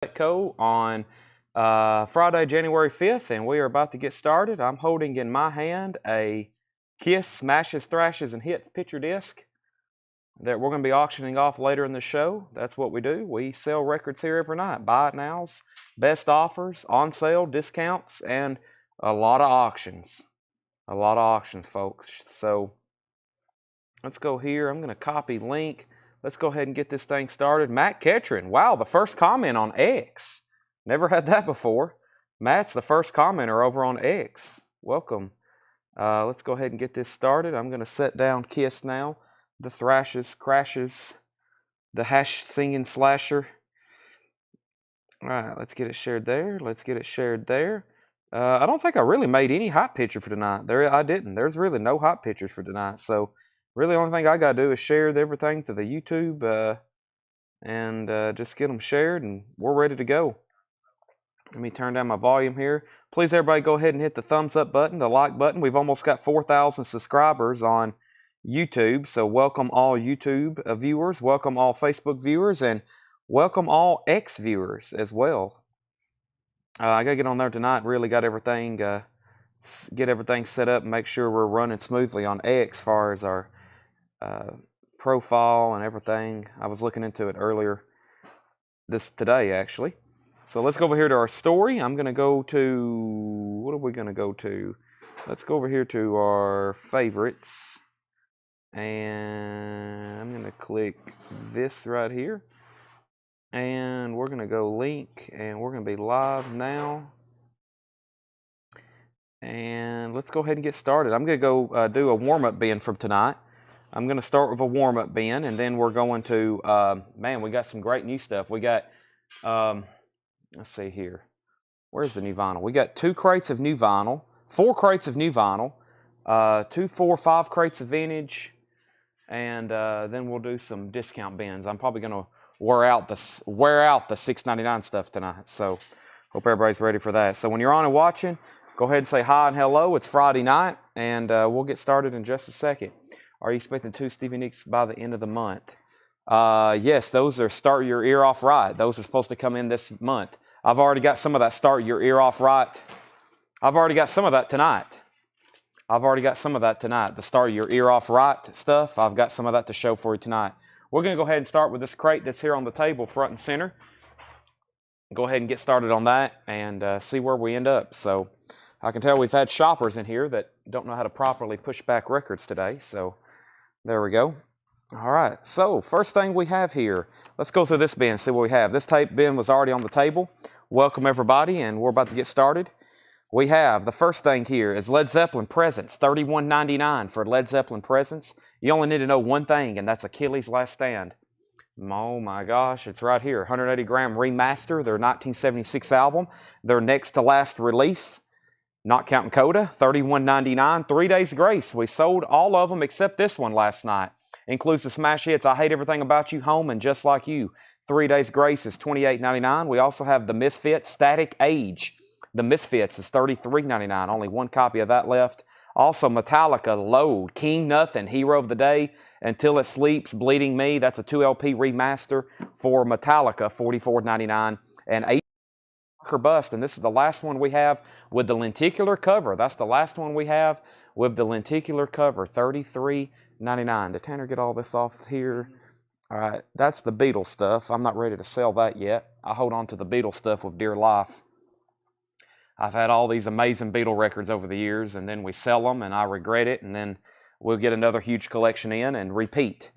Co. on Friday, January 5th, and we are about to get started. I'm holding in my hand a Kiss Smashes, Thrashes, and Hits picture disc that we're going to be auctioning off later in the show. That's what we do. We sell records here every night. Buy it nows, best offers, on sale, discounts, and a lot of auctions. A lot of auctions, folks. So let's go here. I'm going to copy link. Let's go ahead and get this thing started. Matt Ketron. Wow, the first comment on X. Never had that before. Matt's the first commenter over on X. Welcome. Let's go ahead and get this started. I'm going to set down Kiss now. The Thrashes, Crashes, the hash singing slasher. All right, let's get it shared there. Let's get it shared there. I don't think I really made any hot picture for tonight. I didn't. There's really no hot pictures for tonight. So really, the only thing I got to do is share everything to the YouTube and just get them shared, and we're ready to go. Let me turn down my volume here. Please, everybody, go ahead and hit the thumbs up button, the like button. We've almost got 4,000 subscribers on YouTube, so welcome all YouTube viewers, welcome all Facebook viewers, and welcome all X viewers as well. I got to get on there tonight and really get everything set up and make sure we're running smoothly on X as far as our profile and everything. I was looking into it earlier today, actually. So let's go over here to our story. I'm going to go to, what are we going to go to? Let's go over here to our favorites. And I'm going to click this right here. And we're going to go link, and we're going to be live now. And let's go ahead and get started. I'm going to go do a warm-up bin from tonight. I'm going to start with a warm-up bin, and then we're going to, man, we got some great new stuff. We got, let's see here. Where's the new vinyl? We got 2 crates of new vinyl, 4 crates of new vinyl, 2, 4, 5 crates of vintage, and then we'll do some discount bins. I'm probably going to wear out the $6.99 stuff tonight. So hope everybody's ready for that. So when you're on and watching, go ahead and say hi and hello. It's Friday night, and we'll get started in just a second. Are you expecting 2 Stevie Nicks by the end of the month? Yes, those are Start Your Ear Off Right. Those are supposed to come in this month. I've already got some of that Start Your Ear Off Right. I've already got some of that tonight. The Start Your Ear Off Right stuff. I've got some of that to show for you tonight. We're going to go ahead and start with this crate that's here on the table, front and center. Go ahead and get started on that and see where we end up. So I can tell we've had shoppers in here that don't know how to properly push back records today. So there we go. All right, so first thing we have here, let's go through this bin and see what we have. This tape bin was already on the table. Welcome, everybody, and we're about to get started. We have, the first thing here is Led Zeppelin Presents, $31.99 for Led Zeppelin Presents. You only need to know one thing, and that's Achilles' Last Stand. Oh my gosh, it's right here. 180 gram remaster, their 1976 album, their next to last release. Not counting Coda, $31.99, 3 days grace. We sold all of them except this one last night. Includes the smash hits I Hate Everything About You, Home, and Just Like You. 3 days grace is $28.99. We also have the Misfits Static Age. The Misfits is $33.99. Only 1 copy of that left. Also Metallica Load, King Nothing, Hero of the Day, Until It Sleeps, Bleeding Me. That's a 2 LP remaster for Metallica, $44.99. And Rock or Bust, and this is the last one we have with the lenticular cover. That's the last one we have with the lenticular cover, $33.99. Did Tanner get all this off here? All right, that's the Beatles stuff. I'm not ready to sell that yet. I hold on to the Beatles stuff with dear life. I've had all these amazing Beatle records over the years, and then we sell them, and I regret it, and then we'll get another huge collection in and repeat.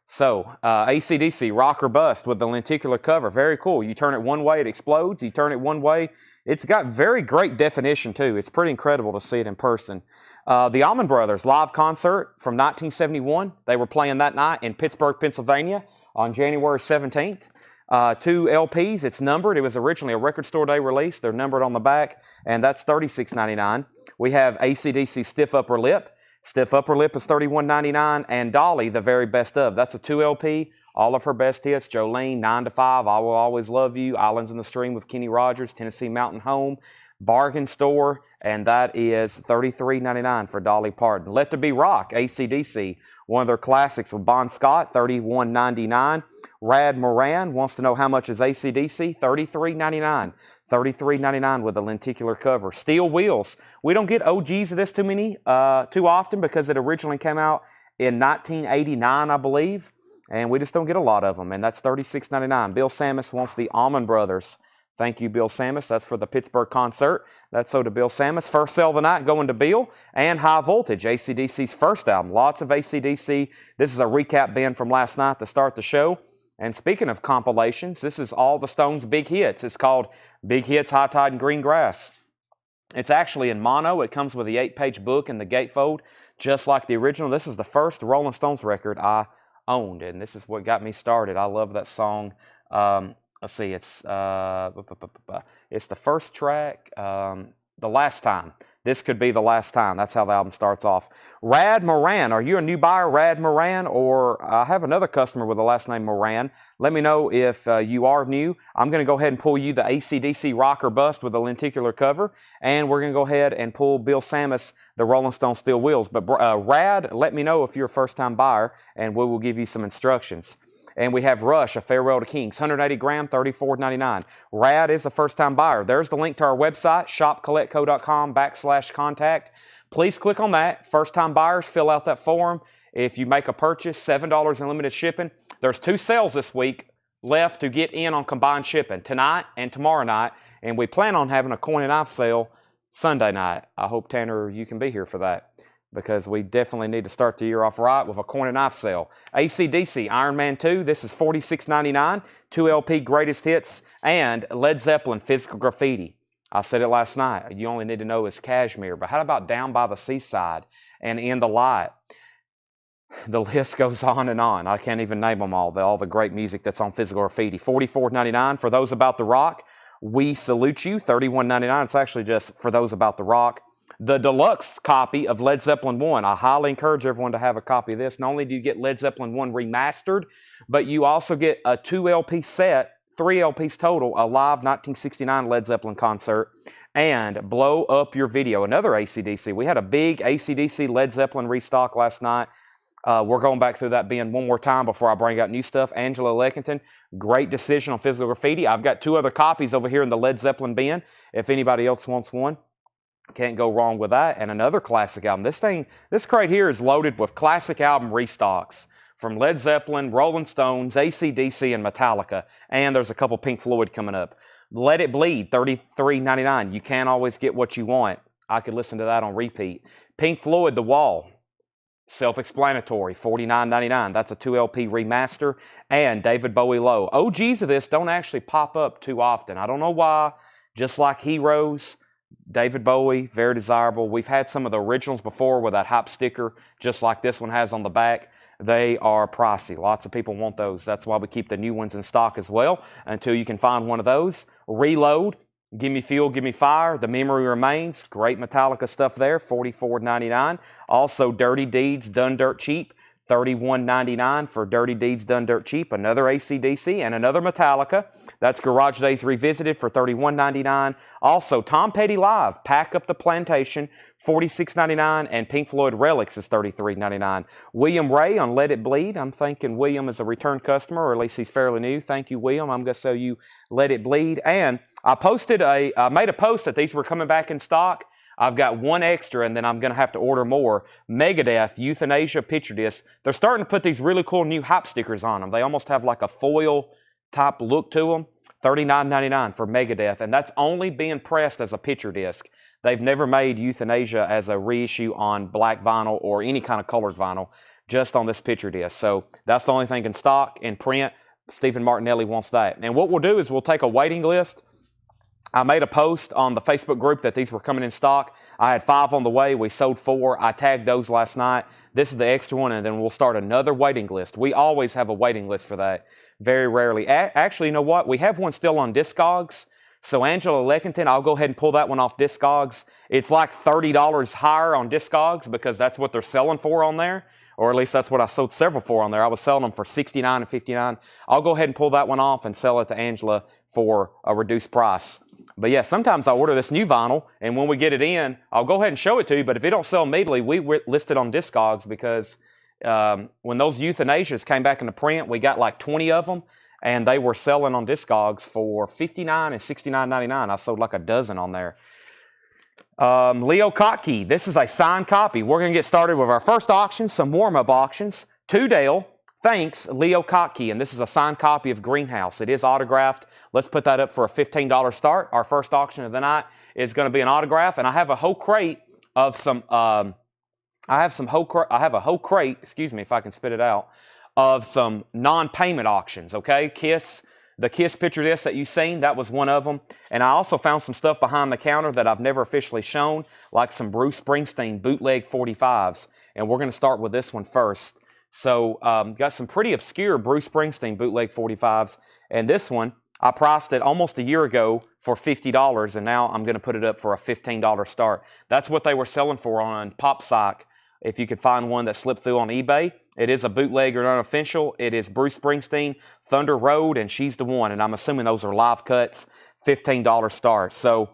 So, AC/DC, Rock or Bust with the lenticular cover. Very cool. You turn it one way, it explodes. You turn it one way. It's got very great definition, too. It's pretty incredible to see it in person. The Allman Brothers live concert from 1971. They were playing that night in Pittsburgh, Pennsylvania on January 17th. 2 LPs. It's numbered. It was originally a Record Store Day release. They're numbered on the back, and that's $36.99. We have AC/DC Stiff Upper Lip. Stiff Upper Lip is $31.99, and Dolly, The Very Best Of. That's a 2 LP. All of her best hits: Jolene, 9 to 5, I Will Always Love You, Islands in the Stream with Kenny Rogers, Tennessee Mountain Home, bargain store, and that is $33.99 for Dolly Parton. Let There Be Rock, AC/DC, one of their classics with Bon Scott, $31.99. Rad Moran wants to know how much is AC/DC, $33.99. $33.99 with a lenticular cover. Steel Wheels. We don't get OGs of this too often because it originally came out in 1989, I believe, and we just don't get a lot of them, and that's $36.99. Bill Samus wants the Allman Brothers. Thank you, Bill Samus. That's for the Pittsburgh concert. That's so to Bill Samus. First sale of the night going to Bill. And High Voltage, AC/DC's first album. Lots of AC/DC. This is a recap band from last night to start the show. And speaking of compilations, this is all the Stones' big hits. It's called Big Hits, High Tide, and Green Grass. It's actually in mono. It comes with the 8-page book and the gatefold, just like the original. This is the first Rolling Stones record I owned, and this is what got me started. I love that song. Let's see, it's the first track, The Last Time. This could be the last time. That's how the album starts off. Rad Moran. Are you a new buyer, Rad Moran? Or I have another customer with the last name Moran. Let me know if you are new. I'm going to go ahead and pull you the AC/DC Rocker Bust with a lenticular cover. And we're going to go ahead and pull Bill Samus the Rolling Stone Steel Wheels. But Rad, let me know if you're a first-time buyer, and we will give you some instructions. And we have Rush, A Farewell to Kings, 180 gram, $34.99. Rad is a first-time buyer. There's the link to our website, shopcollectco.com/contact. Please click on that. First-time buyers, fill out that form. If you make a purchase, $7 in limited shipping. There's 2 sales this week left to get in on combined shipping, tonight and tomorrow night. And we plan on having a coin and knife sale Sunday night. I hope, Tanner, you can be here for that, because we definitely need to start the year off right with a coin and knife sale. AC/DC, Iron Man 2, this is $46.99, 2 LP Greatest Hits, and Led Zeppelin, Physical Graffiti. I said it last night, you only need to know is Kashmir, but how about Down by the Seaside and In the Light? The list goes on and on. I can't even name them all the great music that's on Physical Graffiti. $44.99 for those about the rock. We salute you, $31.99. It's actually just for those about the rock. The deluxe copy of Led Zeppelin 1. I highly encourage everyone to have a copy of this. Not only do you get Led Zeppelin 1 remastered, but you also get a 2 LP set, 3 LPs total, a live 1969 Led Zeppelin concert, and Blow Up Your Video, another AC/DC. We had a big AC/DC Led Zeppelin restock last night. We're going back through that bin one more time before I bring out new stuff. Angela Leckington, great decision on Physical Graffiti. I've got 2 other copies over here in the Led Zeppelin bin if anybody else wants one. Can't go wrong with that. And another classic album. This crate here is loaded with classic album restocks from Led Zeppelin, Rolling Stones, AC/DC, and Metallica. And there's a couple Pink Floyd coming up. Let It Bleed, $33.99. You can't always get what you want. I could listen to that on repeat. Pink Floyd, The Wall, self-explanatory, $49.99. That's a 2 LP remaster. And David Bowie Low. OGs of this don't actually pop up too often. I don't know why. Just like Heroes, David Bowie, very desirable. We've had some of the originals before with that hype sticker, just like this one has on the back. They are pricey. Lots of people want those. That's why we keep the new ones in stock as well until you can find one of those. Reload, Give Me Fuel, Give Me Fire, The Memory Remains. Great Metallica stuff there, $44.99. Also, Dirty Deeds, Done Dirt Cheap, $31.99 for Dirty Deeds Done Dirt Cheap. Another AC/DC and another Metallica. That's Garage Days Revisited for $31.99. Also, Tom Petty Live, Pack Up the Plantation, $46.99. And Pink Floyd Relics is $33.99. William Ray on Let It Bleed. I'm thinking William is a return customer, or at least he's fairly new. Thank you, William. I'm going to sell you Let It Bleed. And I made a post that these were coming back in stock. I've got 1 extra, and then I'm going to have to order more. Megadeth Euthanasia picture discs. They're starting to put these really cool new hype stickers on them. They almost have like a foil type look to them. $39.99 for Megadeth, and that's only being pressed as a picture disc. They've never made Euthanasia as a reissue on black vinyl or any kind of colored vinyl, just on this picture disc. So that's the only thing in stock, in print. Stephen Martinelli wants that. And what we'll do is we'll take a waiting list. I made a post on the Facebook group that these were coming in stock. I had 5 on the way. We sold 4. I tagged those last night. This is the extra one, and then we'll start another waiting list. We always have a waiting list for that. Very rarely. Actually, you know what? We have one still on Discogs. So Angela Leckington, I'll go ahead and pull that one off Discogs. It's like $30 higher on Discogs because that's what they're selling for on there. Or at least that's what I sold several for on there. I was selling them for $69 and $59. I'll go ahead and pull that one off and sell it to Angela for a reduced price. But yeah, sometimes I order this new vinyl, and when we get it in, I'll go ahead and show it to you. But if it don't sell immediately, we list it on Discogs because when those Euthanasias came back into print, we got like 20 of them, and they were selling on Discogs for $59 and $69.99. I sold like a dozen on there. Leo Kottke, this is a signed copy. We're going to get started with our first auction, some warm-up auctions. To Dale, thanks, Leo Kottke, and this is a signed copy of Greenhouse. It is autographed. Let's put that up for a $15 start. Our first auction of the night is going to be an autograph, and I have a whole crate of some. I have a whole crate. Excuse me, if I can spit it out, of some non-payment auctions. Okay, the Kiss picture disc that you've seen, that was one of them. And I also found some stuff behind the counter that I've never officially shown, like some Bruce Springsteen bootleg 45s. And we're going to start with this one first. So, got some pretty obscure Bruce Springsteen bootleg 45s. And this one, I priced it almost a year ago for $50, and now I'm going to put it up for a $15 start. That's what they were selling for on PopSock. If you could find one that slipped through on eBay, it is a bootleg or unofficial. It is Bruce Springsteen, Thunder Road, and She's the One. And I'm assuming those are live cuts, $15 start. So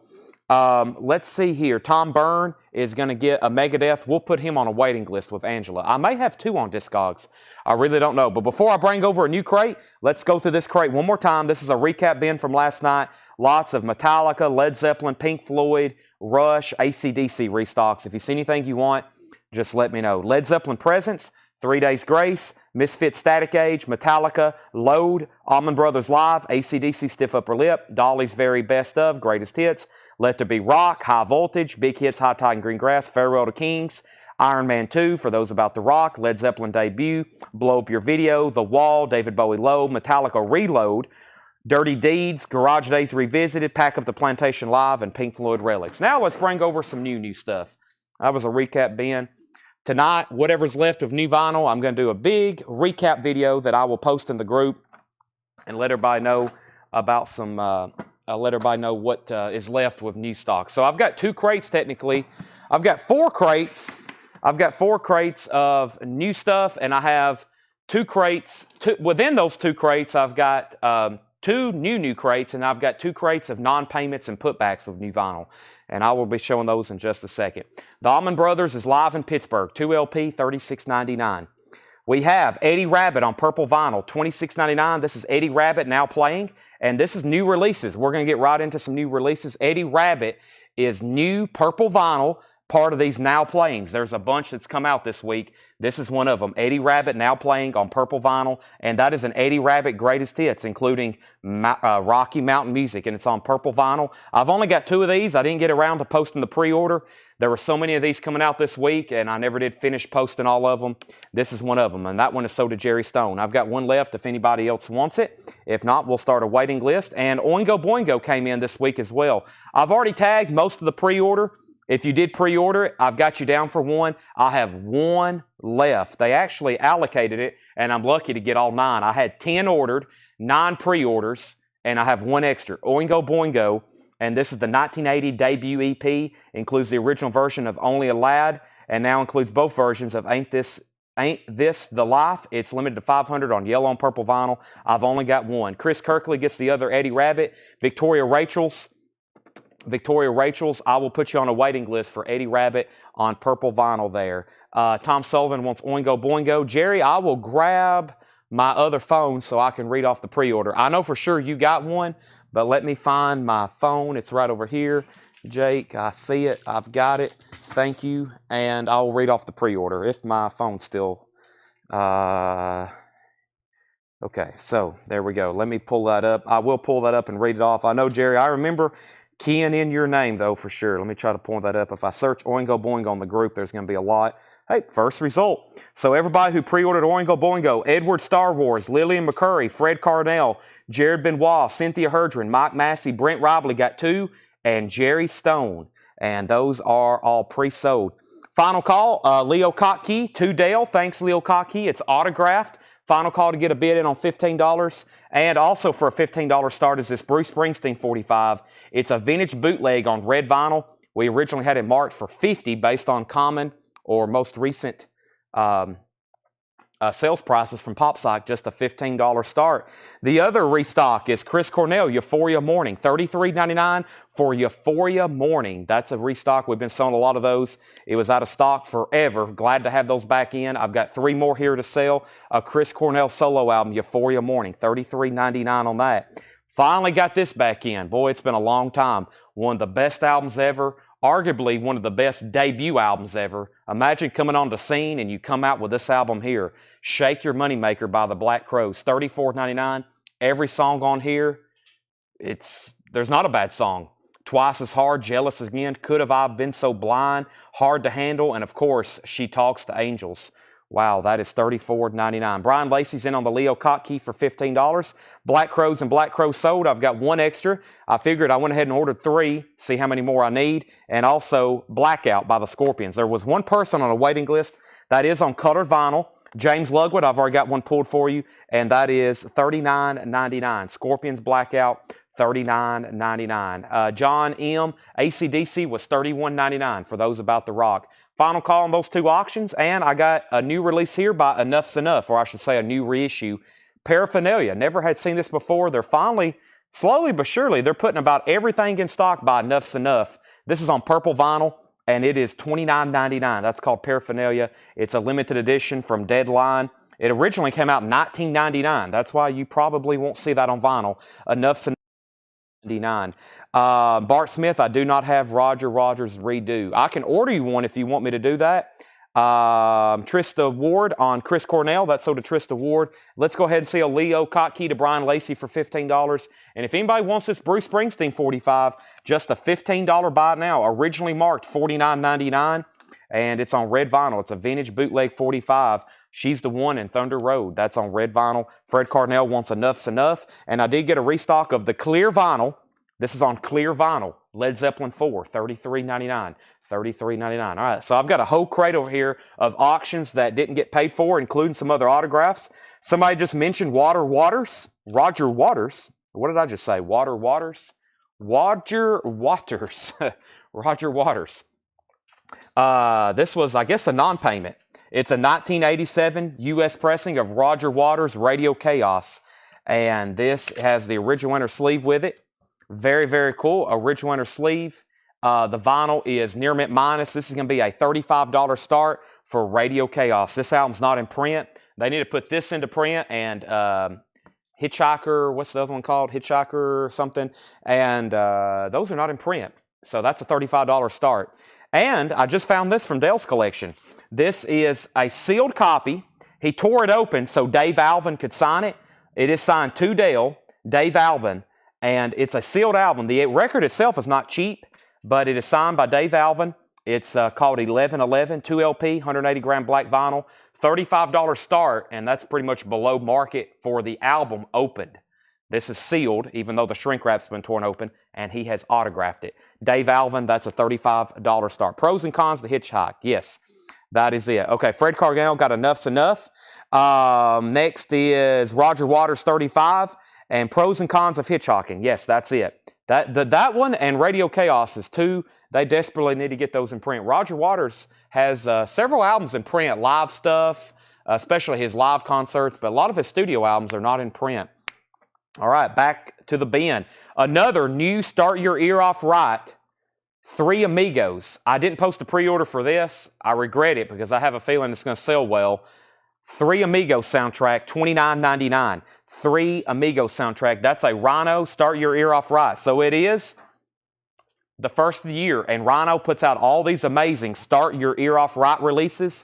let's see here. Tom Byrne is going to get a Megadeth. We'll put him on a waiting list with Angela. I may have two on Discogs. I really don't know. But before I bring over a new crate, let's go through this crate one more time. This is a recap bin from last night. Lots of Metallica, Led Zeppelin, Pink Floyd, Rush, AC/DC restocks. If you see anything you want, just let me know. Led Zeppelin Presents, 3 Days Grace, Misfits Static Age, Metallica, Load, Allman Brothers Live, AC/DC Stiff Upper Lip, Dolly's Very Best Of, Greatest Hits, Let There Be Rock, High Voltage, Big Hits, High Tide and Green Grass, Farewell to Kings, Iron Man 2, for those about the rock, Led Zeppelin Debut, Blow Up Your Video, The Wall, David Bowie Low, Metallica Reload, Dirty Deeds, Garage Days Revisited, Pack Up the Plantation Live, and Pink Floyd Relics. Now let's bring over some new stuff. That was a recap bin. Tonight, whatever's left of new vinyl, I'm going to do a big recap video that I will post in the group and let everybody know about some. Let everybody know what is left with new stock. So I've got 2 crates technically. I've got 4 crates. I've got 4 crates of new stuff, and I have 2 crates. Within those 2 crates, I've got 2 new crates, and I've got 2 crates of non-payments and putbacks of new vinyl. And I will be showing those in just a second. The Allman Brothers is live in Pittsburgh, 2 LP, $36.99. We have Eddie Rabbitt on purple vinyl, $26.99. This is Eddie Rabbitt now playing, and this is new releases. We're going to get right into some new releases. Eddie Rabbitt is new purple vinyl, part of these now playings. There's a bunch that's come out this week. This is one of them. Eddie Rabbitt now playing on purple vinyl, and that is an Eddie Rabbitt greatest hits, including Rocky Mountain Music, and it's on purple vinyl. I've only got 2 of these. I didn't get around to posting the pre-order. There were so many of these coming out this week, and I never did finish posting all of them. This is one of them, and that one is sold to Jerry Stone. I've got one left if anybody else wants it. If not, we'll start a waiting list. And Oingo Boingo came in this week as well. I've already tagged most of the pre-order. If you did pre-order it, I've got you down for one. I have 1 left. They actually allocated it, and I'm lucky to get all 9. I had 10 ordered, 9 pre-orders, and I have 1 extra. Oingo Boingo, and this is the 1980 debut EP. Includes the original version of Only a Lad, and now includes both versions of Ain't This the Life. It's limited to 500 on yellow and purple vinyl. I've only got 1. Chris Kirkley gets the other Eddie Rabbitt. Victoria Rachel's, I will put you on a waiting list for Eddie Rabbitt on purple vinyl there. Tom Sullivan wants Oingo Boingo. Jerry, I will grab my other phone so I can read off the pre-order. I know for sure you got one, but let me find my phone. It's right over here. Jake, I see it. I've got it. Thank you. And I will read off the pre-order if my phone's still... Okay, so there we go. Let me pull that up. I will pull that up and read it off. I know, Jerry, I remember keying in your name, though, for sure. Let me try to pull that up. If I search Oingo Boingo on the group, there's going to be a lot. Hey, first result. So everybody who pre-ordered Oingo Boingo, Edward Star Wars, Lillian McCurry, Fred Carnell, Jared Benoit, Cynthia Herdron, Mike Massey, Brent Robley got 2, and Jerry Stone. And those are all pre-sold. Final call, Leo Kottke, to Dale. Thanks, Leo Kottke. It's autographed. Final call to get a bid in on $15. And also for a $15 start is this Bruce Springsteen 45. It's a vintage bootleg on red vinyl. We originally had it marked for $50 based on common or most recent sales prices from PopSock, just a $15 start. The other restock is Chris Cornell, Euphoria Morning, $33.99 for Euphoria Morning. That's a restock. We've been selling a lot of those. It was out of stock forever. Glad to have those back in. I've got 3 more here to sell. A Chris Cornell solo album, Euphoria Morning, $33.99 on that. Finally got this back in. Boy, it's been a long time. One of the best albums ever. Arguably one of the best debut albums ever. Imagine coming on the scene and you come out with this album here. Shake Your Moneymaker by the Black Crowes, $34.99. Every song on here, there's not a bad song. Twice as Hard, Jealous Again, Could Have I Been So Blind, Hard to Handle, and of course, She Talks to Angels. Wow, that is $34.99. Brian Lacey's in on the Leo Kottke for $15. Black Crowes and Black Crowes sold. I've got 1 extra. I figured I went ahead and ordered 3, see how many more I need. And also Blackout by the Scorpions. There was 1 person on a waiting list. That is on colored vinyl. James Lugwood, I've already got 1 pulled for you. And that is $39.99. Scorpions Blackout, $39.99. John M. AC/DC was $31.99 for those about the rock. Final call on those 2 auctions, and I got a new release here by Enough's Enough, or I should say a new reissue. Paraphernalia. Never had seen this before. They're finally, slowly but surely, they're putting about everything in stock by Enough's Enough. This is on purple vinyl, and it is $29.99. That's called Paraphernalia. It's a limited edition from Deadline. It originally came out in $19.99. That's why you probably won't see that on vinyl. Enough's Enough. Bart Smith, I do not have Roger Rogers Redo. I can order you one if you want me to do that. Trista Ward on Chris Cornell. That's sold to Trista Ward. Let's go ahead and see a Leo Kottke to Brian Lacey for $15. And if anybody wants this Bruce Springsteen 45, just a $15 buy now. Originally marked $49.99, and it's on red vinyl. It's a vintage bootleg 45. She's the One in Thunder Road. That's on red vinyl. Fred Carnell wants Enough's Enough. And I did get a restock of the clear vinyl. This is on clear vinyl. Led Zeppelin 4, $33.99. $33.99. All right, so I've got a whole crate over here of auctions that didn't get paid for, including some other autographs. Somebody just mentioned Roger Waters. What did I just say? Roger Waters. Roger Waters. This was, I guess, a non-payment. It's a 1987 U.S. pressing of Roger Waters' Radio Chaos. And this has the original inner sleeve with it. Very, very cool. Original inner sleeve. The vinyl is near mint minus. This is going to be a $35 start for Radio Chaos. This album's not in print. They need to put this into print, and Hitchhiker, what's the other one called? Hitchhiker or something. And those are not in print. So that's a $35 start. And I just found this from Dale's collection. This is a sealed copy. He tore it open so Dave Alvin could sign it. It is signed to Dale, Dave Alvin, and it's a sealed album. The record itself is not cheap, but it is signed by Dave Alvin. It's called 1111, 2 LP, 180-gram black vinyl, $35 start, and that's pretty much below market for the album opened. This is sealed, even though the shrink wrap's been torn open, and he has autographed it. Dave Alvin, that's a $35 start. Pros and cons to Hitchhike. Yes, that is it. Okay, Fred Carnell got Enough's Enough. Next is Roger Waters 35, and pros and cons of hitchhiking. Yes, that's it. That one and Radio Chaos is 2. They desperately need to get those in print. Roger Waters has several albums in print, live stuff, especially his live concerts, but a lot of his studio albums are not in print. All right, back to the bin. Another new Start Your Ear Off Right, Three Amigos. I didn't post a pre-order for this. I regret it because I have a feeling it's going to sell well. Three Amigos soundtrack, $29.99. Three Amigos soundtrack. That's a Rhino Start Your Ear Off Right. So it is the first of the year, and Rhino puts out all these amazing Start Your Ear Off Right releases.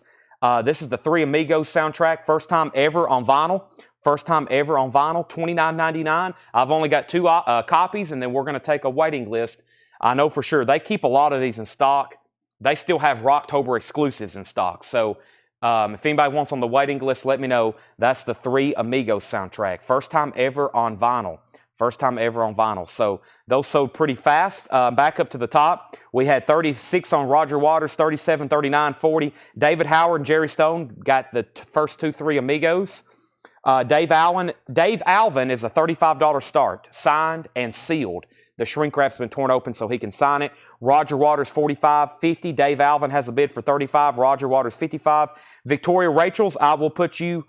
This is the Three Amigos soundtrack. First time ever on vinyl. First time ever on vinyl, $29.99. I've only got 2 copies, and then we're going to take a waiting list. I know for sure they keep a lot of these in stock. They still have Rocktober exclusives in stock. So if anybody wants on the waiting list, let me know. That's the Three Amigos soundtrack. First time ever on vinyl. First time ever on vinyl. So those sold pretty fast. Back up to the top, we had 36 on Roger Waters, 37, 39, 40. David Howard and Jerry Stone got the first 2 Three Amigos. Dave Alvin is a $35 start, signed and sealed. The shrink wrap's been torn open so he can sign it. Roger Waters, 45, 50. Dave Alvin has a bid for 35. Roger Waters, 55. Victoria Rachel's, I will put you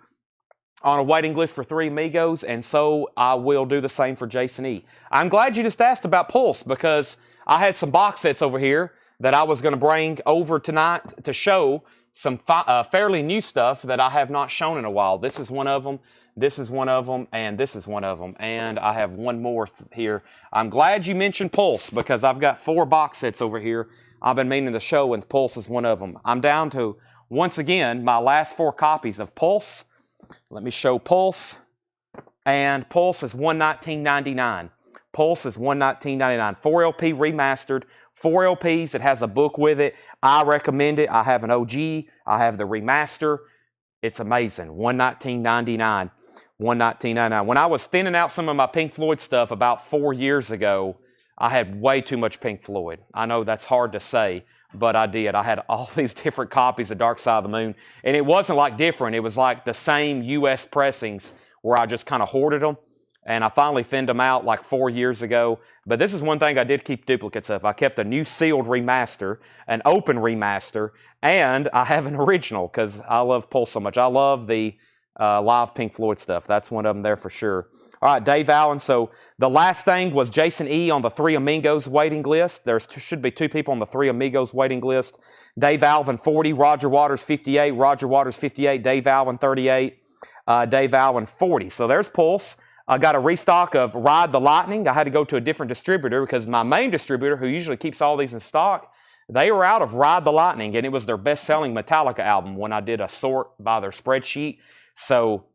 on a waiting list for 3 Amigos, and so I will do the same for Jason E. I'm glad you just asked about Pulse, because I had some box sets over here that I was going to bring over tonight to show some fairly new stuff that I have not shown in a while. This is one of them, this is one of them, and this is one of them. And I have one more here. I'm glad you mentioned Pulse, because I've got 4 box sets over here I've been meaning to show, and Pulse is one of them. I'm down to, once again, my last 4 copies of Pulse. Let me show Pulse. And Pulse is $119.99. Pulse is $119.99. 4 LP remastered. 4 LPs. It has a book with it. I recommend it. I have an OG. I have the remaster. It's amazing. $119.99. $119.99. When I was thinning out some of my Pink Floyd stuff about 4 years ago, I had way too much Pink Floyd. I know that's hard to say, but I did. I had all these different copies of Dark Side of the Moon, and it wasn't like different. It was like the same U.S. pressings where I just kind of hoarded them, and I finally thinned them out like 4 years ago. But this is one thing I did keep duplicates of. I kept a new sealed remaster, an open remaster, and I have an original because I love Pulse so much. I love the live Pink Floyd stuff. That's one of them there for sure. All right, Dave Allen. So the last thing was Jason E. on the 3 Amigos waiting list. There should be 2 people on the 3 Amigos waiting list. Dave Alvin, 40. Roger Waters, 58. Roger Waters, 58. Dave Alvin, 38. Dave Alvin, 40. So there's Pulse. I got a restock of Ride the Lightning. I had to go to a different distributor because my main distributor, who usually keeps all these in stock, they were out of Ride the Lightning, and it was their best-selling Metallica album when I did a sort by their spreadsheet. So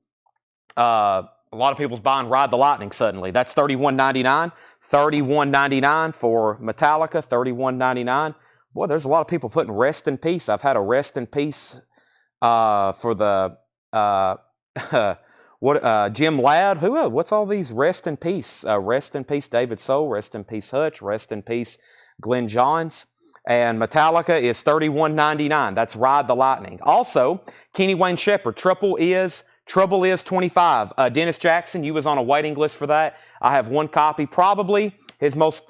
a lot of people's buying Ride the Lightning suddenly. That's $31.99. $31.99 for Metallica. $31.99. Boy, there's a lot of people putting Rest in Peace. I've had a Rest in Peace for the Jim Ladd. What's all these Rest in Peace? Rest in Peace David Soul. Rest in Peace Hutch. Rest in Peace Glenn Johns. And Metallica is $31.99. That's Ride the Lightning. Also, Kenny Wayne Shepherd. Trouble is 25. Dennis Jackson, you was on a waiting list for that. I have 1 copy. Probably his most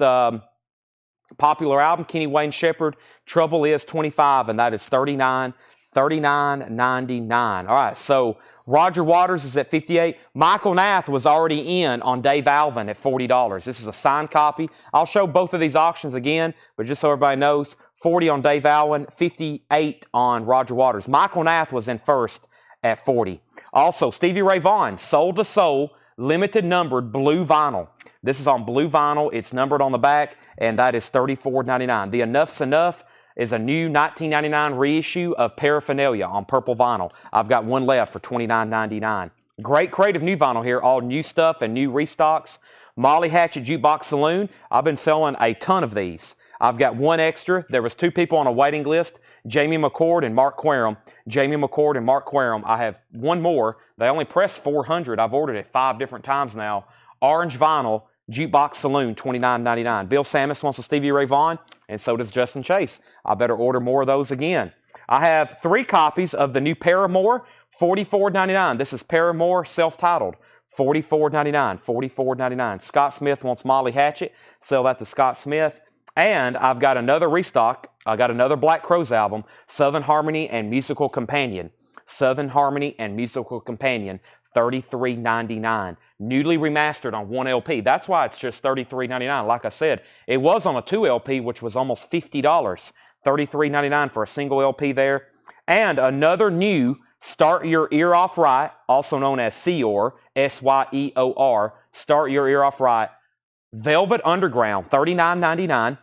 popular album, Kenny Wayne Shepherd. Trouble is 25, and that is $39.99. All right, so Roger Waters is at 58. Michael Nath was already in on Dave Alvin at $40. This is a signed copy. I'll show both of these auctions again, but just so everybody knows, 40 on Dave Alvin, 58 on Roger Waters. Michael Nath was in first at 40. Also, Stevie Ray Vaughan, Soul to Soul, limited numbered blue vinyl. This is on blue vinyl. It's numbered on the back, and that is $34.99. The Enough's Enough is a new 1999 reissue of Paraphernalia on purple vinyl. I've got 1 left for $29.99. Great creative new vinyl here, all new stuff and new restocks. Molly Hatchet Jukebox Saloon. I've been selling a ton of these. I've got 1 extra. There was 2 people on a waiting list, Jamie McCord and Mark Querum. Jamie McCord and Mark Querum. I have 1 more. They only pressed 400. I've ordered it 5 different times now. Orange vinyl, Jukebox Saloon, $29.99. Bill Samus wants a Stevie Ray Vaughan, and so does Justin Chase. I better order more of those again. I have 3 copies of the new Paramore, $44.99. This is Paramore self-titled. $44.99. $44.99. Scott Smith wants Molly Hatchet. Sell that to Scott Smith. And I've got another restock. I got another Black Crowes album, Southern Harmony and Musical Companion. Southern Harmony and Musical Companion, $33.99. Newly remastered on 1 LP. That's why it's just $33.99. Like I said, it was on a 2 LP, which was almost $50. $33.99 for a single LP there. And another new Start Your Ear Off Right, also known as Syeor, S-Y-E-O-R, Start Your Ear Off Right, Velvet Underground, $39.99.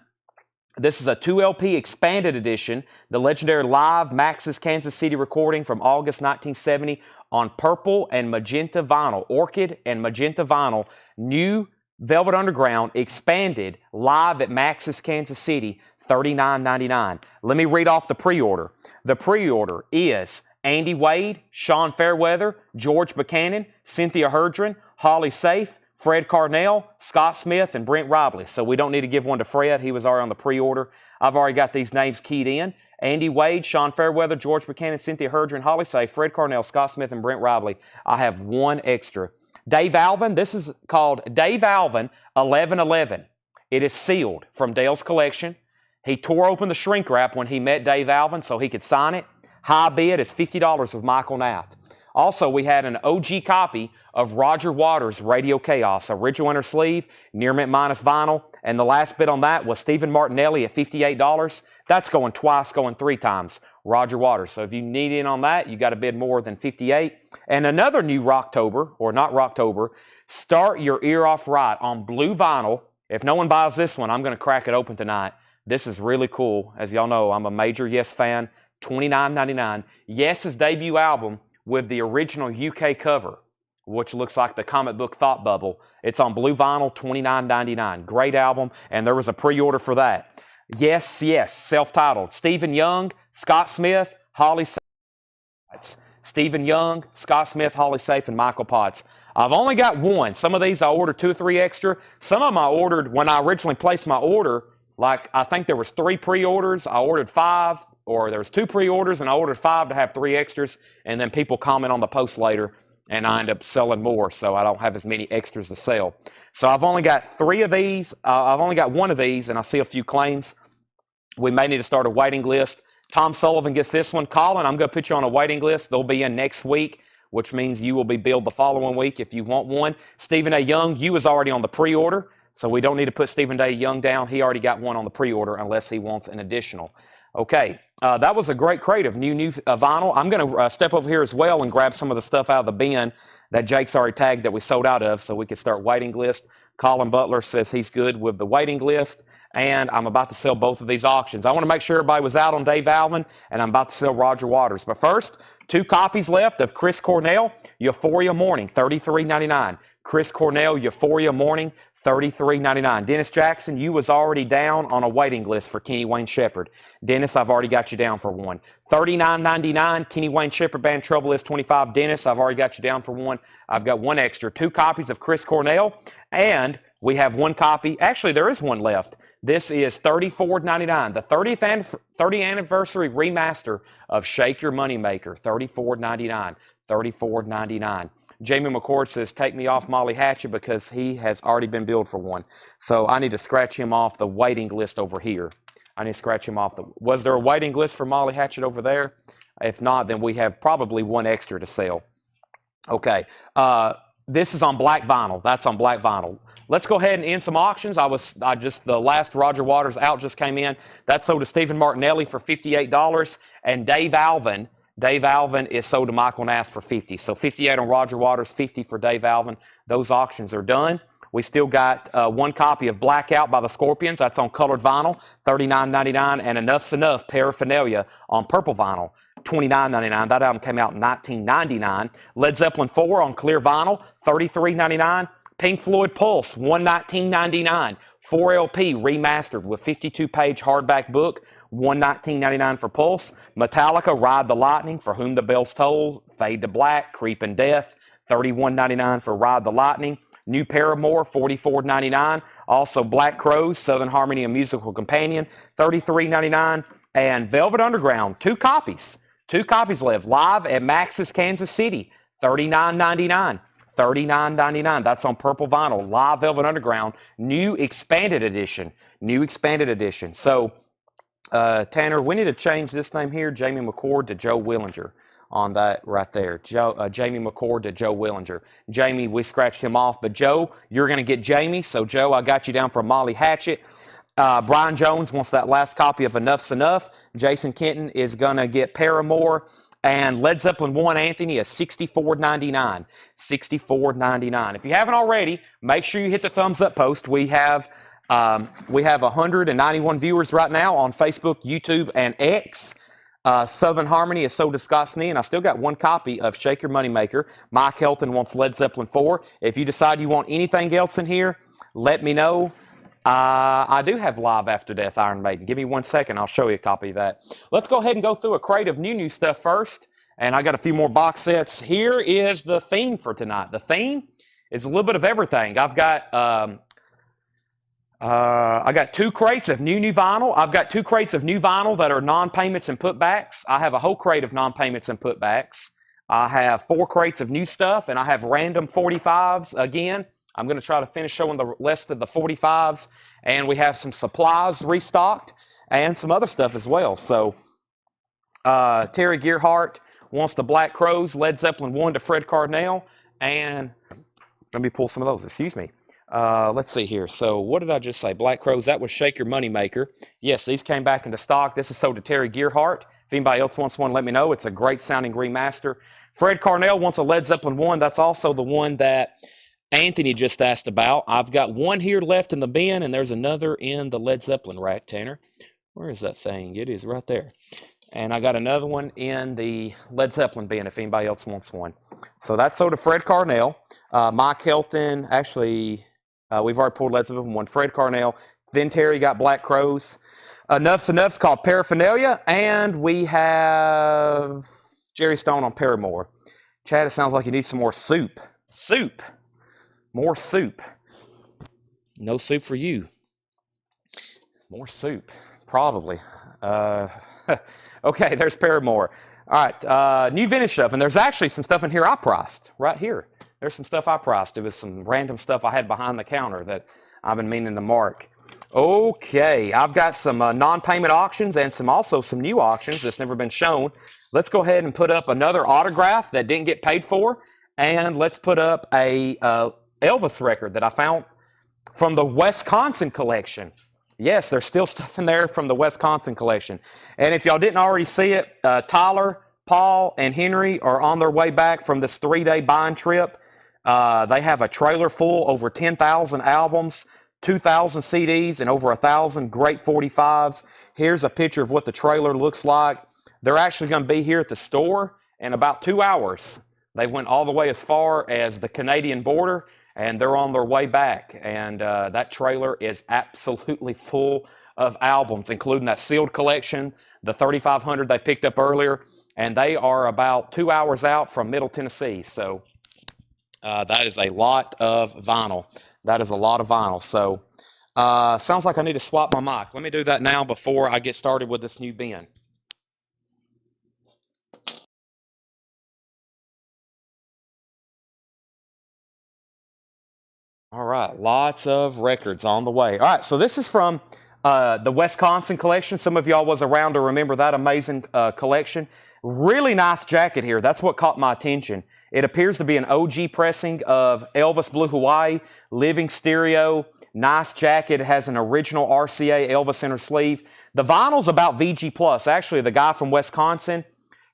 This is a 2 LP expanded edition, the legendary live Max's Kansas City recording from August 1970 on purple and magenta vinyl, orchid and magenta vinyl, new Velvet Underground expanded live at Max's Kansas City, $39.99. Let me read off the pre-order. The pre-order is Andy Wade, Sean Fairweather, George Buchanan, Cynthia Herdren, Holly Safe, Fred Carnell, Scott Smith, and Brent Robley. So we don't need to give one to Fred. He was already on the pre-order. I've already got these names keyed in. Andy Wade, Sean Fairweather, George Buchanan, Cynthia Herdren, Holly Safe, Fred Carnell, Scott Smith, and Brent Robley. I have 1 extra. Dave Alvin, this is called Dave Alvin 1111. It is sealed from Dale's collection. He tore open the shrink wrap when he met Dave Alvin so he could sign it. High bid is $50 of Michael Nath. Also, we had an OG copy of Roger Waters' Radio Chaos, original inner sleeve, near mint minus vinyl, and the last bid on that was Stephen Martinelli at $58. That's going twice, going 3 times. Roger Waters. So if you need in on that, you got to bid more than 58. And another new Rocktober, or not Rocktober, Start Your Ear Off Right on blue vinyl. If no one buys this one, I'm going to crack it open tonight. This is really cool. As y'all know, I'm a major Yes fan. $29.99. Yes's debut album with the original UK cover, which looks like the comic book Thought Bubble. It's on blue vinyl, $29.99. Great album, and there was a pre-order for that. Yes, Yes, self-titled. Stephen Young, Scott Smith, Holly Safe. Stephen Young, Scott Smith, Holly Safe, and Michael Potts. I've only got one. Some of these I ordered 2 or 3 extra. Some of them I ordered when I originally placed my order. Like, I think there was 3 pre-orders. I ordered 5, or there was 2 pre-orders, and I ordered 5 to have 3 extras. And then people comment on the post later, and I end up selling more, so I don't have as many extras to sell. So I've only got 3 of these. I've only got 1 of these, and I see a few claims. We may need to start a waiting list. Tom Sullivan gets this one. Colin, I'm going to put you on a waiting list. They'll be in next week, which means you will be billed the following week if you want one. Stephen A. Young, you was already on the pre-order. So we don't need to put Stephen A. Young down. He already got one on the pre-order unless he wants an additional. Okay, that was a great crate of new vinyl. I'm going to step over here as well and grab some of the stuff out of the bin that Jake's already tagged that we sold out of so we can start waiting list. Colin Butler says he's good with the waiting list, and I'm about to sell both of these auctions. I want to make sure everybody was out on Dave Alvin, and I'm about to sell Roger Waters. But first, 2 copies left of Chris Cornell, Euphoria Morning, $33.99. Chris Cornell, Euphoria Morning, $33.99. Dennis Jackson, you was already down on a waiting list for Kenny Wayne Shepherd. Dennis, I've already got you down for one. $39.99. Kenny Wayne Shepherd Band Trouble is $25. Dennis, I've already got you down for one. I've got 1 extra. 2 copies of Chris Cornell, and we have 1 copy. Actually, there is 1 left. This is $34.99. The 30th anniversary remaster of Shake Your Moneymaker. $34.99. $34.99. Jamie McCord says, take me off Molly Hatchet because he has already been billed for one. So I need to scratch him off the waiting list over here. I need to scratch him off. Was there a waiting list for Molly Hatchet over there? If not, then we have probably 1 extra to sell. Okay. This is on black vinyl. That's on black vinyl. Let's go ahead and end some auctions. The last Roger Waters out just came in. That sold to Stephen Martinelli for $58. And Dave Alvin is sold to Michael Nath for $50. So $58 on Roger Waters, $50 for Dave Alvin. Those auctions are done. We still got 1 copy of Blackout by the Scorpions. That's on colored vinyl, $39.99. And Enough's Enough Paraphernalia on purple vinyl, $29.99. That album came out in 1999. Led Zeppelin 4 on clear vinyl, $33.99. Pink Floyd Pulse, $119.99. 4LP remastered with 52-page hardback book, $119.99 for Pulse. Metallica, Ride the Lightning, For Whom the Bells Toll, Fade to Black, Creeping Death, $31.99 for Ride the Lightning. New Paramore, $44.99. Also Black Crowes, Southern Harmony, A Musical Companion, $33.99. And Velvet Underground, 2 copies. 2 copies left. Live at Max's Kansas City, $39.99. $39.99. That's on purple vinyl. Live Velvet Underground, new expanded edition. New expanded edition. So, Tanner, we need to change this name here, Jamie McCord to Joe Willinger on that right there. Jamie McCord to Joe Willinger. Jamie, we scratched him off, but Joe, you're going to get Jamie. So, Joe, I got you down for Molly Hatchet. Brian Jones wants that last copy of Enough's Enough. Jason Kenton is going to get Paramore. And Led Zeppelin 1 Anthony is $64.99. $64.99. If you haven't already, make sure you hit the thumbs up post. We have 191 viewers right now on Facebook, YouTube, and X. Southern Harmony is sold to Scott Snee, and I still got 1 copy of Shake Your Moneymaker. Mike Helton wants Led Zeppelin 4. If you decide you want anything else in here, let me know. I do have Live After Death Iron Maiden. Give me 1 second. I'll show you a copy of that. Let's go ahead and go through a crate of new stuff first. And I got a few more box sets. Here is the theme for tonight. The theme is a little bit of everything. I got 2 crates of new vinyl. I've got 2 crates of new vinyl that are non-payments and putbacks. I have a whole crate of non-payments and putbacks. I have 4 crates of new stuff, and I have random 45s again. I'm going to try to finish showing the rest of the 45s, And we have some supplies restocked and some other stuff as well. So Terry Gearhart wants the Black Crows, Led Zeppelin 1 to Fred Carnell, and let me pull some of those, excuse me. Let's see here. So what did I just say? Black Crows, that was Shake Your Money Maker. Yes, these came back into stock. This is sold to Terry Gearhart. If anybody else wants one, let me know. It's a great sounding remaster. Fred Carnell wants a Led Zeppelin 1. That's also the one that Anthony just asked about. I've got one here left in the bin, and there's another in the Led Zeppelin rack, Tanner. Where is that thing? It is right there. And I got another one in the Led Zeppelin bin if anybody else wants one. So that's sold to Fred Carnell. Mike Helton, actually, we've already pulled Led Zeppelin 1. Fred Carnell. Then Terry got Black Crows. Enough's Enough's called Paraphernalia. And we have Jerry Stone on Paramore. Chad, it sounds like you need some more soup. Soup. More soup. No soup for you. More soup. Probably. Okay, there's Paramore. All right, new vintage stuff. And there's actually some stuff in here I priced. Right here. There's some stuff I priced. It was some random stuff I had behind the counter that I've been meaning to mark. Okay, I've got some non-payment auctions and also some new auctions that's never been shown. Let's go ahead and put up another autograph that didn't get paid for. And let's put up a Elvis record that I found from the Wisconsin collection. Yes, there's still stuff in there from the Wisconsin collection. And if y'all didn't already see it, Tyler, Paul, and Henry are on their way back from this 3-day buying trip. They have a trailer full, over 10,000 albums, 2,000 CDs, and over 1,000 great 45s. Here's a picture of what the trailer looks like. They're actually going to be here at the store in about 2 hours. They went all the way as far as the Canadian border, and they're on their way back. And that trailer is absolutely full of albums, including that sealed collection, the 3,500 they picked up earlier. And they are about 2 hours out from Middle Tennessee. So that is a lot of vinyl. That is a lot of vinyl. So sounds like I need to swap my mic. Let me do that now before I get started with this new bin. All right, lots of records on the way. All right, so this is from the Wisconsin collection. Some of y'all was around to remember that amazing collection. Really nice jacket here. That's what caught my attention. It appears to be an OG pressing of Elvis Blue Hawaii, living stereo, nice jacket. It has an original RCA Elvis inner sleeve. The vinyl's about VG+. Actually, the guy from Wisconsin,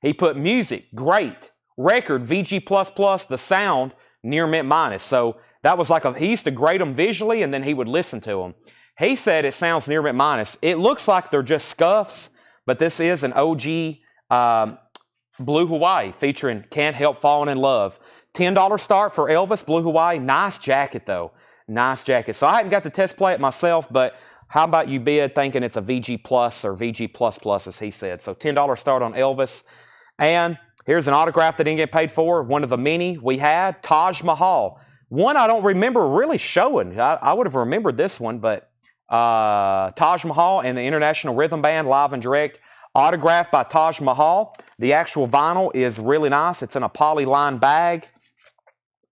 he put music, great. Record, VG++, the sound, near mint minus. So that was like he used to grade them visually, and then he would listen to them. He said it sounds near mint minus. It looks like they're just scuffs, but this is an OG Blue Hawaii featuring Can't Help Falling in Love. $10 start for Elvis Blue Hawaii. Nice jacket, though. Nice jacket. So I hadn't got to test play it myself, but how about you bid thinking it's a VG Plus or VG++, as he said. So $10 start on Elvis. And here's an autograph that didn't get paid for. One of the many we had, Taj Mahal. One I don't remember really showing. I would have remembered this one, but Taj Mahal and the International Rhythm Band live and direct. Autographed by Taj Mahal. The actual vinyl is really nice. It's in a polyline bag.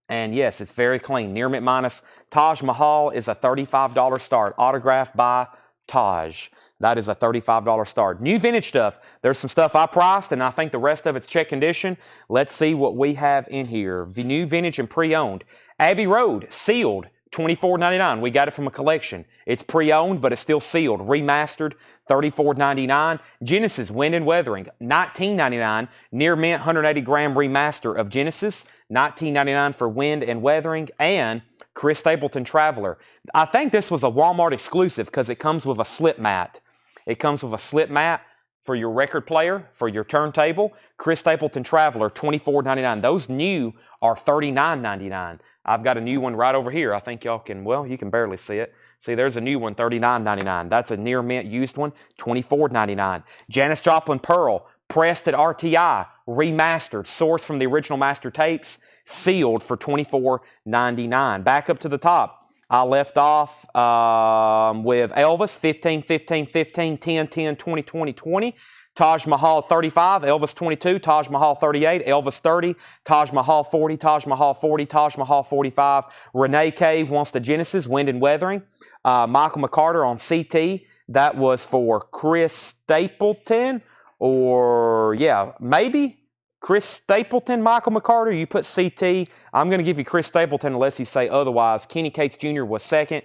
And yes, it's very clean. Near mint minus. Taj Mahal is a $35 start. Autographed by Taj. That is a $35 start. New vintage stuff. There's some stuff I priced, and I think the rest of it's check condition. Let's see what we have in here. The new vintage and pre-owned. Abbey Road, sealed, $24.99. We got it from a collection. It's pre-owned, but it's still sealed. Remastered, $34.99. Genesis, Wind and Weathering, $19.99. Near mint 180-gram remaster of Genesis, $19.99 for Wind and Weathering. And Chris Stapleton Traveler. I think this was a Walmart exclusive because it comes with a slip mat. It comes with a slip mat for your record player, for your turntable. Chris Stapleton Traveler, $24.99. Those new are $39.99. I've got a new one right over here. I think y'all can, well, you can barely see it. See, there's a new one, $39.99. That's a near mint used one, $24.99. Janis Joplin Pearl, pressed at RTI, remastered, sourced from the original master tapes, sealed for $24.99. Back up to the top. I left off with Elvis, 15, 15, 15, 10, 10, 20, 20, 20. Taj Mahal 35, Elvis 22, Taj Mahal 38, Elvis 30, Taj Mahal 40, Taj Mahal 40, Taj Mahal 45. Renee K wants the Genesis, Wind and Weathering. Michael McCarter on CT. That was for Chris Stapleton, or yeah, maybe Chris Stapleton, Michael McCarter. You put CT. I'm going to give you Chris Stapleton unless you say otherwise. Kenny Cates Jr. was second.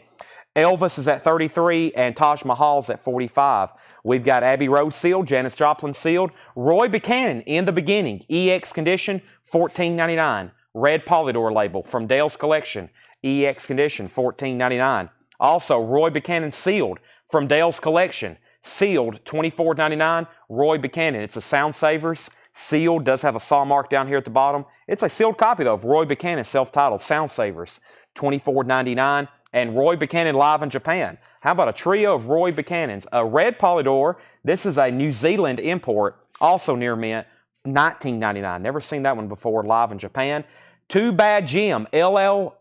Elvis is at 33, and Taj Mahal's at 45. We've got Abbey Road sealed, Janis Joplin sealed. Roy Buchanan, In the Beginning, EX condition, $14.99. Red Polydor label from Dale's Collection, EX condition, $14.99. Also, Roy Buchanan sealed from Dale's Collection, sealed, $24.99. Roy Buchanan, it's a Sound Savers. Sealed, does have a saw mark down here at the bottom. It's a sealed copy, though, of Roy Buchanan, self-titled Sound Savers, $24.99. And Roy Buchanan live in Japan. How about a trio of Roy Buchanans? A Red Polydor. This is a New Zealand import, also near mint, $19.99. Never seen that one before, live in Japan. Too Bad Jim, RL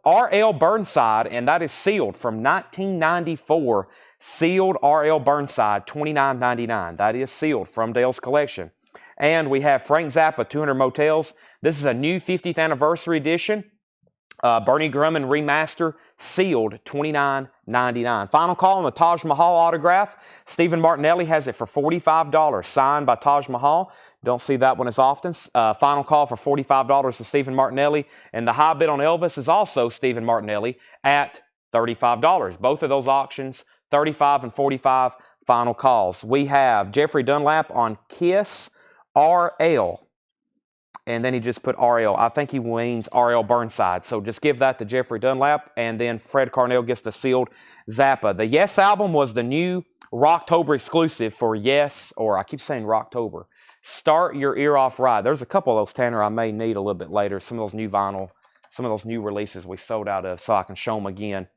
Burnside, and that is sealed from 1994. Sealed RL Burnside, $29.99. That is sealed from Dale's Collection. And we have Frank Zappa, 200 Motels. This is a new 50th anniversary edition. Bernie Grumman remaster, sealed, $29.99. Final call on the Taj Mahal autograph. Stephen Martinelli has it for $45, signed by Taj Mahal. Don't see that one as often. Final call for $45 to Stephen Martinelli. And the high bid on Elvis is also Stephen Martinelli at $35. Both of those auctions, $35 and $45, final calls. We have Jeffrey Dunlap on Kiss RL. And then he just put RL. I think he means RL Burnside. So just give that to Jeffrey Dunlap. And then Fred Carnell gets the sealed Zappa. The Yes album was the new Rocktober exclusive for Yes, or I keep saying Rocktober. Start Your Ear Off Right. There's a couple of those, Tanner, I may need a little bit later. Some of those new vinyl, some of those new releases we sold out of, so I can show them again.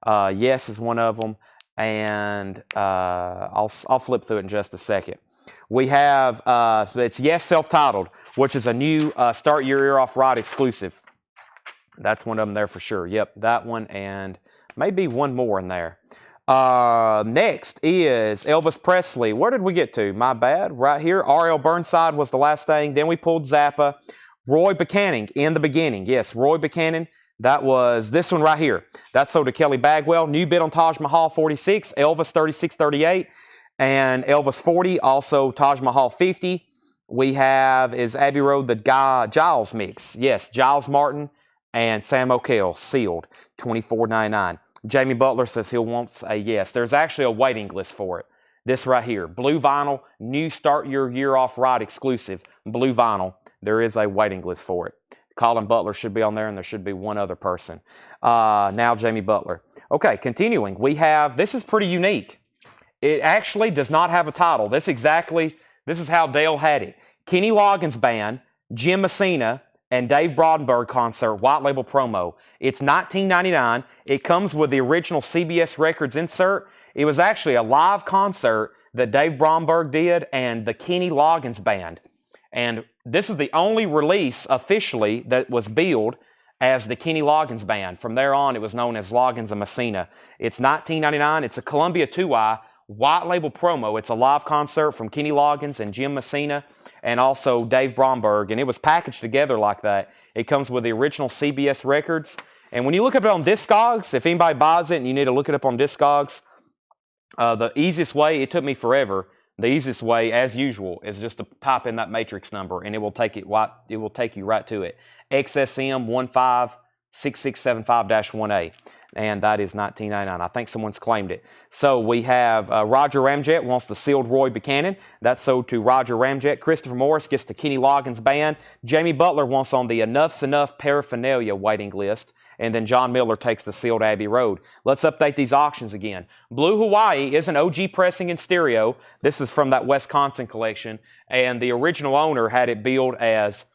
Yes is one of them. And I'll flip through it in just a second. We have, it's Yes Self-Titled, which is a new Start Your Ear Off Right exclusive. That's one of them there for sure. Yep, that one and maybe one more in there. Next is Elvis Presley. Where did we get to? My bad. Right here, RL Burnside was the last thing. Then we pulled Zappa. Roy Buchanan, In the Beginning. Yes, Roy Buchanan. That was this one right here. That's sold to Kelly Bagwell. New bid on Taj Mahal, 46. Elvis, 36.38. And Elvis 40, also Taj Mahal 50. We have is Abbey Road, the Giles mix. Yes, Giles Martin and Sam O'Kell, sealed, $24.99. Jamie Butler says he wants a yes. There's actually a waiting list for it. This right here, blue vinyl, new Start Your Year Off Right exclusive, blue vinyl. There is a waiting list for it. Colin Butler should be on there, and there should be one other person. Now Jamie Butler. Okay, continuing. We have, this is pretty unique. It actually does not have a title. This is how Dale had it. Kenny Loggins Band, Jim Messina, and Dave Brodenberg concert, white label promo. It's $19.99. It comes with the original CBS Records insert. It was actually a live concert that Dave Brodenberg did and the Kenny Loggins Band. And this is the only release officially that was billed as the Kenny Loggins Band. From there on, it was known as Loggins and Messina. It's $19.99. It's a Columbia 2i white label promo. It's a live concert from Kenny Loggins and Jim Messina and also Dave Bromberg. And it was packaged together like that. It comes with the original CBS Records. And when you look up it on Discogs, if anybody buys it and you need to look it up on Discogs, the easiest way, it took me forever, the easiest way, as usual, is just to type in that matrix number and it will take you right to it. XSM 156675-1A. And that is $19.99. I think someone's claimed it. So we have Roger Ramjet wants the sealed Roy Buchanan. That's sold to Roger Ramjet. Christopher Morris gets the Kenny Loggins Band. Jamie Butler wants on the Enough's Enough paraphernalia waiting list. And then John Miller takes the sealed Abbey Road. Let's update these auctions again. Blue Hawaii is an OG pressing in stereo. This is from that Wisconsin collection. And the original owner had it billed as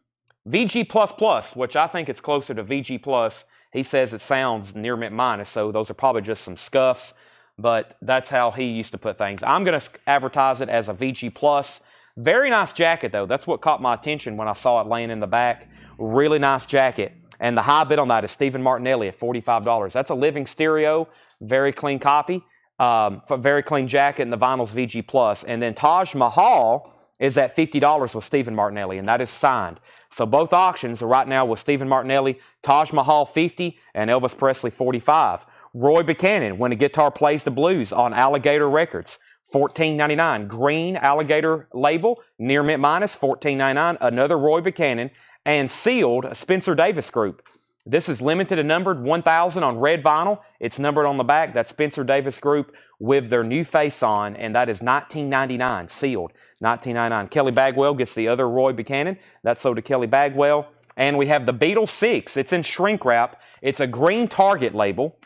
VG++, which I think it's closer to VG+. He says it sounds near mint minus, so those are probably just some scuffs, but that's how he used to put things. I'm going to advertise it as a VG+. Very nice jacket, though. That's what caught my attention when I saw it laying in the back. Really nice jacket. And the high bid on that is Stephen Martinelli at $45. That's a living stereo, very clean copy, very clean jacket, and the vinyl's VG Plus. And then Taj Mahal is at $50 with Stephen Martinelli, and that is signed. So both auctions are right now with Stephen Martinelli, Taj Mahal $50, and Elvis Presley $45. Roy Buchanan, When a Guitar Plays the Blues on Alligator Records, $14.99. Green Alligator label, near mint minus, $14.99. Another Roy Buchanan. And sealed, Spencer Davis Group. This is limited and numbered, 1,000 on red vinyl. It's numbered on the back. That's Spencer Davis Group with their new face on, and that is $19.99, sealed, $19.99. Kelly Bagwell gets the other Roy Buchanan. That's sold to Kelly Bagwell. And we have the Beatles 6. It's in shrink wrap. It's a green Target label,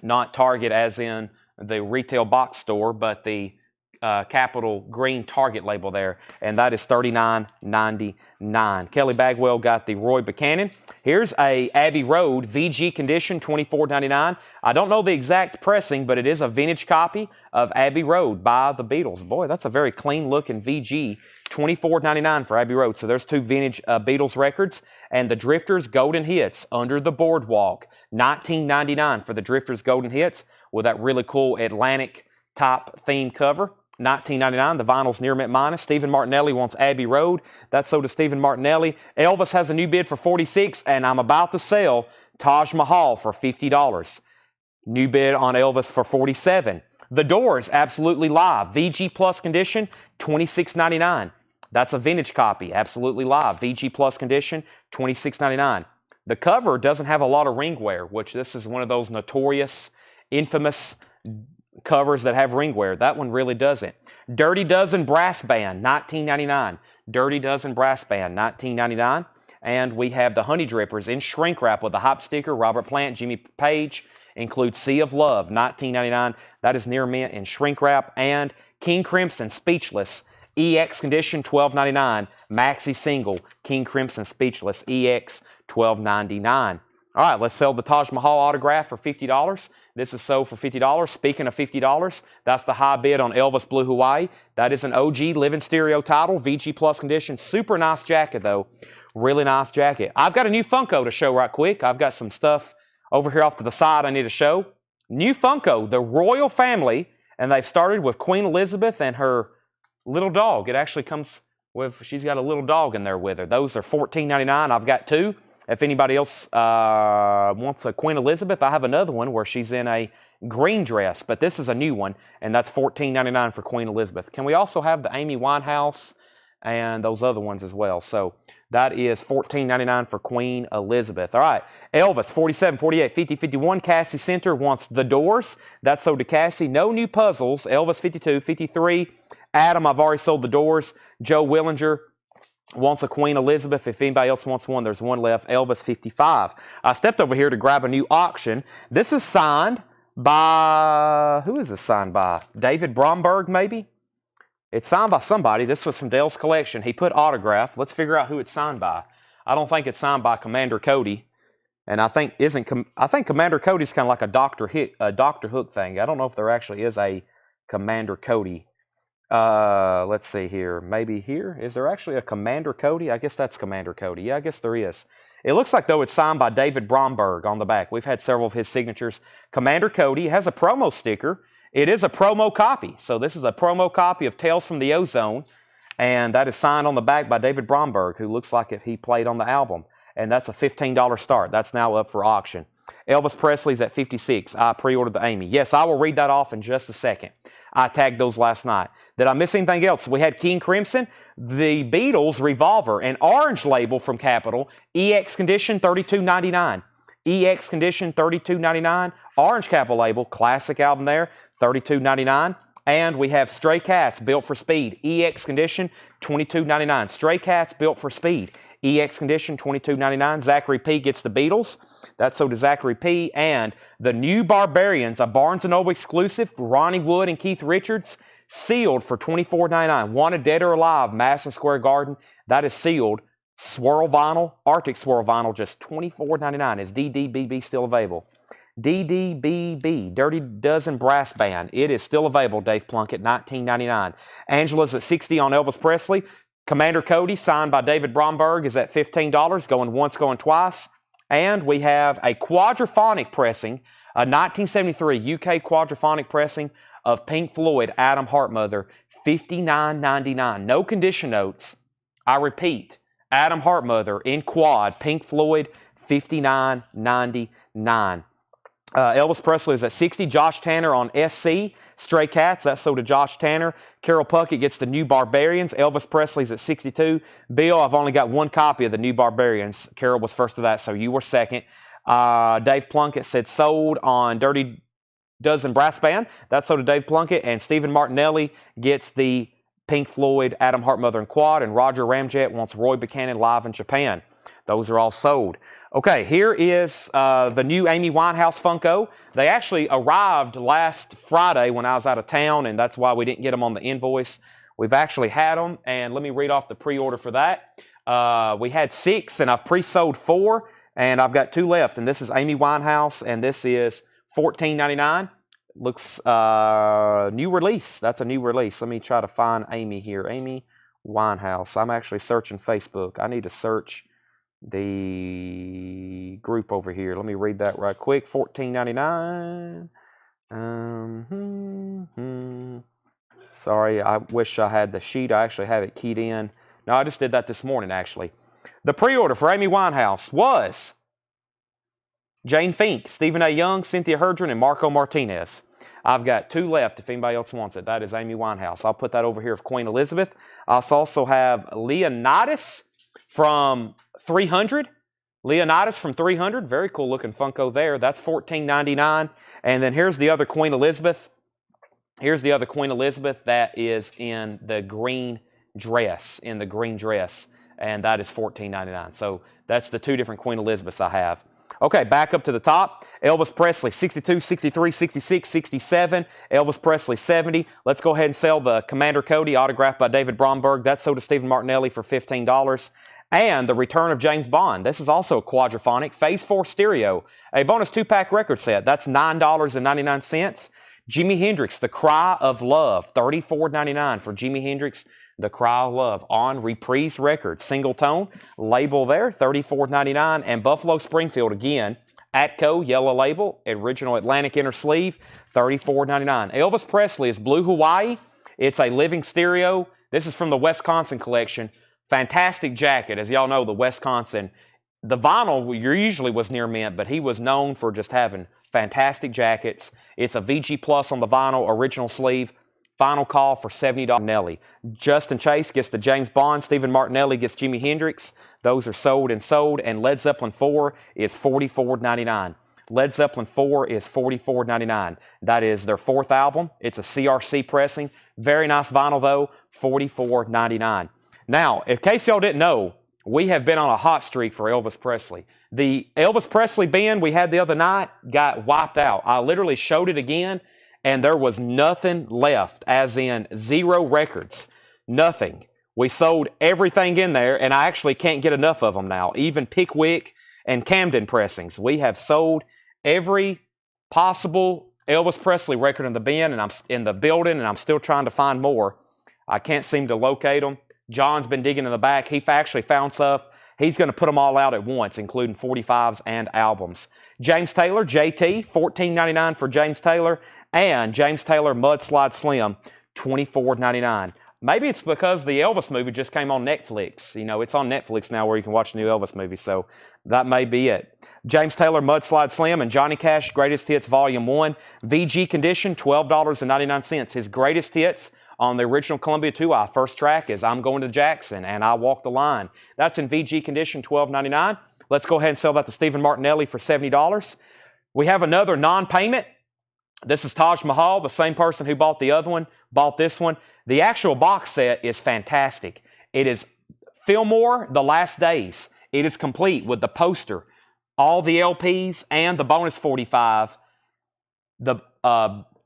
not Target as in the retail box store, but the capital green Target label there, and that is $39.99. Kelly Bagwell got the Roy Buchanan. Here's a Abbey Road VG condition, $24.99. I don't know the exact pressing, but it is a vintage copy of Abbey Road by the Beatles. Boy, that's a very clean looking VG, $24.99 for Abbey Road. So there's two vintage Beatles records, and the Drifters Golden Hits, Under the Boardwalk, $19.99 for the Drifters Golden Hits with that really cool Atlantic top theme cover. $19.99. The vinyl's near mint minus. Stephen Martinelli wants Abbey Road. That's sold to Stephen Martinelli. Elvis has a new bid for $46, and I'm about to sell Taj Mahal for $50. New bid on Elvis for $47. The Doors, Absolutely Live. VG Plus condition, $26.99. That's a vintage copy. Absolutely Live. VG Plus condition, $26.99. The cover doesn't have a lot of ring wear, which this is one of those notorious, infamous covers that have ring wear. That one really doesn't. Dirty Dozen Brass Band, $19.99. Dirty Dozen Brass Band, $19.99. And we have the Honey Drippers in shrink wrap with a hop sticker. Robert Plant, Jimmy Page. Includes Sea of Love, $19.99. That is near mint in shrink wrap. And King Crimson Speechless, EX condition, $12.99. Maxi single, King Crimson Speechless, EX, $12.99. All right, let's sell the Taj Mahal autograph for $50. This is sold for $50. Speaking of $50, that's the high bid on Elvis Blue Hawaii. That is an OG Living Stereo title, VG Plus condition. Super nice jacket, though. Really nice jacket. I've got a new Funko to show right quick. I've got some stuff over here off to the side I need to show. New Funko, the royal family, and they've started with Queen Elizabeth and her little dog. It actually comes with, she's got a little dog in there with her. Those are $14.99. I've got two. If anybody else wants a Queen Elizabeth, I have another one where she's in a green dress, but this is a new one, and that's $14.99 for Queen Elizabeth. Can we also have the Amy Winehouse and those other ones as well? So that is $14.99 for Queen Elizabeth. All right, Elvis, 47, 48, 50, 51. Cassie Center wants The Doors. That's sold to Cassie. No new puzzles. Elvis, 52, 53. Adam, I've already sold The Doors. Joe Willinger wants a Queen Elizabeth. If anybody else wants one, there's one left. Elvis, 55. I stepped over here to grab a new auction. This is signed by, who is this signed by? David Bromberg, maybe? It's signed by somebody. This was from Dale's collection. He put autograph. Let's figure out who it's signed by. I don't think it's signed by Commander Cody. And I think Commander Cody's kind of like a Dr. Hook thing. I don't know if there actually is a Commander Cody. Let's see here. Maybe here. Is there actually a Commander Cody? I guess that's Commander Cody. Yeah, I guess there is. It looks like, though, it's signed by David Bromberg on the back. We've had several of his signatures. Commander Cody has a promo sticker. It is a promo copy. So this is a promo copy of Tales from the Ozone. And that is signed on the back by David Bromberg, who looks like if he played on the album. And that's a $15 start. That's now up for auction. Elvis Presley's at $56. I pre-ordered the Amy. Yes, I will read that off in just a second. I tagged those last night. Did I miss anything else? We had King Crimson, the Beatles Revolver, an orange label from Capitol, EX condition, $32.99. EX condition, $32.99. Orange Capitol label, classic album there, $32.99. And we have Stray Cats, Built for Speed, EX condition, $22.99. Stray Cats, Built for Speed, EX condition, $22.99. Zachary P. gets the Beatles. That's sold to Zachary P. And the New Barbarians, a Barnes & Noble exclusive, Ronnie Wood and Keith Richards, sealed for $24.99. Wanted Dead or Alive, Madison Square Garden. That is sealed. Swirl vinyl, Arctic Swirl vinyl, just $24.99. Is DDBB still available? DDBB, Dirty Dozen Brass Band. It is still available, Dave Plunkett, $19.99. Angela's at $60 on Elvis Presley. Commander Cody, signed by David Bromberg, is at $15, going once, going twice. And we have a quadraphonic pressing, a 1973 UK quadraphonic pressing of Pink Floyd, Adam Heartmother, $59.99. No condition notes. I repeat, Adam Heartmother in quad, Pink Floyd, $59.99. Elvis Presley is at 60. Josh Tanner on SC. Stray Cats, that's sold to Josh Tanner. Carol Puckett gets the New Barbarians. Elvis Presley's at 62. Bill, I've only got one copy of the New Barbarians. Carol was first to that, so you were second. Dave Plunkett said sold on Dirty Dozen Brass Band. That's sold to Dave Plunkett. And Stephen Martinelli gets the Pink Floyd, Adam Heartmother and quad. And Roger Ramjet wants Roy Buchanan live in Japan. Those are all sold. Okay, here is the new Amy Winehouse Funko. They actually arrived last Friday when I was out of town, and that's why we didn't get them on the invoice. We've actually had them, and let me read off the pre-order for that. We had 6, and I've pre-sold 4, and I've got 2 left, and this is Amy Winehouse, and this is $14.99. Looks new release. That's a new release. Let me try to find Amy here. Amy Winehouse. I'm actually searching Facebook. I need to search the group over here. Let me read that right quick. $14.99. Sorry, I wish I had the sheet. I actually have it keyed in. No, I just did that this morning, actually. The pre-order for Amy Winehouse was Jane Fink, Stephen A. Young, Cynthia Herdron, and Marco Martinez. I've got 2 left if anybody else wants it. That is Amy Winehouse. I'll put that over here for Queen Elizabeth. I also have Leonidas from 300. Leonidas from 300. Very cool looking Funko there. That's $14.99. And then here's the other Queen Elizabeth. Here's the other Queen Elizabeth that is in the green dress. And that is $14.99. So that's the 2 different Queen Elizabeths I have. Okay, back up to the top. Elvis Presley, 62, 63, 66, 67. Elvis Presley, 70. Let's go ahead and sell the Commander Cody, autographed by David Bromberg. That's sold to Stephen Martinelli for $15. And the return of James Bond. This is also a quadraphonic. Phase 4 stereo. A bonus 2-pack record set. That's $9.99. Jimi Hendrix, The Cry of Love. $34.99 for Jimi Hendrix, The Cry of Love. On Reprise Records. Single tone. Label there. $34.99. And Buffalo Springfield again. Atco, yellow label. Original Atlantic inner sleeve. $34.99. Elvis Presley is Blue Hawaii. It's a living stereo. This is from the Wisconsin collection. Fantastic jacket. As y'all know, the Wisconsin, the vinyl usually was near mint, but he was known for just having fantastic jackets. It's a VG Plus on the vinyl, original sleeve. Final call for $70. Nelly. Justin Chase gets the James Bond. Stephen Martinelli gets Jimi Hendrix. Those are sold. And Led Zeppelin 4 is $44.99. Led Zeppelin 4 is $44.99. That is their 4th album. It's a CRC pressing. Very nice vinyl though, $44.99. Now, in case y'all didn't know, we have been on a hot streak for Elvis Presley. The Elvis Presley bin we had the other night got wiped out. I literally showed it again, and there was nothing left, as in 0 records. Nothing. We sold everything in there, and I actually can't get enough of them now. Even Pickwick and Camden pressings. We have sold every possible Elvis Presley record in the bin, and I'm in the building, and I'm still trying to find more. I can't seem to locate them. John's been digging in the back. He actually found stuff. He's going to put them all out at once, including 45s and albums. James Taylor, JT, $14.99 for James Taylor. And James Taylor Mudslide Slim, $24.99. Maybe it's because the Elvis movie just came on Netflix. You know, it's on Netflix now where you can watch the new Elvis movie, so that may be it. James Taylor Mudslide Slim and Johnny Cash Greatest Hits Volume 1. VG condition, $12.99. His greatest hits on the original Columbia 2i. First track is I'm Going to Jackson and I Walk the Line. That's in VG condition, $12.99. Let's go ahead and sell that to Stephen Martinelli for $70. We have another non-payment. This is Taj Mahal, the same person who bought the other one, bought this one. The actual box set is fantastic. It is Fillmore, The Last Days. It is complete with the poster, all the LPs, and the bonus 45. The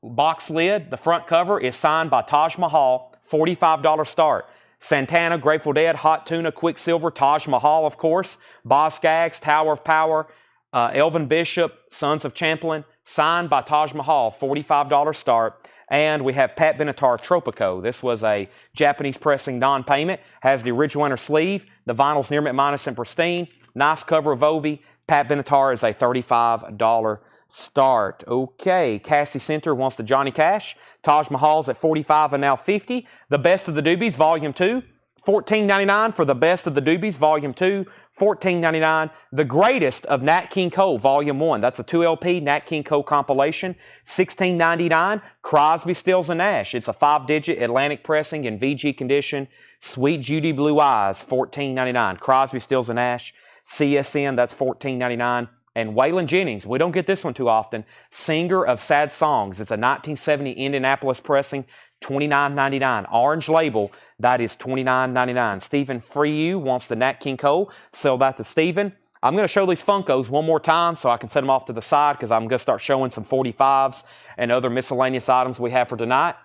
box lid, the front cover, is signed by Taj Mahal, $45 start. Santana, Grateful Dead, Hot Tuna, Quicksilver, Taj Mahal, of course, Boz Scaggs, Tower of Power, Elvin Bishop, Sons of Champlin, signed by Taj Mahal, $45 start. And we have Pat Benatar Tropico. This was a Japanese pressing non-payment. Has the original inner sleeve. The vinyl's near mint minus and pristine. Nice cover of Obi. Pat Benatar is a $35 start. Okay, Cassie Center wants the Johnny Cash. Taj Mahal's at $45 and now $50. The Best of the Doobies, Volume 2, $14.99 for the Best of the Doobies, Volume 2, $14.99. The Greatest of Nat King Cole, Volume 1. That's a 2LP Nat King Cole compilation, $16.99. Crosby, Stills, and Nash. It's a 5-digit Atlantic pressing in VG condition. Sweet Judy Blue Eyes, $14.99. Crosby, Stills, and Nash. CSN, that's $14.99. And Waylon Jennings, we don't get this one too often, Singer of Sad Songs. It's a 1970 Indianapolis pressing, $29.99. Orange label, that is $29.99. Stephen Freyu wants the Nat King Cole. Sell that to Stephen. I'm going to show these Funkos one more time so I can set them off to the side because I'm going to start showing some 45s and other miscellaneous items we have for tonight.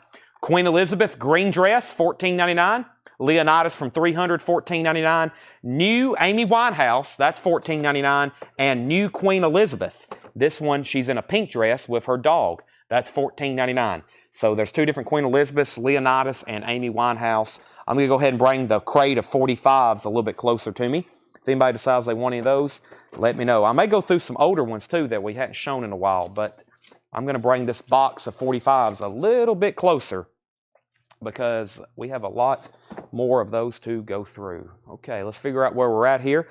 Queen Elizabeth green dress, $14.99. Leonidas from 300, $14.99. New Amy Winehouse, that's $14.99. And new Queen Elizabeth. This one, she's in a pink dress with her dog. That's $14.99. So there's two different Queen Elizabeths, Leonidas and Amy Winehouse. I'm going to go ahead and bring the crate of 45s a little bit closer to me. If anybody decides they want any of those, let me know. I may go through some older ones too that we hadn't shown in a while, but I'm going to bring this box of 45s a little bit closer because we have a lot more of those to go through. Okay, let's figure out where we're at here.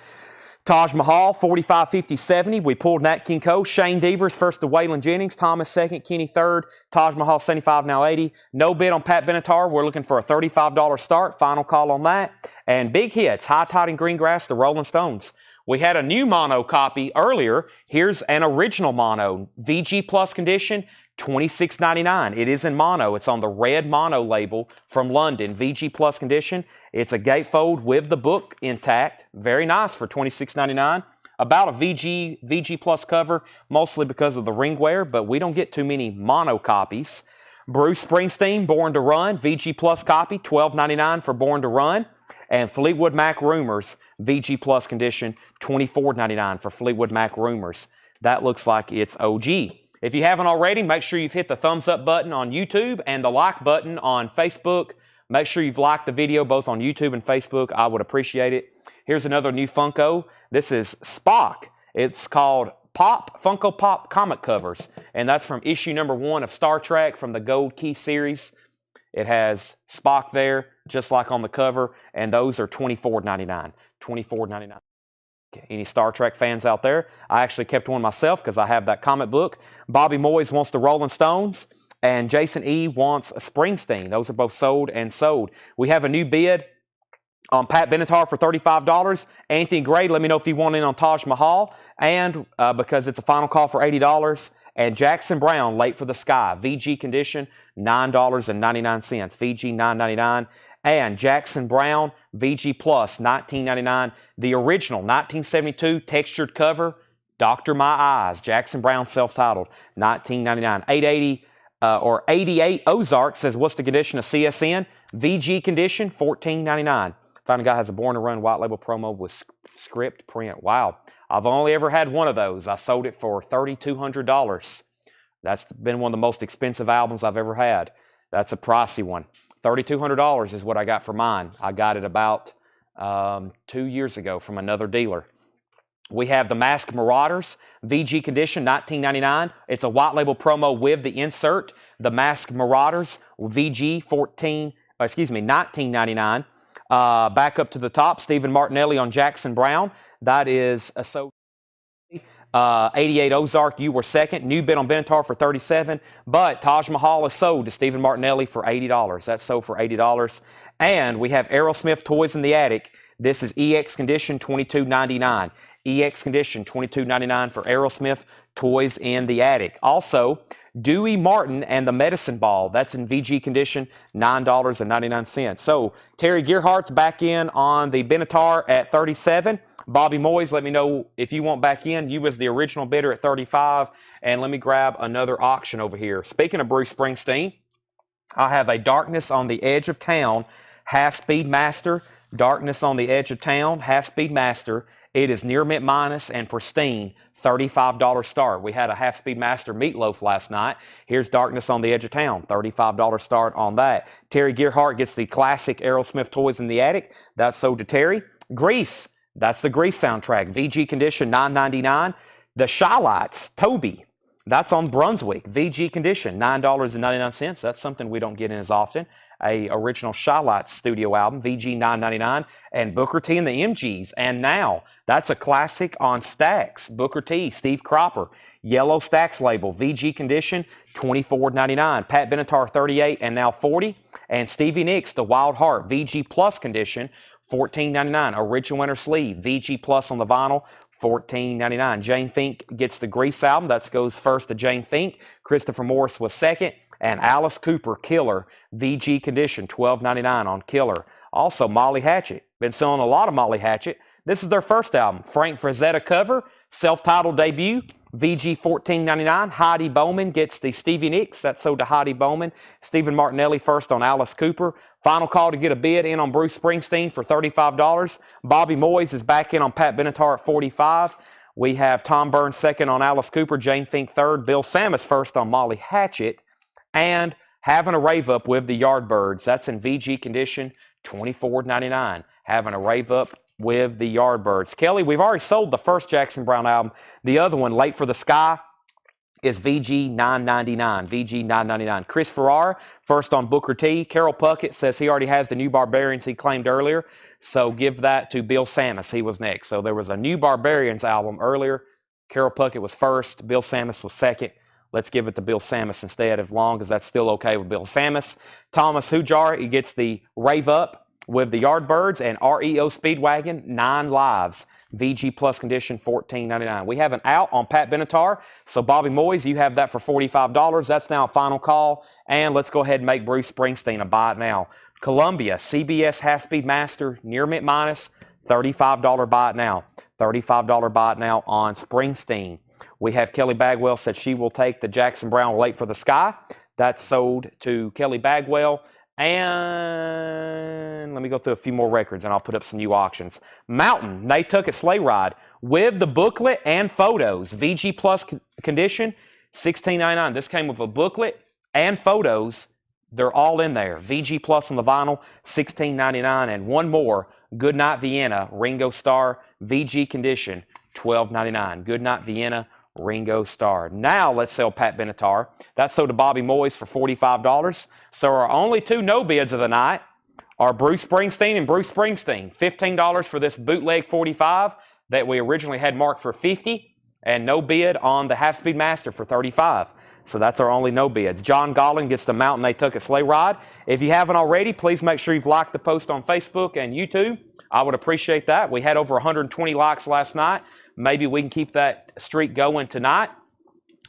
Taj Mahal, 45, 50, 70. We pulled Nat King Cole. Shane Devers first to Waylon Jennings. Thomas second. Kenny third. Taj Mahal, 75, now 80. No bid on Pat Benatar. We're looking for a $35 start. Final call on that. And big hits, High Tide and Greengrass, the Rolling Stones. We had a new mono copy earlier. Here's an original mono. VG Plus condition, $26.99. It is in mono. It's on the red mono label from London. VG Plus condition. It's a gatefold with the book intact. Very nice for $26.99. About a VG Plus cover, mostly because of the ring wear, but we don't get too many mono copies. Bruce Springsteen, Born to Run, VG Plus copy, $12.99 for Born to Run. And Fleetwood Mac Rumors, VG Plus condition, $24.99 for Fleetwood Mac Rumors. That looks like it's OG. If you haven't already, make sure you've hit the thumbs up button on YouTube and the like button on Facebook. Make sure you've liked the video both on YouTube and Facebook. I would appreciate it. Here's another new Funko. This is Spock. It's called Funko Pop comic covers. And that's from issue number 1 of Star Trek from the Gold Key series. It has Spock there, just like on the cover, and those are $24.99. $24.99. Okay. Any Star Trek fans out there? I actually kept one myself because I have that comic book. Bobby Moyes wants the Rolling Stones, and Jason E. wants a Springsteen. Those are both sold and sold. We have a new bid on Pat Benatar for $35. Anthony Gray, let me know if you want in on Taj Mahal, and because it's a final call for $80. And Jackson Brown, Late for the Sky, VG condition, $9.99. VG $9.99. And Jackson Brown, VG Plus, $19.99. The original 1972 textured cover, Doctor My Eyes. Jackson Brown, self-titled, $19.99. 880 or 88 Ozark says, what's the condition of CSN? VG condition, $14.99. Found a guy has a Born to Run white label promo with script print. Wow. I've only ever had one of those. I sold it for $3,200. That's been one of the most expensive albums I've ever had. That's a pricey one. $3,200 is what I got for mine. I got it about 2 years ago from another dealer. We have the Masked Marauders, VG condition, $19.99. It's a white label promo with the insert. The Masked Marauders, VG $19.99. Back up to the top, Stephen Martinelli on Jackson Brown. That is a 88 Ozark, you were second. New bid on Benatar for $37. But Taj Mahal is sold to Stephen Martinelli for $80. That's sold for $80. And we have Aerosmith Toys in the Attic. This is EX condition, $22.99. EX condition, $22.99 for Aerosmith Toys in the Attic. Also, Dewey Martin and the Medicine Ball. That's in VG condition, $9.99. So, Terry Gearhart's back in on the Benatar at $37. Bobby Moyes, let me know if you want back in. You was the original bidder at $35. And let me grab another auction over here. Speaking of Bruce Springsteen, I have a Darkness on the Edge of Town half-speed master. Darkness on the Edge of Town half-speed master. It is near mint minus and pristine, $35 start. We had a half-speed master Meatloaf last night. Here's Darkness on the Edge of Town, $35 start on that. Terry Gearhart gets the classic Aerosmith Toys in the Attic. That's sold to Terry. Grease, That's the Grease soundtrack. VG condition, $9.99. The Shy Lights, Toby. That's on Brunswick. VG condition, $9.99. That's something we don't get in as often. A original Shy Lights studio album, VG $9.99. And Booker T and the MGs. And Now, that's a classic on Stax. Booker T, Steve Cropper. Yellow Stax label, VG condition, $24.99. Pat Benatar, 38 and Now 40. And Stevie Nicks, The Wild Heart, VG Plus condition, $14.99. Original winter sleeve, VG Plus on the vinyl, $14.99. Jane Fink gets the Grease album. That goes first to Jane Fink. Christopher Morris was second. And Alice Cooper, Killer, VG condition, $12.99 on Killer. Also, Molly Hatchet. Been selling a lot of Molly Hatchet. This is their first album. Frank Frazetta cover, self-titled debut, VG $14.99. Heidi Bowman gets the Stevie Nicks. That's sold to Heidi Bowman. Stephen Martinelli first on Alice Cooper. Final call to get a bid in on Bruce Springsteen for $35. Bobby Moyes is back in on Pat Benatar at $45. We have Tom Burns second on Alice Cooper. Jane Fink third. Bill Samus first on Molly Hatchet. And Having a Rave Up with the Yardbirds. That's in VG condition, $24.99. Having a Rave Up with the Yardbirds. Kelly, we've already sold the first Jackson Browne album. The other one, Late for the Sky, is VG $9.99. VG $9.99. Chris Farrar, first on Booker T. Carol Puckett says he already has the New Barbarians he claimed earlier. So give that to Bill Samus. He was next. So there was a New Barbarians album earlier. Carol Puckett was first. Bill Samus was second. Let's give it to Bill Samus instead, as long as that's still okay with Bill Samus. Thomas Hujar, he gets the Rave Up with the Yardbirds, and REO Speedwagon, 9 Lives. VG Plus condition, $14.99. We have an out on Pat Benatar. So Bobby Moyes, you have that for $45. That's now a final call. And let's go ahead and make Bruce Springsteen a buy it now. Columbia, CBS Half-Speed Master, near mint minus, $35 buy it now. $35 buy it now on Springsteen. We have Kelly Bagwell said she will take the Jackson Browne Late for the Sky. That's sold to Kelly Bagwell. And let me go through a few more records and I'll put up some new auctions. Mountain, Nantucket Sleigh Ride with the booklet and photos. VG Plus condition, $16.99. This came with a booklet and photos. They're all in there. VG Plus on the vinyl, $16.99. And one more, Goodnight Vienna, Ringo Starr, VG condition, $12.99. Goodnight Vienna, Ringo Starr. Now let's sell Pat Benatar. That's sold to Bobby Moyes for $45. So our only two no bids of the night are Bruce Springsteen and Bruce Springsteen. $15 for this bootleg 45 that we originally had marked for $50, and no bid on the Half-Speed Master for $35. So that's our only no bids. John Gollin gets the Mountain Nantucket Sleigh Ride. If you haven't already, please make sure you've liked the post on Facebook and YouTube. I would appreciate that. We had over 120 likes last night. Maybe we can keep that streak going tonight.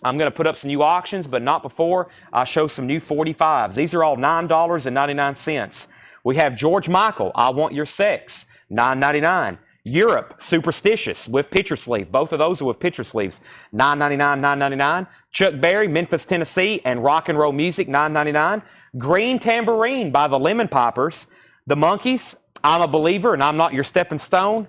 I'm going to put up some new auctions, but not before I show some new 45s. These are all $9.99. We have George Michael, I Want Your Sex, $9.99. Europe, Superstitious with picture sleeve. Both of those are with picture sleeves. $9.99, $9.99. Chuck Berry, Memphis, Tennessee, and Rock and Roll Music, $9.99. Green Tambourine by the Lemon Poppers. The Monkees, I'm a Believer and I'm Not Your Stepping Stone.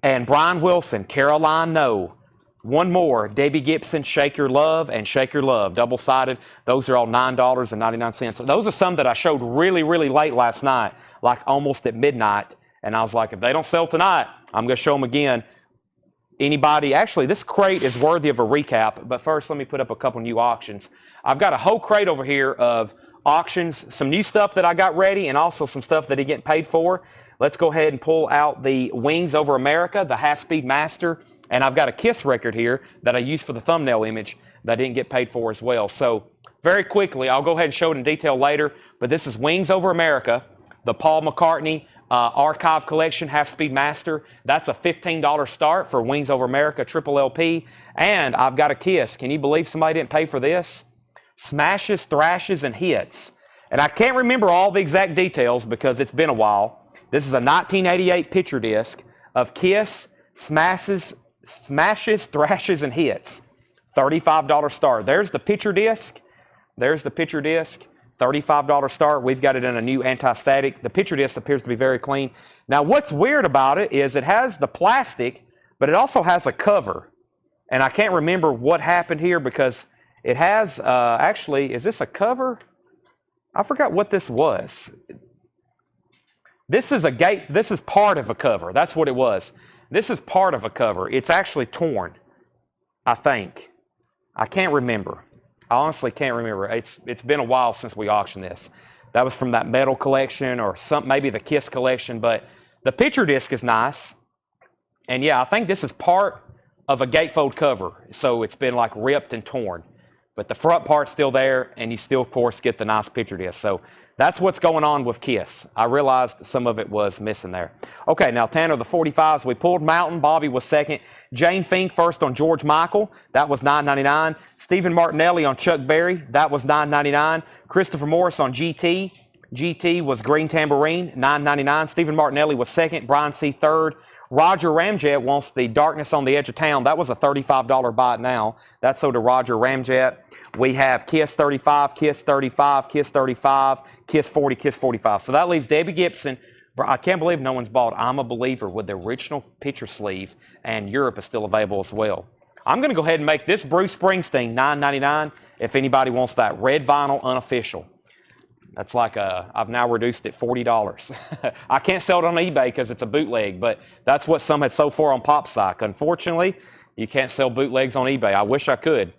And Brian Wilson, Caroline No. One more, Debbie Gibson, Shake Your Love and Shake Your Love. Double-sided. Those are all $9.99. Those are some that I showed really, really late last night, like almost at midnight. And I was like, if they don't sell tonight, I'm going to show them again. Anybody, actually, this crate is worthy of a recap. But first, let me put up a couple new auctions. I've got a whole crate over here of auctions, some new stuff that I got ready, and also some stuff that he getting paid for. Let's go ahead and pull out the Wings Over America, the Half-Speed Master, and I've got a Kiss record here that I used for the thumbnail image that I didn't get paid for as well. So very quickly, I'll go ahead and show it in detail later, but this is Wings Over America, the Paul McCartney Archive Collection Half-Speed Master. That's a $15 start for Wings Over America Triple LP, and I've got a Kiss. Can you believe somebody didn't pay for this? Smashes, Thrashes, and Hits. And I can't remember all the exact details because it's been a while. This is a 1988 picture disc of Kiss, Smashes, Thrashes, and Hits. $35 start. There's the picture disc. There's the picture disc. $35 start. We've got it in a new anti-static. The picture disc appears to be very clean. Now, what's weird about it is it has the plastic, but it also has a cover. And I can't remember what happened here because it has, actually, is this a cover? I forgot what this was. This is a gate. This is part of a cover. That's what it was. This is part of a cover. It's actually torn, I think. I can't remember. I honestly can't remember. It's been a while since we auctioned this. That was from that metal collection or maybe the Kiss collection, but the picture disc is nice. And yeah, I think this is part of a gatefold cover, so it's been like ripped and torn. But the front part's still there, and you still, of course, get the nice picture disc. So that's what's going on with Kiss. I realized some of it was missing there. Okay, now Tanner, the 45s, we pulled Mountain. Bobby was second. Jane Fink first on George Michael. That was $9.99. Stephen Martinelli on Chuck Berry. That was $9.99. Christopher Morris on GT. GT was Green Tambourine, $9.99. Stephen Martinelli was second. Brian C. third. Roger Ramjet wants the Darkness on the Edge of Town. That was a $35 buy now. That's sold to Roger Ramjet. We have Kiss 35, Kiss 35, Kiss 35, Kiss 40, Kiss 45. So that leaves Debbie Gibson. I can't believe no one's bought I'm a Believer with the original picture sleeve, and Europe is still available as well. I'm going to go ahead and make this Bruce Springsteen $9.99 if anybody wants that red vinyl unofficial. That's like I've now reduced it $40. I can't sell it on eBay because it's a bootleg, but that's what some had sold for on PopSpsych. Unfortunately, you can't sell bootlegs on eBay. I wish I could.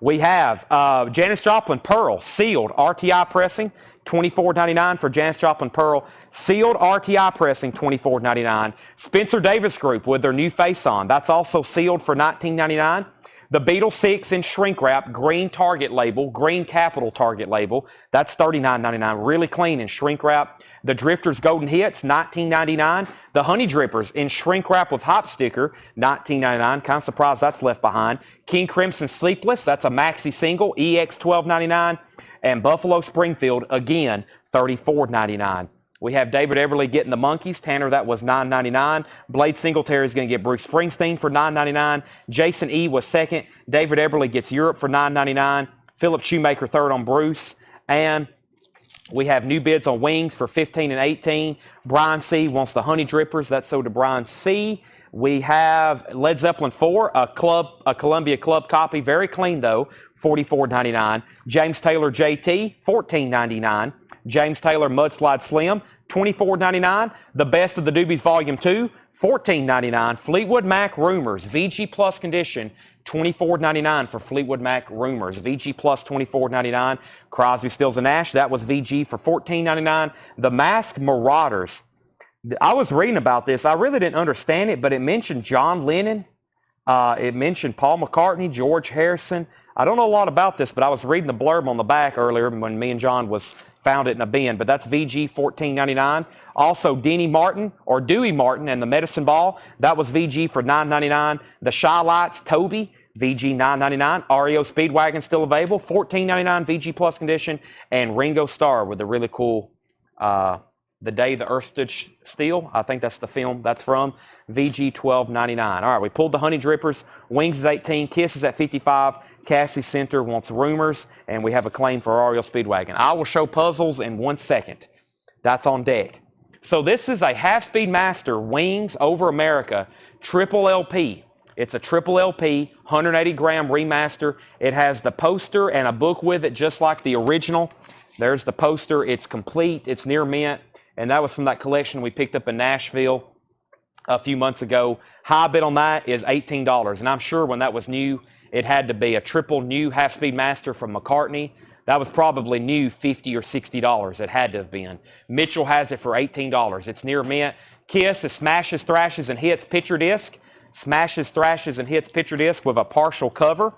We have Janis Joplin Pearl, sealed RTI pressing, $24.99 for Janis Joplin Pearl. Sealed RTI pressing, $24.99. Spencer Davis Group with their new face on. That's also sealed for $19.99. The Beatles 6 in shrink wrap, green Target label, green capital Target label. That's $39.99. Really clean in shrink wrap. The Drifters Golden Hits, $19.99. The Honey Drippers in shrink wrap with hop sticker, $19.99. Kind of surprised that's left behind. King Crimson Sleepless, that's a maxi single, EX $12.99. And Buffalo Springfield, again, $34.99. We have David Everly getting the Monkees. Tanner, that was $9.99. Blade Singletary is going to get Bruce Springsteen for $9.99. Jason E. was second. David Everly gets Europe for $9.99. Philip Shoemaker third on Bruce. And we have new bids on Wings for $15 and $18. Brian C. wants the Honey Drippers. That's sold to Brian C. We have Led Zeppelin 4, a Columbia Club copy. Very clean, though, $44.99. James Taylor JT, $14.99. James Taylor Mudslide Slim, $24.99. The Best of the Doobies Volume 2, $14.99. Fleetwood Mac Rumors, VG Plus condition, $24.99 for Fleetwood Mac Rumors. VG Plus, $24.99. Crosby, Stills, and Nash, that was VG for $14.99. The Masked Marauders. I was reading about this. I really didn't understand it, but it mentioned John Lennon. It mentioned Paul McCartney, George Harrison. I don't know a lot about this, but I was reading the blurb on the back earlier when me and John found it in a bin, but that's VG $14.99. Also, Denny Martin or Dewey Martin and the Medicine Ball, that was VG for $9.99. The Shy Lights, Toby, VG $9.99. REO Speedwagon still available, $14.99 VG Plus condition. And Ringo Starr with the really cool The Day the Earth Stood Still. I think that's the film that's from. VG $12.99. All right, we pulled the Honey Drippers. Wings is 18. Kiss is at 55. Cassie Center wants Rumors. And we have a claim for REO Speedwagon. I will show puzzles in 1 second. That's on deck. So this is a Half-Speed Master Wings Over America triple LP. It's a triple LP, 180-gram remaster. It has the poster and a book with it, just like the original. There's the poster. It's complete. It's near mint. And that was from that collection we picked up in Nashville a few months ago. High bid on that is $18. And I'm sure when that was new, it had to be a triple new Half-Speed Master from McCartney. That was probably new $50 or $60. It had to have been. Mitchell has it for $18. It's near mint. Kiss is Smashes, Thrashes, and Hits picture disc. Smashes, Thrashes, and Hits picture disc with a partial cover.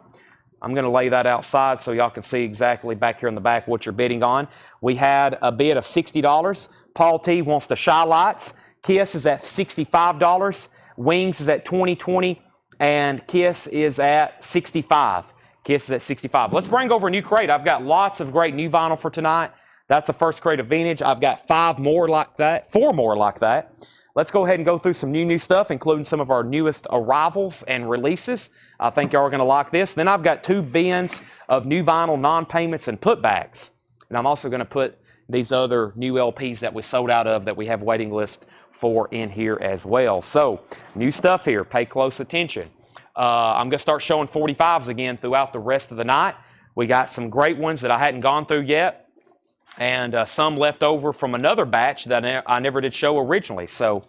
I'm going to lay that outside so y'all can see exactly back here in the back what you're bidding on. We had a bid of $60. Paul T wants the Shy Lights. Kiss is at $65. Wings is at $20.20. And Kiss is at $65. Kiss is at $65. Let's bring over a new crate. I've got lots of great new vinyl for tonight. That's the first crate of vintage. I've got 4 more like that. Let's go ahead and go through some new stuff, including some of our newest arrivals and releases. I think y'all are going to like this. Then I've got 2 bins of new vinyl non-payments and putbacks. And I'm also going to put these other new LPs that we sold out of that we have waiting list for in here as well. So, new stuff here. Pay close attention. I'm going to start showing 45s again throughout the rest of the night. We got some great ones that I hadn't gone through yet, and some left over from another batch that I never did show originally. So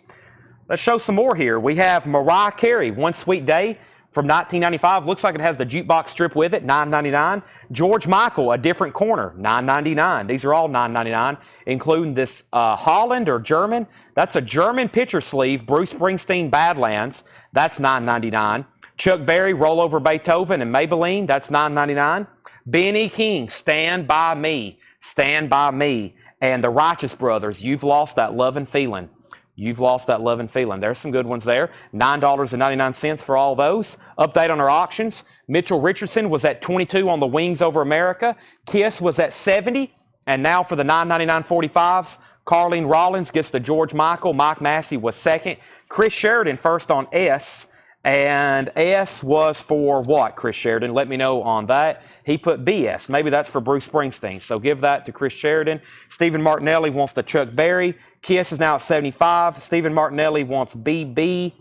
Let's show some more here. We have Mariah Carey, One Sweet Day from 1995. Looks like it has the jukebox strip with it, $9.99. George Michael, A Different Corner, $9.99. These are all $9.99, including this Holland or German. That's a German picture sleeve, Bruce Springsteen, Badlands. That's $9.99. Chuck Berry, Roll Over Beethoven and Maybelline. That's $9.99. Benny King, Stand By Me. Stand By Me. And the Righteous Brothers, You've Lost That Lovin' Feeling. You've Lost That Lovin' Feeling. There's some good ones there. $9.99 for all those. Update on our auctions. Mitchell Richardson was at 22 on the Wings Over America. Kiss was at 70. And now for the $9.99 45s, Carlene Rollins gets the George Michael. Mike Massey was second. Chris Sheridan first on S. And S was for what, Chris Sheridan? Let me know on that. He put BS. Maybe that's for Bruce Springsteen. So give that to Chris Sheridan. Stephen Martinelli wants the Chuck Berry. Kiss is now at 75. Stephen Martinelli wants BB.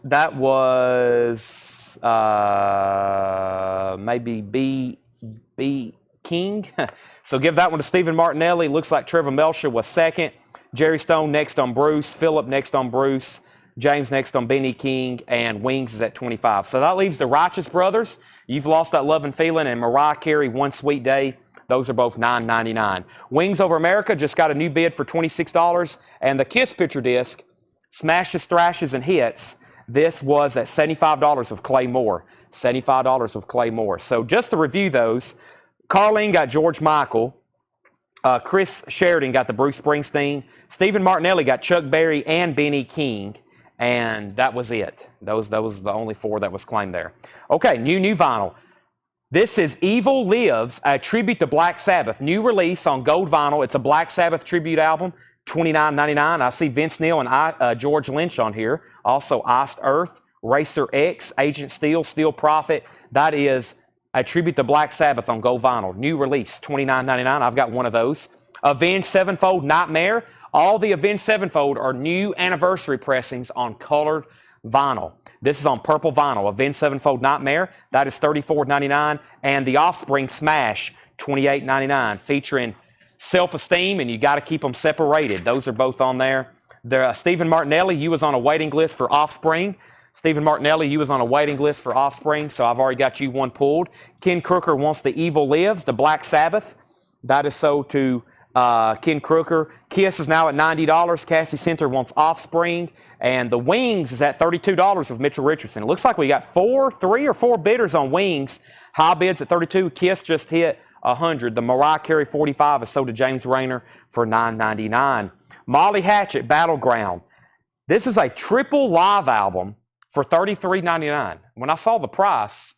That was maybe B King. So give that one to Stephen Martinelli. Looks like Trevor Melcher was second. Jerry Stone next on Bruce. Phillip next on Bruce. James next on Benny King, and Wings is at 25. So that leaves the Righteous Brothers, You've Lost That Lovin' Feeling, and Mariah Carey, One Sweet Day. Those are both $9.99. Wings Over America just got a new bid for $26, and the Kiss picture disc, Smashes, Thrashes, and Hits, this was at $75 of Clay Moore. $75 of Clay Moore. So just to review those, Carlene got George Michael. Chris Sheridan got the Bruce Springsteen. Stephen Martinelli got Chuck Berry and Benny King. And that was it. That was the only four that was claimed there. Okay, new vinyl. This is Evil Lives, a tribute to Black Sabbath. New release on gold vinyl. It's a Black Sabbath tribute album, $29.99. I see Vince Neil and George Lynch on here. Also Iced Earth, Racer X, Agent Steel, Steel Prophet. That is a tribute to Black Sabbath on gold vinyl. New release, $29.99. I've got one of those. Avenged Sevenfold Nightmare. All the Avenged Sevenfold are new anniversary pressings on colored vinyl. This is on purple vinyl. Avenged Sevenfold Nightmare, that is $34.99. And The Offspring Smash, $28.99, featuring Self-Esteem, and you got to keep them separated. Those are both on there. Stephen Martinelli, you was on a waiting list for Offspring. Stephen Martinelli, you was on a waiting list for Offspring, so I've already got you one pulled. Ken Crooker wants the Evil Lives, the Black Sabbath. That is sold to Ken Crooker. Kiss is now at $90. Cassie Center wants Offspring. And the Wings is at $32 with Mitchell Richardson. It looks like we got three or four bidders on Wings. High bids at $32. Kiss just hit $100. The Mariah Carey 45 is sold to James Rayner for $9.99. Molly Hatchet Battleground. This is a triple live album for $33.99. When I saw the price,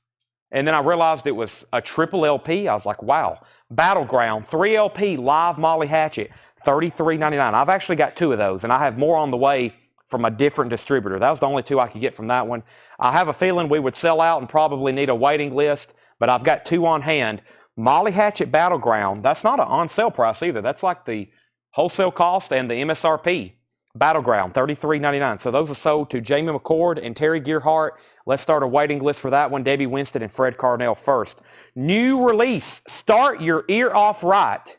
and then I realized it was a triple LP, I was like, wow. Battleground, 3 LP live Molly Hatchet, $33.99. I've actually got 2 of those, and I have more on the way from a different distributor. That was the only 2 I could get from that one. I have a feeling we would sell out and probably need a waiting list, but I've got 2 on hand. Molly Hatchet Battleground, that's not an on-sale price either. That's like the wholesale cost and the MSRP. Battleground, $33.99. So those are sold to Jamie McCord and Terry Gearhart. Let's start a waiting list for that one. Debbie Winston and Fred Carnell first. New release, Start Your Ear Off Right.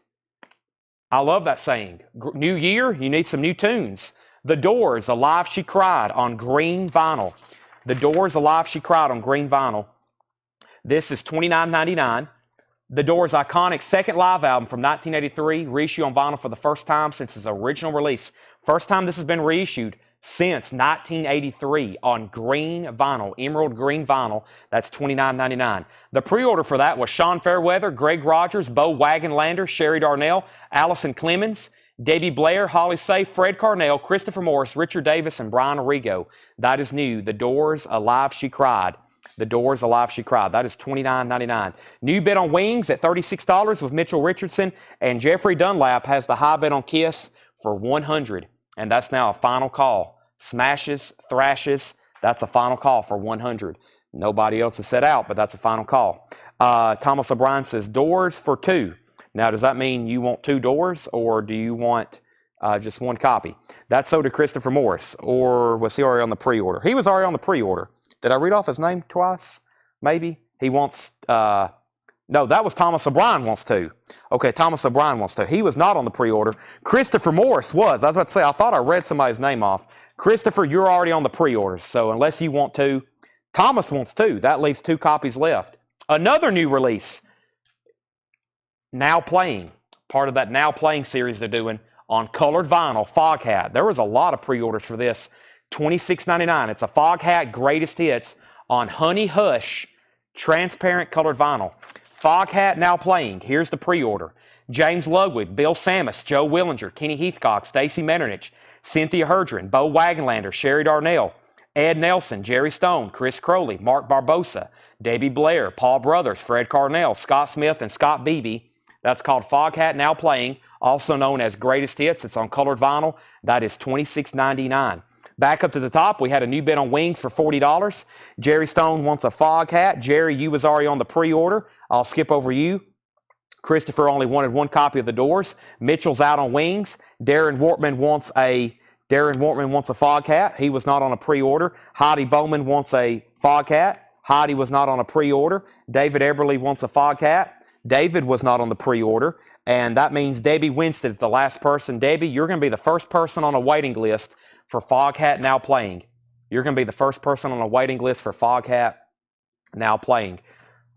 I love that saying. New year, you need some new tunes. The Doors, Alive She Cried on green vinyl. The Doors, Alive She Cried on green vinyl. This is $29.99. The Doors' iconic second live album from 1983, reissue on vinyl for the first time since its original release. First time this has been reissued since 1983 on green vinyl, emerald green vinyl. That's $29.99. The pre-order for that was Sean Fairweather, Greg Rogers, Bo Wagonlander, Sherry Darnell, Allison Clemens, Debbie Blair, Holly Say, Fred Carnell, Christopher Morris, Richard Davis, and Brian Arrigo. That is new. The Doors, Alive She Cried. The Doors, Alive She Cried. That is $29.99. New bid on Wings at $36 with Mitchell Richardson, and Jeffrey Dunlap has the high bid on Kiss for $100. And that's now a final call. Smashes, Thrashes, that's a final call for $100. Nobody else is set out, but that's a final call. Thomas O'Brien says, Doors for $2. Now, does that mean you want 2 Doors, or do you want just 1 copy? That's sold to Christopher Morris, or was he already on the pre-order? He was already on the pre-order. Did I read off his name twice? Maybe. He wants, no, that was Thomas O'Brien wants 2. Okay, Thomas O'Brien wants 2. He was not on the pre-order. Christopher Morris was. I was about to say, I thought I read somebody's name off. Christopher, you're already on the pre-orders, so unless you want to, Thomas wants to. That leaves 2 copies left. Another new release, Now Playing, part of that Now Playing series they're doing on colored vinyl, Fog Hat. There was a lot of pre-orders for this, $26.99. It's a Fog Hat Greatest Hits on Honey Hush, transparent colored vinyl. Fog Hat Now Playing. Here's the pre-order. James Ludwig, Bill Samus, Joe Willinger, Kenny Heathcock, Stacy Metternich, Cynthia Herdren, Bo Wagonlander, Sherry Darnell, Ed Nelson, Jerry Stone, Chris Crowley, Mark Barbosa, Debbie Blair, Paul Brothers, Fred Carnell, Scott Smith, and Scott Beebe. That's called Fog Hat Now Playing, also known as Greatest Hits. It's on colored vinyl. That is $26.99. Back up to the top, we had a new bid on Wings for $40. Jerry Stone wants a Fog Hat. Jerry, you was already on the pre-order. I'll skip over you. Christopher only wanted 1 copy of The Doors. Mitchell's out on Wings. Darren Wortman wants a Fog Hat. He was not on a pre-order. Heidi Bowman wants a Fog Hat. Heidi was not on a pre-order. David Eberly wants a Fog Hat. David was not on the pre-order. And that means Debbie Winston is the last person. Debbie, you're going to be the first person on a waiting list for Fog Hat Now Playing. You're going to be the first person on a waiting list for Fog Hat Now Playing.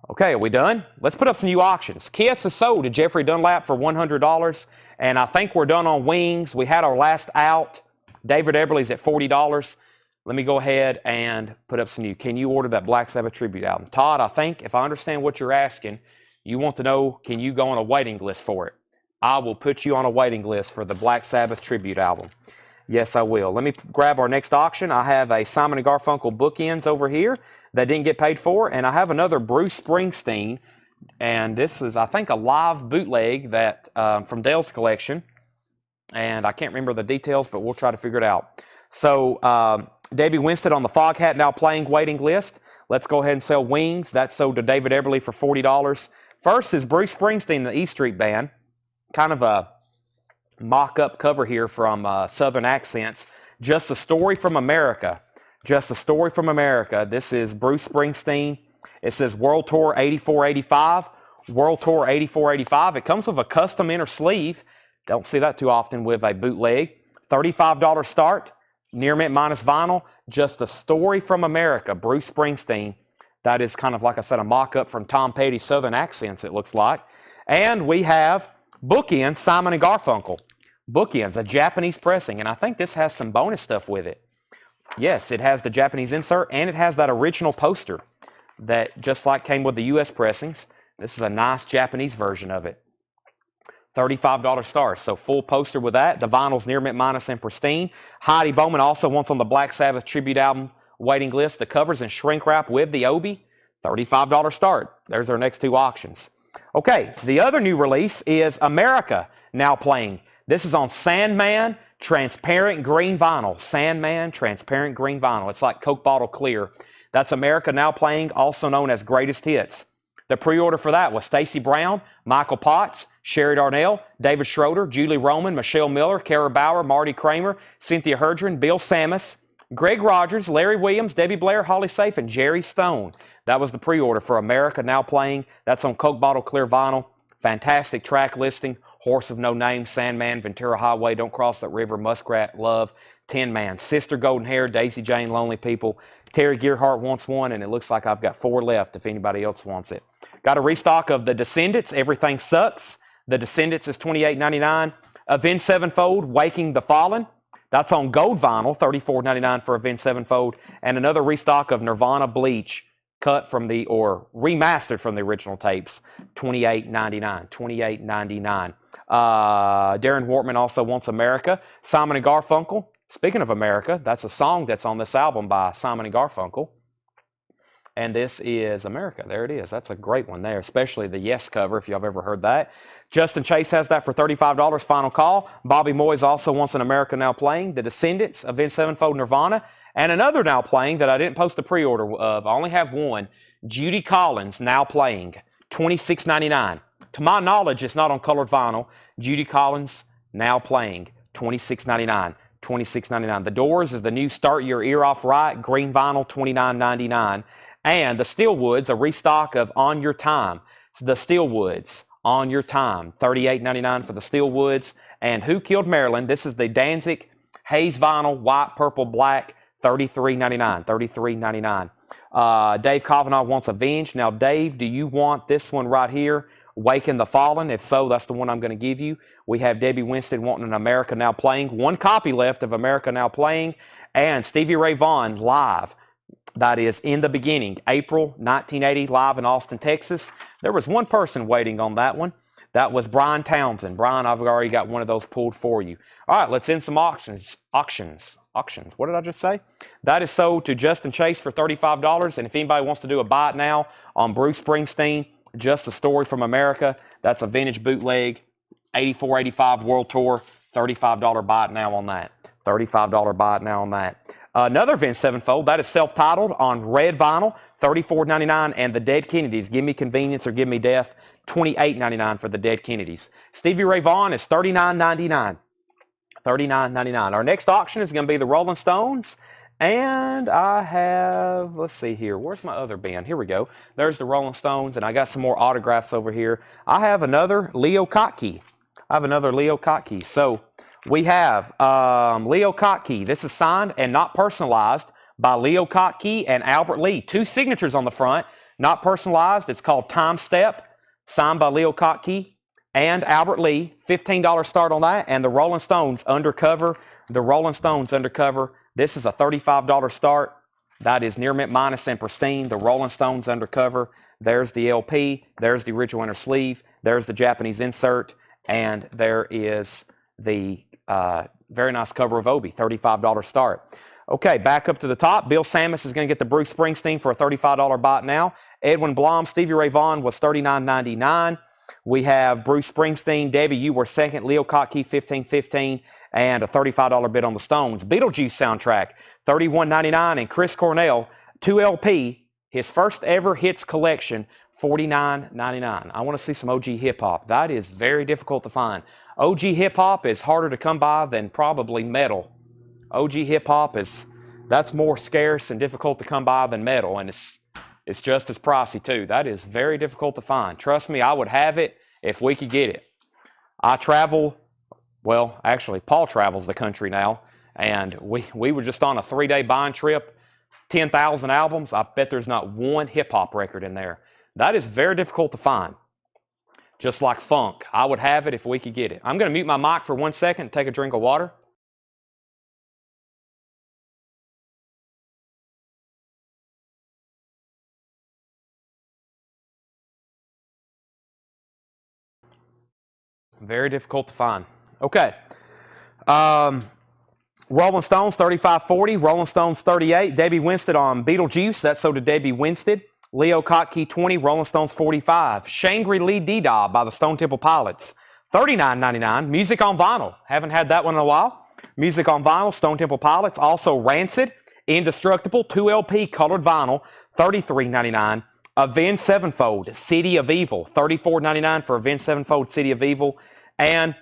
Okay, are we done? Let's put up some new auctions. Kiss is sold to Jeffrey Dunlap for $100. And I think we're done on Wings. We had our last out. David Eberly's at $40. Let me go ahead and put up some new. Can you order that Black Sabbath tribute album? Todd, I think if I understand what you're asking, you want to know, can you go on a waiting list for it? I will put you on a waiting list for the Black Sabbath tribute album. Yes, I will. Let me grab our next auction. I have a Simon & Garfunkel bookends over here that didn't get paid for, and I have another Bruce Springsteen, and this is, I think, a live bootleg that from Dale's collection, and I can't remember the details, but we'll try to figure it out. So, Debbie Winston on the Fog Hat Now Playing waiting list. Let's go ahead and sell Wings. That's sold to David Eberly for $40. First is Bruce Springsteen, the E Street Band. Kind of a mock-up cover here from Southern Accents. Just a Story from America. Just a Story from America. This is Bruce Springsteen. It says World Tour 84-85. World Tour 84-85. It comes with a custom inner sleeve. Don't see that too often with a bootleg. $35 start. Near mint minus vinyl. Just a Story from America. Bruce Springsteen. That is kind of, like I said, a mock-up from Tom Petty's Southern Accents, it looks like. And we have Bookends, Simon & Garfunkel. Bookends, a Japanese pressing. And I think this has some bonus stuff with it. Yes, it has the Japanese insert, and it has that original poster that just like came with the U.S. pressings. This is a nice Japanese version of it. $35 stars, so full poster with that. The vinyl's near mint minus and pristine. Heidi Bowman also wants on the Black Sabbath tribute album waiting list. The covers in shrink wrap with the Obi. $35 start. There's our next 2 auctions. Okay, the other new release is America Now Playing. This is on Sandman transparent green vinyl. Sandman transparent green vinyl. It's like Coke bottle clear. That's America Now Playing, also known as Greatest Hits. The pre-order for that was Stacy Brown, Michael Potts, Sherry Darnell, David Schroeder, Julie Roman, Michelle Miller, Kara Bauer, Marty Kramer, Cynthia Herdren, Bill Samus, Greg Rogers, Larry Williams, Debbie Blair, Holly Safe, and Jerry Stone. That was the pre-order for America Now Playing. That's on Coke bottle clear vinyl. Fantastic track listing. Horse of No Name, Sandman, Ventura Highway, Don't Cross That River, Muskrat, Love, Tin Man, Sister Golden Hair, Daisy Jane, Lonely People. Terry Gearhart wants one, and it looks like I've got 4 left if anybody else wants it. Got a restock of The Descendants, Everything Sucks. The Descendants is $28.99. Avenged Sevenfold, Waking the Fallen. That's on gold vinyl, $34.99 for Avenged Sevenfold. And another restock of Nirvana Bleach, cut from the, or remastered from the original tapes, $28.99. $28.99. Darren Wortman also wants America. Simon & Garfunkel. Speaking of America, that's a song that's on this album by Simon & Garfunkel. And this is America. There it is. That's a great one there, especially the Yes cover, if y'all have ever heard that. Justin Chase has that for $35. Final call. Bobby Moyes also wants an America Now Playing. The Descendants, Avenged Sevenfold, Nirvana. And another Now Playing that I didn't post a pre-order of. I only have one. Judy Collins, Now Playing. $26.99. To my knowledge, it's not on colored vinyl. Judy Collins, Now Playing. $26.99. $26.99. The Doors is the new Start Your Ear Off Right. Green vinyl, $29.99. And the Steelwoods, a restock of On Your Time. The Steelwoods, On Your Time, $38.99 for the Steelwoods. And Who Killed Marilyn? This is the Danzig Haze vinyl, white, purple, black, $33.99. $33.99. Dave Kavanaugh wants Avenged. Now, Dave, do you want this one right here, Waken the Fallen? If so, that's the one I'm going to give you. We have Debbie Winston wanting an America Now Playing. One copy left of America Now Playing. And Stevie Ray Vaughan live. That is In the Beginning, April 1980, live in Austin, Texas. There was one person waiting on that one. That was Brian Townsend. Brian, I've already got one of those pulled for you. All right, let's end some auctions. What did I just say? That is sold to Justin Chase for $35. And if anybody wants to do a buy it now on Bruce Springsteen, Just a Story from America, that's a vintage bootleg, 84-85 World Tour, $35 buy it now on that. $35 buy it now on that. Another Vince Sevenfold, that is self-titled on red vinyl, $34.99, and The Dead Kennedys, Give Me Convenience or Give Me Death, $28.99 for The Dead Kennedys. Stevie Ray Vaughan is $39.99. $39.99. Our next auction is going to be the Rolling Stones, and I have, let's see here, where's my other bin? Here we go. There's the Rolling Stones, and I got some more autographs over here. I have another Leo Kottke. So we have Leo Kottke. This is signed and not personalized by Leo Kottke and Albert Lee. Two signatures on the front, not personalized. It's called Time Step, signed by Leo Kottke and Albert Lee. $15 start on that. And the Rolling Stones Undercover. This is a $35 start. That is near mint minus and pristine. The Rolling Stones Undercover. There's the LP. There's the original inner sleeve. There's the Japanese insert. And there is the very nice cover of Obi, $35 start. Okay, back up to the top. Bill Samus is going to get the Bruce Springsteen for a $35 buy now. Edwin Blom, Stevie Ray Vaughan was $39.99. We have Bruce Springsteen. Debbie, you were second. Leo Kottke, $15.15, and a $35 bid on the Stones. Beetlejuice soundtrack, $31.99, and Chris Cornell, 2LP, his first ever hits collection, $49.99. I want to see some OG hip-hop. That is very difficult to find. OG hip-hop is harder to come by than probably metal. OG hip-hop that's more scarce and difficult to come by than metal, and it's just as pricey too. That is very difficult to find. Trust me, I would have it if we could get it. I travel, well, actually, Paul travels the country now, and we were just on a 3-day buying trip, 10,000 albums. I bet there's not one hip-hop record in there. That is very difficult to find. Just like funk. I would have it if we could get it. I'm going to mute my mic for 1 second and take a drink of water. Very difficult to find. Okay. Rolling Stones, $35.40. Rolling Stones, $38. Debbie Winston on Beetlejuice. That's so to Debbie Winston. Leo Kottke, $20. Rolling Stones, $45. Shangri-La Dee-Dah by the Stone Temple Pilots, $39.99. Music on Vinyl. Haven't had that one in a while. Music on Vinyl, Stone Temple Pilots. Also Rancid, Indestructible, 2LP colored vinyl, $33.99. Avenged Sevenfold, City of Evil, $34.99 for Avenged Sevenfold, City of Evil. And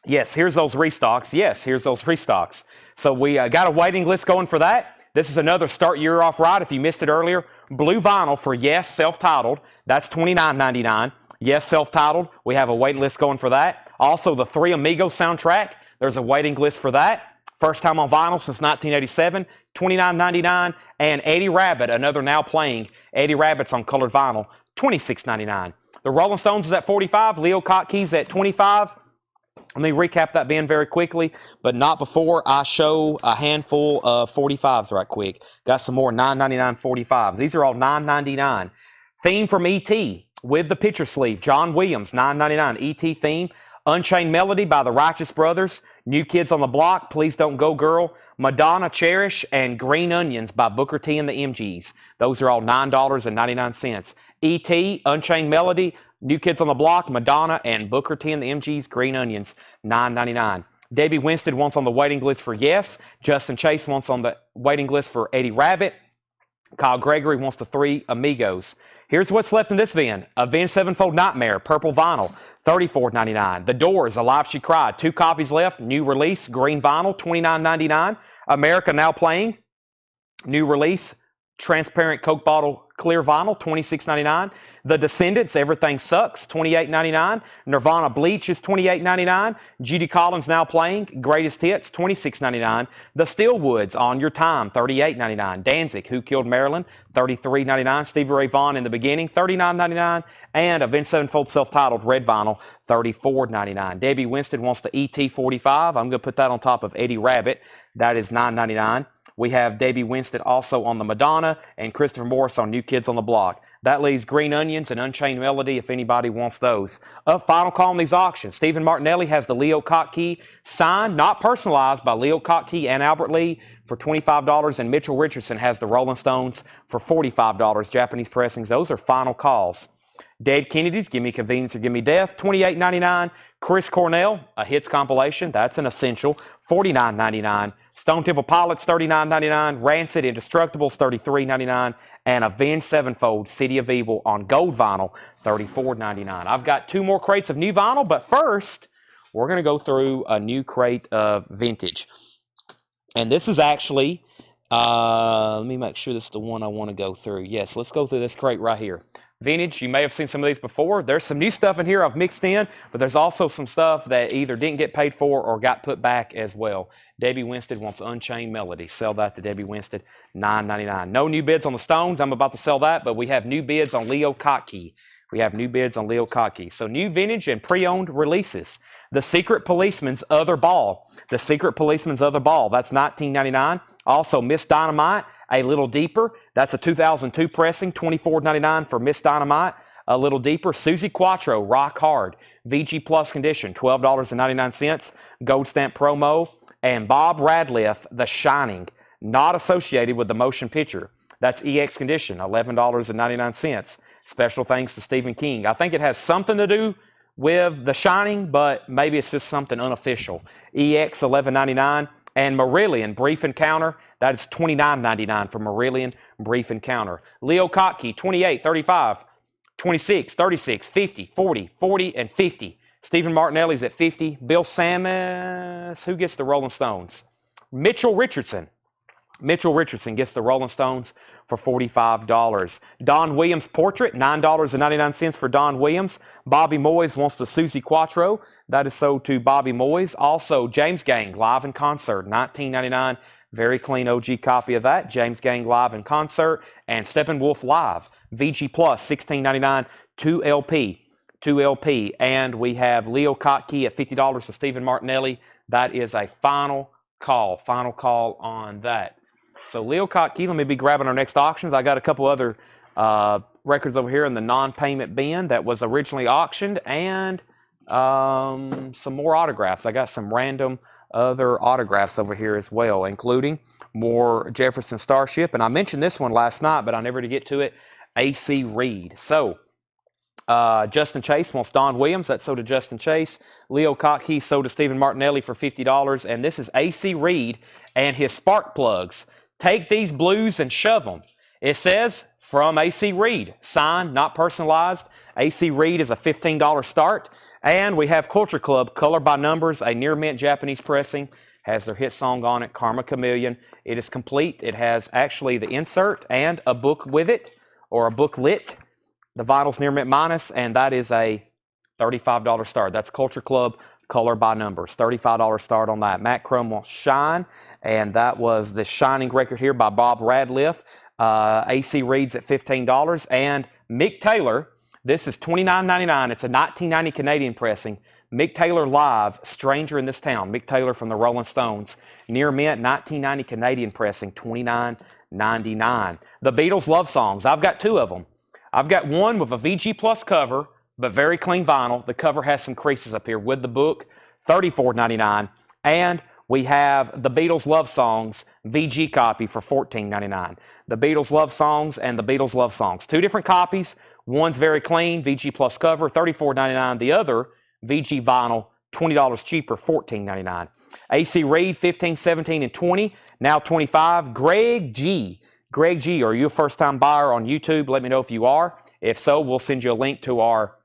yes, here's those restocks. So we got a waiting list going for that. This is another Start Your Year Off Right. If you missed it earlier, blue vinyl for Yes, self-titled. That's $29.99. Yes, self-titled. We have a waiting list going for that. Also, the Three Amigos soundtrack. There's a waiting list for that. First time on vinyl since 1987, $29.99. And Eddie Rabbit, another now playing. Eddie Rabbit's on colored vinyl, $26.99. The Rolling Stones is at $45. Leo Kottke's at $25. Let me recap that bin very quickly, but not before I show a handful of 45s right quick. Got some more $9.99 45s. These are all $9.99. Theme from E.T. with the picture sleeve. John Williams, $9.99. E.T. theme. Unchained Melody by the Righteous Brothers. New Kids on the Block, Please Don't Go Girl. Madonna Cherish and Green Onions by Booker T and the MGs. Those are all $9.99. E.T., Unchained Melody, New Kids on the Block, Madonna, and Booker T and the MGs, Green Onions, $9.99. Debbie Winston wants on the waiting list for Yes. Justin Chase wants on the waiting list for Eddie Rabbit. Kyle Gregory wants the Three Amigos. Here's what's left in this bin. Avenged Sevenfold Nightmare, purple vinyl, $34.99. The Doors, Alive She Cried, 2 copies left, new release, green vinyl, $29.99. America Now Playing, new release, transparent Coke bottle clear vinyl, $26.99. The Descendants, Everything Sucks, $28.99. Nirvana Bleach is $28.99. Judy Collins Now Playing, Greatest Hits, $26.99. The Steelwoods, On Your Time, $38.99. Danzig, Who Killed Marilyn, $33.99. Stevie Ray Vaughan, In the Beginning, $39.99. And Avenged Sevenfold self-titled red vinyl, $34.99. Debbie Winston wants the ET45. I'm going to put that on top of Eddie Rabbit. That is $9.99. We have Debbie Winston also on the Madonna and Christopher Morris on New Kids on the Block. That leaves Green Onions and Unchained Melody if anybody wants those. Final call on these auctions. Stephen Martinelli has the Leo Kottke signed, not personalized, by Leo Kottke and Albert Lee for $25. And Mitchell Richardson has the Rolling Stones for $45. Japanese pressings. Those are final calls. Dead Kennedys, Give Me Convenience or Give Me Death, $28.99. Chris Cornell, a hits compilation, that's an essential, $49.99. Stone Temple Pilots, $39.99. Rancid Indestructibles, $33.99. And Avenged Sevenfold, City of Evil on gold vinyl, $34.99. I've got 2 more crates of new vinyl, but first, we're going to go through a new crate of vintage. And this is actually, let me make sure this is the one I want to go through. Yes, let's go through this crate right here. Vintage, you may have seen some of these before. There's some new stuff in here I've mixed in, but there's also some stuff that either didn't get paid for or got put back as well. Debbie Winston wants Unchained Melody. Sell that to Debbie Winston, $9.99. No new bids on the Stones. I'm about to sell that, but we have new bids on Leo Kottke. We have new bids on Leo Kottke. So new vintage and pre-owned releases. The Secret Policeman's Other Ball. The Secret Policeman's Other Ball. That's $19.99. Also, Miss Dynamite, A Little Deeper. That's a 2002 pressing, $24.99 for Miss Dynamite. A Little Deeper. Susie Quattro, Rock Hard. VG Plus condition, $12.99. Gold stamp promo. And Bob Radcliffe, The Shining, not associated with the motion picture. That's EX condition, $11.99. Special thanks to Stephen King. I think it has something to do with The Shining, but maybe it's just something unofficial. EX, $11.99. And Marillion, Brief Encounter, that is $29.99 for Marillion, Brief Encounter. Leo Kottke, 28, 35, 26, 36, 50, 40, 40, and 50. Stephen Martinelli's at 50. Bill Samus, who gets the Rolling Stones? Mitchell Richardson. Mitchell Richardson gets the Rolling Stones for $45. Don Williams Portrait, $9.99 for Don Williams. Bobby Moyes wants the Susie Quattro. That is sold to Bobby Moyes. Also, James Gang Live in Concert, $19.99. Very clean OG copy of that. James Gang Live in Concert. And Steppenwolf Live, VG Plus, $16.99. 2LP. 2LP. And we have Leo Kottke at $50 for Stephen Martinelli. That is a final call. Final call on that. So Leo Kottke, let me be grabbing our next auctions. I got a couple other records over here in the non-payment bin that was originally auctioned, and some more autographs. I got some random other autographs over here as well, including more Jefferson Starship. And I mentioned this one last night, but I never did get to it. AC Reed. So Justin Chase wants Don Williams. That's sold to Justin Chase. Leo Kottke sold to Stephen Martinelli for $50. And this is AC Reed and his spark plugs. Take these blues and shove them. It says, from AC Reed. Signed, not personalized. AC Reed is a $15 start. And we have Culture Club, Color by Numbers, a near mint Japanese pressing. Has their hit song on it, Karma Chameleon. It is complete. It has actually the insert and a book with it, or a booklet. The vinyl's near mint minus, and that is a $35 start. That's Culture Club, Color by Numbers. $35 start on that. Matt Crum wants Shine, and that was the Shining record here by Bob Radcliffe. AC Reed's at $15. And Mick Taylor, this is $29.99. It's a 1990 Canadian pressing. Mick Taylor Live, Stranger in This Town. Mick Taylor from the Rolling Stones. Near mint, 1990 Canadian pressing, $29.99. The Beatles Love Songs. I've got 2 of them. I've got one with a VG Plus cover, but very clean vinyl. The cover has some creases up here with the book, $34.99. And we have the Beatles Love Songs VG copy for $14.99. The Beatles Love Songs and the Beatles Love Songs. 2 different copies. One's very clean, VG Plus cover, $34.99. The other, VG vinyl, $20 cheaper, $14.99. AC Reed, 15, 17, and 20. Now 25. Greg G. Greg G, are you a first-time buyer on YouTube? Let me know if you are. If so, we'll send you a link to our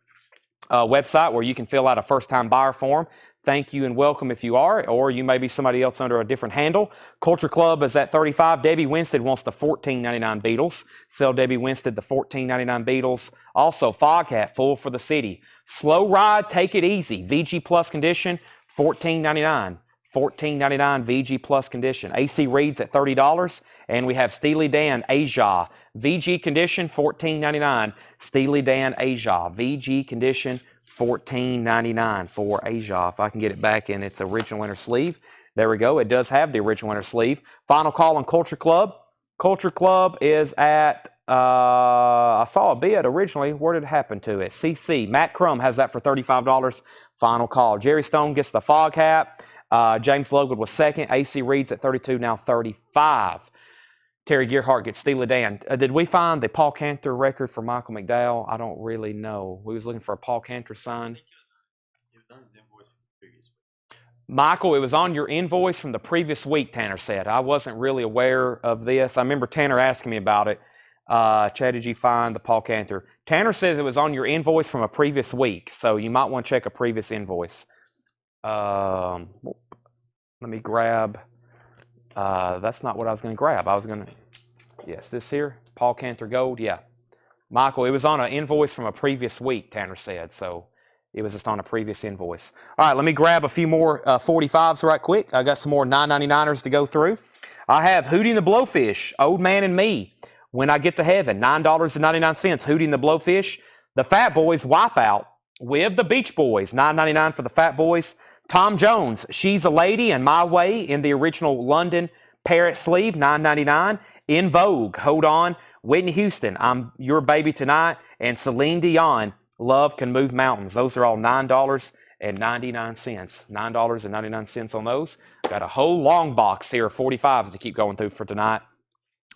website where you can fill out a first-time buyer form. Thank you and welcome if you are, or you may be somebody else under a different handle. Culture Club is at $35. Debbie Winstead wants the $14.99 Beatles. Sell Debbie Winstead the $14.99 Beatles. Also, Fog Hat, full for the city. Slow Ride, Take It Easy. VG Plus condition, $14.99. $14.99 VG Plus condition. AC Reed's at $30. And we have Steely Dan Asia. VG condition, $14.99. Steely Dan Asia. VG condition, $14.99 for Asia. If I can get it back in its original inner sleeve. There we go. It does have the original inner sleeve. Final call on Culture Club. Culture Club is at, I saw a bid originally. Where did it happen to it? CC. Matt Crum has that for $35. Final call. Jerry Stone gets the Fog Hat. James Logan was second. AC Reed's at $32, now $35. Terry Gearhart gets Steely Dan. Did we find the Paul Cantor record for Michael McDowell? I don't really know. We was looking for a Paul Cantor sign. Michael, it was on your invoice from the previous week, Tanner said. I wasn't really aware of this. I remember Tanner asking me about it. Chad, did you find the Paul Cantor? Tanner says it was on your invoice from a previous week, so you might want to check a previous invoice. Let me grab... that's not what I was going to grab. I was going to... Yes, this here, Paul Cantor Gold, yeah. Michael, it was on an invoice from a previous week, Tanner said, so it was just on a previous invoice. All right, let me grab a few more 45s right quick. I got some more $9.99ers to go through. I have Hootie and the Blowfish, Old Man and Me, When I Get to Heaven, $9.99. Hootie and the Blowfish. The Fat Boys, Wipeout, with the Beach Boys, $9.99 for the Fat Boys. Tom Jones, She's a Lady and My Way in the original London Parrot sleeve, $9.99. In Vogue, Hold On. Whitney Houston, I'm Your Baby Tonight. And Celine Dion, Love Can Move Mountains. Those are all $9.99. $9.99 on those. Got a whole long box here of 45s to keep going through for tonight.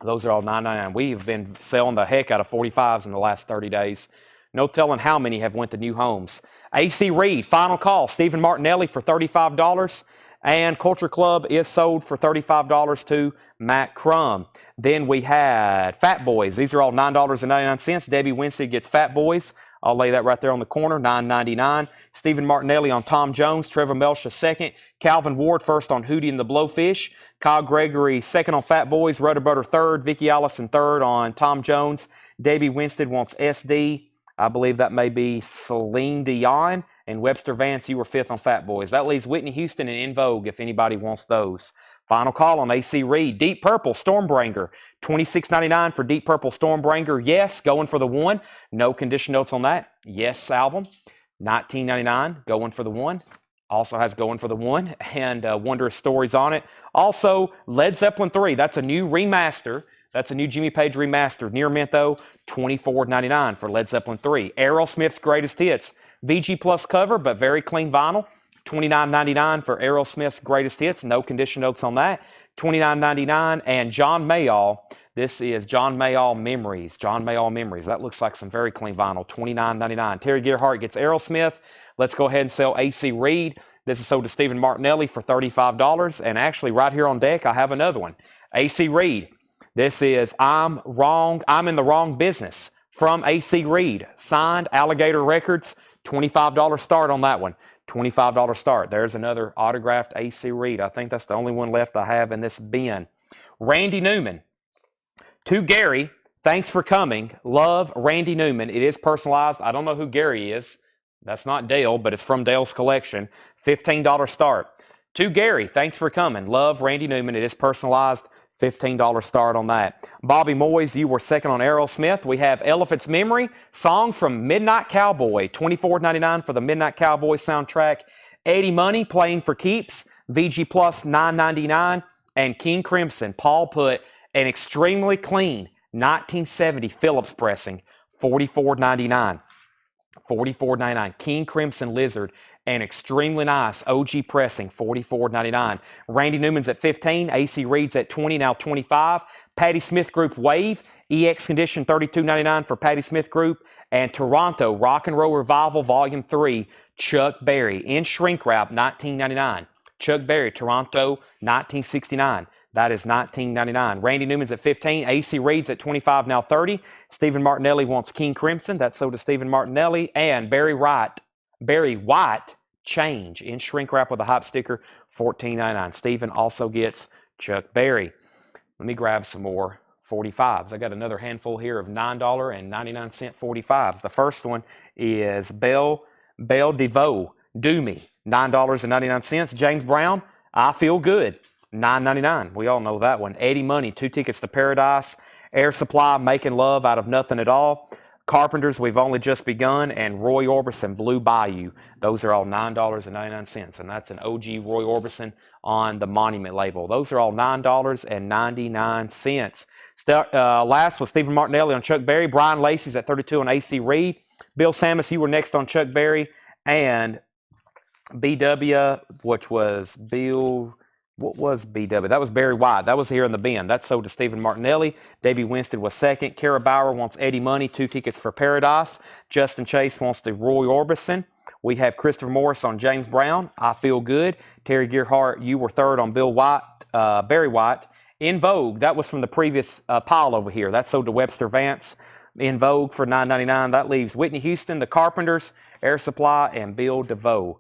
Those are all $9.99. We've been selling the heck out of 45s in the last 30 days. No telling how many have went to new homes. AC Reed, Final Call, Stephen Martinelli for $35. And Culture Club is sold for $35 to Matt Crum. Then we had Fat Boys. These are all $9.99. Debbie Winstead gets Fat Boys. I'll lay that right there on the corner, $9.99. Stephen Martinelli on Tom Jones. Trevor Melsha second. Calvin Ward first on Hootie and the Blowfish. Kyle Gregory second on Fat Boys. Rudder Butter third. Vicky Allison third on Tom Jones. Debbie Winstead wants SD. I believe that may be Celine Dion. And Webster Vance, you were fifth on Fat Boys. That leaves Whitney Houston and In Vogue if anybody wants those. Final call on AC Reed. Deep Purple, Stormbringer. $26.99 for Deep Purple Stormbringer. Yes, going for the one. No condition notes on that. Yes album. $19.99, going for the one. Also has going for the one. And Wondrous Stories on it. Also, Led Zeppelin 3. That's a new remaster. That's a new Jimmy Page remastered. Near mint, though, $24.99 for Led Zeppelin 3. Aerosmith's Greatest Hits. VG Plus cover, but very clean vinyl. $29.99 for Aerosmith's Greatest Hits. No condition notes on that. $29.99. And John Mayall. This is John Mayall Memories. John Mayall Memories. That looks like some very clean vinyl. $29.99. Terry Gearhart gets Aerosmith. Let's go ahead and sell AC Reed. This is sold to Stephen Martinelli for $35. And actually, right here on deck, I have another one. AC Reed. This is I'm in the Wrong Business from AC Reed. Signed Alligator Records. $25 start on that one. $25 start. There's another autographed AC Reed. I think that's the only one left I have in this bin. Randy Newman. To Gary, thanks for coming. Love, Randy Newman. It is personalized. I don't know who Gary is. That's not Dale, but it's from Dale's collection. $15 start. To Gary, thanks for coming. Love, Randy Newman. It is personalized. $15 start on that. Bobby Moyes, you were second on Aerosmith. We have Elephant's Memory, songs from Midnight Cowboy, $24.99 for the Midnight Cowboy soundtrack. Eddie Money, Playing for Keeps, VG Plus, $9.99. And King Crimson, Paul put an extremely clean 1970 Phillips pressing, $44.99. $44.99. King Crimson Lizard, an extremely nice OG pressing, $44.99. Randy Newman's at $15. AC Reed's at $20, now $25. Patti Smith Group Wave, EX Condition, $32.99 for Patti Smith Group. And Toronto Rock and Roll Revival Volume 3, Chuck Berry in shrink wrap, $19.99. Chuck Berry, Toronto, 1969. That is $19.99. Randy Newman's at $15. AC Reed's at $25, now $30. Stephen Martinelli wants King Crimson. That's sold to Stephen Martinelli. And Barry White change in shrink wrap with a hop sticker, $14.99. Stephen also gets Chuck Berry. Let me grab some more 45s. I got another handful here of $9.99 45s. The first one is Belle DeVoe, Do Me, $9.99. James Brown, I Feel Good, $9.99. We all know that one. Eddie Money, 2 tickets to Paradise. Air Supply, Making Love Out of Nothing at All. Carpenters, We've Only Just Begun, and Roy Orbison, Blue Bayou. Those are all $9.99, and that's an OG Roy Orbison on the Monument label. Those are all $9.99. Last was Stephen Martinelli on Chuck Berry. Brian Lacey's at $32 on AC Reed. Bill Samus, you were next on Chuck Berry. And BW, which was Bill... What was BW? That was Barry White. That was here in the bin. That's sold to Stephen Martinelli. Davey Winston was second. Kara Bauer wants Eddie Money, 2 tickets for Paradise. Justin Chase wants the Roy Orbison. We have Christopher Morris on James Brown, I Feel Good. Terry Gearhart, you were third on Barry White. In Vogue, that was from the previous pile over here. That's sold to Webster Vance. In Vogue for $9.99. That leaves Whitney Houston, the Carpenters, Air Supply, and Belle Biv DeVoe.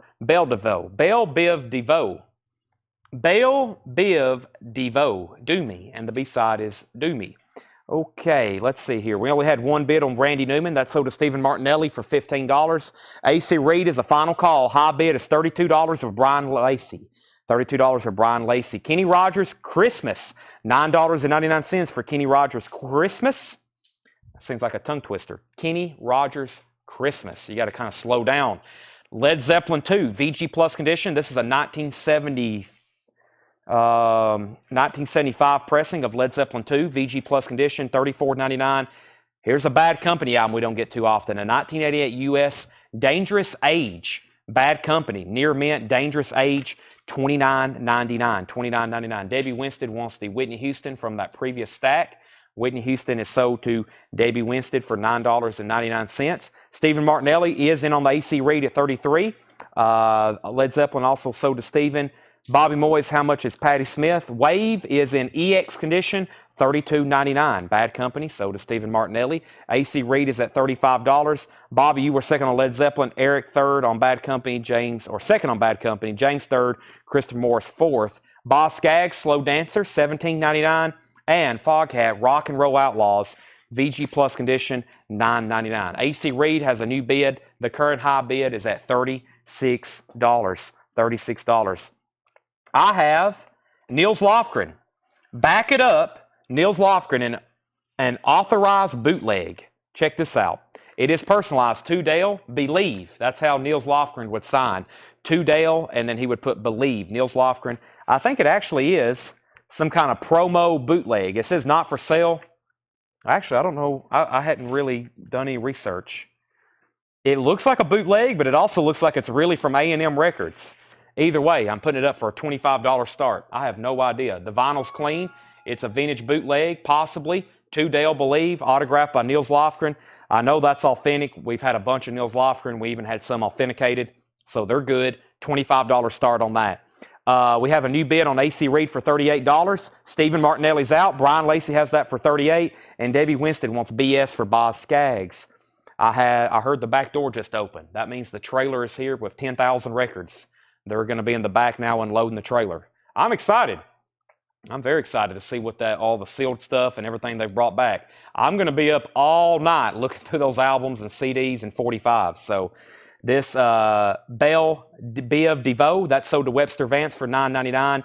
Belle Biv DeVoe, Do Me, and the B-side is Do Me. Okay, let's see here. We only had one bid on Randy Newman. That's sold to Stephen Martinelli for $15. AC Reed is a final call. High bid is $32 for Brian Lacey. $32 for Brian Lacey. Kenny Rogers, Christmas, $9.99 for Kenny Rogers Christmas. Seems like a tongue twister. Kenny Rogers Christmas. You got to kind of slow down. Led Zeppelin 2, VG Plus condition. This is a 1975 pressing of Led Zeppelin 2, VG Plus condition, $34.99. Here's a Bad Company album we don't get too often. A 1988 US Dangerous Age, Bad Company, near mint, Dangerous Age, $29.99. $29.99. Debbie Winstead wants the Whitney Houston from that previous stack. Whitney Houston is sold to Debbie Winstead for $9.99. Stephen Martinelli is in on the AC Reed at $33. Led Zeppelin also sold to Stephen. Bobby Moyes, how much is Patti Smith? Wave is in EX condition, $32.99. Bad Company, sold to Stephen Martinelli. AC Reed is at $35. Bobby, you were second on Led Zeppelin. Eric third on Bad Company. Second on Bad Company. James third. Christopher Morris fourth. Boz Scaggs, Slow Dancer, $17.99. And Foghat, Rock and Roll Outlaws, VG Plus condition, $9.99. AC Reed has a new bid. The current high bid is at $36. $36. I have Nils Lofgren. Back it up, Nils Lofgren in an authorized bootleg. Check this out. It is personalized to Dale, Believe. That's how Nils Lofgren would sign. To Dale, and then he would put Believe. Nils Lofgren. I think it actually is some kind of promo bootleg. It says not for sale. Actually, I don't know. I hadn't really done any research. It looks like a bootleg, but it also looks like it's really from A&M Records. Either way, I'm putting it up for a $25 start. I have no idea. The vinyl's clean. It's a vintage bootleg, possibly. To Dale, Believe, autographed by Nils Lofgren. I know that's authentic. We've had a bunch of Nils Lofgren. We even had some authenticated, so they're good. $25 start on that. We have a new bid on AC Reed for $38. Stephen Martinelli's out. Brian Lacey has that for $38. And Debbie Winston wants BS for Boz Scaggs. I heard the back door just opened. That means the trailer is here with 10,000 records. They're going to be in the back now unloading the trailer. I'm excited. I'm very excited to see what all the sealed stuff and everything they've brought back. I'm going to be up all night looking through those albums and CDs and 45s. So this Belle Biv DeVoe, that's sold to Webster Vance for $9.99.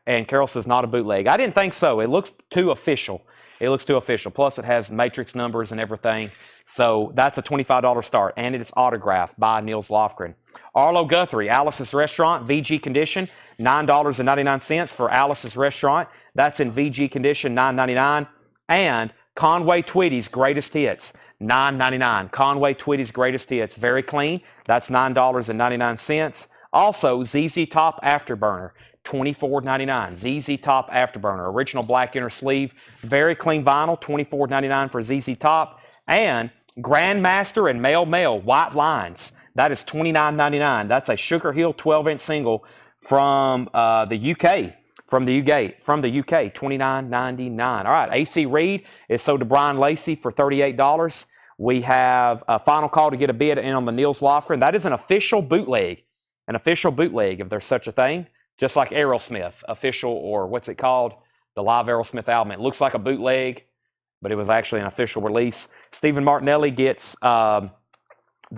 And Carol says not a bootleg. I didn't think so. It looks too official. It looks too official. Plus, it has matrix numbers and everything. So that's a $25 start. And it's autographed by Nils Lofgren. Arlo Guthrie, Alice's Restaurant, VG condition, $9.99 for Alice's Restaurant. That's in VG condition, $9.99. And Conway Twitty's Greatest Hits, $9.99. Conway Twitty's Greatest Hits, very clean. That's $9.99. Also, ZZ Top Afterburner, $24.99. ZZ Top Afterburner, original black inner sleeve, very clean vinyl, $24.99 for ZZ Top. And Grandmaster and Male White Lines, that is $29.99. That's a Sugar Hill 12-inch single from the UK from the UK, $29.99. All right, AC Reed is sold to Brian Lacey for $38. We have a final call to get a bid in on the Nils Lofgren. That is an official bootleg, if there's such a thing, just like Aerosmith, official, or what's it called? The live Aerosmith album. It looks like a bootleg, but it was actually an official release. Stephen Martinelli gets the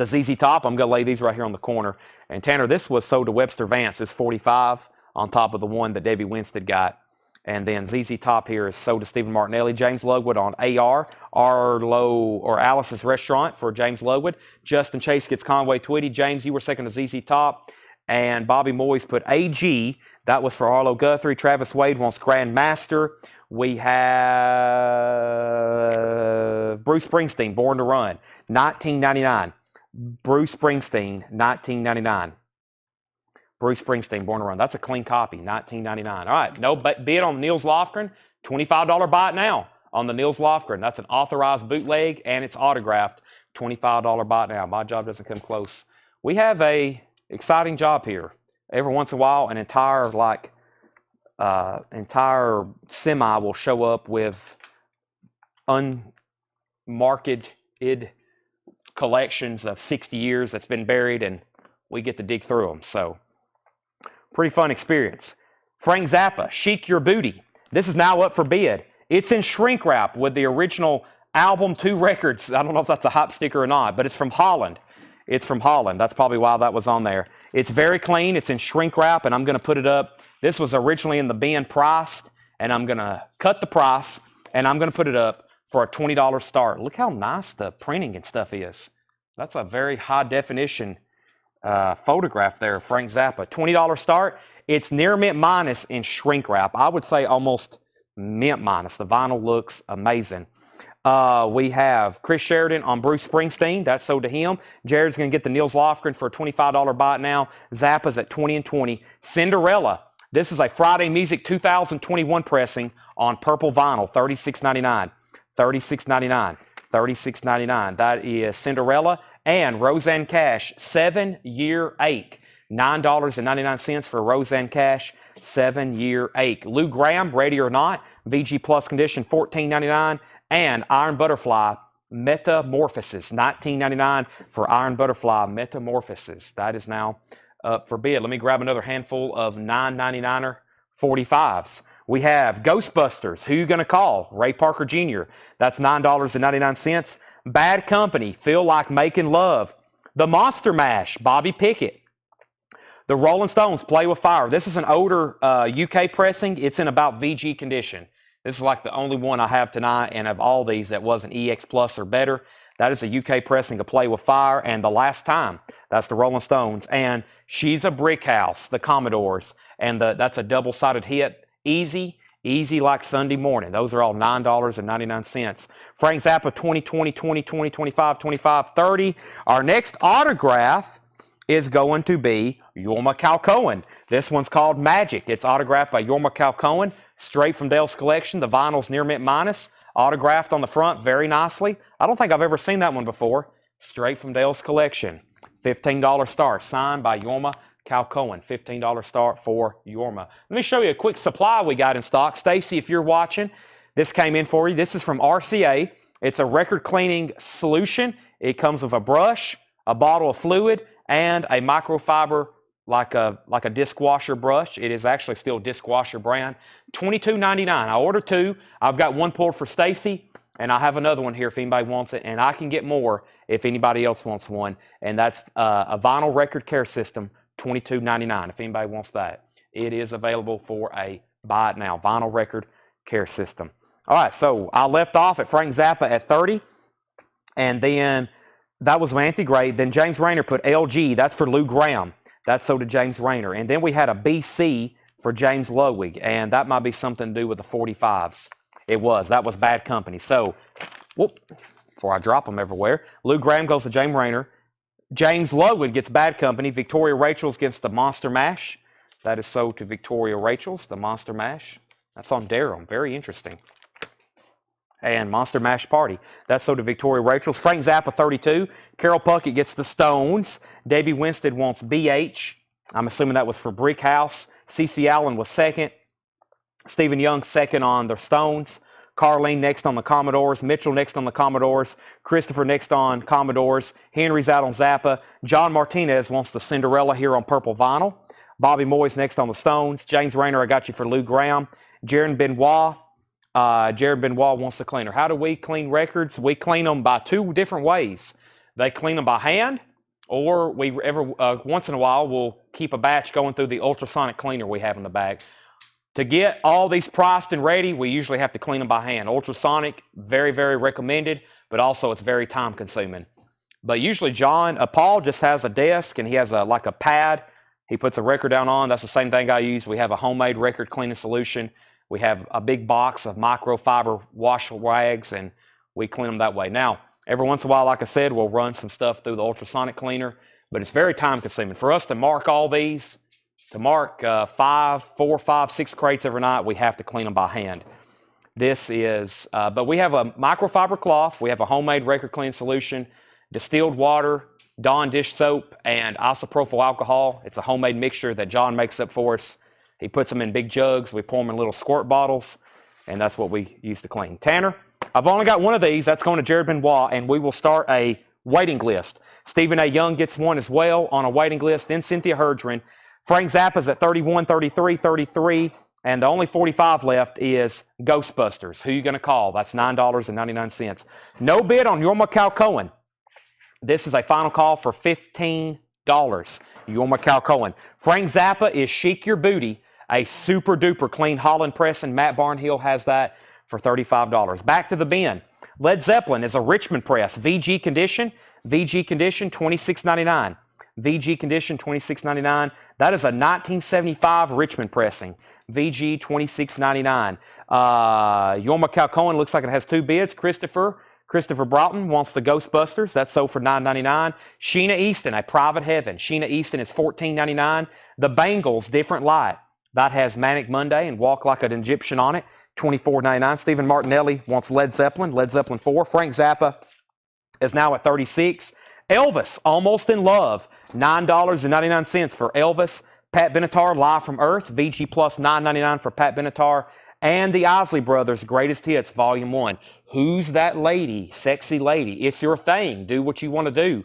ZZ Top. I'm going to lay these right here on the corner. And Tanner, this was sold to Webster Vance. It's $45 on top of the one that Debbie Winstead got. And then ZZ Top here is sold to Stephen Martinelli. James Ludwood on AR, Arlo, or Alice's Restaurant for James Ludwood. Justin Chase gets Conway Twitty. James, you were second to ZZ Top. And Bobby Moyes put AG. That was for Arlo Guthrie. Travis Wade wants Grandmaster. We have Bruce Springsteen, Born to Run, $19.99. Bruce Springsteen, $19.99. Bruce Springsteen, Born to Run. That's a clean copy, $19.99. All right, no bid on Nils Lofgren. $25 buy it now on the Nils Lofgren. That's an authorized bootleg, and it's autographed. $25 buy it now. My job doesn't come close. We have a exciting job here. Every once in a while, an entire semi will show up with unmarketed collections of 60 years that's been buried, and we get to dig through them. So, pretty fun experience. Frank Zappa, Chic Your Booty. This is now up for bid. It's in shrink wrap with the original album, 2 records. I don't know if that's a hop sticker or not, but it's from Holland. It's from Holland. That's probably why that was on there. It's very clean. It's in shrink wrap, and I'm going to put it up. This was originally in the bin priced, and I'm going to cut the price, and I'm going to put it up for a $20 start. Look how nice the printing and stuff is. That's a very high definition photograph there, Frank Zappa. $20 start. It's near mint minus in shrink wrap. I would say almost mint minus. The vinyl looks amazing. We have Chris Sheridan on Bruce Springsteen. That's sold to him. Jared's going to get the Nils Lofgren for a $25 buy it now. Zappa's at $20 and $20. Cinderella. This is a Friday Music 2021 pressing on purple vinyl. $36.99. $36.99. $36.99. That is Cinderella. And Roseanne Cash, 7-year ache. $9.99 for Roseanne Cash, 7-year ache. Lou Graham, Ready or Not, VG Plus condition, $14.99. And Iron Butterfly, Metamorphosis, $19.99 for Iron Butterfly, Metamorphosis. That is now up for bid. Let me grab another handful of $9.99 45s. We have Ghostbusters, Who You Gonna Call? Ray Parker Jr. That's $9.99. Bad Company, Feel Like Making Love. The Monster Mash, Bobby Pickett. The Rolling Stones, Play With Fire. This is an older UK pressing. It's in about VG condition. This is like the only one I have tonight, and of all these that wasn't EX Plus or better. That is a UK pressing of Play With Fire, and The Last Time. That's the Rolling Stones. And She's a Brick House, the Commodores. And that's a double-sided hit. Easy like Sunday morning. Those are all $9.99. Frank Zappa, 20, 20, 20, 20, 25, 25, 30. Our next autograph is going to be Yorma Calcoen. This one's called Magic. It's autographed by Yorma Calcoen, straight from Dale's collection. The vinyl's near mint minus, autographed on the front very nicely. I don't think I've ever seen that one before. Straight from Dale's collection. $15 start, signed by Yorma Calcoen. $15 start for Yorma. Let me show you a quick supply we got in stock. Stacy, if you're watching, this came in for you. This is from RCA. It's a record cleaning solution. It comes with a brush, a bottle of fluid, and a microfiber like a disc washer brush. It is actually still disc washer brand. $22.99. I ordered 2. I've got one pulled for Stacy, and I have another one here if anybody wants it, and I can get more if anybody else wants one. And that's a vinyl record care system, $22.99 if anybody wants that. It is available for a buy it now. Vinyl record care system. All right, so I left off at Frank Zappa at 30, and then that was Anthony Gray. Then James Rayner put LG. That's for Lou Graham. That's so to James Rayner. And then we had a BC for James Ludwig, and that might be something to do with the 45s. It was. That was Bad Company. So, whoop, before I drop them everywhere, Lou Graham goes to James Rayner. James Ludwig gets Bad Company. Victoria Rachel's gets the Monster Mash. That is sold to Victoria Rachel's, the Monster Mash. That's on Daryl. Very interesting. And Monster Mash Party. That's sold to Victoria Rachel's. Frank Zappa, 32. Carol Puckett gets the Stones. Debbie Winstead wants BH. I'm assuming that was for Brick House. CeCe Allen was second. Stephen Young second on the Stones. Carlene next on the Commodores. Mitchell next on the Commodores. Christopher next on Commodores. Henry's out on Zappa. John Martinez wants the Cinderella here on Purple Vinyl. Bobby Moyes next on the Stones. James Rayner, I got you for Lou Graham. Jaron Benoit. Jared Benoit wants the cleaner. How do we clean records? We clean them by two different ways. They clean them by hand, or once in a while we'll keep a batch going through the ultrasonic cleaner we have in the bag. To get all these priced and ready, we usually have to clean them by hand. Ultrasonic, very, very recommended, but also it's very time consuming. But usually Paul just has a desk and he has like a pad. He puts a record down on. That's the same thing I use. We have a homemade record cleaning solution. We have a big box of microfiber wash rags, and we clean them that way. Now, every once in a while, like I said, we'll run some stuff through the ultrasonic cleaner, but it's very time consuming. For us to mark all these, to mark 4, 5, 6 crates every night, we have to clean them by hand. But we have a microfiber cloth. We have a homemade record cleaning solution, distilled water, Dawn dish soap, and isopropyl alcohol. It's a homemade mixture that John makes up for us. He puts them in big jugs. We pour them in little squirt bottles, and that's what we use to clean. Tanner, I've only got one of these. That's going to Jared Benoit, and we will start a waiting list. Stephen A. Young gets one as well on a waiting list. Then Cynthia Herdgren. Frank Zappa's at 31, 33, 33, and the only 45 left is Ghostbusters. Who are you going to call? That's $9.99. No bid on Yorma Calcoen. This is a final call for $15. Yorma Calcoen. Frank Zappa is Chic Your Booty, a super duper clean Holland press, and Matt Barnhill has that for $35. Back to the bin. Led Zeppelin is a Richmond press. VG condition, $26.99. VG condition, $26.99. That is a 1975 Richmond pressing. VG, $26.99. Yorma Calcoen looks like it has 2 bids. Christopher Broughton wants the Ghostbusters. That's sold for $9.99. Sheena Easton, a Private Heaven. Sheena Easton is $14.99. The Bangles, Different Light. That has Manic Monday and Walk Like an Egyptian on it. $24.99. Stephen Martinelli wants Led Zeppelin 4. Frank Zappa is now at 36. Elvis, Almost in Love, $9.99 for Elvis. Pat Benatar, Live from Earth, VG Plus $9.99 for Pat Benatar. And the Isley Brothers, Greatest Hits, Volume 1. Who's that lady? Sexy lady. It's your thing. Do what you want to do.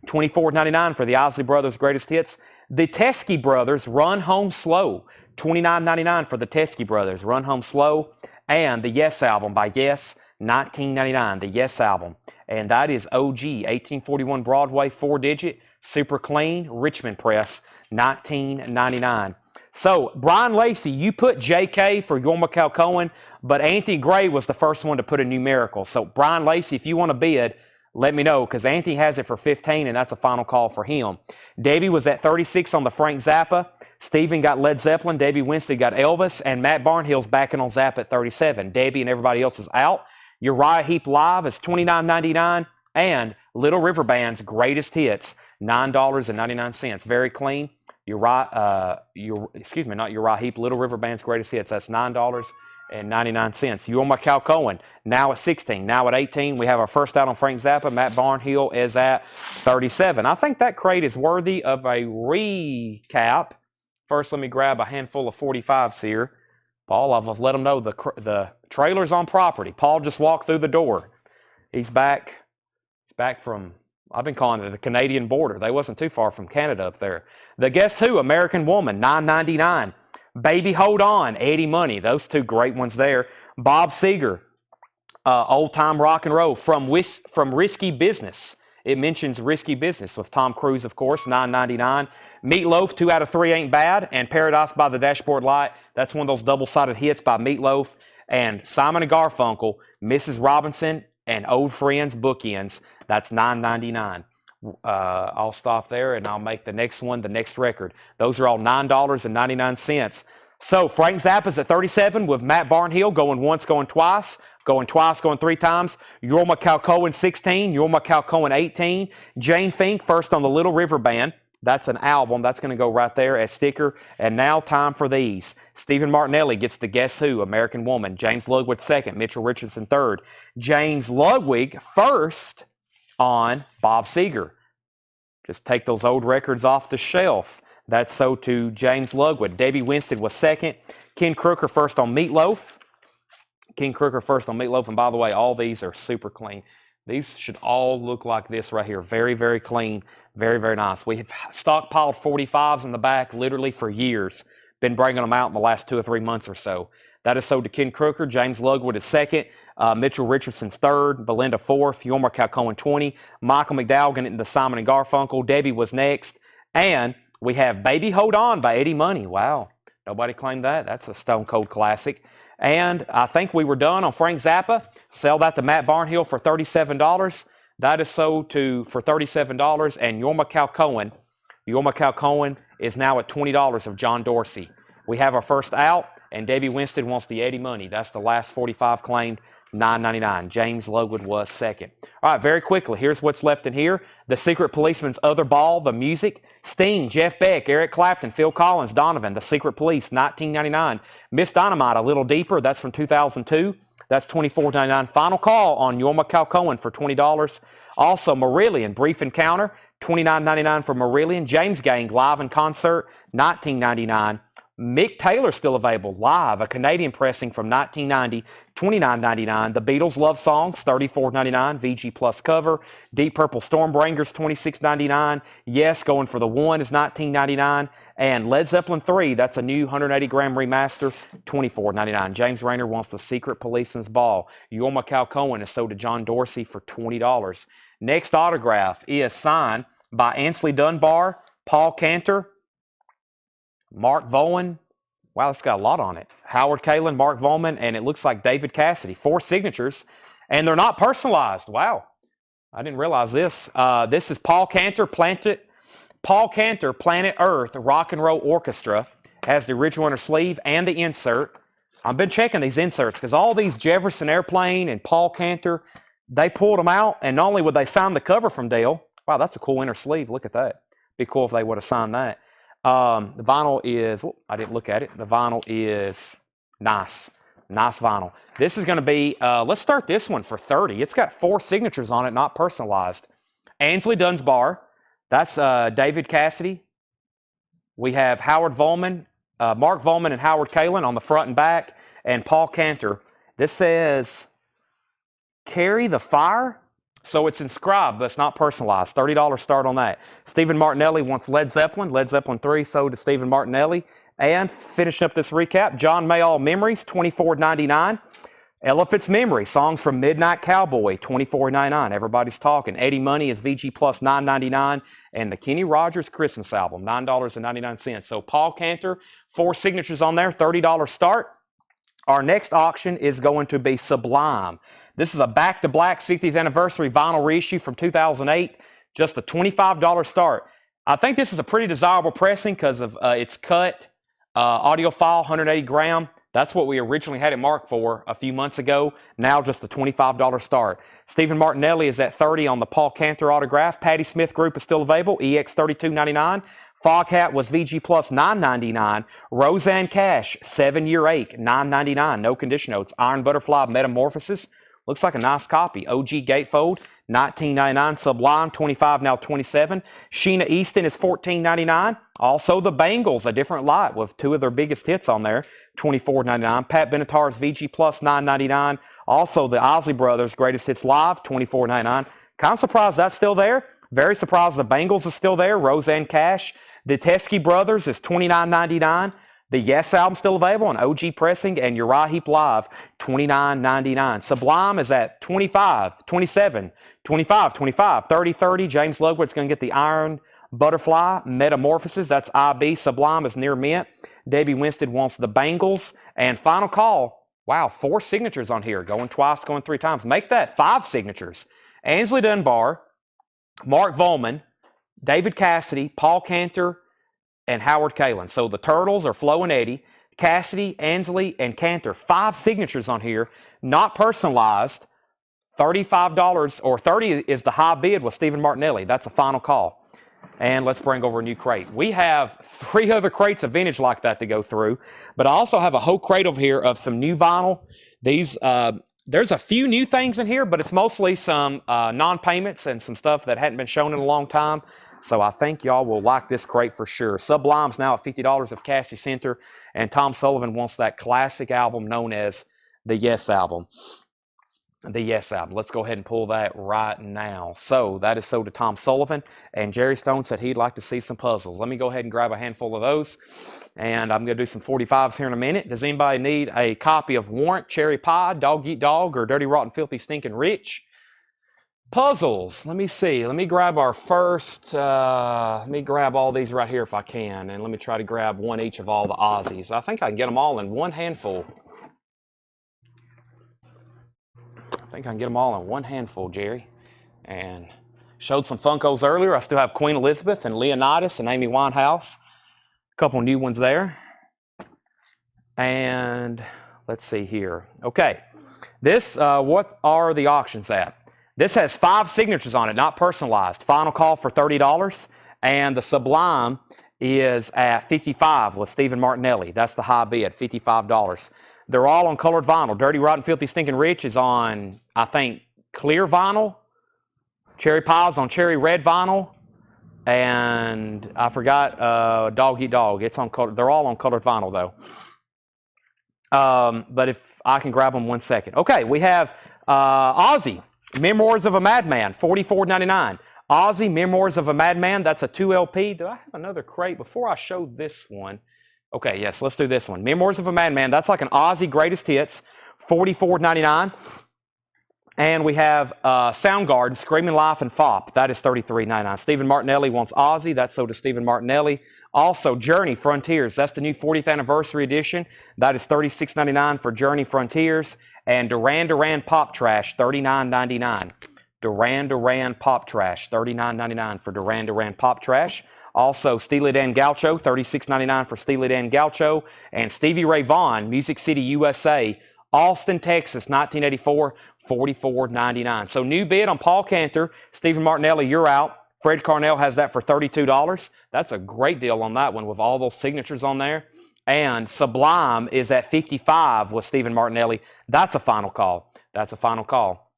$24.99 for the Isley Brothers, Greatest Hits. The Teskey Brothers, Run Home Slow. $29.99 for the Teskey Brothers, Run Home Slow. And the Yes album by Yes, $19.99. The Yes album. And that is OG, 1841 Broadway, 4-digit, super clean, Richmond press, $19.99. So, Brian Lacey, you put JK for Yorma Calcoen, but Anthony Gray was the first one to put a numerical. So, Brian Lacey, if you want to bid, let me know, because Anthony has it for 15, and that's a final call for him. Debbie was at 36 on the Frank Zappa. Stephen got Led Zeppelin. Debbie Winstead got Elvis, and Matt Barnhill's backing on Zappa at 37. Debbie and everybody else is out. Uriah Heep Live is $29.99, and Little River Band's Greatest Hits, $9.99. Very clean. Not Uriah Heep, Little River Band's Greatest Hits. That's $9.99. Yorma Calcoen, now at 16. Now at 18, we have our first out on Frank Zappa. Matt Barnhill is at 37. I think that crate is worthy of a recap. First, let me grab a handful of 45s here. Paul, I've let them know the trailer's on property. Paul just walked through the door. He's back. He's back from, I've been calling it the Canadian border. They wasn't too far from Canada up there. The Guess Who, American Woman, $9.99. Baby Hold On, Eddie Money. Those 2 great ones there. Bob Seger, Old Time Rock and Roll from Risky Business. It mentions Risky Business with Tom Cruise, of course, $9.99. Meatloaf, 2 out of 3 Ain't Bad. And Paradise by the Dashboard Light. That's one of those double-sided hits by Meatloaf. And Simon and Garfunkel, Mrs. Robinson, and Old Friends Bookends. That's $9.99. I'll stop there, and I'll make the next one, the next record. Those are all $9.99. So Frank Zappa's at 37 with Matt Barnhill going once, going twice, going 3 times. Yorma Calcoen 16, Yorma Calcoen 18. Jane Fink first on the Little River Band. That's an album. That's going to go right there as sticker. And now time for these. Stephen Martinelli gets the Guess Who, American Woman. James Ludwig second, Mitchell Richardson third. James Ludwig first on Bob Seger. Just take those old records off the shelf. That's sold to James Lugwood. Debbie Winston was second. Ken Crooker first on Meatloaf. Ken Crooker first on Meatloaf. And by the way, all these are super clean. These should all look like this right here. Very, very clean. Very, very nice. We have stockpiled 45s in the back literally for years. Been bringing them out in the last 2 or 3 months or so. That is sold to Ken Crooker. James Lugwood is second. Mitchell Richardson's third. Belinda fourth. Yorma Calcoen 20. Michael McDowell getting into Simon and Garfunkel. Debbie was next. And we have Baby Hold On by Eddie Money. Wow. Nobody claimed that. That's a Stone Cold classic. And I think we were done on Frank Zappa. Sell that to Matt Barnhill for $37. That is sold for $37. And Yorma Calcoen. Yorma Calcoen is now at $20 of John Dorsey. We have our first out, and Debbie Winston wants the Eddie Money. That's the last 45 claimed, $9.99. James Lugwood was second. All right, very quickly, here's what's left in here. The Secret Policeman's Other Ball, the music. Sting, Jeff Beck, Eric Clapton, Phil Collins, Donovan, The Secret Police, $19.99. Miss Dynamite, A Little Deeper, that's from 2002. That's $24.99. Final Call on Yorma Calcoen for $20. Also, Marillion, Brief Encounter, $29.99 for Marillion. James Gang, Live in Concert, $19.99. Mick Taylor still available, live, a Canadian pressing from 1990, $29.99. The Beatles Love Songs, $34.99, VG Plus cover. Deep Purple Stormbringers, $26.99. Yes, Going for the One is $19.99. And Led Zeppelin 3, that's a new 180-gram remaster, $24.99. James Rayner wants The Secret Policeman's Ball. Yorma Calcoen is sold to John Dorsey for $20. Next autograph is signed by Ansley Dunbar, Paul Cantor, Mark Volman. Wow, it's got a lot on it. Howard Kalin, Mark Volman, and it looks like David Cassidy. 4 signatures, and they're not personalized. Wow, I didn't realize this. This is Paul Cantor, Planet Earth Rock and Roll Orchestra. Has the original inner sleeve and the insert. I've been checking these inserts because all these Jefferson Airplane and Paul Cantor, they pulled them out, and not only would they sign the cover from Dale. Wow, that's a cool inner sleeve. Look at that. Be cool if they would have signed that. The vinyl is, I didn't look at it. The vinyl is nice. Nice vinyl. This is going to be, let's start this one for $30. It's got 4 signatures on it, not personalized. Ansley Dunbar. That's David Cassidy. We have Howard Volman, Mark Volman and Howard Kalin on the front and back, and Paul Cantor. This says, Carry the Fire. So it's inscribed, but it's not personalized. $30 start on that. Stephen Martinelli wants Led Zeppelin. Led Zeppelin 3 sold to Stephen Martinelli. And finishing up this recap, John Mayall Memories, $24.99. Ella Fitzmemory, Songs from Midnight Cowboy, $24.99. Everybody's talking. Eddie Money is VG Plus, $9.99. And the Kenny Rogers Christmas album, $9.99. So Paul Cantor, 4 signatures on there, $30 start. Our next auction is going to be Sublime. This is a Back to Black 60th anniversary vinyl reissue from 2008. Just a $25 start. I think this is a pretty desirable pressing because of its cut, audiophile, 180 gram. That's what we originally had it marked for a few months ago. Now just a $25 start. Stephen Martinelli is at $30 on the Paul Cantor autograph. Patti Smith Group is still available. EX $32.99. Foghat was VG Plus $9.99. Roseanne Cash, 7-year ache, $9.99. No condition notes. Iron Butterfly Metamorphosis. Looks like a nice copy. OG Gatefold, $19.99. Sublime, $25, now $27. Sheena Easton is $14.99. Also the Bangles, a different light with 2 of their biggest hits on there, $24.99. Pat Benatar's VG Plus, $9.99. Also the Isley Brothers Greatest Hits Live, $24.99. Kind of surprised that's still there. Very surprised the Bangles is still there. Roseanne Cash. The Teskey Brothers is $29.99. The Yes album still available on OG Pressing, and Uriah Heep Live, $29.99. Sublime is at $25, $27, $25, $25, $30, $30. James Lugwood's going to get the Iron Butterfly Metamorphosis. That's IB. Sublime is near mint. Debbie Winston wants the Bangles. And Final Call. Wow, 4 signatures on here. Going twice, going 3 times. Make that 5 signatures. Ansley Dunbar, Mark Volman, David Cassidy, Paul Cantor, and Howard Kalin. So the Turtles are Flo and Eddie, Cassidy, Ansley, and Cantor. 5 signatures on here, not personalized. $35 or $30 is the high bid with Stephen Martinelli. That's a Final Call. And let's bring over a new crate. We have 3 other crates of vintage like that to go through, but I also have a whole crate over here of some new vinyl. These there's a few new things in here, but it's mostly some non-payments and some stuff that hadn't been shown in a long time. So I think y'all will like this crate for sure. Sublime's now at $50 of Cassie Center, and Tom Sullivan wants that classic album known as the Yes album. The Yes album. Let's go ahead and pull that right now. So that is sold to Tom Sullivan, and Jerry Stone said he'd like to see some puzzles. Let me go ahead and grab a handful of those, and I'm going to do some 45s here in a minute. Does anybody need a copy of Warrant, Cherry Pie, Dog Eat Dog, or Dirty Rotten Filthy Stinking Rich? Puzzles. Let me see. Let me grab our first. Let me grab all these right here if I can, and let me try to grab one each of all the Aussies. I think I can get them all in one handful. I think I can get them all in one handful, Jerry. And showed some Funkos earlier. I still have Queen Elizabeth and Leonidas and Amy Winehouse. A couple new ones there. And let's see here. Okay. This, what are the auctions at? This has 5 signatures on it, not personalized. Final call for $30. And the Sublime is at $55 with Stephen Martinelli. That's the high bid, $55. They're all on colored vinyl. Dirty, Rotten, Filthy, Stinking Rich is on, I think, clear vinyl. Cherry Pie's on cherry red vinyl. And I forgot Dog Eat Dog. It's on color. They're all on colored vinyl, though. But if I can grab them 1 second. Okay, we have Ozzy, Memoirs of a Madman, $44.99. Ozzy, Memoirs of a Madman. That's a 2 LP. Do I have another crate before I show this one? Okay, yes, let's do this one. Memoirs of a Madman. That's like an Ozzy Greatest Hits, $44.99. And we have Soundgarden, Screaming Life and Fop. That is $33.99. Stephen Martinelli wants Ozzy. That's sold to Stephen Martinelli. Also, Journey Frontiers. That's the new 40th anniversary edition. That is $36.99 for Journey Frontiers. And Duran Duran Pop Trash, $39.99. Duran Duran Pop Trash, $39.99 for Duran Duran Pop Trash. Also, Steely Dan Gaucho, $36.99 for Steely Dan Gaucho. And Stevie Ray Vaughan, Music City, USA, Austin, Texas, 1984, $44.99. So new bid on Paul Cantor. Stephen Martinelli, you're out. Fred Carnell has that for $32. That's a great deal on that one with all those signatures on there. And Sublime is at $55 with Stephen Martinelli. That's a final call. That's a final call.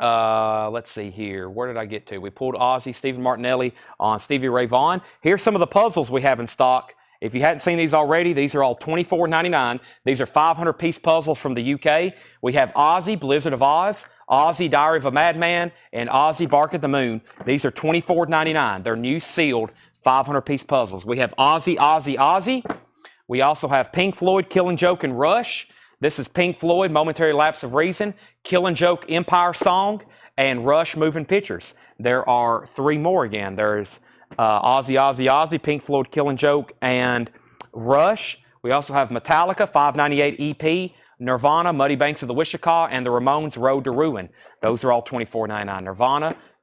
Let's see here. Where did I get to? We pulled Ozzy, Stephen Martinelli on Stevie Ray Vaughan. Here's some of the puzzles we have in stock. If you hadn't seen these already, these are all $24.99. These are 500-piece puzzles from the UK. We have Ozzy, Blizzard of Oz, Ozzy, Diary of a Madman, and Ozzy, Bark at the Moon. These are $24.99. They're new sealed 500-piece puzzles. We have Ozzy, Ozzy, Ozzy. We also have Pink Floyd, Killing Joke, and Rush. This is Pink Floyd, Momentary Lapse of Reason, Killing Joke, Empire Song, and Rush, Moving Pictures. There are 3 more again. There's Ozzy, Ozzy, Ozzy, Pink Floyd, Killing Joke, and Rush. We also have Metallica, 598 EP, Nirvana, Muddy Banks of the Wichita, and the Ramones, Road to Ruin. Those are all $24.99.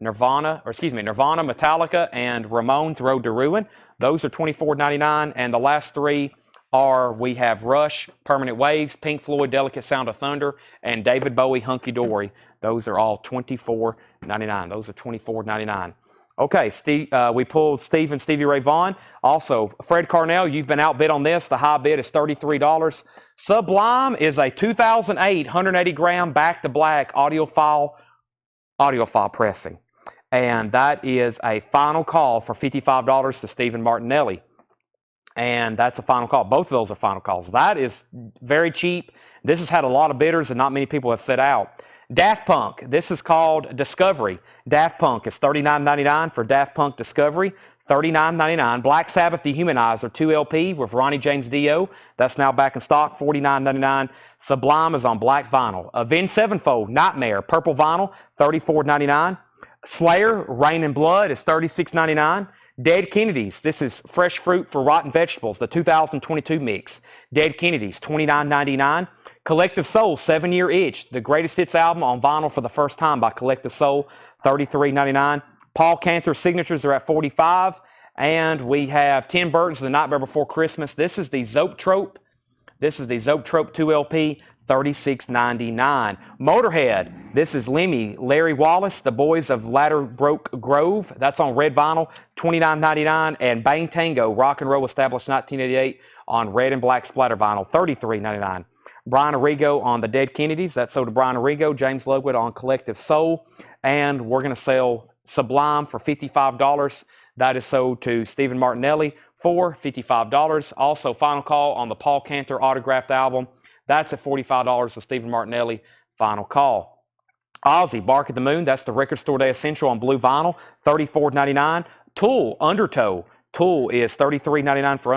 Nirvana, Metallica, and Ramones, Road to Ruin. Those are $24.99. And the last 3 are, we have Rush, Permanent Waves, Pink Floyd, Delicate Sound of Thunder, and David Bowie, Hunky Dory. Those are all $24.99. Those are $24.99. Okay, we pulled Stevie Ray Vaughan. Also, Fred Carnell, you've been outbid on this. The high bid is $33. Sublime is a 2008 180-gram back-to-black audiophile pressing. And that is a final call for $55 to Stephen Martinelli. And that's a final call. Both of those are final calls. That is very cheap. This has had a lot of bidders and not many people have set out. Daft Punk. This is called Discovery. Daft Punk is $39.99 for Daft Punk Discovery. $39.99. Black Sabbath The Humanizer 2 LP with Ronnie James Dio. That's now back in stock. $49.99. Sublime is on black vinyl. Avenged Sevenfold Nightmare purple vinyl. $34.99. Slayer Rain and Blood is $36.99. Dead Kennedys. This is Fresh Fruit for Rotten Vegetables, the 2022 mix. Dead Kennedys, $29.99. Collective Soul, 7-Year Itch, the greatest hits album on vinyl for the first time by Collective Soul, $33.99. Paul Cantor signatures are at $45. And we have Tim Burton's The Nightmare Before Christmas. This is the Zoetrope. This is the Zoetrope 2 LP, $36.99. Motorhead. This is Lemmy, Larry Wallace, The Boys of Ladderbroke Grove. That's on red vinyl, $29.99. And Bang Tango, Rock and Roll established 1988 on red and black splatter vinyl, $33.99. Brian Arrigo on the Dead Kennedys. That's sold to Brian Arrigo. James Ludwig on Collective Soul. And we're going to sell Sublime for $55. That is sold to Stephen Martinelli for $55. Also, Final Call on the Paul Cantor autographed album. That's at $45 with Stephen Martinelli. Final Call. Ozzy, Bark at the Moon. That's the Record Store Day Essential on blue vinyl. $34.99. Tool, Undertow. Tool is $33.99 for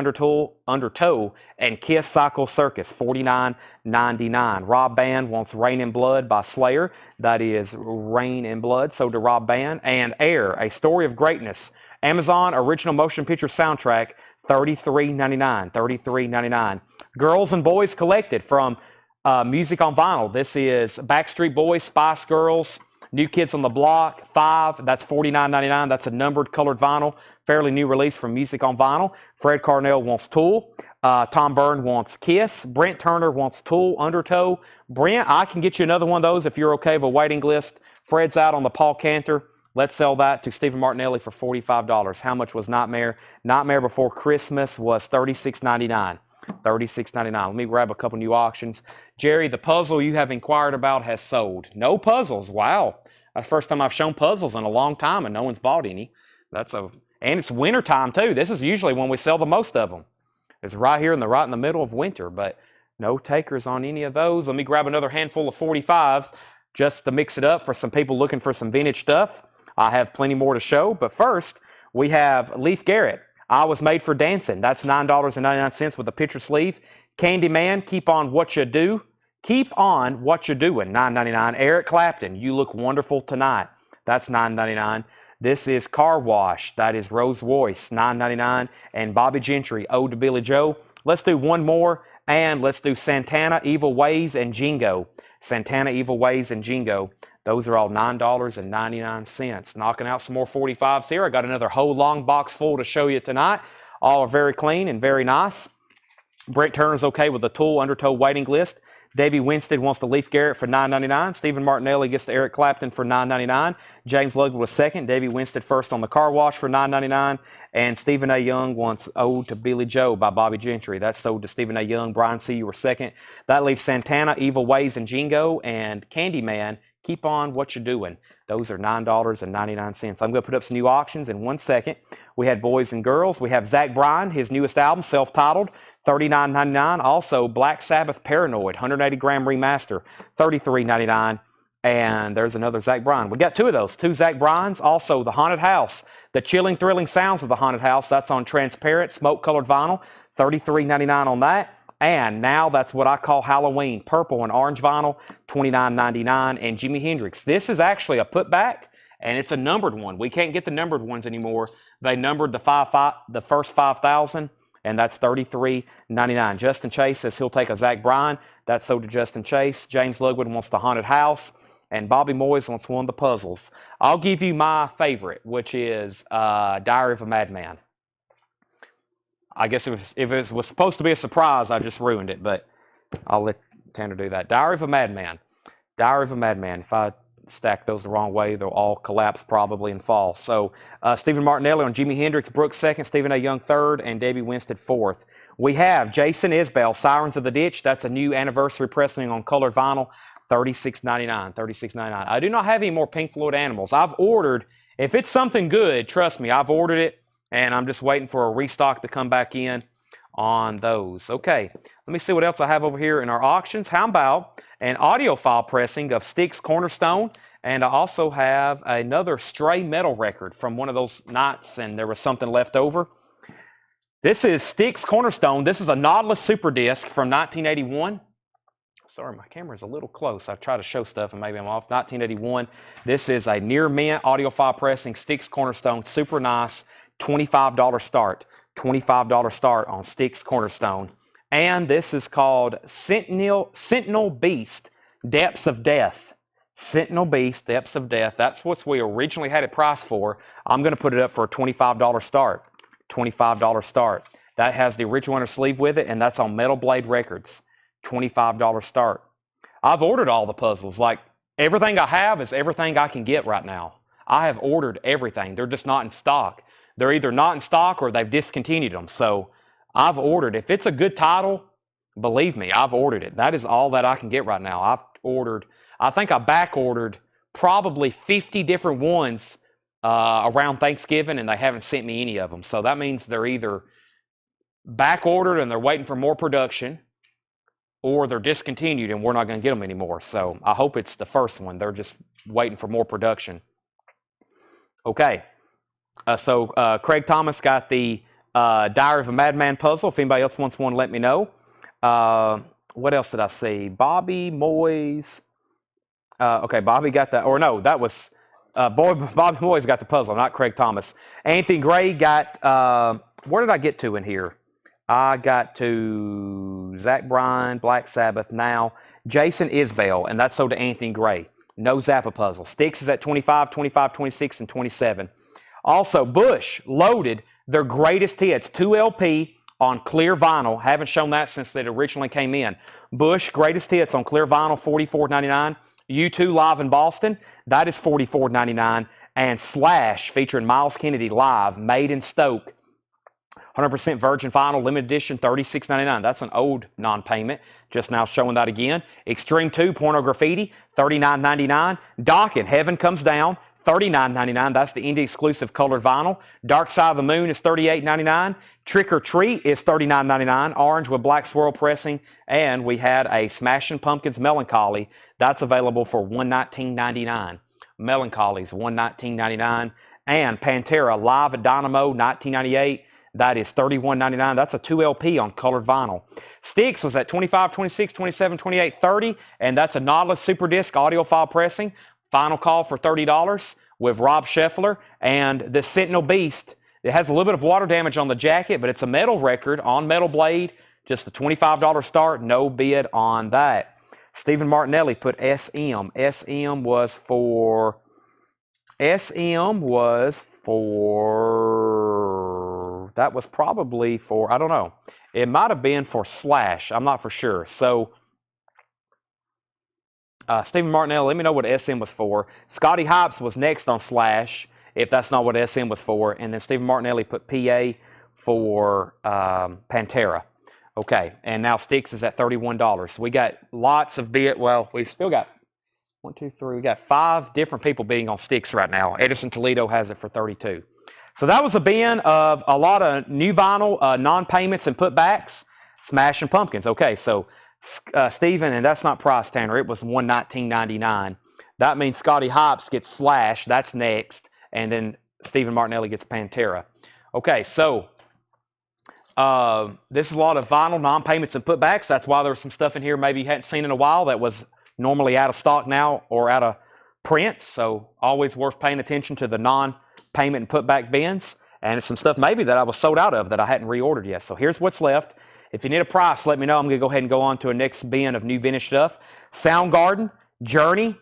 Undertow, and Kiss Cycle Circus, $49.99. Rob Band wants Rain in Blood by Slayer. That is Rain in Blood, so to Rob Band. And Air, A Story of Greatness. Amazon Original Motion Picture Soundtrack, $33.99. $33.99. Girls and Boys Collected from Music on Vinyl. This is Backstreet Boys, Spice Girls, New Kids on the Block, 5. That's $49.99. That's a numbered colored vinyl. Fairly new release from Music on Vinyl. Fred Carnell wants Tool. Tom Byrne wants Kiss. Brent Turner wants Tool, Undertow. Brent, I can get you another one of those if you're okay with a waiting list. Fred's out on the Paul Cantor. Let's sell that to Stephen Martinelli for $45. How much was Nightmare? Nightmare Before Christmas was $36.99. $36.99. Let me grab a couple new auctions. Jerry, the puzzle you have inquired about has sold. No puzzles. Wow. That's the first time I've shown puzzles in a long time and no one's bought any. And it's winter time too. This is usually when we sell the most of them. It's right here right in the middle of winter, but no takers on any of those. Let me grab another handful of 45s just to mix it up for some people looking for some vintage stuff. I have plenty more to show, but first we have Leif Garrett. I Was Made for Dancing. That's $9.99 with a picture sleeve. Candyman, Keep On What You Do. Keep On What You're Doing, $9.99. Eric Clapton, You Look Wonderful Tonight. That's $9.99. This is Car Wash. That is Rose Royce, $9.99. And Bobby Gentry, Ode to Billy Joe. Let's do one more, and let's do Santana, Evil Ways, and Jingo. Santana, Evil Ways, and Jingo. Those are all $9.99. Knocking out some more 45s here. I got another whole long box full to show you tonight. All are very clean and very nice. Brent Turner's okay with the Tool Undertow waiting list. Davey Winstead wants the Leif Garrett for $9.99. Stephen Martinelli gets the Eric Clapton for $9.99. James Ludwig was second. Davey Winstead first on the Car Wash for $9.99. And Stephen A. Young wants Ode to Billy Joe by Bobby Gentry. That's sold to Stephen A. Young. Brian C., you were second. That leaves Santana, Evil Ways, and Jingo, and Candyman, Keep On What You're Doing. Those are $9.99. I'm going to put up some new auctions in 1 second. We had Boys and Girls. We have Zach Bryan, his newest album, self-titled, $39.99. Also, Black Sabbath Paranoid, 180-gram remaster, $33.99. And there's another Zach Bryan. We got two of those, two Zach Bryans. Also, The Haunted House, the chilling, thrilling sounds of The Haunted House. That's on transparent, smoke-colored vinyl, $33.99 on that. And now that's what I call Halloween, purple and orange vinyl, $29.99. And Jimi Hendrix. This is actually a putback, and it's a numbered one. We can't get the numbered ones anymore. They numbered the first 5,000, and that's $33.99. Justin Chase says he'll take a Zach Bryan. That's sold to Justin Chase. James Ludwig wants the Haunted House, and Bobby Moyes wants one of the puzzles. I'll give you my favorite, which is Diary of a Madman. I guess if it was supposed to be a surprise, I just ruined it, but I'll let Tanner do that. Diary of a Madman. Diary of a Madman. If I stack those the wrong way, they'll all collapse probably and fall. So Stephen Martinelli on Jimi Hendrix, Brooks second, Stephen A. Young third, and Davey Winstead fourth. We have Jason Isbell, Sirens of the Ditch. That's a new anniversary pressing on colored vinyl, $36.99. $36.99. I do not have any more Pink Floyd Animals. I've ordered, if it's something good, trust me, I've ordered it. And I'm just waiting for a restock to come back in on those. Okay, let me see what else I have over here in our auctions. How about an audiophile pressing of Styx Cornerstone? And I also have another Stray Metal record from one of those nights, and there was something left over. This is Styx Cornerstone. This is a Nautilus Super Disc from 1981. Sorry, my camera's a little close. I try to show stuff and maybe I'm off. 1981. This is a near mint audiophile pressing, Styx Cornerstone. Super nice. $25 start. $25 start on Styx Cornerstone. And this is called Sentinel Beast, Depths of Death. Sentinel Beast, Depths of Death. That's what we originally had it priced for. I'm going to put it up for a $25 start. $25 start. That has the original inner sleeve with it, and that's on Metal Blade Records. $25 start. I've ordered all the puzzles. Like, everything I have is everything I can get right now. I have ordered everything. They're just not in stock. They're either not in stock or they've discontinued them. So I've ordered. If it's a good title, believe me, I've ordered it. That is all that I can get right now. I've ordered, I think I back ordered probably 50 different ones around Thanksgiving, and they haven't sent me any of them. So that means they're either back ordered and they're waiting for more production, or they're discontinued and we're not going to get them anymore. So I hope it's the first one. They're just waiting for more production. Okay. So Craig Thomas got the Diary of a Madman puzzle. If anybody else wants one, let me know. What else did I see? Bobby Moyes. Okay, Bobby got that. Or no, that was Bobby Moyes got the puzzle, not Craig Thomas. Anthony Gray got. Where did I get to in here? I got to Zach Bryan, Black Sabbath now. Jason Isbell, and that's sold to Anthony Gray. No Zappa puzzle. Styx is at 25, 25, 26, and 27. Also, Bush loaded their greatest hits, 2 LP on clear vinyl. Haven't shown that since it originally came in. Bush greatest hits on clear vinyl, $44.99. U2 live in Boston, that is $44.99. And Slash featuring Miles Kennedy live, made in Stoke, 100% virgin vinyl, limited edition, $36.99. That's an old non-payment. Just now showing that again. Extreme 2 Porno Graffiti, $39.99. Dokken, Heaven Comes Down, $39.99. That's the indie exclusive colored vinyl. Dark Side of the Moon is $38.99. Trick or Treat is $39.99. Orange with black swirl pressing. And we had a Smashing Pumpkins Melancholy. That's available for $119.99. Melancholy's $119.99. And Pantera Live at Dynamo, 1998. That is $31.99. That's a 2 LP on colored vinyl. Styx was at 25, 26, 27, 28, 30. And that's a Nautilus Super Disc audiophile pressing. Final call for $30 with Rob Scheffler. And the Sentinel Beast, it has a little bit of water damage on the jacket, but it's a metal record on metal blade. Just a $25 start. No bid on that. Stephen Martinelli put SM. SM was for... That was probably for, I don't know. It might have been for Slash. I'm not for sure. So, Stephen Martinelli, let me know what SM was for. Scotty Hypes was next on Slash, if that's not what SM was for. And then Stephen Martinelli put PA for Pantera. Okay, and now Styx is at $31. We got lots of bid. Well, we still got 1, 2, 3. We got 5 different people bidding on Styx right now. Edison Toledo has it for $32. So that was a bin of a lot of new vinyl, non-payments and putbacks. Smashing Pumpkins. Okay, so Stephen, and that's not price, Tanner. It was $119.99. That means Scotty Hypes gets Slash. That's next. And then Stephen Martinelli gets Pantera. Okay, so this is a lot of vinyl, non-payments and putbacks. That's why there's some stuff in here maybe you hadn't seen in a while that was normally out of stock now or out of print. So always worth paying attention to the non-payment and putback bins. And it's some stuff maybe that I was sold out of that I hadn't reordered yet. So here's what's left. If you need a price, let me know. I'm going to go ahead and go on to a next bin of new vintage stuff. Soundgarden, Journey,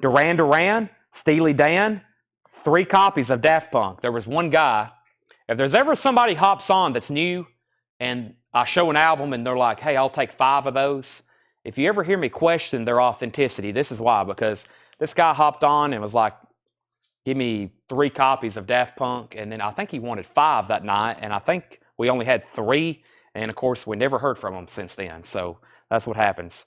Duran Duran, Steely Dan, 3 copies of Daft Punk. There was one guy. If there's ever somebody hops on that's new and I show an album and they're like, hey, I'll take 5 of those. If you ever hear me question their authenticity, this is why. Because this guy hopped on and was like, give me 3 copies of Daft Punk. And then I think he wanted 5 that night. And I think we only had 3. And, of course, we never heard from him since then. So that's what happens.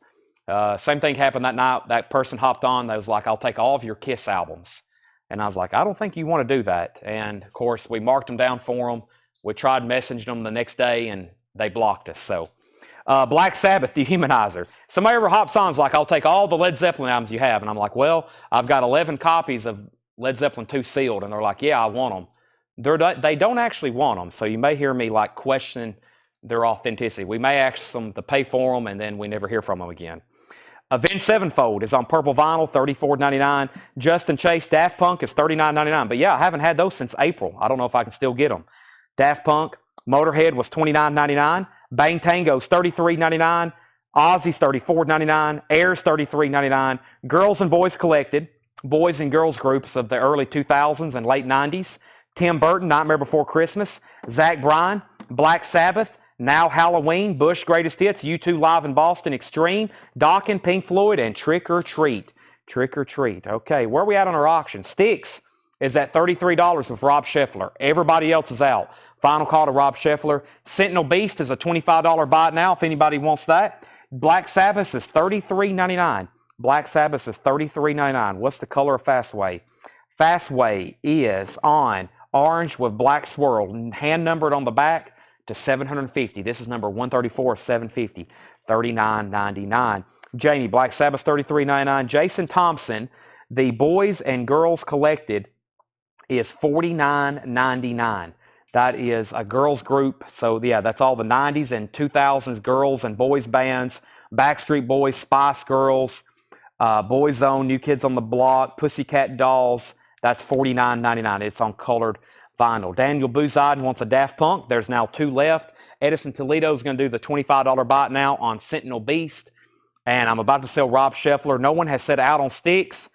Same thing happened that night. That person hopped on. They was like, I'll take all of your Kiss albums. And I was like, I don't think you want to do that. And, of course, we marked them down for them. We tried messaging them the next day, and they blocked us. So Black Sabbath, Dehumanizer. Somebody ever hops on is like, I'll take all the Led Zeppelin albums you have. And I'm like, well, I've got 11 copies of Led Zeppelin 2 sealed. And they're like, yeah, I want them. They don't actually want them. So you may hear me like questioning their authenticity. We may ask them to pay for them, and then we never hear from them again. Avenged Sevenfold is on purple vinyl, $34.99. Justin Chase, Daft Punk is $39.99. But yeah, I haven't had those since April. I don't know if I can still get them. Daft Punk, Motorhead was $29.99. Bang Tango's $33.99. Ozzy's $34.99. Air's $33.99. Girls and Boys Collected, boys and girls groups of the early 2000s and late 90s. Tim Burton, Nightmare Before Christmas. Zach Bryan, Black Sabbath, Now Halloween, Bush Greatest Hits, U2 Live in Boston, Extreme, Dokken, Pink Floyd, and Trick or Treat. Trick or Treat. Okay, where are we at on our auction? Styx is at $33 with Rob Scheffler. Everybody else is out. Final call to Rob Scheffler. Sentinel Beast is a $25 buy now if anybody wants that. Black Sabbath is $33.99. Black Sabbath is $33.99. What's the color of Fastway? Fastway is on orange with black swirl, hand numbered on the back to 750. This is number 134, 750, $39.99. Jamie, Black Sabbath, $33.99. Jason Thompson, the boys and girls collected is $49.99. That is a girls group. So yeah, that's all the 90s and 2000s girls and boys bands. Backstreet Boys, Spice Girls, Boyzone, New Kids on the Block, Pussycat Dolls. That's $49.99. It's on colored vinyl. Daniel Buzide wants a Daft Punk. There's now 2 left. Edison Toledo is going to do the $25 bot now on Sentinel Beast. And I'm about to sell Rob Scheffler. No one has set out on sticks.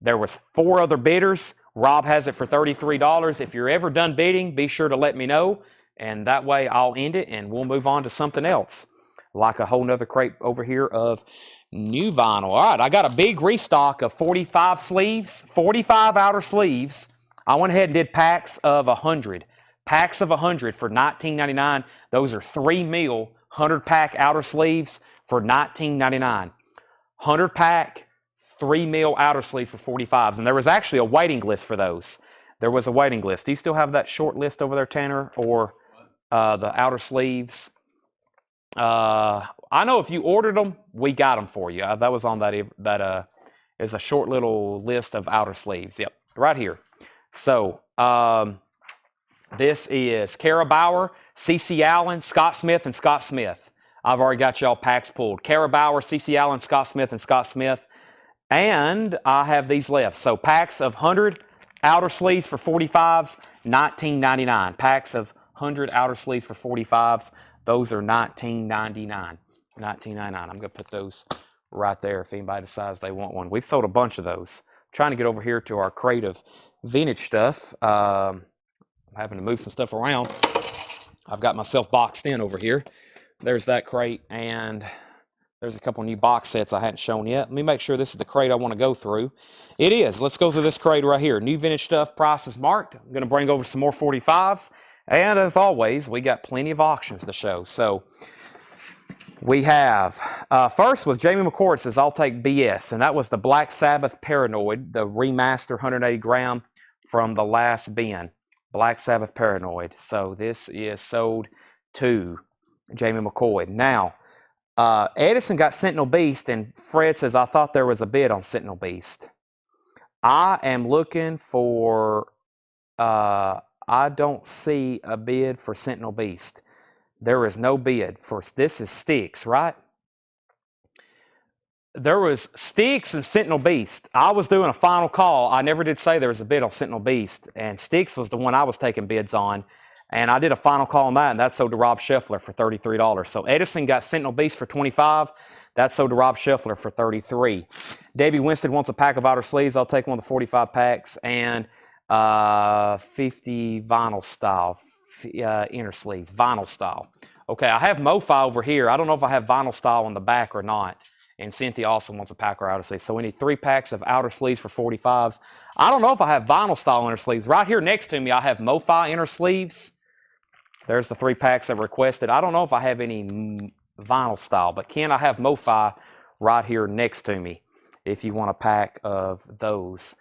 There was 4 other bidders. Rob has it for $33. If you're ever done bidding, be sure to let me know. And that way I'll end it and we'll move on to something else. Like a whole nother crate over here of new vinyl. All right, I got a big restock of 45 sleeves, 45 outer sleeves. I went ahead and did packs of 100. Packs of 100 for $19.99. Those are 3 mil 100-pack outer sleeves for $19.99. 100-pack 3 mil outer sleeves for 45s. And there was actually a waiting list for those. There was a waiting list. Do you still have that short list over there, Tanner? Or the outer sleeves? I know if you ordered them, we got them for you. That was on that is a short little list of outer sleeves. Yep, right here. So this is Kara Bauer, C.C. Allen, Scott Smith, and Scott Smith. I've already got y'all packs pulled. Kara Bauer, C.C. Allen, Scott Smith, and Scott Smith. And I have these left. So packs of 100 outer sleeves for 45s, $19.99. Packs of 100 outer sleeves for 45s. Those are $19.99. $19.99. I'm going to put those right there if anybody decides they want one. We've sold a bunch of those. I'm trying to get over here to our crate of vintage stuff. I'm having to move some stuff around. I've got myself boxed in over here. There's that crate, and there's a couple new box sets I hadn't shown yet. Let me make sure this is the crate I want to go through. It is. Let's go through this crate right here. New vintage stuff, prices marked. I'm going to bring over some more 45s. And as always, we got plenty of auctions to show. So we have, first with Jamie McCord says, I'll take BS. And that was the Black Sabbath Paranoid, the remaster 180 gram from the last bin. Black Sabbath Paranoid. So this is sold to Jamie McCoy. Now, Edison got Sentinel Beast, and Fred says, I thought there was a bid on Sentinel Beast. I am looking for, I don't see a bid for Sentinel Beast. There is no bid for, this is Sticks, right? There was Sticks and Sentinel Beast. I was doing a final call. I never did say there was a bid on Sentinel Beast, and Sticks was the one I was taking bids on. And I did a final call on that, and that sold to Rob Scheffler for $33. So Edison got Sentinel Beast for $25. That sold to Rob Scheffler for $33. Debbie Winston wants a pack of outer sleeves. I'll take one of the 45 packs, and 50 vinyl style inner sleeves, vinyl style. Okay, I have MoFi over here. I don't know if I have vinyl style on the back or not. And Cynthia also wants a pack of outer sleeves. So we need 3 packs of outer sleeves for 45s. I don't know if I have vinyl style inner sleeves. Right here next to me, I have MoFi inner sleeves. There's the 3 packs I've requested. I don't know if I have any vinyl style, but Ken, I have MoFi right here next to me if you want a pack of those.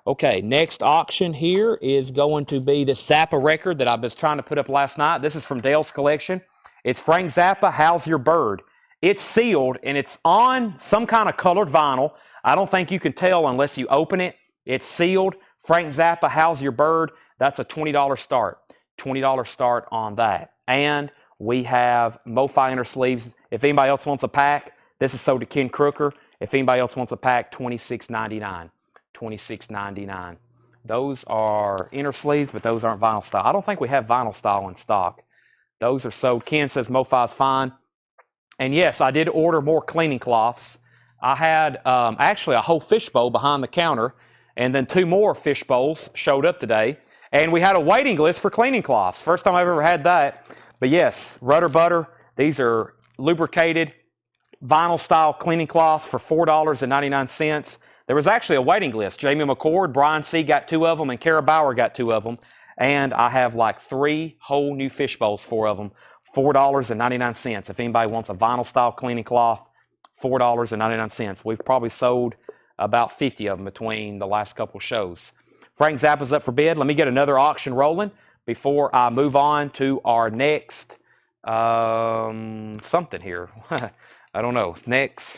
Okay, next auction here is going to be the Zappa record that I was trying to put up last night. This is from Dale's collection. It's Frank Zappa, How's Your Bird? It's sealed, and it's on some kind of colored vinyl. I don't think you can tell unless you open it. It's sealed. Frank Zappa, How's Your Bird? That's a $20 start. $20 start on that. And we have MoFi inner sleeves. If anybody else wants a pack, this is sold to Ken Crooker. If anybody else wants a pack, $26.99. $26.99. Those are inner sleeves, but those aren't vinyl style. I don't think we have vinyl style in stock. Those are sold. Ken says MoFi is fine. And yes, I did order more cleaning cloths. I had actually a whole fishbowl behind the counter, and then 2 more fish bowls showed up today. And we had a waiting list for cleaning cloths. First time I've ever had that. But yes, Rudder Butter. These are lubricated vinyl style cleaning cloths for $4.99. There was actually a waiting list. Jamie McCord, Brian C. got 2 of them, and Kara Bauer got 2 of them. And I have like 3 whole new fish bowls, 4 of them, $4.99. If anybody wants a vinyl style cleaning cloth, $4.99. We've probably sold about 50 of them between the last couple shows. Frank Zappa's up for bid. Let me get another auction rolling before I move on to our next something here. I don't know. Next,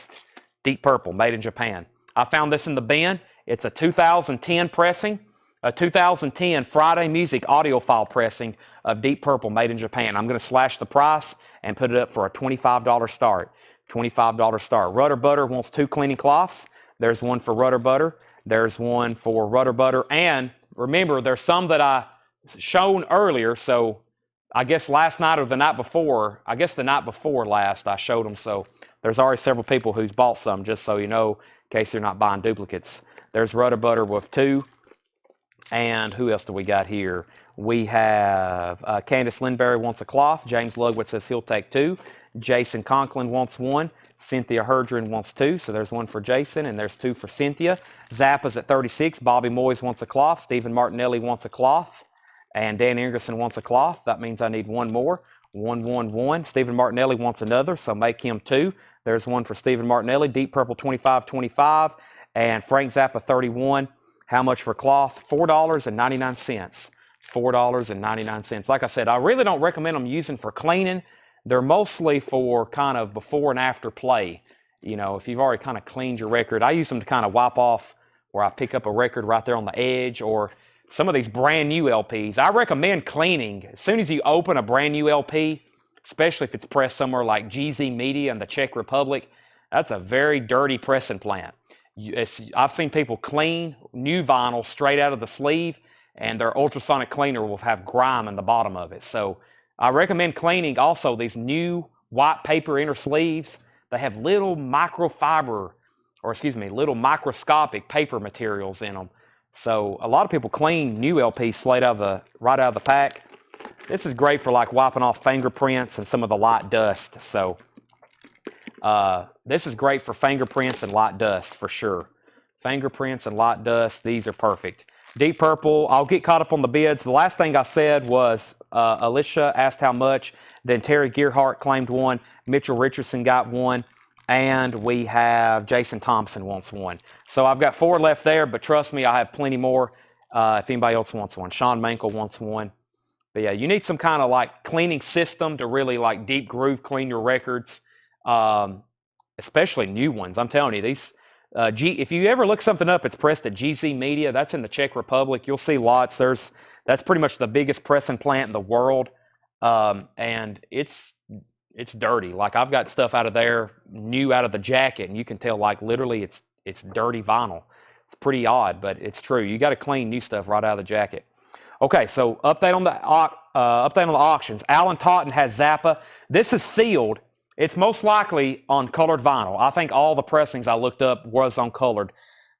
Deep Purple, made in Japan. I found this in the bin. It's a 2010 pressing, a 2010 Friday Music audiophile pressing of Deep Purple, made in Japan. I'm going to slash the price and put it up for a $25 start. $25 start. Rudder Butter wants 2 cleaning cloths. There's one for Rudder Butter. There's one for Rudder Butter. And remember, there's some that I shown earlier. So I guess last night or the night before, I guess the night before last, I showed them. So there's already several people who's bought some, just so you know, in case you're not buying duplicates. There's Rudder Butter with 2. And who else do we got here? We have Candace Lindberry wants a cloth. James Ludwig says he'll take 2. Jason Conklin wants 1. Cynthia Herdren wants 2. So there's 1 for Jason, and there's 2 for Cynthia. Zappa's at 36. Bobby Moyes wants a cloth. Stephen Martinelli wants a cloth. And Dan Ingerson wants a cloth. That means I need 1 more. 1, 1, 1. Stephen Martinelli wants another, so make him 2. There's 1 for Stephen Martinelli. Deep Purple 25, 25. And Frank Zappa 31. How much for cloth? $4.99. $4.99. Like I said, I really don't recommend them using for cleaning. They're mostly for kind of before and after play. You know, if you've already kind of cleaned your record. I use them to kind of wipe off where I pick up a record right there on the edge, or some of these brand new LPs. I recommend cleaning. As soon as you open a brand new LP, especially if it's pressed somewhere like GZ Media in the Czech Republic, that's a very dirty pressing plant. I've seen people clean new vinyl straight out of the sleeve, and their ultrasonic cleaner will have grime in the bottom of it. So I recommend cleaning also these new white paper inner sleeves. They have little microfiber, or excuse me, little microscopic paper materials in them. So a lot of people clean new LPs right out of the pack. This is great for like wiping off fingerprints and some of the light dust. So this is great for fingerprints and light dust for sure. Fingerprints and light dust, these are perfect. Deep Purple, I'll get caught up on the bids. The last thing I said was Alicia asked how much. Then Terry Gearhart claimed 1. Mitchell Richardson got 1. And we have Jason Thompson wants 1. So I've got 4 left there, but trust me, I have plenty more if anybody else wants 1. Sean Mankel wants 1. But yeah, you need some kind of like cleaning system to really like deep groove clean your records, especially new ones. I'm telling you, these if you ever look something up, it's pressed at GZ Media. That's in the Czech Republic. You'll see lots. That's pretty much the biggest pressing plant in the world, and it's dirty. Like I've got stuff out of there new out of the jacket, and you can tell like literally it's dirty vinyl. It's pretty odd, but it's true. You got to clean new stuff right out of the jacket. Okay, so update on the auctions. Alan Totten has Zappa. This is sealed. It's most likely on colored vinyl. I think all the pressings I looked up was on colored.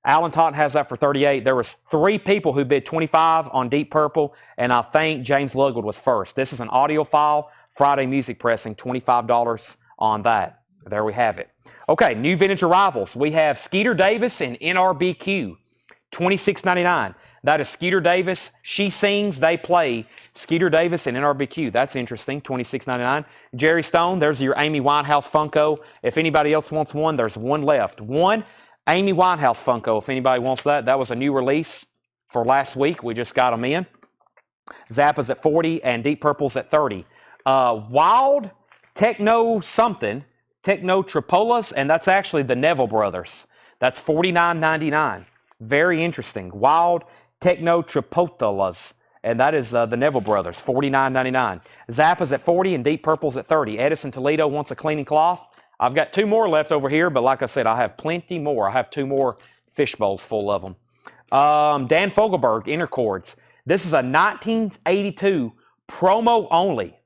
Alan Totten has that for 38. There was 3 people who bid 25 on Deep Purple, and I think James Ludwig was first. This is an audiophile Friday Music pressing, $25 on that. There we have it. Okay, new vintage arrivals. We have Skeeter Davis and NRBQ, $26.99. That is Skeeter Davis. She Sings, They Play. Skeeter Davis and NRBQ. That's interesting, $26.99. Jerry Stone, there's your Amy Winehouse Funko. If anybody else wants one, there's 1 left. 1 Amy Winehouse Funko, if anybody wants that. That was a new release for last week. We just got them in. Zappa's at 40 and Deep Purple's at 30. Wild Techno something, Techno Tripolas, and that's actually the Neville Brothers. That's $49.99. Very interesting. Wild Techno Tripolas, and that is the Neville Brothers, $49.99. Zappa's at 40 and Deep Purple's at 30. Edison Toledo wants a cleaning cloth. I've got 2 more left over here, but like I said, I have plenty more. I have 2 more fish bowls full of them. Dan Fogelberg, Inner Chords. This is a 1982 promo only.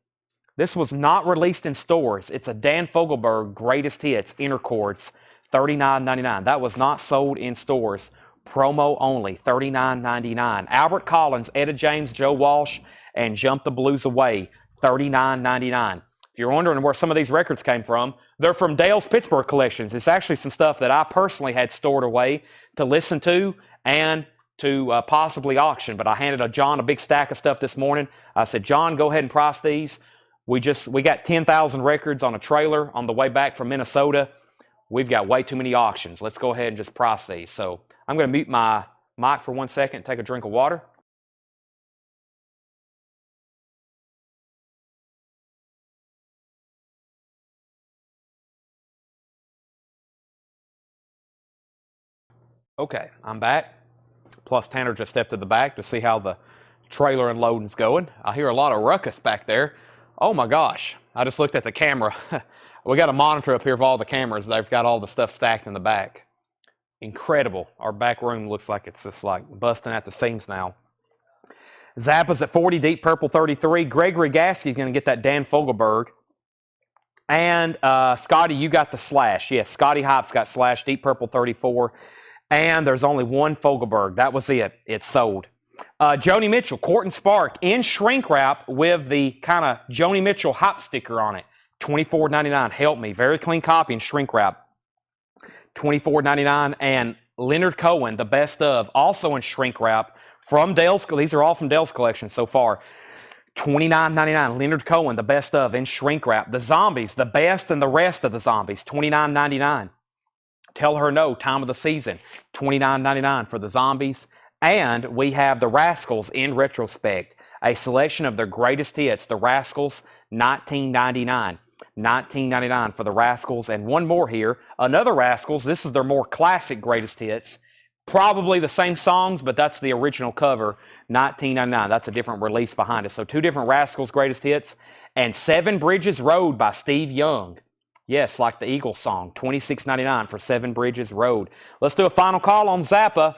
This was not released in stores. It's a Dan Fogelberg Greatest Hits Inner Chords, $39.99. That was not sold in stores. Promo only, $39.99. Albert Collins, Etta James, Joe Walsh, and Jump the Blues Away, $39.99. If you're wondering where some of these records came from, they're from Dale's Pittsburgh collections. It's actually some stuff that I personally had stored away to listen to and to possibly auction. But I handed John a big stack of stuff this morning. I said, John, go ahead and price these. We got 10,000 records on a trailer on the way back from Minnesota. We've got way too many auctions. Let's go ahead and just price these. So I'm going to mute my mic for 1 second, take a drink of water. Okay, I'm back. Plus, Tanner just stepped to the back to see how the trailer unloading's going. I hear a lot of ruckus back there. Oh my gosh, I just looked at the camera. We got a monitor up here of all the cameras. They've got all the stuff stacked in the back. Incredible. Our back room looks like it's just like busting at the seams now. Zappa's at 40, Deep Purple 33. Gregory Gaskey's going to get that Dan Fogelberg. And Scotty, you got the Slash. Yes, Scotty Hopps got Slash, Deep Purple 34. And there's only one Fogelberg. That was it. It's sold. Joni Mitchell, Court and Spark in shrink wrap with the kind of Joni Mitchell hop sticker on it. $24.99. Help me. Very clean copy in shrink wrap. $24.99. And Leonard Cohen, the best of, also in shrink wrap from Dale's. These are all from Dale's collection so far. $29.99. Leonard Cohen, the best of, in shrink wrap. The Zombies, the best and the rest of the Zombies. $29.99. Tell Her No, Time of the Season. $29.99 for the Zombies. And we have the Rascals in retrospect. A selection of their greatest hits. The Rascals, $19.99. $19.99 for the Rascals. And one more here. Another Rascals. This is their more classic greatest hits. Probably the same songs, but that's the original cover. $19.99. That's a different release behind it. So two different Rascals greatest hits. And Seven Bridges Road by Steve Young. Yes, like the Eagles song. $26.99 for Seven Bridges Road. Let's do a final call on Zappa.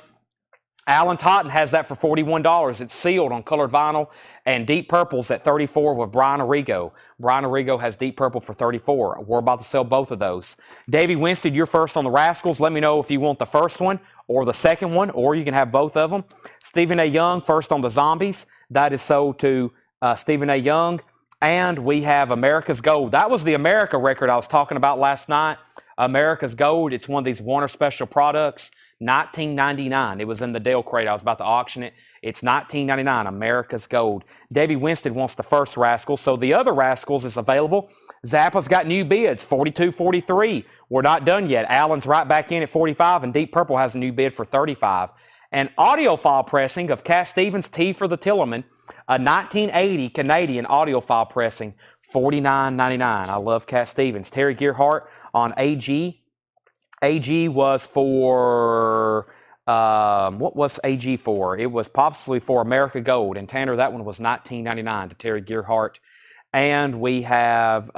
Alan Totten has that for $41. It's sealed on colored vinyl. And Deep Purple's at $34 with Brian Arrigo. Brian Arrigo has Deep Purple for $34. We're about to sell both of those. Davey Winstead, you're first on the Rascals. Let me know if you want the first one or the second one, or you can have both of them. Stephen A. Young, first on the Zombies. That is sold to Stephen A. Young. And we have America's Gold. That was the America record I was talking about last night. America's Gold. It's one of these Warner Special products. $19.99. It was in the Dale crate. I was about to auction it. It's $19.99. America's Gold. Davey Winstead wants the first Rascal. So the other Rascals is available. Zappa's got new bids. 42, 43. We're not done yet. Allen's right back in at 45. And Deep Purple has a new bid for 35. An audiophile pressing of Cat Stevens' Tea for the Tillerman. A 1980 Canadian audiophile pressing. $49.99. I love Cat Stevens. Terry Gearhart on AG. AG was for, what was AG for? It was possibly for America Gold. And Tanner, that one was $19.99 to Terry Gearhart. And we have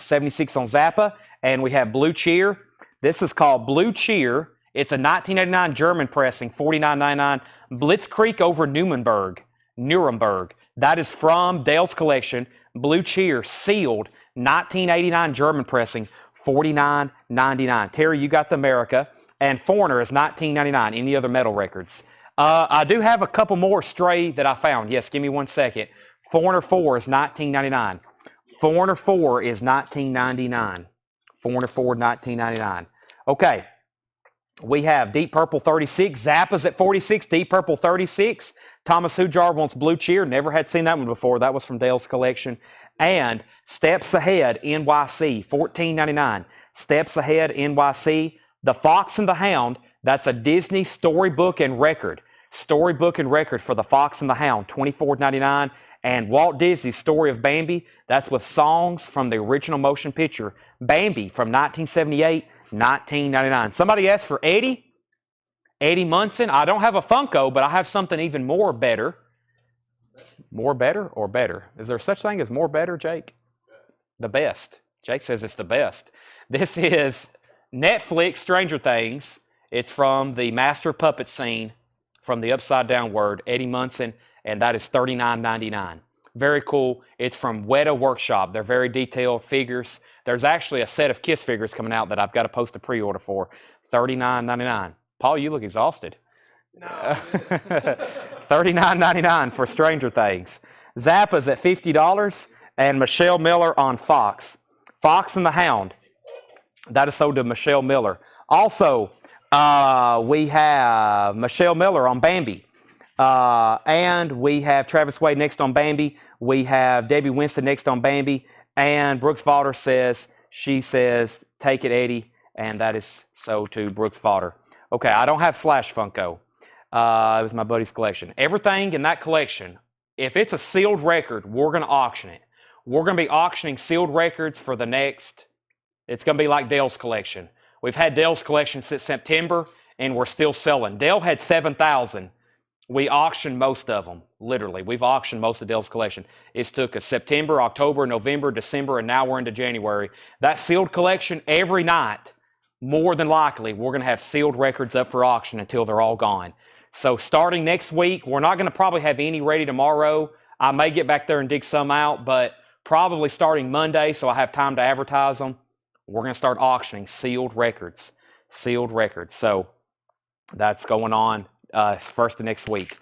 76 on Zappa. And we have Blue Cheer. This is called Blue Cheer. It's a 1989 German pressing, $49.99. Blitzkrieg over Nuremberg. That is from Dale's collection. Blue Cheer, sealed, 1989 German pressing, $49.99. Terry, you got the America. And Foreigner is $19.99. Any other metal records? I do have a couple more stray that I found. Yes, give me 1 second. Foreigner 4 is $19.99. Foreigner 4 is $19.99. Foreigner 4, $19.99. Okay. We have Deep Purple 36. Zappa's at 46. Deep Purple 36. Thomas Hujar wants Blue Cheer. Never had seen that one before. That was from Dale's collection. And Steps Ahead NYC, $14.99. Steps Ahead NYC. The Fox and the Hound. That's a Disney storybook and record. Storybook and record for The Fox and the Hound, $24.99. And Walt Disney's Story of Bambi. That's with songs from the original motion picture. Bambi from 1978. $19.99. Somebody asked for Eddie Munson. I don't have a Funko, but I have something even more better. More better or better? Is there such thing as more better, Jake? The best. Jake says it's the best. This is Netflix Stranger Things. It's from the Master Puppet scene from the Upside Down Word, Eddie Munson, and that is $39.99. Very cool. It's from Weta Workshop. They're very detailed figures. There's actually a set of Kiss figures coming out that I've got to post a pre-order for. $39.99. Paul, you look exhausted. No. $39.99 for Stranger Things. Zappa's at $50 and Michelle Miller on Fox. Fox and the Hound. That is sold to Michelle Miller. Also, we have Michelle Miller on Bambi. And we have Travis Wade next on Bambi. We have Debbie Winston next on Bambi. And Brooks Vaughter says, take it, Eddie. And that is sold to Brooks Vaughter. Okay, I don't have Slash Funko. It was my buddy's collection. Everything in that collection, if it's a sealed record, we're going to auction it. We're going to be auctioning sealed records for the next, it's going to be like Dale's collection. We've had Dale's collection since September, and we're still selling. Dale had 7,000. We auctioned most of them, literally. We've auctioned most of Dale's collection. It's took us September, October, November, December, and now we're into January. That sealed collection, every night, more than likely, we're going to have sealed records up for auction until they're all gone. So starting next week, we're not going to probably have any ready tomorrow. I may get back there and dig some out, but probably starting Monday, so I have time to advertise them, we're going to start auctioning sealed records. Sealed records. So that's going on first of next week.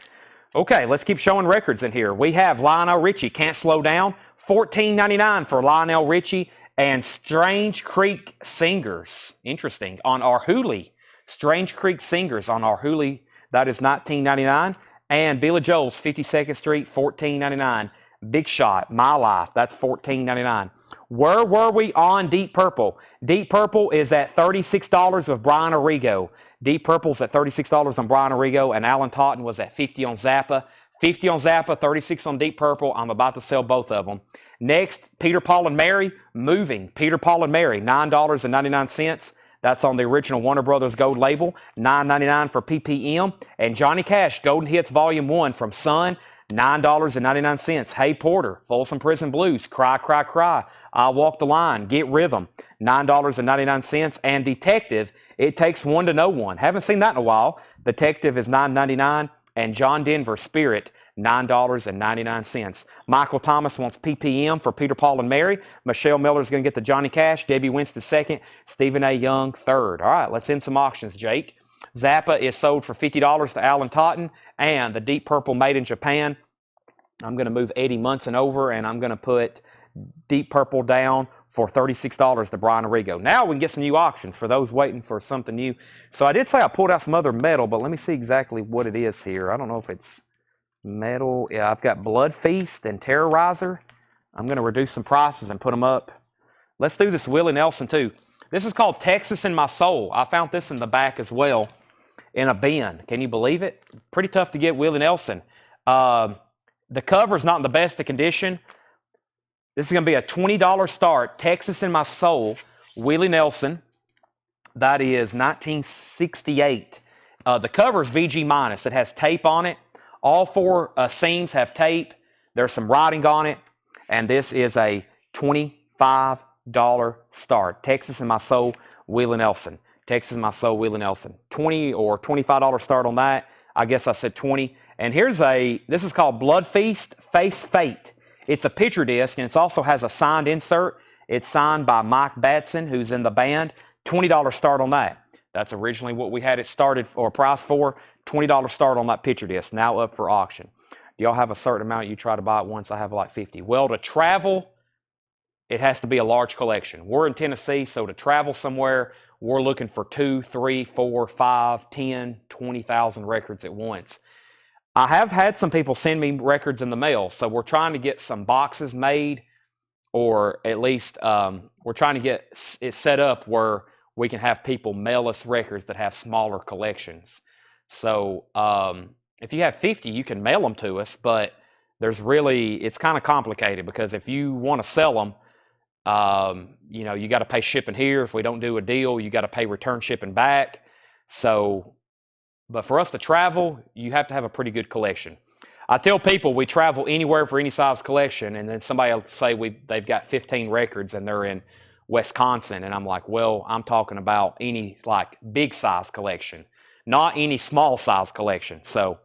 Okay, let's keep showing records in here. We have Lionel Richie, Can't Slow Down, $14.99 for Lionel Richie, and Strange Creek Singers. Interesting. On our Hooli, Strange Creek Singers on our Hooli, that is $19.99. And Billy Joel's 52nd Street, $14.99. Big Shot, My Life, that's $14.99. Where were we on Deep Purple? Deep Purple is at $36 with Brian Arrigo. Deep Purple's at $36 on Brian Arrigo, and Alan Totten was at $50 on Zappa. $50 on Zappa, $36 on Deep Purple. I'm about to sell both of them. Next, Peter, Paul, and Mary, Moving. Peter, Paul, and Mary, $9.99. That's on the original Warner Brothers Gold label. $9.99 for PPM. And Johnny Cash, Golden Hits Volume 1 from Sun, $9.99. Hey Porter, Folsom Prison Blues, Cry, Cry, Cry, I Walk the Line, Get Rhythm, $9.99. And Detective, It Takes One to Know One. Haven't seen that in a while. Detective is $9.99. And John Denver, Spirit, $9.99. Michael Thomas wants PPM for Peter, Paul, and Mary. Michelle Miller's going to get the Johnny Cash. Debbie Winston second. Stephen A. Young third. All right, let's end some auctions, Jake. Zappa is sold for $50 to Alan Totten. And the Deep Purple Made in Japan, I'm going to move Eddie Munson over, and I'm going to put Deep Purple down for $36 to Brian Arrigo. Now we can get some new auctions for those waiting for something new. So I did say I pulled out some other metal, but let me see exactly what it is here. I don't know if it's metal. Yeah, I've got Blood Feast and Terrorizer. I'm going to reduce some prices and put them up. Let's do this Willie Nelson too. This is called Texas in My Soul. I found this in the back as well in a bin. Can you believe it? Pretty tough to get Willie Nelson. The cover is not in the best of condition. This is going to be a $20 start. Texas in My Soul, Willie Nelson. That is 1968. The cover is VG minus. It has tape on it. All four seams have tape. There's some writing on it. And this is a $25 start. Texas in My Soul, Willie Nelson. Texas in My Soul, Willie Nelson. $20 or $25 start on that. I guess I said 20. And here's this is called Blood Feast, Face Fate. It's a picture disc, and it also has a signed insert. It's signed by Mike Batson, who's in the band. $20 start on that. That's originally what we had it started for, price for. $20 start on that picture disc, now up for auction. Do y'all have a certain amount you try to buy at once? I have like 50. Well, to travel, it has to be a large collection. We're in Tennessee, so to travel somewhere, we're looking for 2, 3, 4, 5, 10, 20,000 records at once. I have had some people send me records in the mail, so we're trying to get some boxes made, or at least we're trying to get it set up where we can have people mail us records that have smaller collections. So if you have 50, you can mail them to us, but it's kind of complicated because if you want to sell them, you got to pay shipping here. If we don't do a deal, you got to pay return shipping back. But for us to travel, you have to have a pretty good collection. I tell people we travel anywhere for any size collection, and then somebody will say they've got 15 records and they're in Wisconsin, and I'm like, well, I'm talking about any like big size collection, not any small size collection. So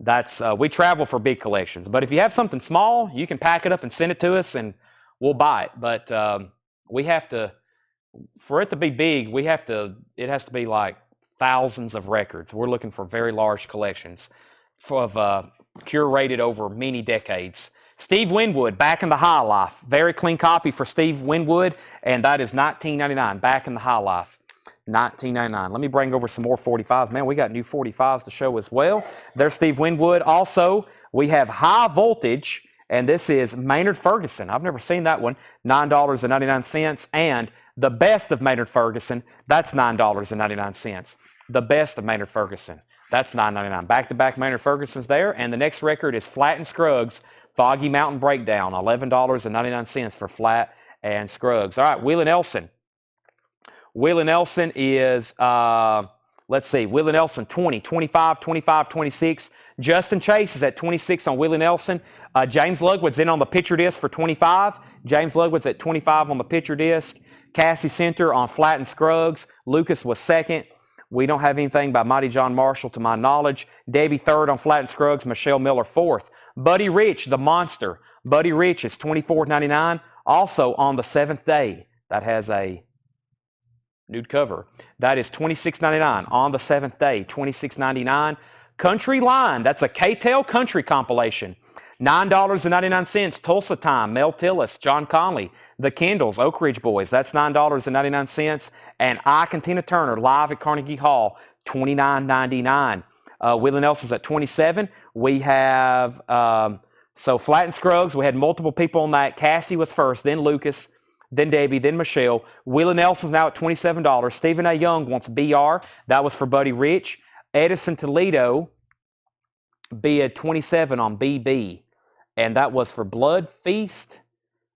that's we travel for big collections. But if you have something small, you can pack it up and send it to us, and we'll buy it. But we have to, for it to be big, it has to be like thousands of records. We're looking for very large collections curated over many decades. Steve Winwood, Back in the High Life. Very clean copy for Steve Winwood, and that is $19.99. Back in the High Life, $19.99. Let me bring over some more 45s. Man, we got new 45s to show as well. There's Steve Winwood. Also, we have High Voltage, and this is Maynard Ferguson. I've never seen that one. $9.99. And the Best of Maynard Ferguson, that's $9.99. The Best of Maynard Ferguson. That's $9.99. Back-to-back Maynard Ferguson's there. And the next record is Flat and Scruggs, Foggy Mountain Breakdown, $11.99 for Flat and Scruggs. All right, Willie Nelson. Willie Nelson is, let's see, Willie Nelson, 20, 25, 25, 26. Justin Chase is at 26 on Willie Nelson. James Ludwig's in on the picture disc for 25. James Ludwig's at 25 on the picture disc. Cassie Center on Flat and Scruggs. Lucas was second. We don't have anything by Mighty John Marshall to my knowledge. Debbie third on Flat and Scruggs. Michelle Miller fourth. Buddy Rich, the monster. Buddy Rich is $24.99. Also on the seventh day. That has a nude cover. That is $26.99 on the seventh day, $26.99. Country Line, that's a K-Tel Country compilation. $9.99, Tulsa Time, Mel Tillis, John Conley, The Kendalls, Oak Ridge Boys, that's $9.99. And Ike and Tina Turner, live at Carnegie Hall, $29.99. Willie Nelson's at 27. We have, so Flat and Scruggs, we had multiple people on that. Cassie was first, then Lucas, then Debbie, then Michelle. Willie Nelson's now at $27. Stephen A. Young wants BR. That was for Buddy Rich. Edison Toledo bid 27 on BB. And that was for Blood Feast.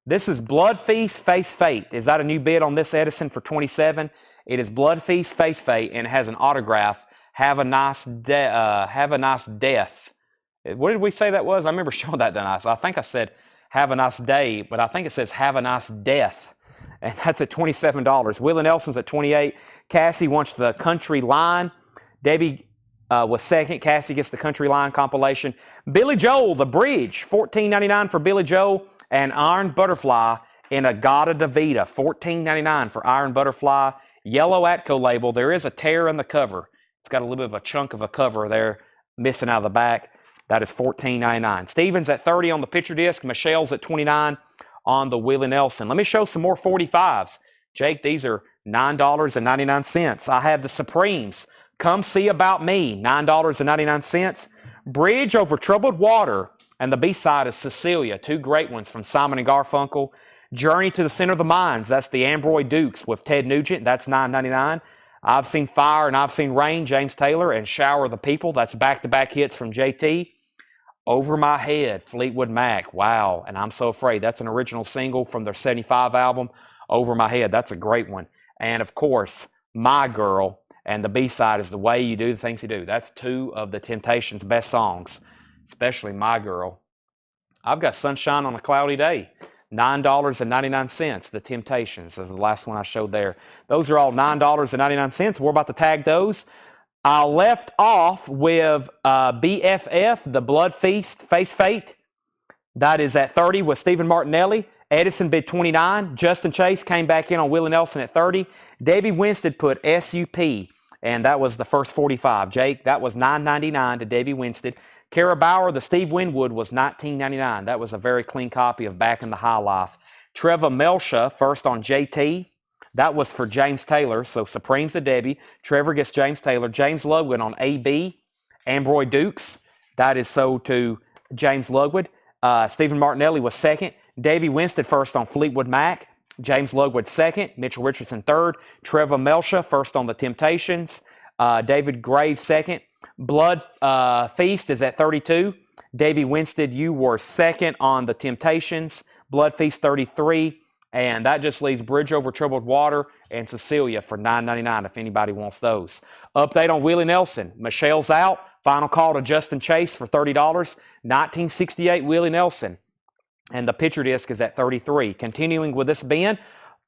This is Blood Feast, Face Fate. Is that a new bid on this, Edison, for 27? It is Blood Feast, Face Fate, and it has an autograph. Have a nice death. What did we say that was? I remember showing that tonight. So I think I said have a nice day, but I think it says have a nice death. And that's at $27. Willie Nelson's at 28. Cassie wants the Country Line. Debbie was second. Cassie gets the Country Line compilation. Billy Joel, The Bridge, $14.99 for Billy Joel. And Iron Butterfly in a Gata Davida, $14.99 for Iron Butterfly. Yellow Atco label. There is a tear in the cover. It's got a little bit of a chunk of a cover there missing out of the back. That is $14.99. Steven's at 30 on the picture disc. Michelle's at 29 on the Willie Nelson. Let me show some more 45s. Jake, these are $9.99. I have the Supremes. Come See About Me, $9.99. Bridge Over Troubled Water. And the B-side is Cecilia. Two great ones from Simon & Garfunkel. Journey to the Center of the Mines. That's the Ambroy Dukes with Ted Nugent. That's $9.99. I've Seen Fire and I've Seen Rain, James Taylor, and Shower of the People. That's back-to-back hits from JT. Over My Head, Fleetwood Mac. Wow, and I'm So Afraid. That's an original single from their 75 album, Over My Head. That's a great one. And, of course, My Girl, and the B-side is The Way You Do the Things You Do. That's two of the Temptations' best songs, especially My Girl. I've got Sunshine on a Cloudy Day, $9.99. The Temptations is the last one I showed there. Those are all $9.99. We're about to tag those. I left off with BFF, the Blood Feast, Face Fate. That is at 30 with Stephen Martinelli. Edison bid 29. Justin Chase came back in on Willie Nelson at 30. Debbie Winstead put SUP, and that was the first 45. Jake, that was $9.99 to Debbie Winstead. Kara Bauer, the Steve Winwood, was $19.99. That was a very clean copy of Back in the High Life. Trevor Melsha, first on JT. That was for James Taylor. So Supremes to Debbie. Trevor gets James Taylor. James Ludwig on AB. Ambroy Dukes. That is sold to James Ludwig. Stephen Martinelli was second. Debbie Winstead first on Fleetwood Mac. James Ludwig second. Mitchell Richardson third. Trevor Melsha first on the Temptations. David Graves second. Blood Feast is at 32. Debbie Winstead, you were second on the Temptations. Blood Feast 33. And that just leaves Bridge Over Troubled Water and Cecilia for $9.99 if anybody wants those. Update on Willie Nelson. Michelle's out. Final call to Justin Chase for $30. 1968 Willie Nelson. And the picture disc is at 33. Continuing with this bin,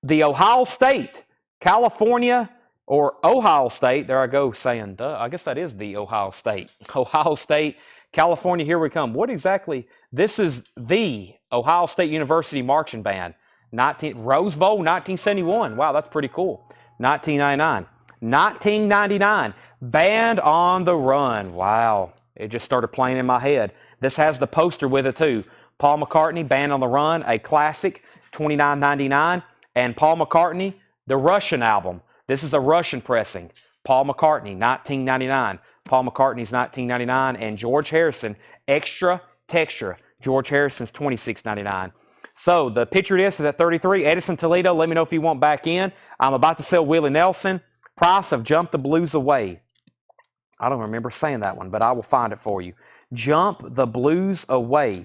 the Ohio State, California, or Ohio State. There I go saying, I guess that is the Ohio State. Ohio State, California, here we come. What exactly? This is the Ohio State University Marching Band. Rose Bowl, 1971. Wow, that's pretty cool. 1999. 1999. Band on the Run. Wow. It just started playing in my head. This has the poster with it too. Paul McCartney, Band on the Run, a classic, $29.99. And Paul McCartney, the Russian album. This is a Russian pressing. Paul McCartney, 1999. Paul McCartney's 1999. And George Harrison, Extra Texture. George Harrison's $26.99. So the picture disc is at 33. Edison Toledo, let me know if you want back in. I'm about to sell Willie Nelson. Price of Jump the Blues Away. I don't remember saying that one, but I will find it for you. Jump the Blues Away.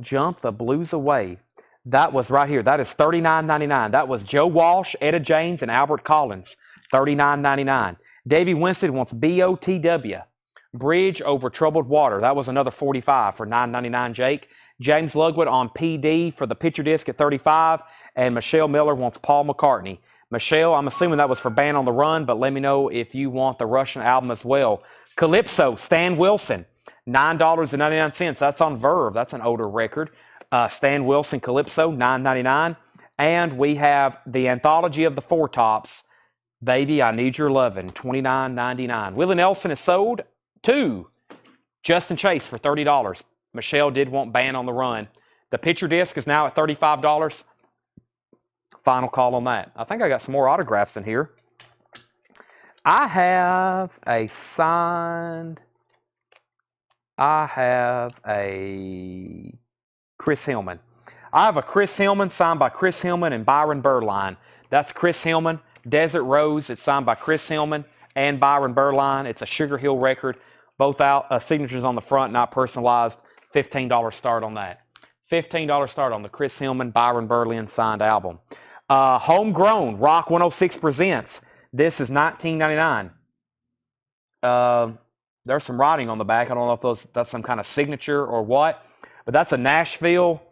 Jump the Blues Away. That was right here. That is $39.99. That was Joe Walsh, Etta James, and Albert Collins. $39.99. Davey Winstead wants BOTW. Bridge Over Troubled Water. That was another $45 for $9.99, Jake. James Lugwood on PD for the picture disc at $35. And Michelle Miller wants Paul McCartney. Michelle, I'm assuming that was for Band on the Run, but let me know if you want the Russian album as well. Calypso, Stan Wilson, $9.99. That's on Verve. That's an older record. Stan Wilson, Calypso, $9.99. And we have the Anthology of the Four Tops, Baby, I Need Your Lovin', $29.99. Willie Nelson is sold to Justin Chase for $30. Michelle did want Band on the Run. The picture disc is now at $35. Final call on that. I think I got some more autographs in here. I have a Chris Hillman. I have a Chris Hillman signed by Chris Hillman and Byron Berline. That's Chris Hillman. Desert Rose. It's signed by Chris Hillman and Byron Berline. It's a Sugar Hill record. Both out signatures on the front, not personalized. $15 start on that. $15 start on the Chris Hillman, Byron Berline signed album. Homegrown, Rock 106 presents. This is $19.99. There's some writing on the back. I don't know if that's some kind of signature or what, but that's a Nashville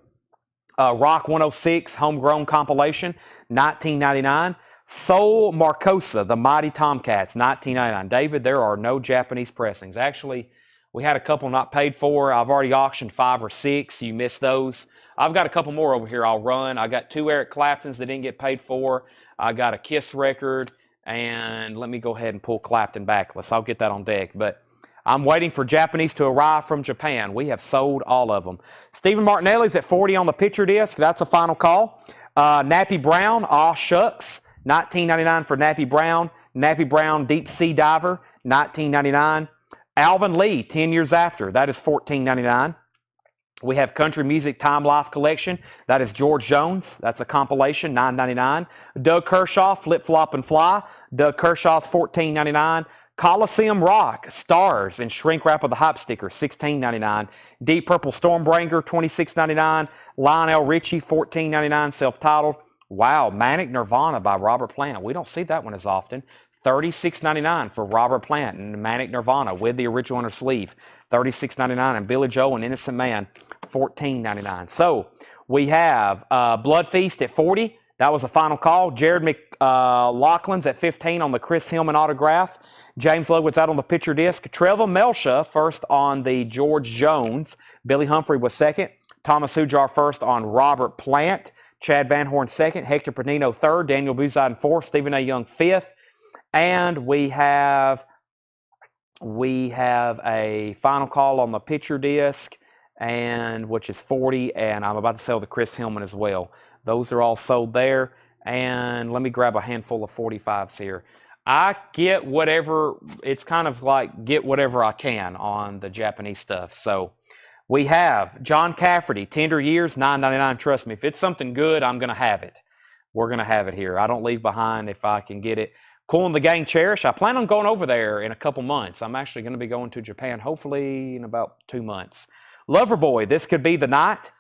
Rock 106 homegrown compilation, $19.99. Soul Marcosa, The Mighty Tomcats, $19.99. David, there are no Japanese pressings. Actually, we had a couple not paid for. I've already auctioned 5 or 6. You missed those. I've got a couple more over here I'll run. I got 2 Eric Claptons that didn't get paid for. I got a Kiss record. And let me go ahead and pull Clapton backless. I'll get that on deck. But I'm waiting for Japanese to arrive from Japan. We have sold all of them. Stephen Martinelli's at $40 on the picture disc. That's a final call. Nappy Brown, Aw Shucks, $19.99 for Nappy Brown. Nappy Brown Deep Sea Diver, $19.99. Alvin Lee, 10 Years After. That is $14.99. We have Country Music Time Life Collection. That is George Jones. That's a compilation, $9.99. Doug Kershaw, Flip Flop and Fly. Doug Kershaw's $14.99. Coliseum Rock, Stars, and Shrink Wrap of the Hype Sticker, $16.99. Deep Purple Stormbringer, $26.99. Lionel Richie, $14.99, self-titled. Wow, Manic Nirvana by Robert Plant. We don't see that one as often. $36.99 for Robert Plant and Manic Nirvana with the original on her sleeve. $36.99. And Billy Joel and Innocent Man, $14.99. So we have Blood Feast at $40. That was a final call. Jared McLaughlin's at $15 on the Chris Hillman autograph. James Ludwig's out on the picture disc. Trevor Melsha first on the George Jones. Billy Humphrey was second. Thomas Hujar first on Robert Plant. Chad Van Horn second. Hector Pernino third. Daniel Buzide fourth. Stephen A. Young fifth. And we have a final call on the picture disc, and which is $40, and I'm about to sell the Chris Hillman as well. Those are all sold there. And let me grab a handful of 45s here. I get whatever, it's kind of like get whatever I can on the Japanese stuff. So we have John Cafferty, Tender Years, $9.99. Trust me, if it's something good, I'm going to have it. We're going to have it here. I don't leave behind if I can get it. Cool and the Gang Cherish. I plan on going over there in a couple months. I'm actually going to be going to Japan hopefully in about 2 months. Loverboy, This Could Be the Night.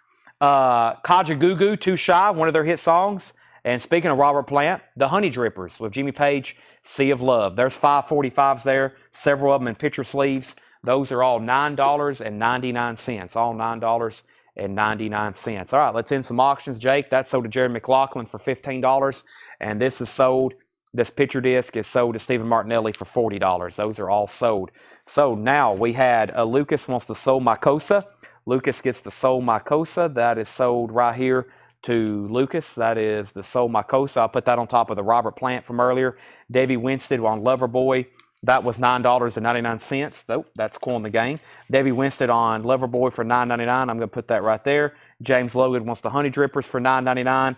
Kajagoogoo, Too Shy, one of their hit songs. And speaking of Robert Plant, The Honey Drippers with Jimmy Page, Sea of Love. There's 545s there, several of them in picture sleeves. Those are all $9.99. All $9.99. All right, let's end some auctions. Jake, that's sold to Jared McLaughlin for $15. And this is sold. This picture disc is sold to Stephen Martinelli for $40. Those are all sold. So now we had Lucas wants the Soul Mycosa. Lucas gets the Soul Mycosa. That is sold right here to Lucas. That is the Soul Mycosa. I'll put that on top of the Robert Plant from earlier. Debbie Winstead on Loverboy. That was $9.99. Oh, that's Cool in the Game. Debbie Winstead on Loverboy for $9.99. I'm going to put that right there. James Logan wants the Honey Drippers for $9.99.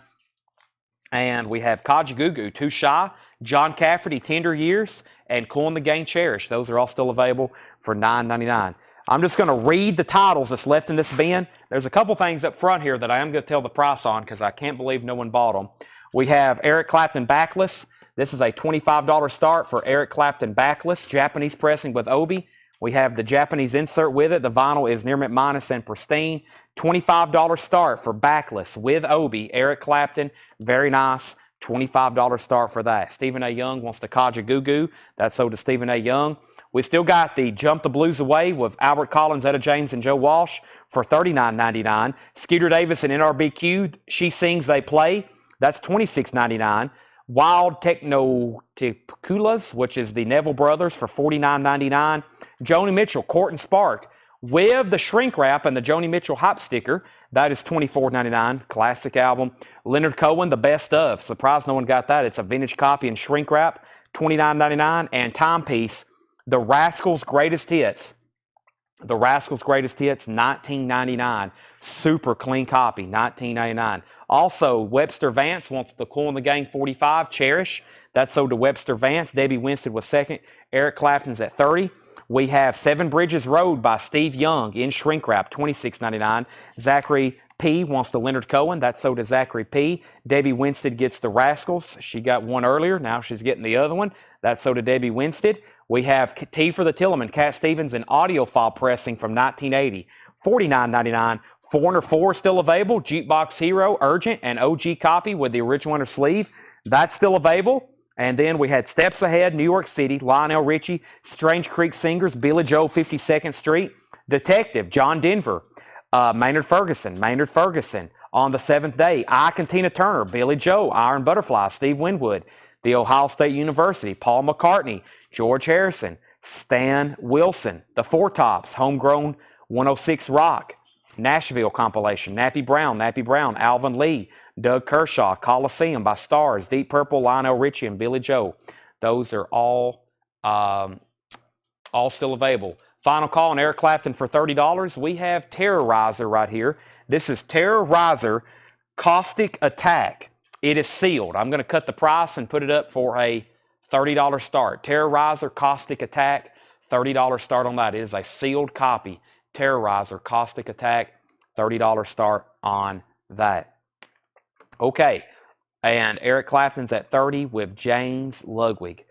And we have Kajagoogoo, Too Shy, John Cafferty, Tender Years, and Cool in the Game Cherish. Those are all still available for $9.99. I'm just going to read the titles that's left in this bin. There's a couple things up front here that I am going to tell the price on because I can't believe no one bought them. We have Eric Clapton Backless. This is a $25 start for Eric Clapton backless, Japanese pressing with Obi. We have the Japanese insert with it. The vinyl is near mint minus and pristine. $25 start for backless with Obi, Eric Clapton. Very nice. $25 start for that. Stephen A. Young wants the Kaja Goo Goo. That's sold to Stephen A. Young. We still got the Jump the Blues Away with Albert Collins, Etta James, and Joe Walsh for $39.99. Skeeter Davis and NRBQ, She Sings, They Play. That's $26.99. Wild Technoticulas, which is the Neville Brothers, for $49.99. Joni Mitchell, Court and Spark, with the shrink wrap and the Joni Mitchell hype sticker. That is $24.99. Classic album. Leonard Cohen, The Best Of. Surprised no one got that. It's a vintage copy and shrink wrap. $29.99. And Timepiece, The Rascals' Greatest Hits. The Rascals' Greatest Hits, $19.99. Super clean copy, $19.99. Also, Webster Vance wants the Cool in the Gang 45, Cherish. That's sold to Webster Vance. Debbie Winston was second. Eric Clapton's at $30. We have Seven Bridges Road by Steve Young in shrink wrap, $26.99. Zachary P. wants the Leonard Cohen. That's sold to Zachary P. Debbie Winstead gets the Rascals. She got one earlier. Now she's getting the other one. That's sold to Debbie Winstead. We have T for the Tillman, Cat Stevens, and audiophile pressing from 1980. $49.99. Foreigner 4 still available. Jukebox Hero, Urgent, and OG copy with the original inner sleeve. That's still available. And then we had Steps Ahead, New York City, Lionel Richie, Strange Creek Singers, Billy Joe, 52nd Street, Detective, John Denver, Maynard Ferguson, On the Seventh Day, Ike and Tina Turner, Billy Joe, Iron Butterfly, Steve Winwood, The Ohio State University, Paul McCartney, George Harrison, Stan Wilson, The Four Tops, Homegrown 106 Rock, Nashville compilation, Nappy Brown, Alvin Lee, Doug Kershaw, Coliseum by Stars, Deep Purple, Lionel Richie, and Billy Joe. Those are all still available. Final call on Eric Clapton for $30. We have Terrorizer right here. This is Terrorizer Caustic Attack. It is sealed. I'm going to cut the price and put it up for a $30 start. Terrorizer Caustic Attack, $30 start on that. It is a sealed copy. Terrorizer Caustic Attack, $30 start on that. Okay, and Eric Clapton's at $30 with James Ludwig.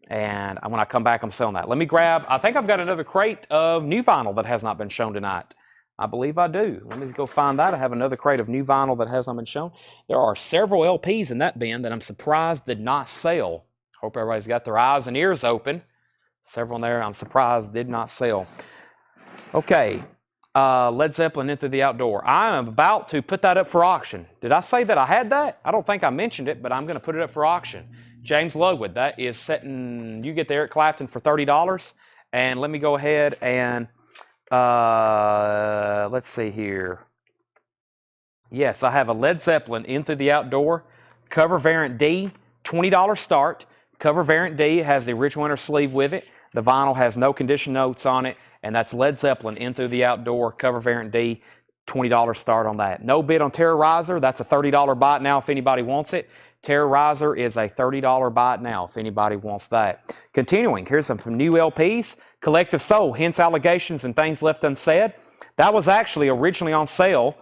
And when I come back, I'm selling that. Let me grab, I think I've got another crate of new vinyl that has not been shown tonight. I believe I do. Let me go find that. I have another crate of new vinyl that has not been shown. There are several LPs in that bin that I'm surprised did not sell. Hope everybody's got their eyes and ears open. Several in there I'm surprised did not sell. Okay, Led Zeppelin Into the Outdoor. I am about to put that up for auction. Did I say that I had that? I don't think I mentioned it, but I'm going to put it up for auction. James Ludwig, that is setting, you get the Eric Clapton for $30. And let me go ahead and, let's see here. Yes, I have a Led Zeppelin Into the Outdoor, cover variant D, $20 start. Cover variant D has the original inner sleeve with it. The vinyl has no condition notes on it. And that's Led Zeppelin Into the Outdoor, cover variant D, $20 start on that. No bid on Terrorizer. That's a $30 buy it now if anybody wants it. Terrorizer is a $30 buy it now if anybody wants that. Continuing, here's some new LPs. Collective Soul, Hence Allegations and Things Left Unsaid. That was actually originally on sale.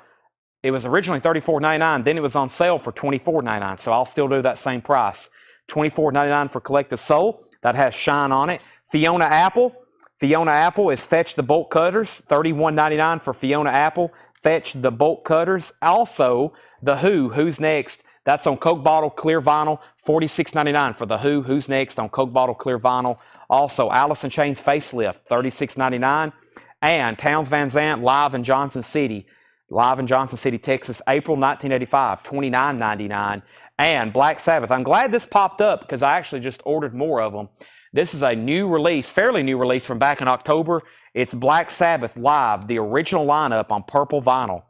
It was originally $34.99. Then it was on sale for $24.99. So I'll still do that same price. $24.99 for Collective Soul. That has Shine on it. Fiona Apple. Fiona Apple is Fetch the Bolt Cutters. $31.99 for Fiona Apple. Fetch the Bolt Cutters. Also, The Who, Who's Next. That's on Coke Bottle Clear Vinyl. $46.99 for The Who, Who's Next on Coke Bottle Clear Vinyl. Also, Alice in Chains Facelift. $36.99. And Towns Van Zandt Live in Johnson City. Live in Johnson City, Texas, April 1985. $29.99. And Black Sabbath. I'm glad this popped up because I actually just ordered more of them. This is a new release, fairly new release from back in October. It's Black Sabbath Live, the original lineup on purple vinyl.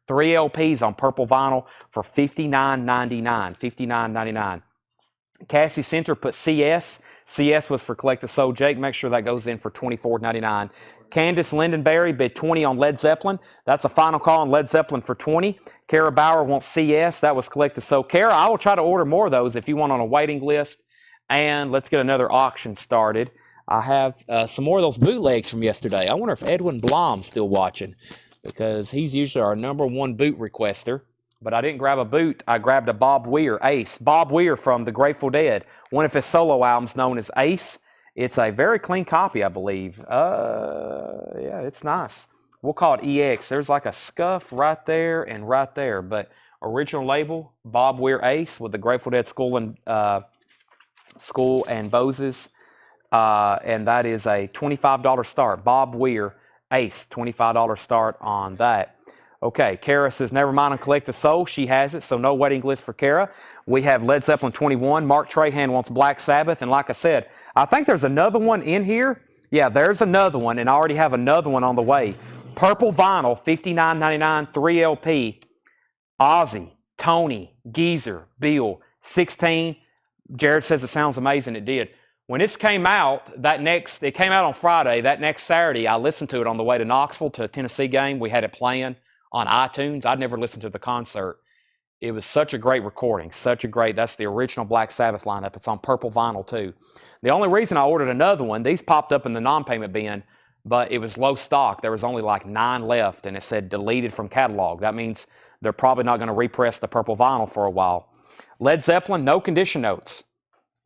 3 LPs on purple vinyl for $59.99. $59.99. Cassie Center put CS. CS was for Collective Soul. Jake, make sure that goes in for $24.99. Candace Lindenberry bid $20 on Led Zeppelin. That's a final call on Led Zeppelin for $20. Kara Bauer wants CS. That was Collective Soul. Kara, I will try to order more of those if you want on a waiting list. And let's get another auction started. I have some more of those bootlegs from yesterday. I wonder if Edwin Blom's still watching because he's usually our #1 boot requester. but I didn't grab a boot. I grabbed a Bob Weir, Ace. Bob Weir from the Grateful Dead, one of his solo albums known as Ace. It's a very clean copy, I believe. Yeah, it's nice. We'll call it EX. There's like a scuff right there and right there, but original label, Bob Weir Ace with the Grateful Dead Skull and Bones. And that is a $25 start. Bob Weir Ace, $25 start on that. Okay, Kara says, never mind on Collective Soul. She has it, so no waiting list for Kara. We have Led Zeppelin 21. Mark Trahan wants Black Sabbath. And like I said, I think there's another one in here. Yeah, there's another one, and I already have another one on the way. Purple vinyl, $59.99, 3LP. Ozzy, Tony, Geezer, Bill, 16. Jared says it sounds amazing. It did. When this came out, it came out on Friday. That next Saturday, I listened to it on the way to Knoxville to a Tennessee game. We had it playing on iTunes. I'd never listened to the concert. It was such a great recording. That's the original Black Sabbath lineup. It's on purple vinyl too. The only reason I ordered another one, these popped up in the non-payment bin, but it was low stock. There was only like 9 left, and it said deleted from catalog. That means they're probably not going to repress the purple vinyl for a while. Led Zeppelin, no condition notes.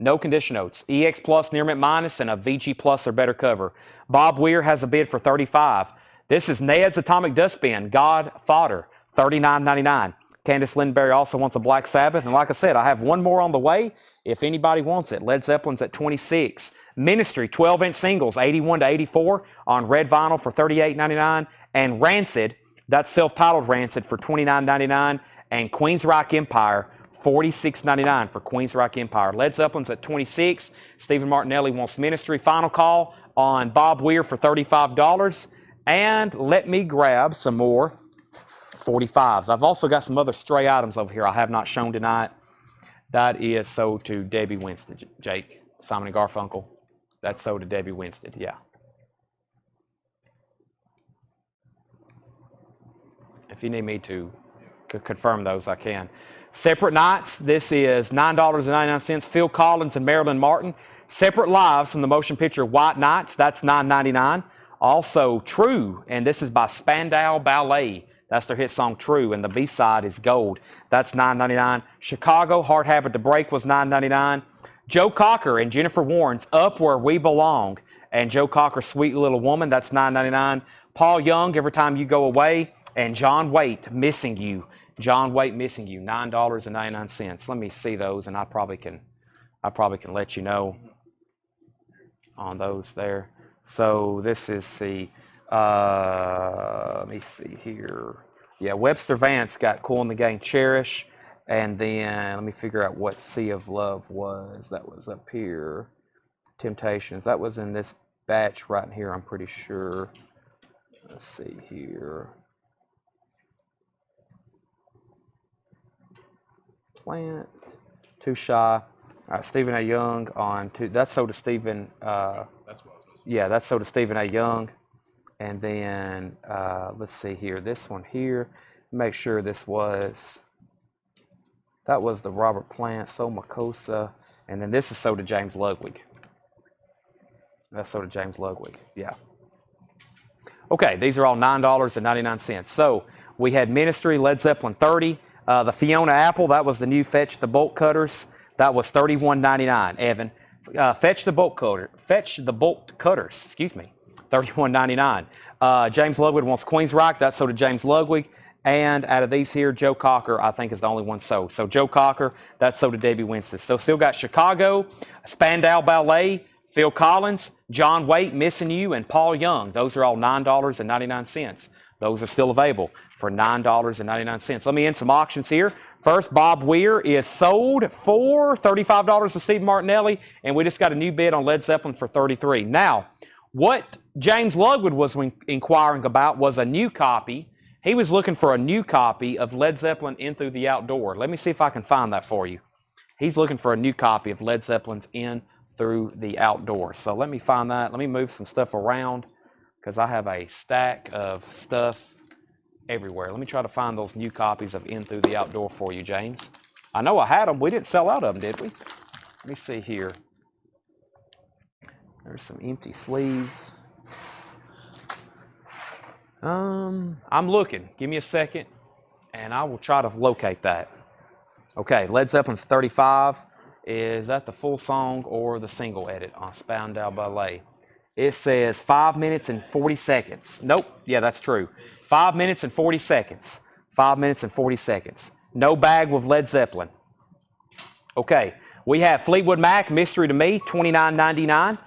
No condition notes. EX Plus, Near Mint Minus, and a VG Plus or better cover. Bob Weir has a bid for $35. This is Ned's Atomic Dustbin, God Fodder, $39.99. Candace Lindberry also wants a Black Sabbath. And like I said, I have one more on the way if anybody wants it. Led Zeppelin's at $26. Ministry, 12-inch singles, 81 to 84 on red vinyl for $38.99. And Rancid, that's self-titled Rancid for $29.99. And Queensryche Empire, $46.99 for Queensryche Empire. Led Zeppelin's at $26. Stephen Martinelli wants Ministry. Final call on Bob Weir for $35. And let me grab some more 45s. I've also got some other stray items over here I have not shown tonight. That is sold to Debbie Winstead, Jake. Simon and Garfunkel. That's sold to Debbie Winstead, yeah. If you need me to confirm those, I can. Separate Nights, this is $9.99. Phil Collins and Marilyn Martin. Separate Lives from the motion picture White Nights, that's $9.99. Also True, and this is by Spandau Ballet. That's their hit song True, and the B-side is Gold. That's $9.99. Chicago, Hard Habit to Break was $9.99. Joe Cocker and Jennifer Warren's Up Where We Belong, and Joe Cocker's Sweet Little Woman, that's $9.99. Paul Young, Every Time You Go Away, and John Waite, Missing You. John Waite, Missing You, $9.99. Let me see those, and I probably can let you know on those there. So this is the, let me see here. Yeah, Webster Vance got Cool in the Gang, Cherish. And then let me figure out what Sea of Love was. That was up here. Temptations. That was in this batch right here, I'm pretty sure. Let's see here. Plant. Too Shy. All right, Stephen A. Young on two. That's sold to Stephen. That's what I was missing. Yeah, that's sold to Stephen A. Young. And then let's see here. This one here. Make sure this was. That was the Robert Plant, So Makosa. And then this is sold to James Ludwig. That's sold to James Ludwig. Yeah. Okay, these are all $9.99. So we had Ministry, Led Zeppelin 30. The Fiona Apple, that was the new Fetch the Bolt Cutters. That was $31.99. Evan, Fetch the Bolt Cutters. Excuse me, $31.99. James Ludwig wants Queensryche. That's sold to James Ludwig. And out of these here, Joe Cocker, I think, is the only one sold. So Joe Cocker, that's sold to Debbie Winston. So still got Chicago, Spandau Ballet, Phil Collins, John Waite, Missing You, and Paul Young. Those are all $9.99. Those are still available for $9.99. Let me end some auctions here. First, Bob Weir is sold for $35 to Steve Martinelli, and we just got a new bid on Led Zeppelin for $33. Now, what James Ludwig was inquiring about was a new copy. He was looking for a new copy of Led Zeppelin In Through the Outdoor. Let me see if I can find that for you. He's looking for a new copy of Led Zeppelin's In Through the Outdoor. So let me find that. Let me move some stuff around because I have a stack of stuff everywhere. Let me try to find those new copies of In Through the Outdoor for you, James. I know I had them. We didn't sell out of them, did we? Let me see here. There's some empty sleeves. I'm looking. Give me a second, and I will try to locate that. Okay, Led Zeppelin's 35. Is that the full song or the single edit on Spandau Ballet? It says 5 minutes and 40 seconds. Nope. Yeah, that's true. 5 minutes and 40 seconds. 5 minutes and 40 seconds. No bag with Led Zeppelin. Okay, we have Fleetwood Mac, Mystery to Me, $29.99.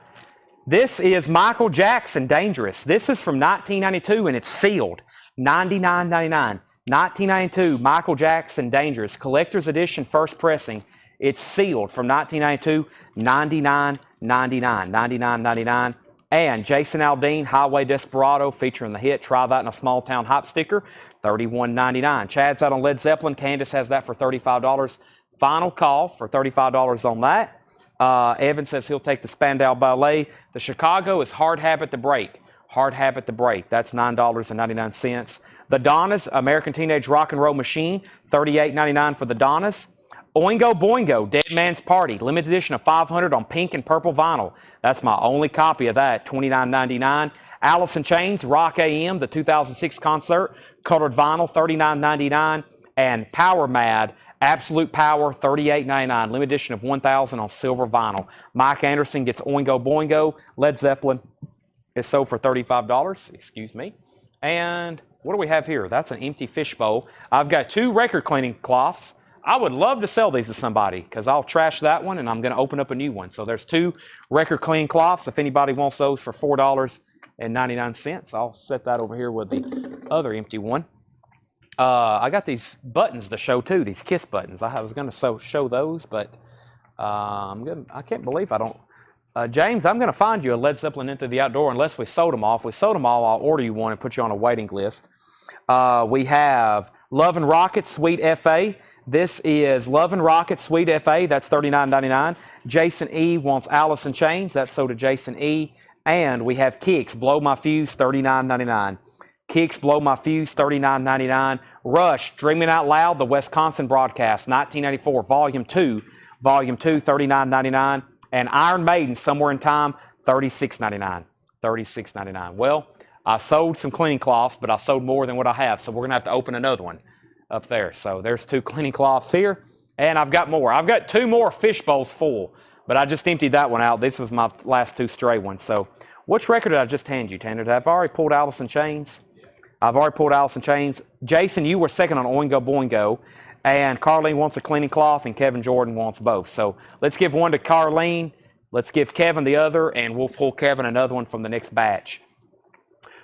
This is Michael Jackson, Dangerous. This is from 1992, and it's sealed. $99.99. 1992, Michael Jackson, Dangerous. Collector's Edition, first pressing. It's sealed from 1992, $99.99. $99.99. And Jason Aldean, Highway Desperado, featuring the hit Try That in a Small Town Hop sticker, $31.99. Chad's out on Led Zeppelin. Candace has that for $35. Final call for $35 on that. Evan says he'll take the Spandau Ballet. The Chicago is Hard Habit to Break. Hard Habit to Break. That's $9.99. The Donnas, American Teenage Rock and Roll Machine, $38.99 for the Donnas. Oingo Boingo, Dead Man's Party, limited edition of 500 on pink and purple vinyl. That's my only copy of that, $29.99. Alice in Chains, Rock AM, the 2006 concert, colored vinyl, $39.99. And Power Mad, Absolute Power, $38.99, limited edition of 1,000 on silver vinyl. Mike Anderson gets Oingo Boingo. Led Zeppelin is sold for $35, excuse me. And what do we have here? That's an empty fishbowl. I've got 2 record cleaning cloths. I would love to sell these to somebody because I'll trash that one and I'm going to open up a new one. So there's 2 record clean cloths. If anybody wants those for $4.99, I'll set that over here with the other empty one. I got these buttons to show too, these kiss buttons. I was going to show those, but I can't believe I don't. James, I'm going to find you a Led Zeppelin Into the Outdoor unless we sold them all. If we sold them all, I'll order you one and put you on a waiting list. We have Love and Rocket Sweet FA. This is Love and Rocket Sweet FA. That's $39.99. Jason E. wants Alice in Chains. That's sold to Jason E. And we have Kicks, Blow My Fuse, $39.99. Kicks, Blow My Fuse, $39.99. Rush, Dreaming Out Loud, the Wisconsin broadcast, 1984, Volume 2. Volume 2, $39.99. And Iron Maiden, Somewhere in Time, $36.99. $36.99. Well, I sold some cleaning cloths, but I sold more than what I have, so we're going to have to open another one up there. So there's 2 cleaning cloths here, and I've got more. I've got 2 more fish bowls full, but I just emptied that one out. This was my last 2 stray ones. So which record did I just hand you, Tanner? Have I already pulled Alice in Chains? I've already pulled Alice in Chains. Jason, you were second on Oingo Boingo, and Carlene wants a cleaning cloth, and Kevin Jordan wants both. So let's give one to Carlene. Let's give Kevin the other, and we'll pull Kevin another one from the next batch.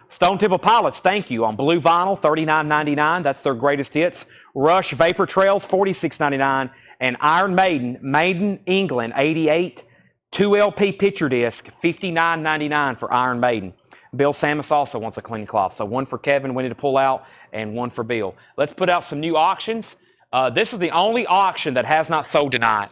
Stone Temple Pilots, thank you, on blue vinyl, $39.99. That's their greatest hits. Rush Vapor Trails, $46.99. And Iron Maiden, Maiden England, 88. 2 LP picture disc, $59.99 for Iron Maiden. Bill Samus also wants a cleaning cloth. So one for Kevin, we need to pull out, and one for Bill. Let's put out some new auctions. This is the only auction that has not sold tonight.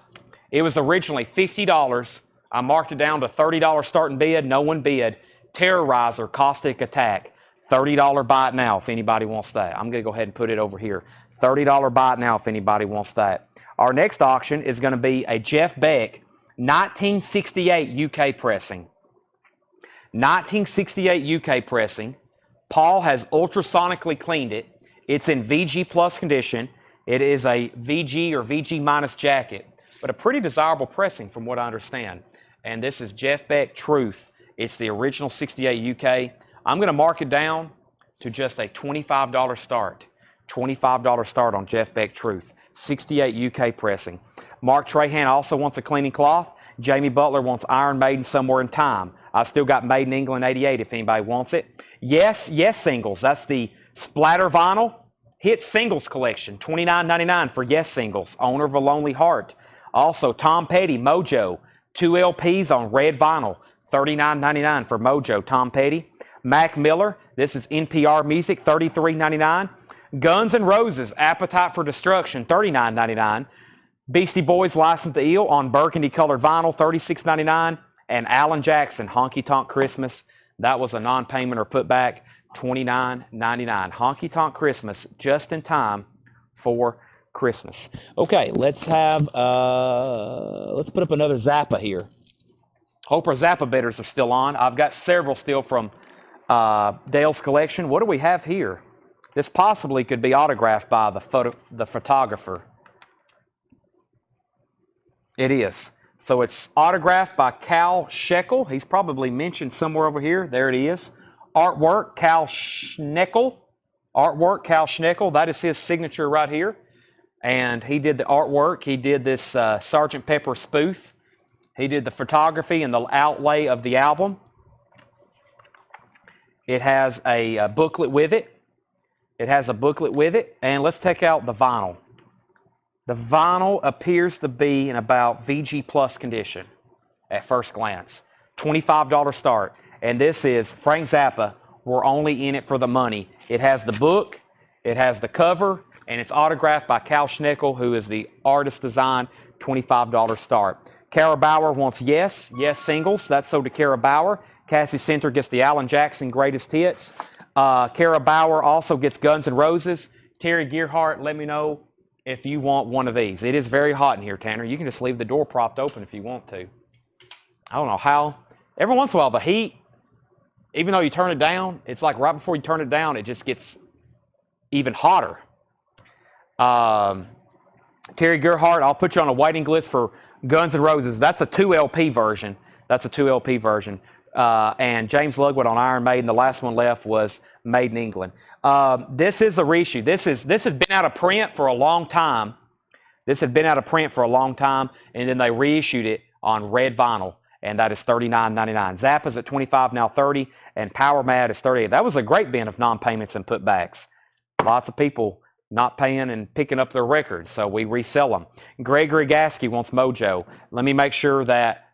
It was originally $50. I marked it down to $30 starting bid. No one bid. Terrorizer, Caustic Attack, $30 buy it now if anybody wants that. I'm going to go ahead and put it over here. $30 buy it now if anybody wants that. Our next auction is going to be a Jeff Beck 1968 UK pressing. 1968 UK pressing. Paul has ultrasonically cleaned it. It's in VG Plus condition. It is a VG or VG minus jacket, but a pretty desirable pressing from what I understand. And this is Jeff Beck Truth. It's the original 68 UK. I'm going to mark it down to just a $25 start. $25 start on Jeff Beck Truth. 68 UK pressing. Mark Trahan also wants a cleaning cloth. Jamie Butler wants Iron Maiden Somewhere in Time. I've still got Made in England 88 if anybody wants it. Yes, Yes Singles. That's the Splatter Vinyl Hit Singles Collection. $29.99 for Yes Singles. Owner of a Lonely Heart. Also, Tom Petty, Mojo. 2 LPs on red vinyl. $39.99 for Mojo, Tom Petty. Mac Miller, this is NPR Music, $33.99. Guns N' Roses, Appetite for Destruction, $39.99. Beastie Boys, License to Ill on burgundy colored vinyl, $36.99. And Alan Jackson, Honky Tonk Christmas, that was a non-payment or putback, $29.99. Honky Tonk Christmas, just in time for Christmas. Okay, let's put up another Zappa here. Hope our Zappa bidders are still on. I've got several still from Dale's collection. What do we have here? This possibly could be autographed by the photographer. It is. So it's autographed by Cal Shekel. He's probably mentioned somewhere over here. There it is. Artwork, Cal Schnekel. Artwork, Cal Schnekel. That is his signature right here. And he did the artwork. He did this Sgt. Pepper spoof. He did the photography and the outlay of the album. It has a booklet with it. It has a booklet with it. And let's take out the vinyl. The vinyl appears to be in about VG Plus condition at first glance. $25 start. And this is Frank Zappa. We're only in it for the money. It has the book, it has the cover, and it's autographed by Cal Schnekel, who is the artist design. $25 start. Kara Bauer wants Yes singles. That's sold to Kara Bauer. Cassie Center gets the Alan Jackson Greatest Hits. Kara Bauer also gets Guns N' Roses. Terry Gearhart, let me know if you want one of these. It is very hot in here, Tanner. You can just leave the door propped open if you want to. I don't know how. Every once in a while, the heat, even though you turn it down, it's like right before you turn it down, it just gets even hotter. Terry Gearhart, I'll put you on a waiting list for Guns N' Roses. That's a 2 LP version. That's a 2 LP version. And James Ludwig on Iron Maiden. The last one left was Made in England. This is a reissue. This had been out of print for a long time. This had been out of print for a long time, and then they reissued it on red vinyl, and that is $39.99. Zappa's at $25, now $30, and Power Mad is $38. That was a great bin of non-payments and putbacks. Lots of people not paying and picking up their records, so we resell them. Gregory Gasky wants Mojo. Let me make sure that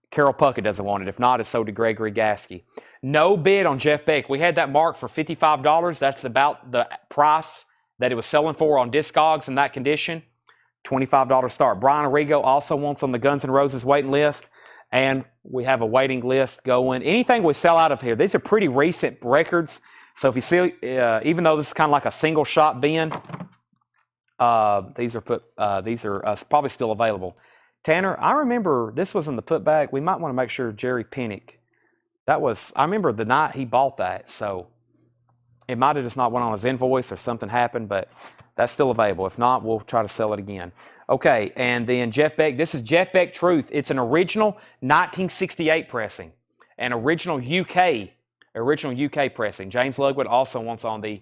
Carol Puckett doesn't want it. If not, it's sold to Gregory Gasky. No bid on Jeff Beck. We had that marked for $55. That's about the price that it was selling for on Discogs in that condition. $25 start. Brian Arrigo also wants on the Guns N' Roses waiting list. And we have a waiting list going. Anything we sell out of here, these are pretty recent records. So if you see, even though this is kind of like a single shot bin, these are probably still available. Tanner, I remember this was in the putback. We might want to make sure Jerry Pinnick. I remember the night he bought that, so it might have just not went on his invoice or something happened, but that's still available. If not, we'll try to sell it again. Okay, and then Jeff Beck. This is Jeff Beck Truth. It's an original 1968 pressing, an original UK pressing. James Ludwig also wants on the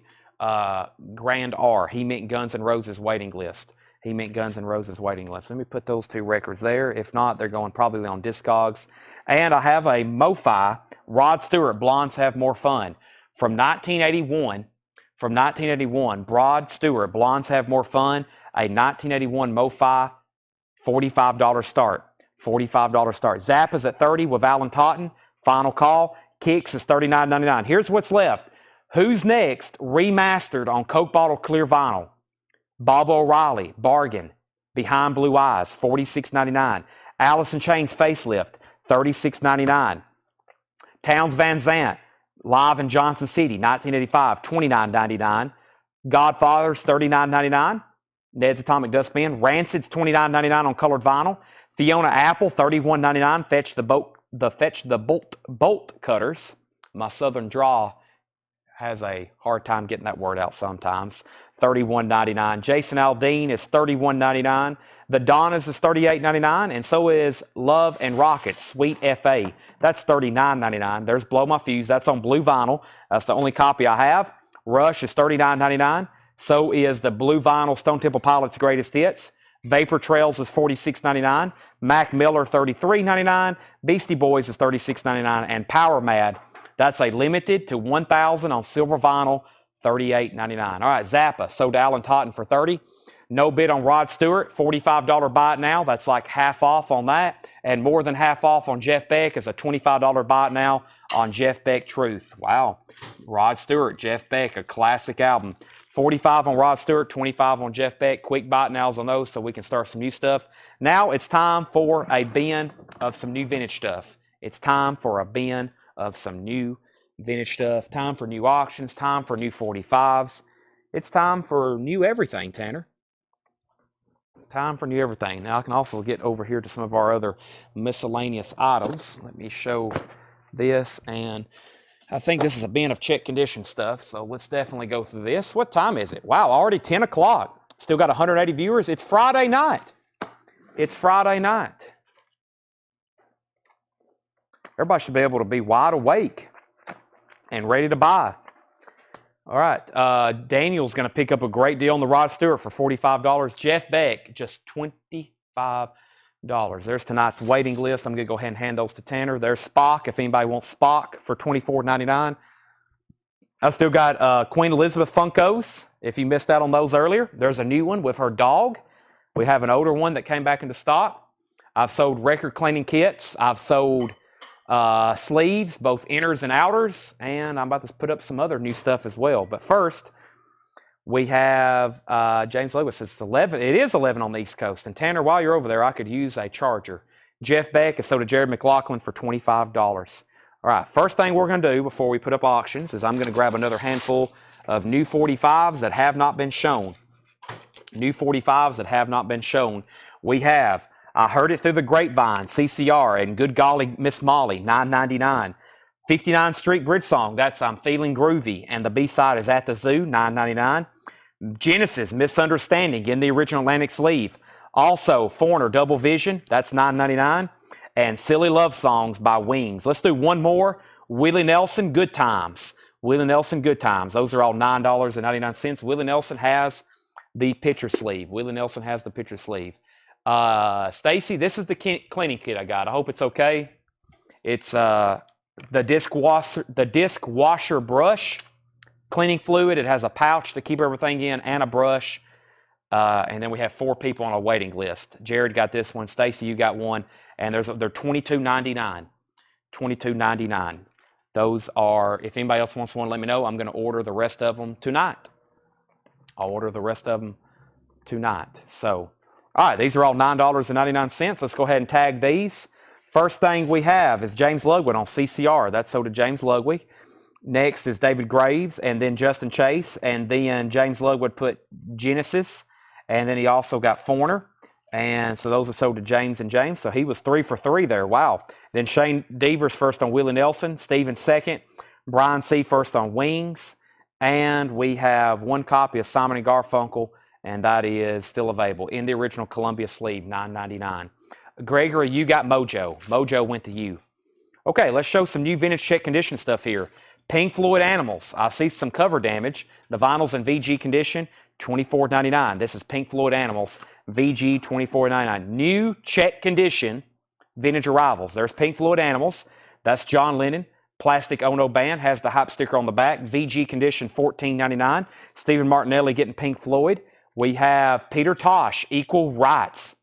Grand R. He meant Guns N' Roses waiting list. Let me put those two records there. If not, they're going probably on Discogs. And I have a MoFi, Rod Stewart, Blondes Have More Fun. From 1981, Rod Stewart, Blondes Have More Fun. A 1981 MoFi, $45 start. Zappa's at $30 with Alan Totten. Final Call. Kicks is $39.99. Here's what's left. Who's Next? Remastered on Coke Bottle Clear Vinyl. Bob O'Reilly, Bargain, Behind Blue Eyes, $46.99. Alice in Chains Facelift, $36.99. Towns Van Zandt, Live in Johnson City, 1985, $29.99. Godfathers, $39.99. Ned's Atomic Dustbin. Rancid's $29.99 on colored vinyl. Fiona Apple, $31.99. Fetch the bolt cutters. My southern draw has a hard time getting that word out sometimes. $31.99. Jason Aldean is $31.99. The Donnas is $38.99, and so is Love and Rockets, Sweet FA. That's $39.99. There's Blow My Fuse. That's on blue vinyl. That's the only copy I have. Rush is $39.99. So is the blue vinyl Stone Temple Pilots Greatest Hits. Vapor Trails is $46.99. Mac Miller, $33.99. Beastie Boys is $36.99. And Power Mad, that's a limited to 1,000 on silver vinyl, $38.99. All right, Zappa, sold to Alan Totten for $30. No bid on Rod Stewart, $45 buy it now. That's like half off on that. And more than half off on Jeff Beck is a $25 buy it now on Jeff Beck Truth. Wow. Rod Stewart, Jeff Beck, a classic album. $45 on Rod Stewart, $25 on Jeff Beck. Quick buy it nows on those so we can start some new stuff. Now it's time for a bin of some new vintage stuff. Time for new auctions, time for new 45s. It's time for new everything, Tanner. Time for new everything. Now I can also get over here to some of our other miscellaneous items. Let me show this, and I think this is a bin of check condition stuff, so let's definitely go through this. What time is it? Wow, already 10 o'clock. Still got 180 viewers. It's Friday night. It's Friday night. Everybody should be able to be wide awake and ready to buy. All right, Daniel's going to pick up a great deal on the Rod Stewart for $45. Jeff Beck, just $25. There's tonight's waiting list. I'm going to go ahead and hand those to Tanner. There's Spock, if anybody wants Spock, for $24.99. I still got Queen Elizabeth Funkos, if you missed out on those earlier. There's a new one with her dog. We have an older one that came back into stock. I've sold record cleaning kits. I've sold sleeves, both inners and outers, and I'm about to put up some other new stuff as well. But first, we have James Lewis. It's 11. It is 11 on the East Coast. And Tanner, while you're over there, I could use a charger. Jeff Beck, and so did Jared McLaughlin for $25. All right, first thing we're going to do before we put up auctions is I'm going to grab another handful of new 45s that have not been shown. New 45s that have not been shown. We have, I heard it through the grapevine, CCR, and good golly, Miss Molly, $9.99. 59th Street Bridge Song, that's I'm Feeling Groovy, and the B-side is At the Zoo, $9.99. Genesis, Misunderstanding, in the original Atlantic sleeve. Also, Foreigner, Double Vision, that's $9.99. And Silly Love Songs by Wings. Let's do one more. Willie Nelson, Good Times. Willie Nelson, Good Times. Those are all $9.99. Willie Nelson has the picture sleeve. Willie Nelson has the picture sleeve. Stacy, this is the cleaning kit I got. I hope it's okay. It's the disc washer brush cleaning fluid. It has a pouch to keep everything in and a brush. And then we have 4 people on a waiting list. Jared got this one. Stacy, you got one. And they're $22.99. $22.99. Those are, if anybody else wants one, let me know. I'm going to order the rest of them tonight. I'll order the rest of them tonight. So, all right, these are all $9.99. Let's go ahead and tag these. First thing we have is James Ludwig on CCR. That's so to James Ludwig. Next is David Graves, and then Justin Chase, and then James Ludwig put Genesis, and then he also got Foreigner. And so those are sold to James and James. So he was 3 for 3 there. Wow. Then Shane Devers first on Willie Nelson. Steven second. Brian C. first on Wings. And we have one copy of Simon & Garfunkel, and that is still available in the original Columbia sleeve, $9.99. Gregory, you got Mojo. Mojo went to you. Okay, let's show some new vintage check condition stuff here. Pink Floyd Animals. I see some cover damage. The vinyl's in VG condition, $24.99. This is Pink Floyd Animals. VG $24.99. New check condition vintage arrivals. There's Pink Floyd Animals. That's John Lennon. Plastic Ono band has the hype sticker on the back. VG condition $14.99. Stephen Martinelli getting Pink Floyd. We have Peter Tosh, Equal Rights.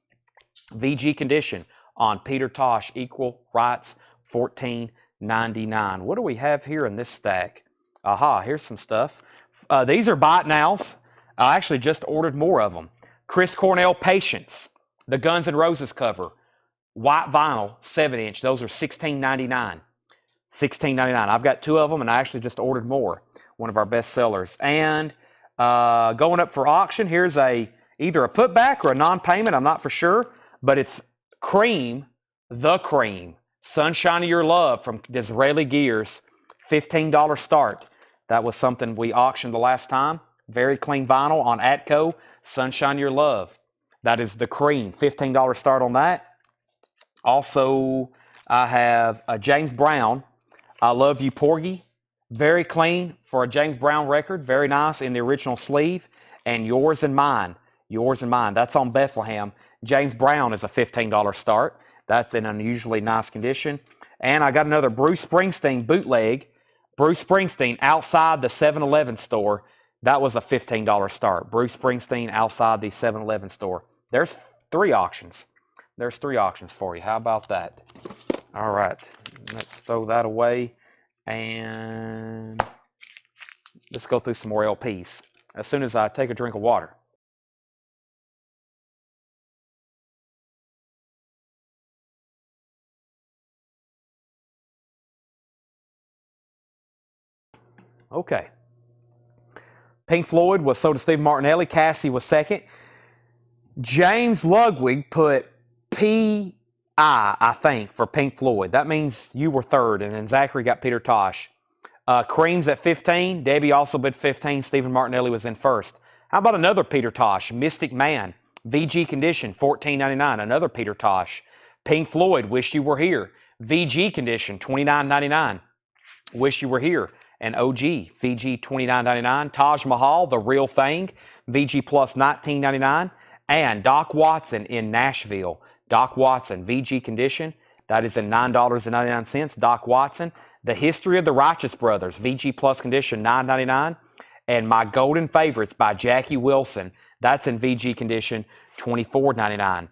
VG condition on Peter Tosh, Equal Rights, $14.99. What do we have here in this stack? Aha, here's some stuff. These are buy it nows. I actually just ordered more of them. Chris Cornell, Patience, the Guns N' Roses cover, white vinyl, 7-inch. Those are $16.99. $16.99. I've got 2 of them, and I actually just ordered more. One of our best sellers. And going up for auction, here's either a putback or a non-payment. I'm not for sure, but it's Cream, the Cream, Sunshine of Your Love from Disraeli Gears, $15 start. That was something we auctioned the last time. Very clean vinyl on Atco. Sunshine Your Love. That is the Cream. $15 start on that. Also, I have a James Brown. I Love You Porgy. Very clean for a James Brown record. Very nice in the original sleeve. And Yours and Mine. Yours and Mine. That's on Bethlehem. James Brown is a $15 start. That's in unusually nice condition. And I got another Bruce Springsteen bootleg. Bruce Springsteen outside the 7-Eleven store. That was a $15 start. Bruce Springsteen outside the 7-Eleven store. There's 3 auctions. There's 3 auctions for you. How about that? All right. Let's throw that away. And let's go through some more LPs as soon as I take a drink of water. Okay. Pink Floyd was sold to Steve Martinelli. Cassie was second. James Ludwig put P.I., I think, for Pink Floyd. That means you were third, and then Zachary got Peter Tosh. Cream's at 15. Debbie also bid 15. Stephen Martinelli was in first. How about another Peter Tosh? Mystic Man. VG Condition, $14.99. Another Peter Tosh. Pink Floyd, Wish You Were Here. VG Condition, $29.99. Wish You Were Here. And OG, VG, $29.99. Taj Mahal, The Real Thing. VG Plus, $19.99. And Doc Watson in Nashville. Doc Watson, VG Condition. That is in $9.99. Doc Watson. The History of the Righteous Brothers, VG Plus Condition, $9.99. And My Golden Favorites by Jackie Wilson. That's in VG Condition, $24.99.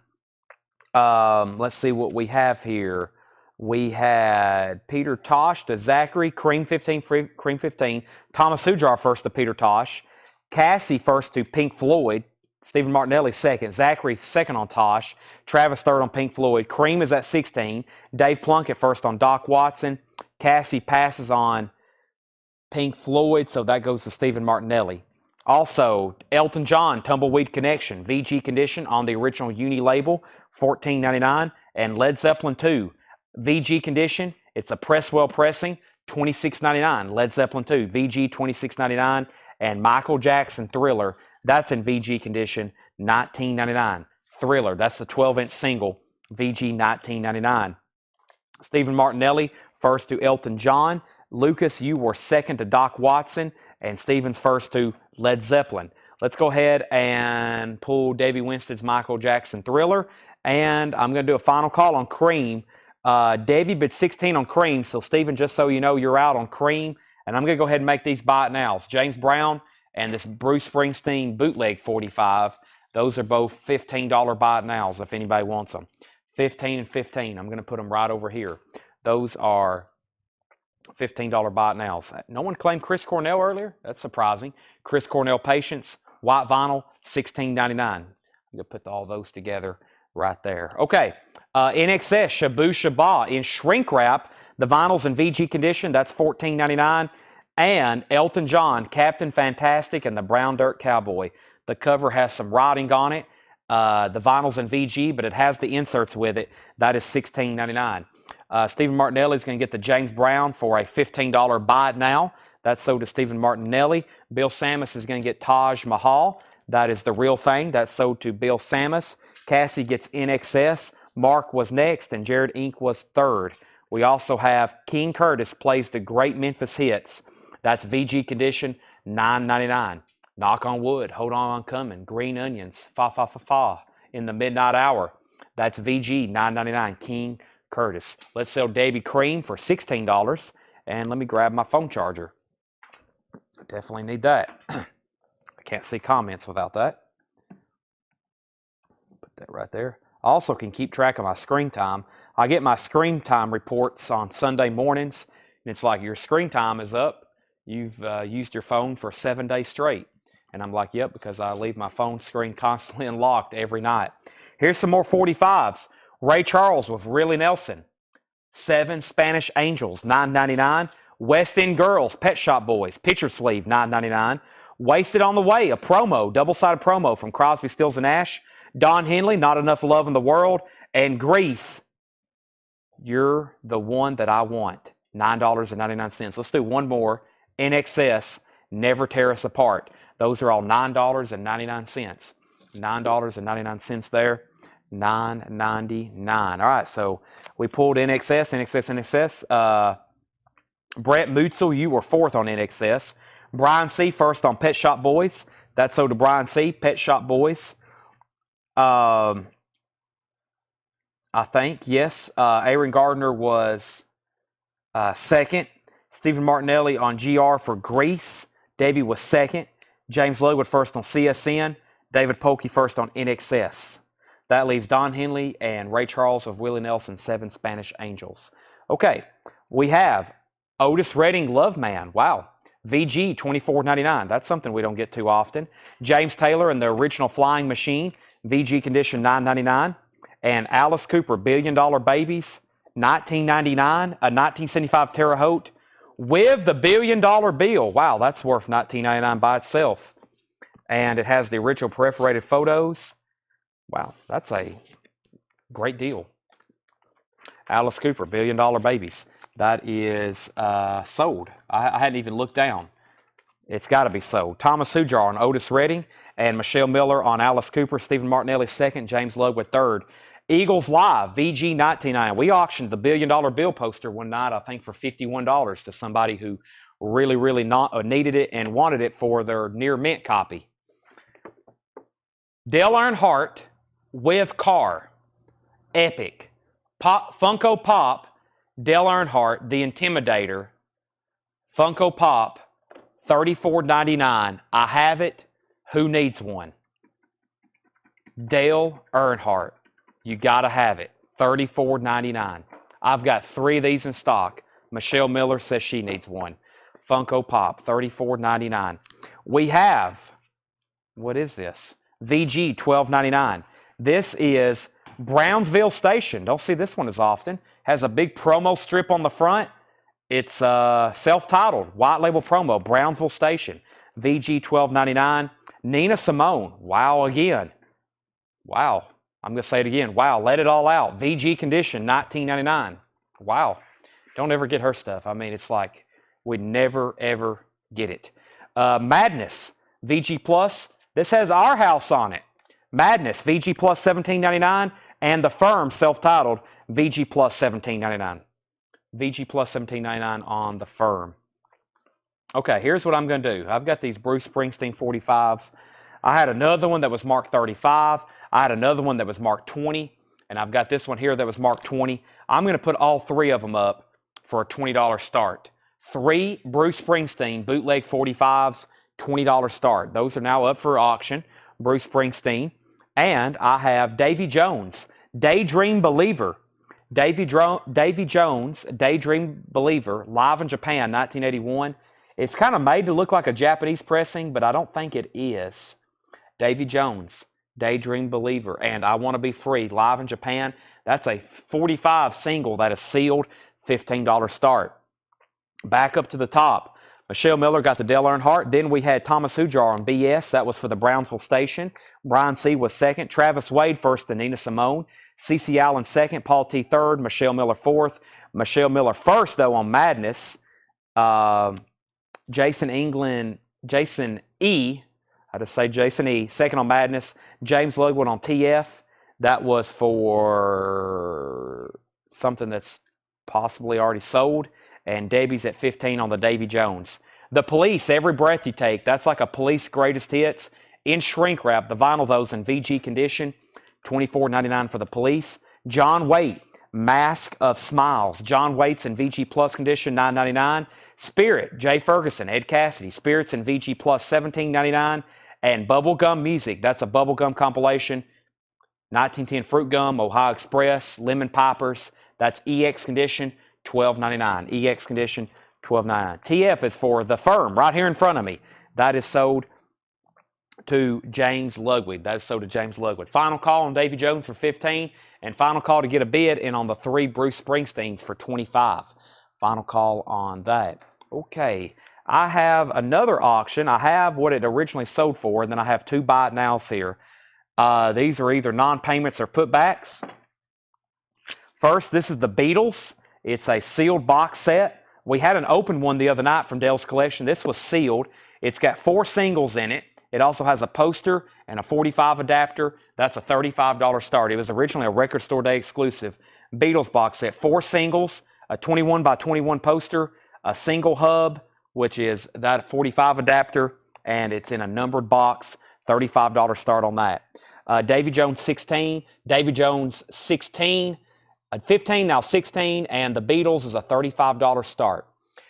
Let's see what we have here. We had Peter Tosh to Zachary, Cream 15, Cream 15. Thomas Hujar first to Peter Tosh. Cassie first to Pink Floyd. Stephen Martinelli second. Zachary second on Tosh. Travis third on Pink Floyd. Cream is at 16. Dave Plunkett first on Doc Watson. Cassie passes on Pink Floyd, so that goes to Stephen Martinelli. Also, Elton John, Tumbleweed Connection, VG Condition on the original Uni label, $14.99. And Led Zeppelin 2, VG Condition. It's a Presswell pressing, $26.99. Led Zeppelin 2, VG, $26.99. And Michael Jackson Thriller, that's in VG Condition, $19.99. Thriller, that's the 12-inch single, VG, $19.99. Stephen Martinelli, first to Elton John. Lucas, you were second to Doc Watson. And Stephen's first to Led Zeppelin. Let's go ahead and pull Davey Winston's Michael Jackson Thriller. And I'm going to do a final call on Cream. Davey bid 16 on Cream. So, Stephen, just so you know, you're out on Cream. And I'm going to go ahead and make these buy it nows. James Brown and this Bruce Springsteen bootleg 45. Those are both $15 buy it nows if anybody wants them. 15 and 15. I'm going to put them right over here. Those are $15 buy it nows. No one claimed Chris Cornell earlier. That's surprising. Chris Cornell Patience, white vinyl, $16.99. I'm going to put all those together right there. Okay, NXS, Shabu Shabbat in shrink wrap. The vinyl's in VG Condition. That's $14.99. And Elton John, Captain Fantastic and the Brown Dirt Cowboy. The cover has some writing on it. The vinyl's in VG, but it has the inserts with it. That is $16.99. Stephen Martinelli is going to get the James Brown for a $15 buy it now. That's sold to Stephen Martinelli. Bill Samus is going to get Taj Mahal. That is The Real Thing. That's sold to Bill Samus. Cassie gets NXS. Mark was next, and Jared Inc. was third. We also have King Curtis plays the Great Memphis Hits. That's VG Condition, $9.99. Knock on Wood, Hold On I'm Coming, Green Onions, Fa Fa Fa Fa, In the Midnight Hour. That's VG, $9.99. King Curtis. Let's sell Davy Cream for $16. And let me grab my phone charger. I definitely need that. I can't see comments without that. Put that right there. I also can keep track of my screen time. I get my screen time reports on Sunday mornings, and it's like, your screen time is up. You've used your phone for 7 days straight. And I'm like, yep, because I leave my phone screen constantly unlocked every night. Here's some more 45s. Ray Charles with Willie Nelson. 7 Spanish Angels, $9.99. West End Girls, Pet Shop Boys, picture sleeve, $9.99. Wasted on the Way, a promo, double-sided promo from Crosby, Stills, and Nash. Don Henley, Not Enough Love in the World. And Grease, You're the One That I Want, $9.99. Let's do one more. NXS, Never Tear Us Apart. Those are all $9.99. $9.99 there. $9.99. All right, so we pulled NXS. Brett Mutzel, you were fourth on NXS. Brian C. first on Pet Shop Boys. That's sold to Brian C. Pet Shop Boys. I think, yes. Aaron Gardner was second. Stephen Martinelli on GR for Grease. Davey was second. James Lowood first on CSN. David Polkey first on NXS. That leaves Don Henley and Ray Charles of Willie Nelson, 7 Spanish Angels. Okay, we have Otis Redding, Love Man. Wow. VG, $24.99. That's something we don't get too often. James Taylor and the Original Flying Machine, VG Condition, $9.99. And Alice Cooper, Billion Dollar Babies, $19.99. A 1975 Terre Haute with the $1 billion bill. Wow, that's worth $19.99 by itself. And it has the original perforated photos. Wow, that's a great deal. Alice Cooper, $1 Billion Babies. That is sold. I hadn't even looked down. It's got to be sold. Thomas Hujar on Otis Redding, and Michelle Miller on Alice Cooper. Stephen Martinelli second, James Ludwig third. Eagles Live, VG 1999. We auctioned the $1 billion bill poster one night, I think, for $51 to somebody who really, really needed it and wanted it for their near mint copy. Dale Earnhardt with car. Epic. Funko Pop, Dale Earnhardt, the Intimidator. Funko Pop, $34.99. I have it. Who needs one? Dale Earnhardt. You got to have it. $34.99. I've got 3 of these in stock. Michelle Miller says she needs one. Funko Pop, $34.99. We have, what is this? VG, $12.99. This is Brownsville Station. Don't see this one as often. Has a big promo strip on the front. It's self-titled, white label promo, Brownsville Station. VG, $12.99. Nina Simone. Wow, again. Wow. I'm going to say it again. Wow, let it all out. VG condition, $19.99. Wow. Don't ever get her stuff. I mean, it's like we never, ever get it. Madness, VG Plus. This has our house on it. Madness, VG Plus, $17.99. And The Firm, self-titled, VG Plus, $17.99. VG Plus, $17.99 on The Firm. Okay, here's what I'm going to do. I've got these Bruce Springsteen 45s. I had another one that was marked 35. I had another one that was marked 20. And I've got this one here that was marked 20. I'm going to put all 3 of them up for a $20 start. 3 Bruce Springsteen bootleg 45s, $20 start. Those are now up for auction. Bruce Springsteen. And I have Davy Jones, Daydream Believer. Davy Jones, Daydream Believer, live in Japan, 1981. It's kind of made to look like a Japanese pressing, but I don't think it is. Davy Jones, Daydream Believer, and I Want to Be Free, live in Japan. That's a 45 single that is sealed, $15 start. Back up to the top. Michelle Miller got the Dale Earnhardt. Then we had Thomas Hujar on BS. That was for the Brownsville Station. Brian C. was second. Travis Wade first to Nina Simone. CeCe Allen second. Paul T. third. Michelle Miller fourth. Michelle Miller first, though, on Madness. Jason E. I just say Jason E. Second on Madness. James Ludwig on TF. That was for something that's possibly already sold. And Debbie's at 15 on the Davy Jones. The Police, Every Breath You Take. That's like a Police greatest hits. In shrink wrap, the vinyl, those in VG condition. $24.99 for the Police. John Waite, Mask of Smiles. John Waite's in VG Plus condition, $9.99. Spirit, Jay Ferguson, Ed Cassidy. Spirits in VG Plus, $17.99. And Bubblegum Music. That's a Bubblegum compilation. 1910 Fruit Gum, Ohio Express, Lemon Poppers. That's EX condition. $12.99. EX condition, $12.99. TF is for The Firm, right here in front of me. That is sold to James Ludwig. That is sold to James Ludwig. Final call on Davy Jones for $15, and final call to get a bid in on the 3 Bruce Springsteens for $25. Final call on that. Okay, I have another auction. I have what it originally sold for, and then I have 2 buy it nows here. These are either non-payments or putbacks. First, this is the Beatles. It's a sealed box set. We had an open one the other night from Dale's collection. This was sealed. It's got 4 singles in it. It also has a poster and a 45 adapter. That's a $35 start. It was originally a Record Store Day exclusive. Beatles box set. 4 singles, a 21 by 21 poster, a single hub, which is that 45 adapter, and it's in a numbered box. $35 start on that. Davy Jones 16. Davy Jones 16. 15, now 16, and the Beatles is a $35 start.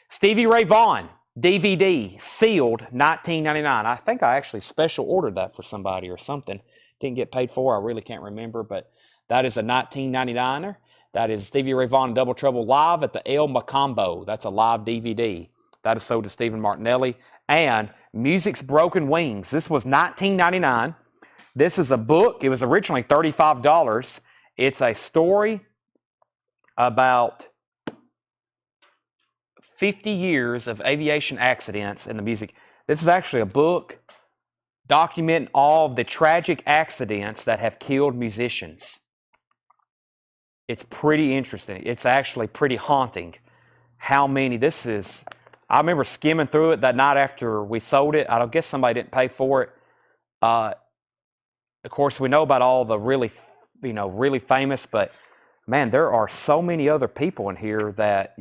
Stevie Ray Vaughan, DVD, sealed, $19.99. I think I actually special ordered that for somebody or something. Didn't get paid for, I really can't remember, but that is a $19.99er. That is Stevie Ray Vaughan Double Trouble live at the El Macombo. That's a live DVD. That is sold to Stephen Martinelli. And Music's Broken Wings. This was $19.99. This is a book. It was originally $35. It's a story about 50 years of aviation accidents in the music. This is actually a book documenting all of the tragic accidents that have killed musicians. It's pretty interesting. It's actually pretty haunting. how many. I remember skimming through it that night after we sold it. I don't guess somebody didn't pay for it. Of course, we know about all the really famous, but man, there are so many other people in here that,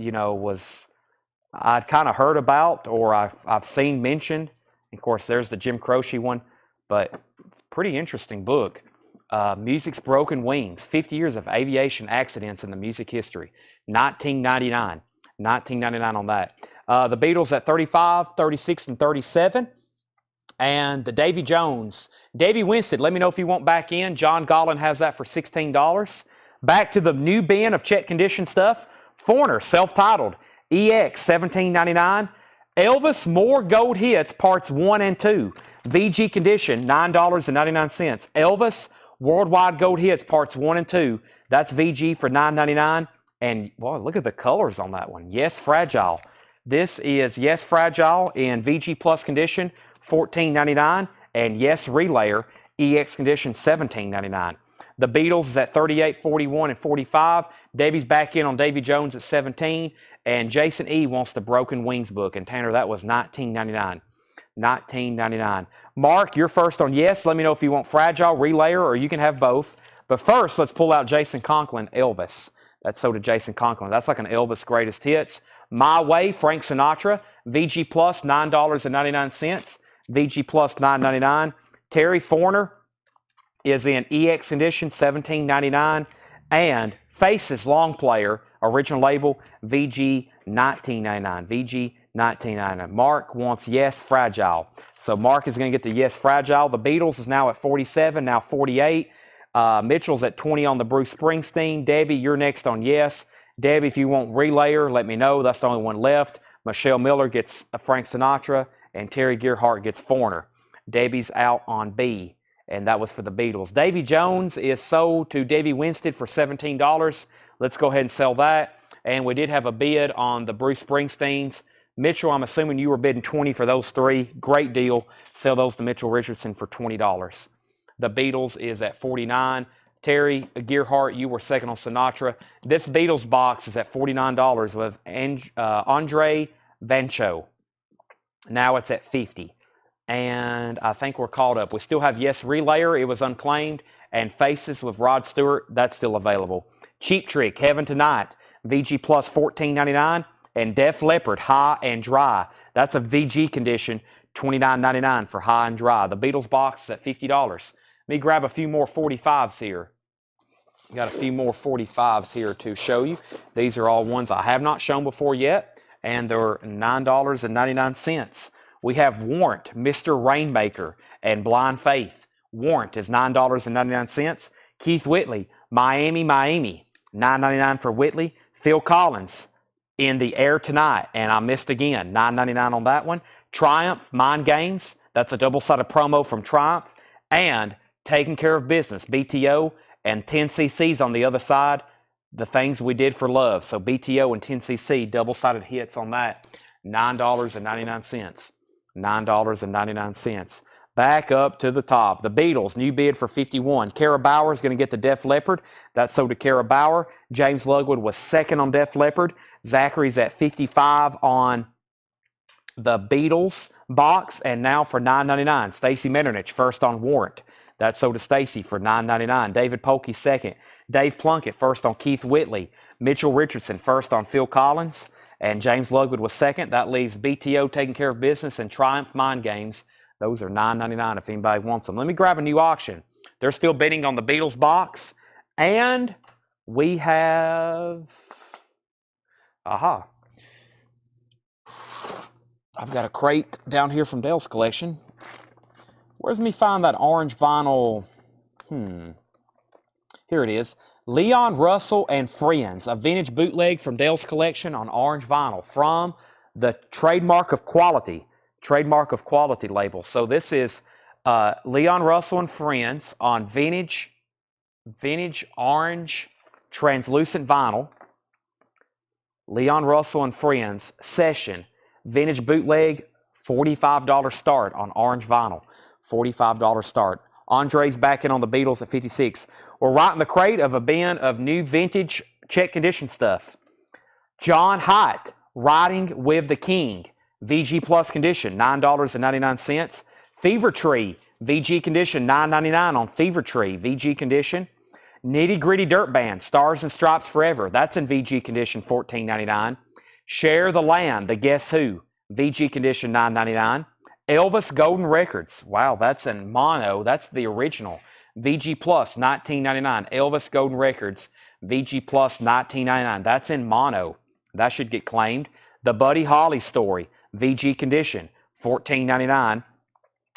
I'd kind of heard about or I've seen mentioned. Of course, there's the Jim Croce one, but pretty interesting book. Music's Broken Wings, 50 Years of Aviation Accidents in the Music History, 1999. 1999 on that. The Beatles at 35, 36, and 37. And the Davy Jones. Davy Winstead, let me know if you want back in. John Gollin has that for $16. Back to the new bin of check condition stuff. Foreigner, self-titled, EX, $17.99. Elvis More Gold Hits, Parts 1 and 2. VG condition, $9.99. Elvis Worldwide Gold Hits, Parts 1 and 2. That's VG for $9.99. And, boy, look at the colors on that one. Yes, Fragile. This is Yes, Fragile in VG Plus condition, $14.99. And Yes, Relayer, EX condition, $17.99. The Beatles is at 38, 41, and 45. Davy's back in on Davy Jones at 17. And Jason E. wants the Broken Wings book. And Tanner, that was $19.99. $19.99. Mark, you're first on Yes. Let me know if you want Fragile, Relayer, or you can have both. But first, let's pull out Jason Conklin, Elvis. That's so did Jason Conklin. That's like an Elvis greatest hits. My Way, Frank Sinatra. VG Plus, $9.99. VG Plus, $9.99. Terry Foreigner is in EX condition, $17.99. And Faces Long Player, original label, VG, $19.99. VG, $19.99. Mark wants Yes, Fragile. So Mark is going to get the Yes, Fragile. The Beatles is now at 47, now 48. Mitchell's at 20 on the Bruce Springsteen. Debbie, you're next on Yes. Debbie, if you want Relayer, let me know. That's the only one left. Michelle Miller gets Frank Sinatra, and Terry Gearhart gets Foreigner. Debbie's out on B, and that was for the Beatles. Davy Jones is sold to Davy Winstead for $17. Let's go ahead and sell that. And we did have a bid on the Bruce Springsteens. Mitchell, I'm assuming you were bidding $20 for those three. Great deal. Sell those to Mitchell Richardson for $20. The Beatles is at 49. Terry Gearhart, you were second on Sinatra. This Beatles box is at $49 with Andre Vancho. Now it's at 50. And I think we're caught up. We still have Yes, Relayer. It was unclaimed. And Faces with Rod Stewart. That's still available. Cheap Trick, Heaven Tonight. VG Plus, $14.99. And Def Leppard, High and Dry. That's a VG condition, $29.99 for High and Dry. The Beatles box is at $50. Let me grab a few more 45s here. Got a few more 45s here to show you. These are all ones I have not shown before yet, and they're $9.99. We have Warrant, Mr. Rainmaker, and Blind Faith. Warrant is $9.99. Keith Whitley, Miami, Miami, $9.99 for Whitley. Phil Collins, In the Air Tonight, and I Missed Again, $9.99 on that one. Triumph, Mind Games, that's a double-sided promo from Triumph. And Taking Care of Business, BTO, and 10cc's on the other side, The Things We Did for Love. So BTO and 10cc, double-sided hits on that, $9.99. $9.99. Back up to the top. The Beatles, new bid for 51. Kara Bauer is going to get the Def Leppard. That's sold to Kara Bauer. James Lugwood was second on Def Leppard. Zachary's at 55 on the Beatles box. And now for $9.99. Stacy Metternich, first on Warrant. That's sold to Stacy for $9.99. David Polkey, second. Dave Plunkett, first on Keith Whitley. Mitchell Richardson, first on Phil Collins. And James Lugwood was second. That leaves BTO, Taking Care of Business, and Triumph Mind Games. Those are $9.99 if anybody wants them. Let me grab a new auction. They're still bidding on the Beatles box. And we have... Aha. I've got a crate down here from Dale's collection. Where's me find that orange vinyl? Here it is. Leon Russell and Friends, a vintage bootleg from Dale's collection on orange vinyl from the Trademark of Quality label. So this is Leon Russell and Friends on vintage orange translucent vinyl. Leon Russell and Friends Session vintage bootleg, $45 start on orange vinyl. $45 start. Andre's back in on the Beatles at 56. We're right in the crate of a bin of new vintage check condition stuff. John Hyatt, Riding with the King, VG Plus condition, $9.99. Fever Tree, VG condition, $9.99 on Fever Tree, VG condition. Nitty Gritty Dirt Band, Stars and Stripes Forever, that's in VG condition, $14.99. Share the Land, the Guess Who, VG condition, $9.99. Elvis Golden Records, wow, that's in mono, that's the original. VG Plus, $19.99. Elvis Golden Records, VG Plus, $19.99. That's in mono. That should get claimed. The Buddy Holly Story, VG condition, $14.99.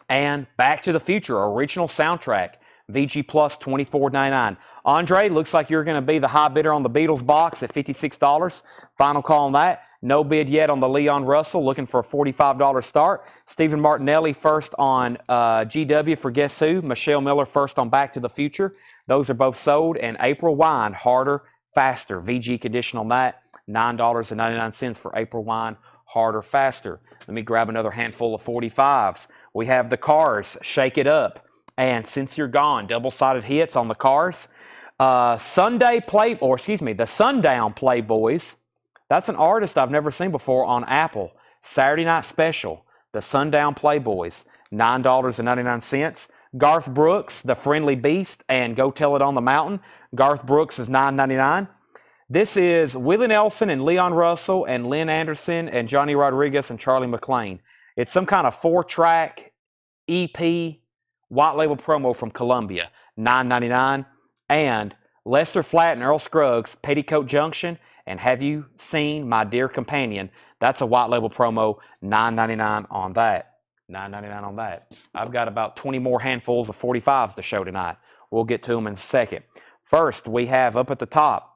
And Back to the Future, original soundtrack, VG Plus, $24.99. Andre, looks like you're going to be the high bidder on the Beatles box at $56. Final call on that. No bid yet on the Leon Russell, looking for a $45 start. Stephen Martinelli first on GW for Guess Who. Michelle Miller first on Back to the Future. Those are both sold. And April Wine, Harder, Faster. VG condition on that, $9.99 for April Wine, Harder, Faster. Let me grab another handful of 45s. We have the Cars, Shake It Up. And Since You're Gone, double-sided hits on the Cars. The Sundown Playboys. That's an artist I've never seen before on Apple. Saturday Night Special, The Sundown Playboys, $9.99. Garth Brooks, The Friendly Beast, and Go Tell It on the Mountain. Garth Brooks is $9.99. This is Willie Nelson and Leon Russell and Lynn Anderson and Johnny Rodriguez and Charlie McClain. It's some kind of 4-track EP white label promo from Columbia, $9.99. And Lester Flatt and Earl Scruggs, Petticoat Junction, and Have You Seen My Dear Companion? That's a white label promo, $9.99 on that. $9.99 on that. I've got about 20 more handfuls of 45s to show tonight. We'll get to them in a second. First, we have up at the top,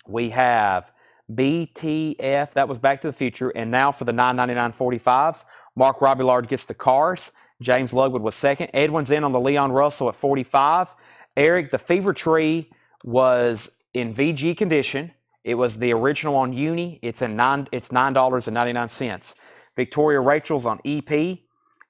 we have BTF, that was Back to the Future, and now for the $9.99 45s, Mark Robillard gets the Cars. James Ludwig was second. Edwin's in on the Leon Russell at 45. Eric, the Fever Tree was in VG condition. It was the original on Uni. It's $9.99. Victoria Rachel's on EP.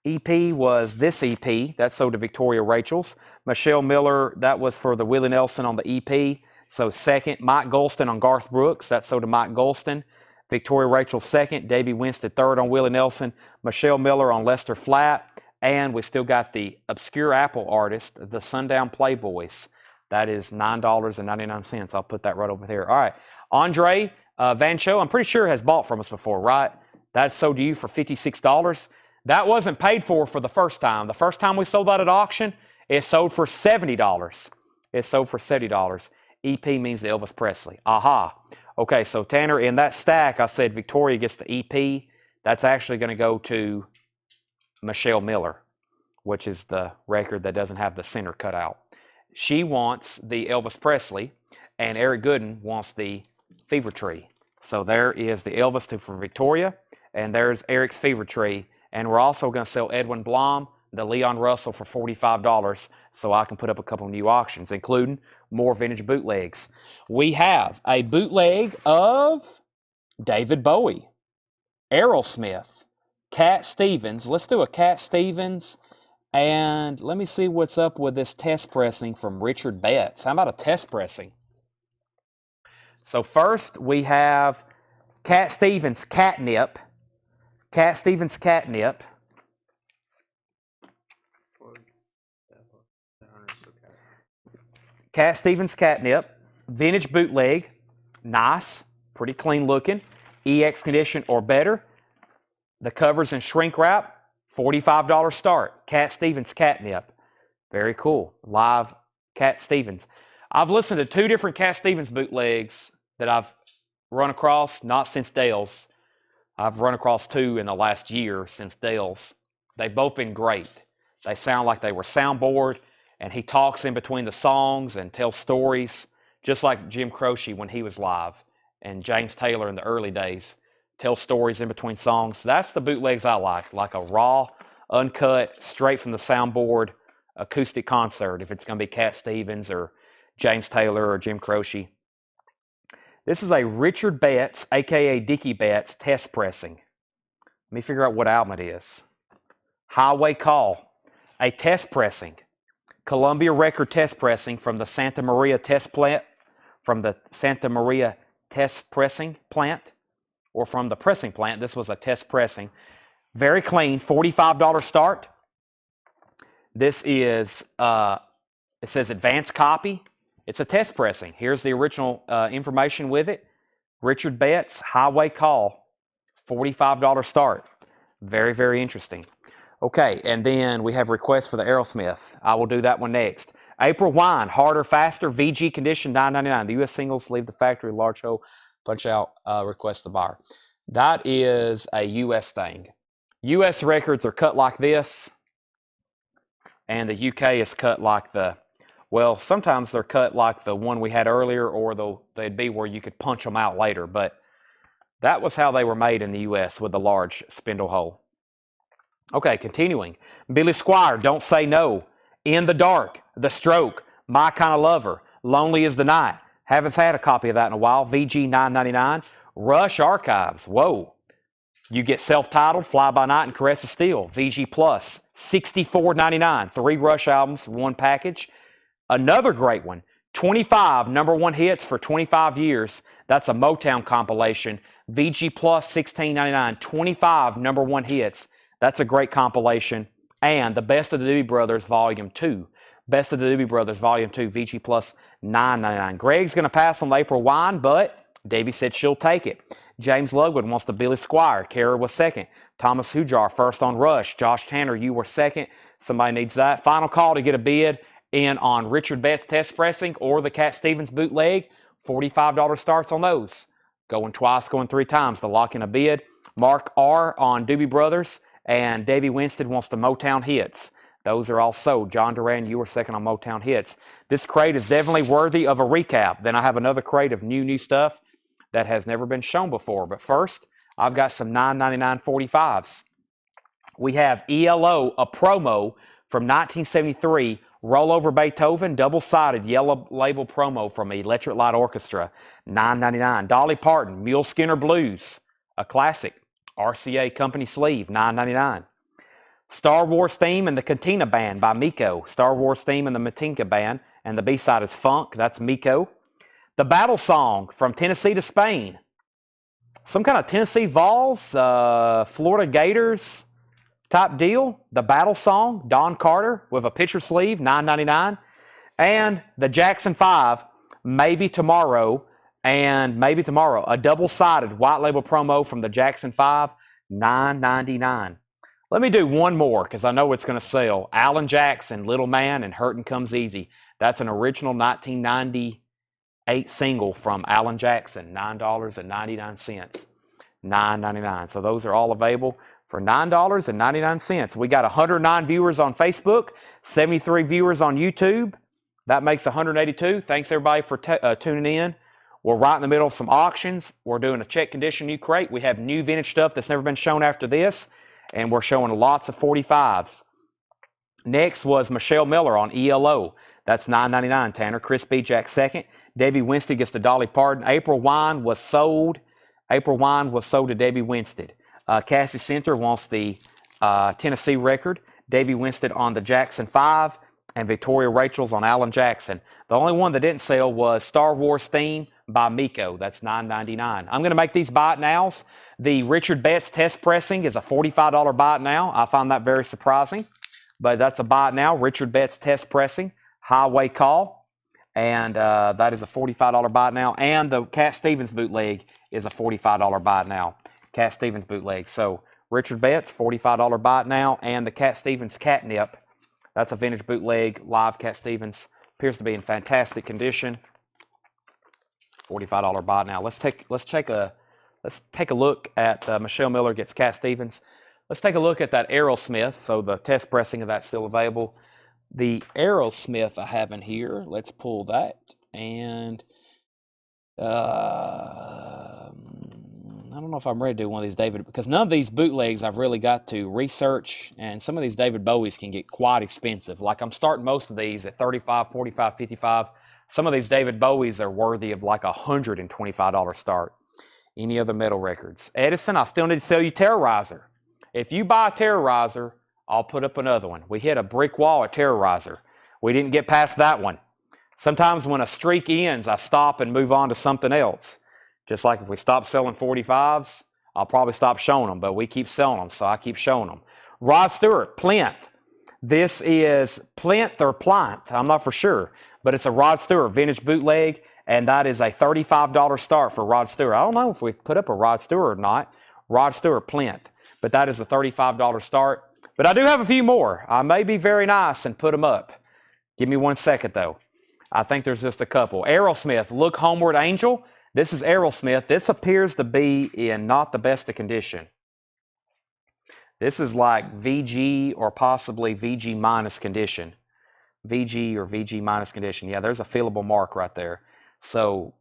EP was this EP. That's sold to Victoria Rachel's. Michelle Miller, that was for the Willie Nelson on the EP. So second. Mike Golston on Garth Brooks. That's sold to Mike Golston. Victoria Rachel second. Davey Winston third on Willie Nelson. Michelle Miller on Lester Flatt. And we still got the obscure Apple artist, the Sundown Playboys. That is $9.99. I'll put that right over there. All right. Andre Van Cho, I'm pretty sure has bought from us before, right? That sold to you for $56. That wasn't paid for the first time. The first time we sold that at auction, it sold for $70. It sold for $70. EP means the Elvis Presley. Aha. Okay, so Tanner, in that stack, I said Victoria gets the EP. That's actually going to go to Michelle Miller, which is the record that doesn't have the center cut out. She wants the Elvis Presley, and Eric Gooden wants the Fever Tree. So there is the Elvis for Victoria, and there's Eric's Fever Tree. And we're also going to sell Edwin Blom, the Leon Russell for $45, so I can put up a couple new auctions, including more vintage bootlegs. We have a bootleg of David Bowie, Aerosmith, Cat Stevens. Let's do a Cat Stevens. And let me see what's up with this test pressing from Richard Betts. How about a test pressing? So first we have Cat Stevens Catnip. Cat Stevens Catnip. Cat Stevens Catnip. Vintage bootleg. Nice. Pretty clean looking. EX condition or better. The cover's in shrink wrap. $45 start. Cat Stevens Catnip. Very cool. Live Cat Stevens. I've listened to two different Cat Stevens bootlegs that I've run across, not since Dale's. I've run across two in the last year since Dale's. They've both been great. They sound like they were soundboard, and he talks in between the songs and tells stories, just like Jim Croce when he was live, and James Taylor in the early days. Tell stories in between songs. That's the bootlegs I like a raw, uncut, straight from the soundboard acoustic concert, if it's going to be Cat Stevens or James Taylor or Jim Croce. This is a Richard Betts, a.k.a. Dickie Betts, test pressing. Let me figure out what album it is. Highway Call, a test pressing. Columbia record test pressing from the Santa Maria test plant, from the Santa Maria test pressing plant, or from the pressing plant. This was a test pressing. Very clean, $45 start. This is, it says advanced copy. It's a test pressing. Here's the original information with it. Richard Betts, Highway Call, $45 start. Very, very interesting. Okay, and then we have requests for the Aerosmith. I will do that one next. April Wine, Harder, Faster, VG Condition, $9.99. The U.S. singles, leave the factory, large hole, punch out, request the buyer. That is a U.S. thing. U.S. records are cut like this, and the U.K. is cut like the, well, sometimes they're cut like the one we had earlier, or they'd be where you could punch them out later, but that was how they were made in the U.S. with the large spindle hole. Okay, continuing. Billy Squire, Don't Say No. In the Dark, The Stroke, My Kind of Lover, Lonely as the Night. Haven't had a copy of that in a while. VG $9.99. Rush Archives. Whoa. You get self-titled, Fly By Night and Caress of Steel. VG Plus, $64.99. 3 Rush albums, 1 package. Another great one. 25 #1 hits for 25 years. That's a Motown compilation. VG Plus, $16.99. 25 #1 hits. That's a great compilation. And the Best of the Doobie Brothers Volume 2. Best of the Doobie Brothers Volume 2, VG Plus, $9.99. Greg's going to pass on the April Wine, but Debbie said she'll take it. James Ludwig wants the Billy Squire. Kara was second. Thomas Hujar first on Rush. Josh Tanner, you were second. Somebody needs that. Final call to get a bid in on Richard Betts test pressing or the Cat Stevens bootleg. $45 starts on those. Going twice, going 3 times to lock in a bid. Mark R. on Doobie Brothers. And Debbie Winston wants the Motown hits. Those are all sold. John Duran, you were second on Motown hits. This crate is definitely worthy of a recap. Then I have another crate of new stuff that has never been shown before. But first, I've got some $9.99 45s. We have ELO, a promo from 1973, Rollover Beethoven, double-sided yellow label promo from Electric Light Orchestra, $9.99. Dolly Parton, Mule Skinner Blues, a classic. RCA Company Sleeve, $9.99. Star Wars Theme and the Cantina Band by Miko. Star Wars Theme and the Matinka Band. And the B-side is Funk. That's Miko. The Battle Song from Tennessee to Spain. Some kind of Tennessee Vols, Florida Gators type deal. The Battle Song, Don Carter with a picture sleeve, $9.99. And the Jackson 5, Maybe Tomorrow. And Maybe Tomorrow, a double-sided white label promo from the Jackson 5, $9.99. Let me do one more because I know it's going to sell. Alan Jackson, Little Man and Hurtin' Comes Easy. That's an original 1998 single from Alan Jackson, $9.99. $9.99. So those are all available for $9.99. We got 109 viewers on Facebook, 73 viewers on YouTube. That makes 182. Thanks, everybody, for tuning in. We're right in the middle of some auctions. We're doing a check condition new crate. We have new vintage stuff that's never been shown after this, and we're showing lots of 45s. Next was Michelle Miller on ELO. That's $9.99, Tanner. Chris B. Jack second. Debbie Winston gets the Dolly Parton. April Wine was sold. April Wine was sold to Debbie Winston. Cassie Center wants the Tennessee record. Debbie Winston on the Jackson 5, and Victoria Rachel's on Alan Jackson. The only one that didn't sell was Star Wars Theme by Miko. That's $9.99. I'm going to make these buy it nows. The Richard Betts test pressing is a $45 buy it now. I find that very surprising, but that's a buy it now. Richard Betts test pressing, Highway Call, and that is a $45 buy it now. And the Cat Stevens bootleg is a $45 buy it now. Cat Stevens bootleg. So Richard Betts, $45 buy it now, and the Cat Stevens Catnip. That's a vintage bootleg, live Cat Stevens. Appears to be in fantastic condition. $45 buy it now. Let's take a look at Michelle Miller gets Cat Stevens. Let's take a look at that Aerosmith. So the test pressing of that's still available. The Aerosmith I have in here. Let's pull that. And I don't know if I'm ready to do one of these David, because none of these bootlegs I've really got to research, and some of these David Bowies can get quite expensive. Like I'm starting most of these at $35, $45, $55. Some of these David Bowies are worthy of like $125 start. Any other metal records? Edison, I still need to sell you Terrorizer. If you buy a Terrorizer, I'll put up another one. We hit a brick wall at Terrorizer. We didn't get past that one. Sometimes when a streak ends, I stop and move on to something else. Just like if we stop selling 45s, I'll probably stop showing them, but we keep selling them, so I keep showing them. Rod Stewart, Plinth. This is Plinth or Plinth, I'm not for sure, but it's a Rod Stewart vintage bootleg, and that is a $35 start for Rod Stewart. I don't know if we've put up a Rod Stewart or not. Rod Stewart Plinth, but that is a $35 start. But I do have a few more. I may be very nice and put them up. Give me 1 second, though. I think there's just a couple. Aerosmith, Look Homeward Angel. This is Aerosmith. This appears to be in not the best of condition. This is like VG or possibly VG minus condition. VG or VG minus condition. Yeah, there's a feelable mark right there. So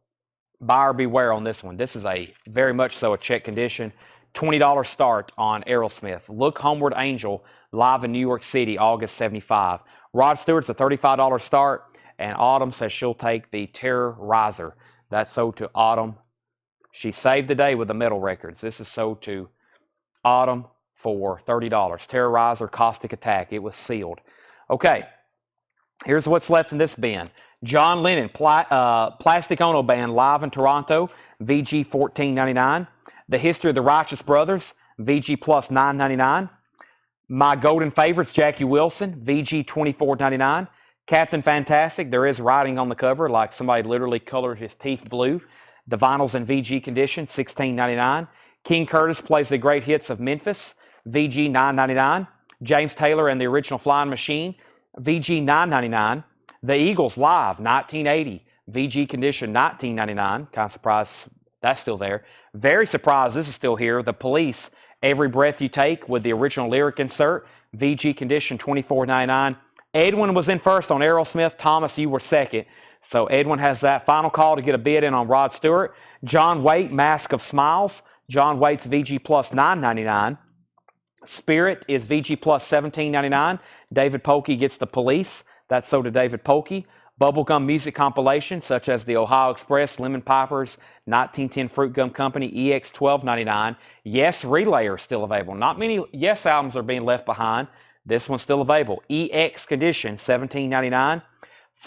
buyer beware on this one. This is a very much so a check condition. $20 start on Aerosmith. Look Homeward Angel, live in New York City, August 75. Rod Stewart's a $35 start, and Autumn says she'll take the Terrorizer. That's sold to Autumn. She saved the day with the metal records. This is sold to Autumn for $30. Terrorizer, Caustic Attack. It was sealed. Okay, here's what's left in this bin. John Lennon, Plastic Ono Band, live in Toronto, VG $14.99. The History of the Righteous Brothers, VG plus $9.99. My Golden Favorites, Jackie Wilson, VG $24.99. Captain Fantastic, there is writing on the cover, like somebody literally colored his teeth blue. The vinyl's in VG condition, $16.99. King Curtis plays the great hits of Memphis, VG $9.99. James Taylor and the Original Flying Machine, VG $9.99. The Eagles live, 1980, VG condition, $19.99. Kind of surprised that's still there. Very surprised this is still here. The Police, Every Breath You Take, with the original lyric insert, VG condition, $24.99. Edwin was in first on Aerosmith. Thomas, you were second. So Edwin has that final call to get a bid in on Rod Stewart. John Waite, Mask of Smiles. John Waite's VG plus $9.99. Spirit is VG plus $17.99. David Polkey gets The Police. That's sold to David Polkey. Bubblegum music compilation, such as the Ohio Express, Lemon Pipers, 1910 Fruit Gum Company, EX $12.99. Yes, Relayer is still available. Not many Yes albums are being left behind. This one's still available. EX condition, $17.99.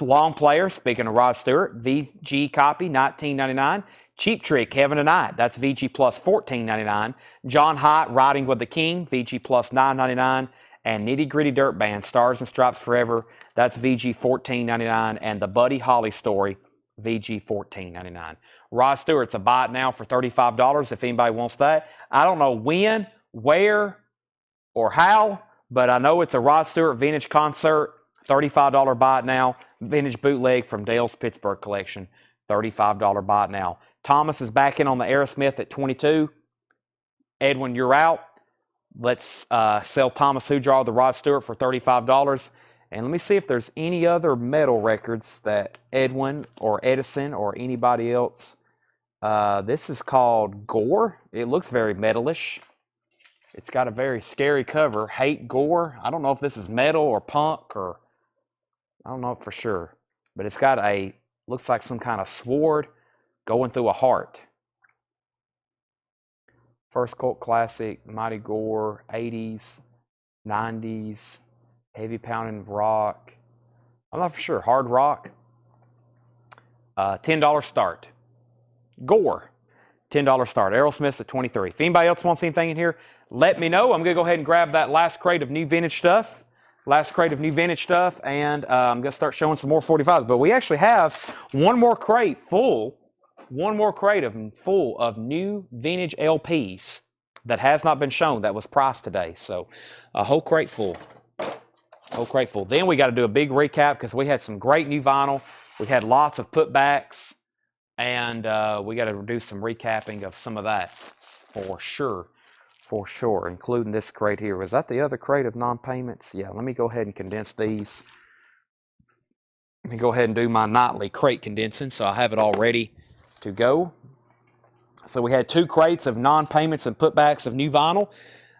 Long Player, speaking of Rod Stewart, VG copy, $19.99. Cheap Trick, Heaven and Night, that's VG plus $14.99. John Hyatt, Riding with the King, VG plus $9.99. And Nitty Gritty Dirt Band, Stars and Stripes Forever, that's VG $14.99. And The Buddy Holly Story, VG $14.99. Rod Stewart's a buy it now for $35 if anybody wants that. I don't know when, where, or how, but I know it's a Rod Stewart vintage concert, $35 buy it now. Vintage bootleg from Dale's Pittsburgh collection, $35 buy it now. Thomas is back in on the Aerosmith at 22. Edwin, you're out. Let's sell Thomas Houdra, the Rod Stewart, for $35. And let me see if there's any other metal records that Edwin or Edison or anybody else. This is called Gore. It looks very metalish. It's got a very scary cover. Hate Gore. I don't know if this is metal or punk or I don't know for sure. But it's got a, looks like some kind of sword going through a heart. First Cult Classic, Mighty Gore, 80s, 90s, heavy pounding rock. I'm not for sure. Hard rock. $10 start. Gore. $10 start. Aerosmith's at 23. If anybody else wants anything in here, let me know. I'm going to go ahead and grab that last crate of new vintage stuff. And I'm going to start showing some more 45s. But we actually have one more crate full of new vintage LPs that has not been shown, that was priced today. So a whole crate full. Then we got to do a big recap because we had some great new vinyl. We had lots of putbacks, and we got to do some recapping of some of that for sure, including this crate here. Was that the other crate of non-payments? Yeah, let me go ahead and condense these. Let me go ahead and do my nightly crate condensing so I have it all ready to go. So we had 2 crates of non-payments and putbacks of new vinyl.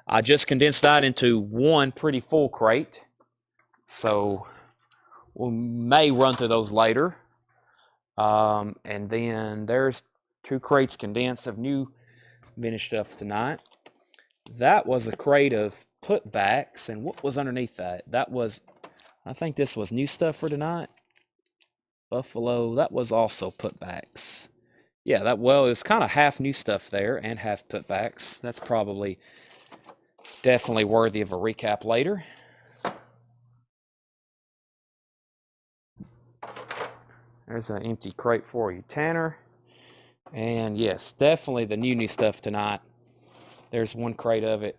I just condensed that into one pretty full crate. So we may run through those later. And then there's 2 crates condensed of new vintage stuff tonight. That was a crate of putbacks. And what was underneath that? That was, I think this was new stuff for tonight. Buffalo, that was also putbacks. Yeah, well, it's kind of half new stuff there and half putbacks. That's probably definitely worthy of a recap later. There's an empty crate for you, Tanner. And yes, definitely the new stuff tonight. There's one crate of it,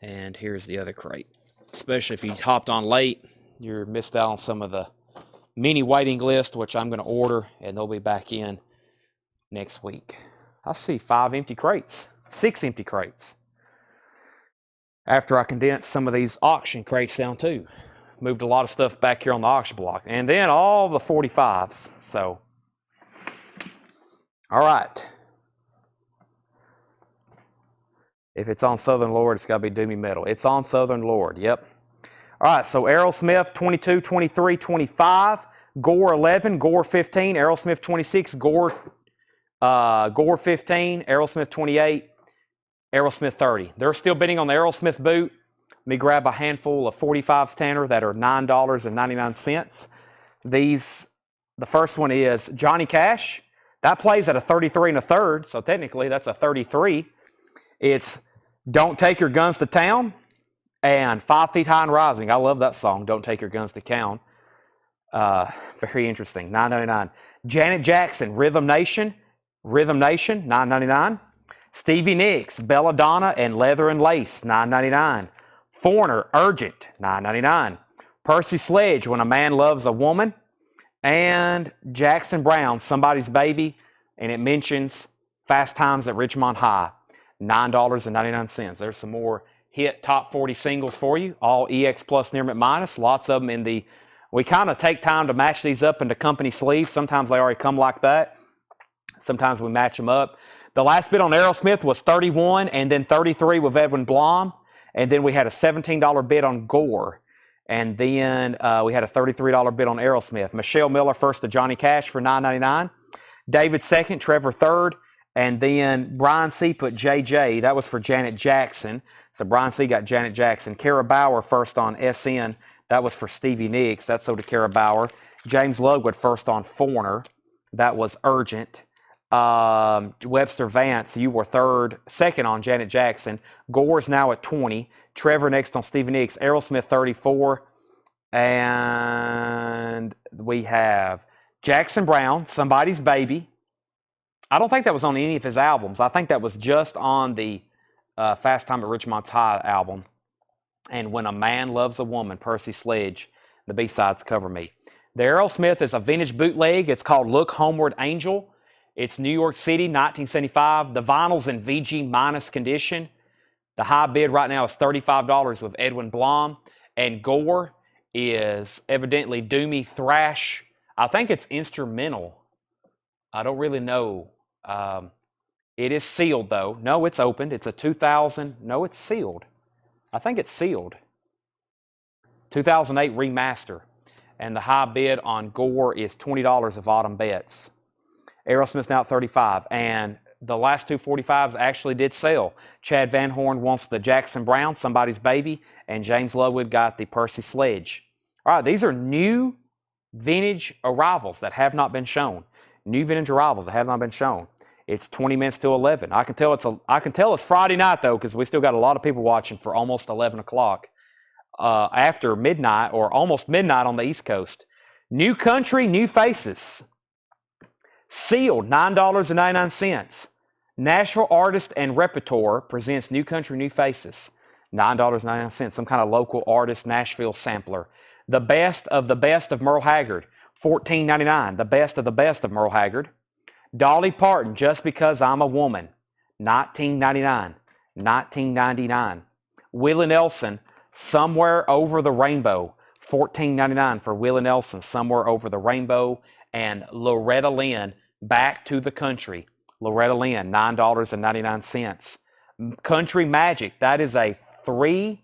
and here's the other crate. Especially if you hopped on late, you're missed out on some of the mini waiting list, which I'm going to order, and they'll be back in next week. I see 5 empty crates, 6 empty crates. After I condensed some of these auction crates down too. Moved a lot of stuff back here on the auction block. And then all the 45s. So, all right. If it's on Southern Lord, it's got to be Doomy Metal. It's on Southern Lord, yep. All right, so Aerosmith 22, 23, 25, Gore 11, Gore 15, Aerosmith 26, Gore 15, Aerosmith 28, Aerosmith 30. They're still bidding on the Aerosmith boot. Let me grab a handful of 45s, Tanner, that are $9.99. The first one is Johnny Cash. That plays at a 33 1/3, so technically that's a 33. It's Don't Take Your Guns to Town and 5 Feet High and Rising. I love that song, Don't Take Your Guns to Town. Very interesting, $9.99. Janet Jackson, Rhythm Nation, $9.99. Stevie Nicks, Belladonna and Leather and Lace, $9.99. Foreigner, Urgent, $9.99. Percy Sledge, When a Man Loves a Woman. And Jackson Browne, Somebody's Baby, and it mentions Fast Times at Ridgemont High, $9.99. There's some more hit top 40 singles for you, all EX plus near minus, lots of them in the, we kind of take time to match these up into company sleeves. Sometimes they already come like that. Sometimes we match them up. The last bid on Aerosmith was 31 and then 33 with Edwin Blom. And then we had a $17 bid on Gore. And then we had a $33 bid on Aerosmith. Michelle Miller first to Johnny Cash for $9.99. David second, Trevor third. And then Brian C. put JJ. That was for Janet Jackson. So Brian C. got Janet Jackson. Kara Bauer first on SN. That was for Stevie Nicks. That's so to Kara Bauer. James Ludwig first on Foreigner. That was Urgent. Webster Vance, you were second on Janet Jackson. Gore's now at 20. Trevor next on Stevie Nicks. Aerosmith 34. And we have Jackson Browne, Somebody's Baby. I don't think that was on any of his albums. I think that was just on the Fast Time at Ridgemont High album. And When a Man Loves a Woman, Percy Sledge. The B-sides cover me. The Aerosmith is a vintage bootleg. It's called Look Homeward Angel. It's New York City, 1975. The vinyl's in VG minus condition. The high bid right now is $35 with Edwin Blom. And Gore is evidently doomy thrash. I think it's instrumental. I don't really know. It is sealed, though. No, it's opened. It's a 2000. No, it's sealed. I think it's sealed. 2008 remaster. And the high bid on Gore is $20 of Autumn Bets. Aerosmith's now at 35. And the last two 45s actually did sell. Chad Van Horn wants the Jackson Browne, Somebody's Baby. And James Ludwig got the Percy Sledge. All right, these are new vintage arrivals that have not been shown. New vintage arrivals that have not been shown. It's 20 minutes to 11. I can tell it's Friday night, though, because we still got a lot of people watching for almost 11 o'clock. After midnight, or almost midnight on the East Coast. New Country, New Faces. Sealed, $9.99. Nashville Artist and Repertoire presents New Country, New Faces. $9.99. Some kind of local artist, Nashville sampler. The best of Merle Haggard. $14.99. The best of Merle Haggard. Dolly Parton, Just Because I'm a Woman. $19.99. $19.99. Willie Nelson, Somewhere Over the Rainbow. $14.99 for Willie Nelson, Somewhere Over the Rainbow. And Loretta Lynn, Back to the Country. Loretta Lynn, $9.99. Country Magic, that is a 4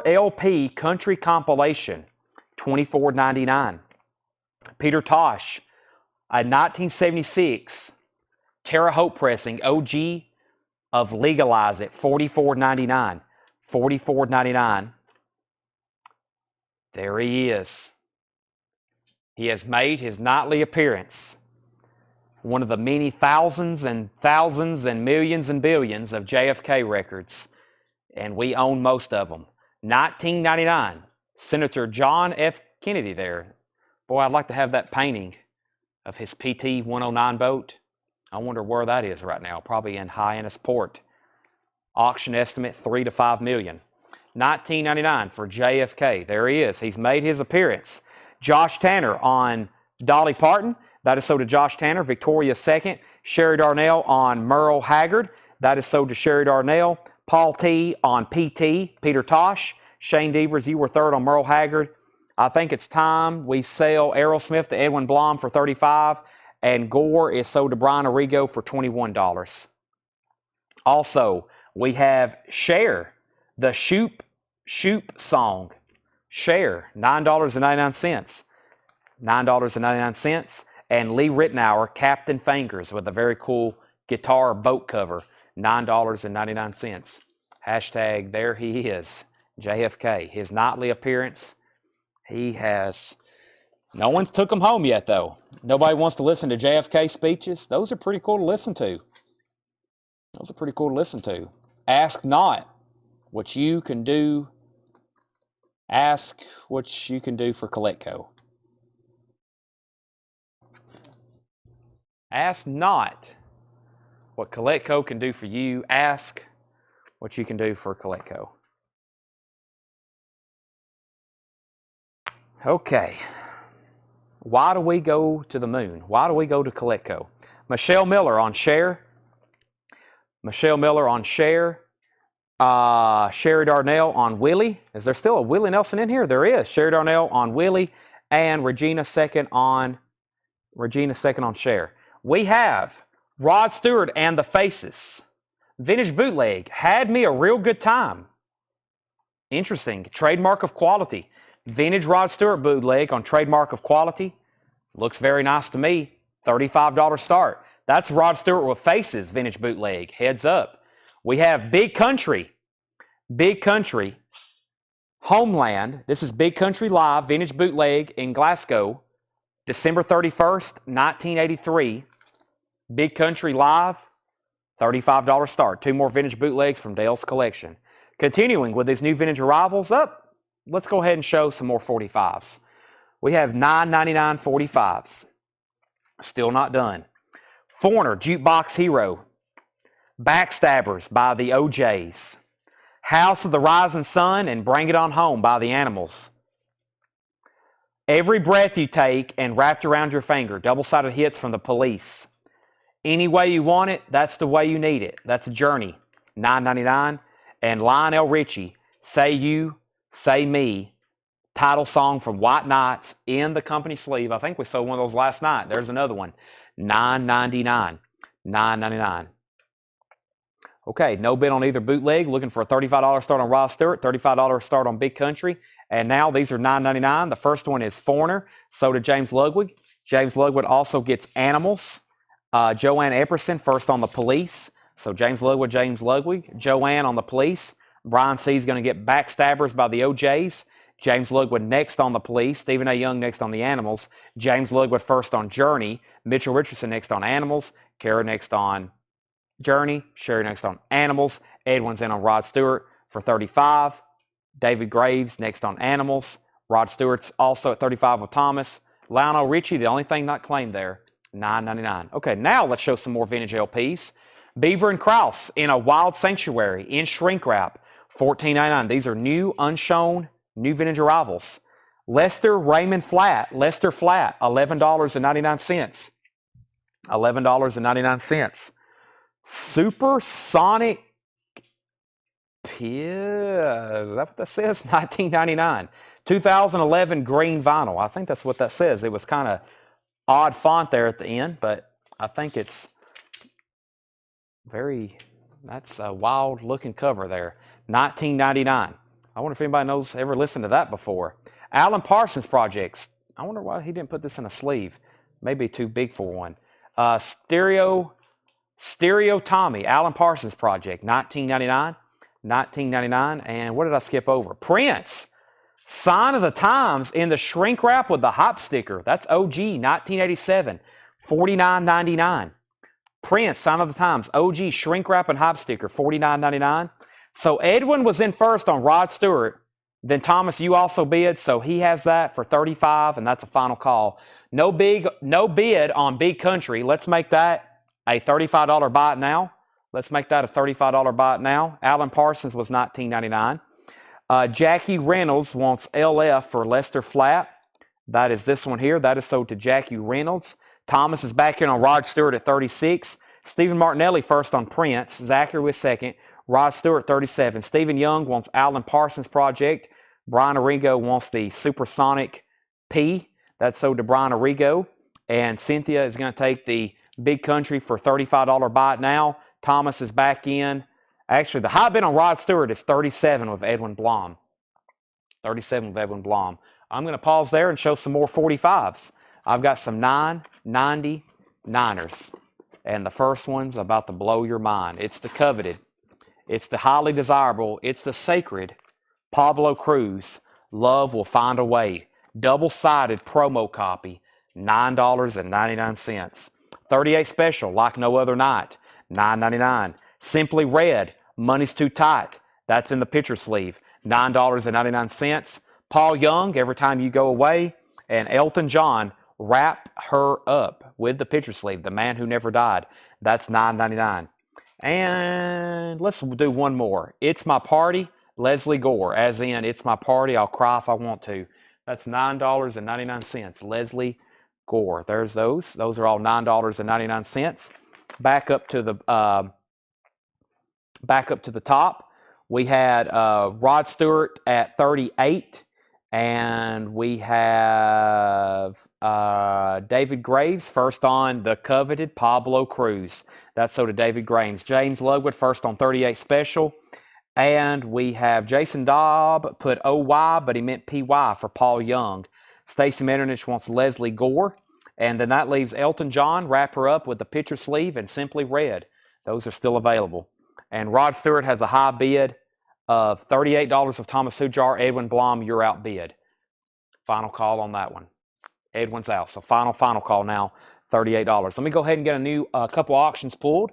LP country compilation, $24.99. Peter Tosh, a 1976 Terre Haute pressing, OG of Legalize It, $44.99. $44.99. There he is. He has made his nightly appearance. one of the many thousands and millions and billions of JFK records, and we own most of them. 1999, Senator John F. Kennedy there. Boy, I'd like to have that painting of his PT 109 boat. I wonder where that is right now. Probably in Hyannis Port. Auction estimate $3 to $5 million. 1999 for JFK. There he is. He's made his appearance. Josh Tanner on Dolly Parton. That is sold to Josh Tanner. Victoria second. Sherry Darnell on Merle Haggard. That is sold to Sherry Darnell. Paul T on PT. Peter Tosh. Shane Devers, you were third on Merle Haggard. I think it's time we sell Aerosmith to Edwin Blom for $35. And Gore is sold to Brian Arrigo for $21. Also, we have Cher, the Shoop song. Cher, $9.99. $9.99. And Lee Ritenour, Captain Fingers, with a very cool guitar boat cover, $9.99. Hashtag there he is, JFK. His nightly appearance, no one's took him home yet, though. Nobody wants to listen to JFK speeches. Those are pretty cool to listen to. Ask not what you can do. Ask what you can do for Coletco. Ask not what Coletco can do for you. Ask what you can do for Coletco. Okay. Why do we go to the moon? Why do we go to Coletco? Michelle Miller on Cher. Sherry Darnell on Willie. Is there still a Willie Nelson in here? There is. Sherry Darnell on Willie. And Regina second on Cher. We have Rod Stewart and the Faces. Vintage bootleg. Had me a real good time. Interesting. Trademark of quality. Vintage Rod Stewart bootleg on trademark of quality. Looks very nice to me. $35 start. That's Rod Stewart with Faces vintage bootleg. Heads up. We have Big Country. Homeland. This is Big Country Live vintage bootleg in Glasgow. December 31st, 1983. Big Country Live, $35 start. Two more vintage bootlegs from Dale's collection. Continuing with these new vintage arrivals, let's go ahead and show some more 45s. We have $9.99 45s. Still not done. Foreigner, Jukebox Hero. Backstabbers by the OJs. House of the Rising Sun and Bring It On Home by the Animals. Every Breath You Take and Wrapped Around Your Finger. Double-sided hits from the Police. Any Way You Want It, That's the Way You Need It. That's Journey, $9.99. And Lionel Richie, Say You, Say Me, title song from White Nights in the company sleeve. I think we sold one of those last night. There's another one, $9.99. $9.99. Okay, no bid on either bootleg. Looking for a $35 start on Rod Stewart, $35 start on Big Country. And now these are $9.99. The first one is Foreigner, sold to James Ludwig. James Ludwig also gets Animals. Joanne Epperson, first on the Police. So James Ludwig. Joanne on the Police. Brian C. is going to get Backstabbers by the OJs. James Ludwig next on the Police. Stephen A. Young next on the Animals. James Ludwig first on Journey. Mitchell Richardson next on Animals. Kara next on Journey. Sherry next on Animals. Edwin's in on Rod Stewart for $35. David Graves next on Animals. Rod Stewart's also at $35 with Thomas. Lionel Richie, the only thing not claimed there, $9.99. Okay, now let's show some more vintage LPs. Beaver and Krause in a Wild Sanctuary in shrink wrap, $14.99. These are new, unshown, new vintage arrivals. Lester Raymond Flat, $11.99. $11.99. Supersonic, is that what that says? $19.99. 2011 green vinyl. I think that's what that says. It was kind of odd font there at the end, but I think it's that's a wild looking cover there. $19.99. I wonder if anybody knows, ever listened to that before. Alan Parsons Projects. I wonder why he didn't put this in a sleeve. Maybe too big for one. Stereo Tommy, Alan Parsons Project, $19.99. $19.99. And what did I skip over? Prince. Sign of the Times in the shrink wrap with the hop sticker. That's OG, 1987. $49.99. Prince, Sign of the Times, OG Shrink Wrap and Hype Sticker, $49.99. So Edwin was in first on Rod Stewart. Then Thomas, you also bid, so he has that for $35, and that's a final call. No bid on Big Country. Let's make that a $35 buy it now. Let's make that a $35 buy it now. Alan Parsons was $19.99. Jackie Reynolds wants LF for Lester Flatt. That is this one here. That is sold to Jackie Reynolds. Thomas is back in on Rod Stewart at 36. Stephen Martinelli first on Prince. Zachary was second. Rod Stewart 37. Stephen Young wants Alan Parsons Project. Brian Arrigo wants the Supersonic P. That's sold to Brian Arrigo. And Cynthia is going to take the Big Country for $35 buy it now. Thomas is back in. Actually, the high bid on Rod Stewart is 37 with Edwin Blom. 37 with Edwin Blom. I'm going to pause there and show some more 45s. I've got some 999ers. And the first one's about to blow your mind. It's the coveted. It's the highly desirable. It's the sacred Pablo Cruz. Love Will Find a Way. Double-sided promo copy. $9.99. 38 special, Like No Other Night. $9.99. Simply Red. Money's Too Tight. That's in the picture sleeve. $9.99. Paul Young, Every Time You Go Away. And Elton John, Wrap Her Up with the picture sleeve. The Man Who Never Died. That's $9.99. And let's do one more. It's My Party, Leslie Gore. As in, It's My Party, I'll Cry If I Want To. That's $9.99. Leslie Gore. There's those. Those are all $9.99. Back up to the top. We had Rod Stewart at 38. And we have David Graves first on the coveted Pablo Cruz. That's so to David Graves. James Ludwig first on 38 special. And we have Jason Dobb put OY, but he meant PY for Paul Young. Stacy Metternich wants Leslie Gore. And then that leaves Elton John, Wrap Her Up with the picture sleeve, and Simply Red. Those are still available. And Rod Stewart has a high bid of $38 of Thomas Hujar. Edwin Blom, you're outbid. Final call on that one. Edwin's out. So final call now, $38. Let me go ahead and get a couple auctions pulled.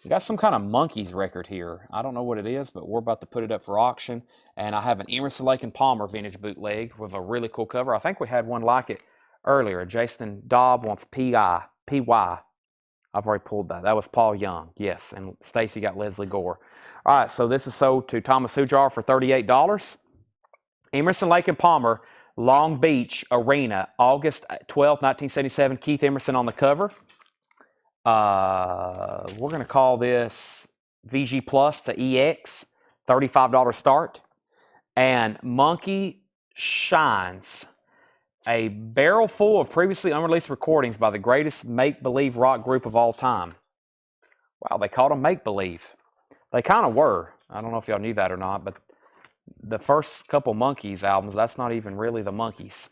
We got some kind of Monkeys record here. I don't know what it is, but we're about to put it up for auction. And I have an Emerson, Lake and Palmer vintage bootleg with a really cool cover. I think we had one like it earlier. Jason Dobb wants PY. I've already pulled that. That was Paul Young. Yes, and Stacy got Leslie Gore. All right, so this is sold to Thomas Hujar for $38. Emerson, Lake and Palmer, Long Beach Arena, August 12, 1977. Keith Emerson on the cover. We're going to call this VG Plus to EX, $35 start. And Monkey Shines, a barrel full of previously unreleased recordings by the greatest make-believe rock group of all time. Wow, they called them make-believe. They kind of were. I don't know if y'all knew that or not, but the first couple Monkeys albums, that's not even really the Monkeys.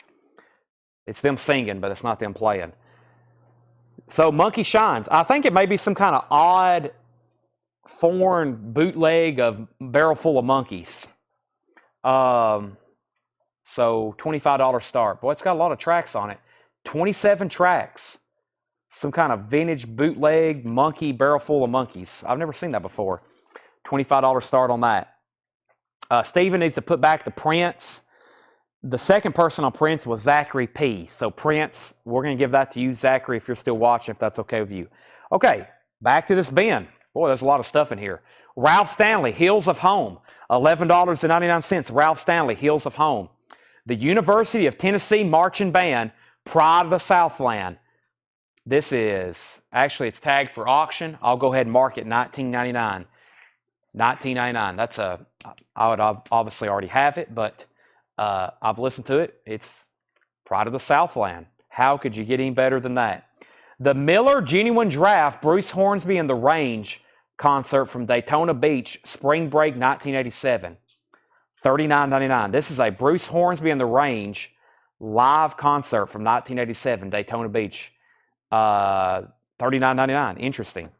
It's them singing, but it's not them playing. So Monkey Shines. I think it may be some kind of odd foreign bootleg of Barrel Full of Monkeys. So $25 start. Boy, it's got a lot of tracks on it. 27 tracks. Some kind of vintage bootleg monkey Barrel Full of Monkeys. I've never seen that before. $25 start on that. Steven needs to put back the Prince. The second person on Prince was Zachary P. So Prince, we're going to give that to you, Zachary, if you're still watching, if that's okay with you. Okay, back to this bin. Boy, there's a lot of stuff in here. Ralph Stanley, Hills of Home. $11.99. Ralph Stanley, Hills of Home. The University of Tennessee Marching Band, Pride of the Southland. This is, actually it's tagged for auction. I'll go ahead and mark it $19.99. $19.99. That's I would obviously already have it, but I've listened to it. It's Pride of the Southland. How could you get any better than that? The Miller Genuine Draft, Bruce Hornsby and the Range concert from Daytona Beach, Spring Break 1987. $39.99. This is a Bruce Hornsby and the Range live concert from 1987, Daytona Beach. $39.99. Interesting.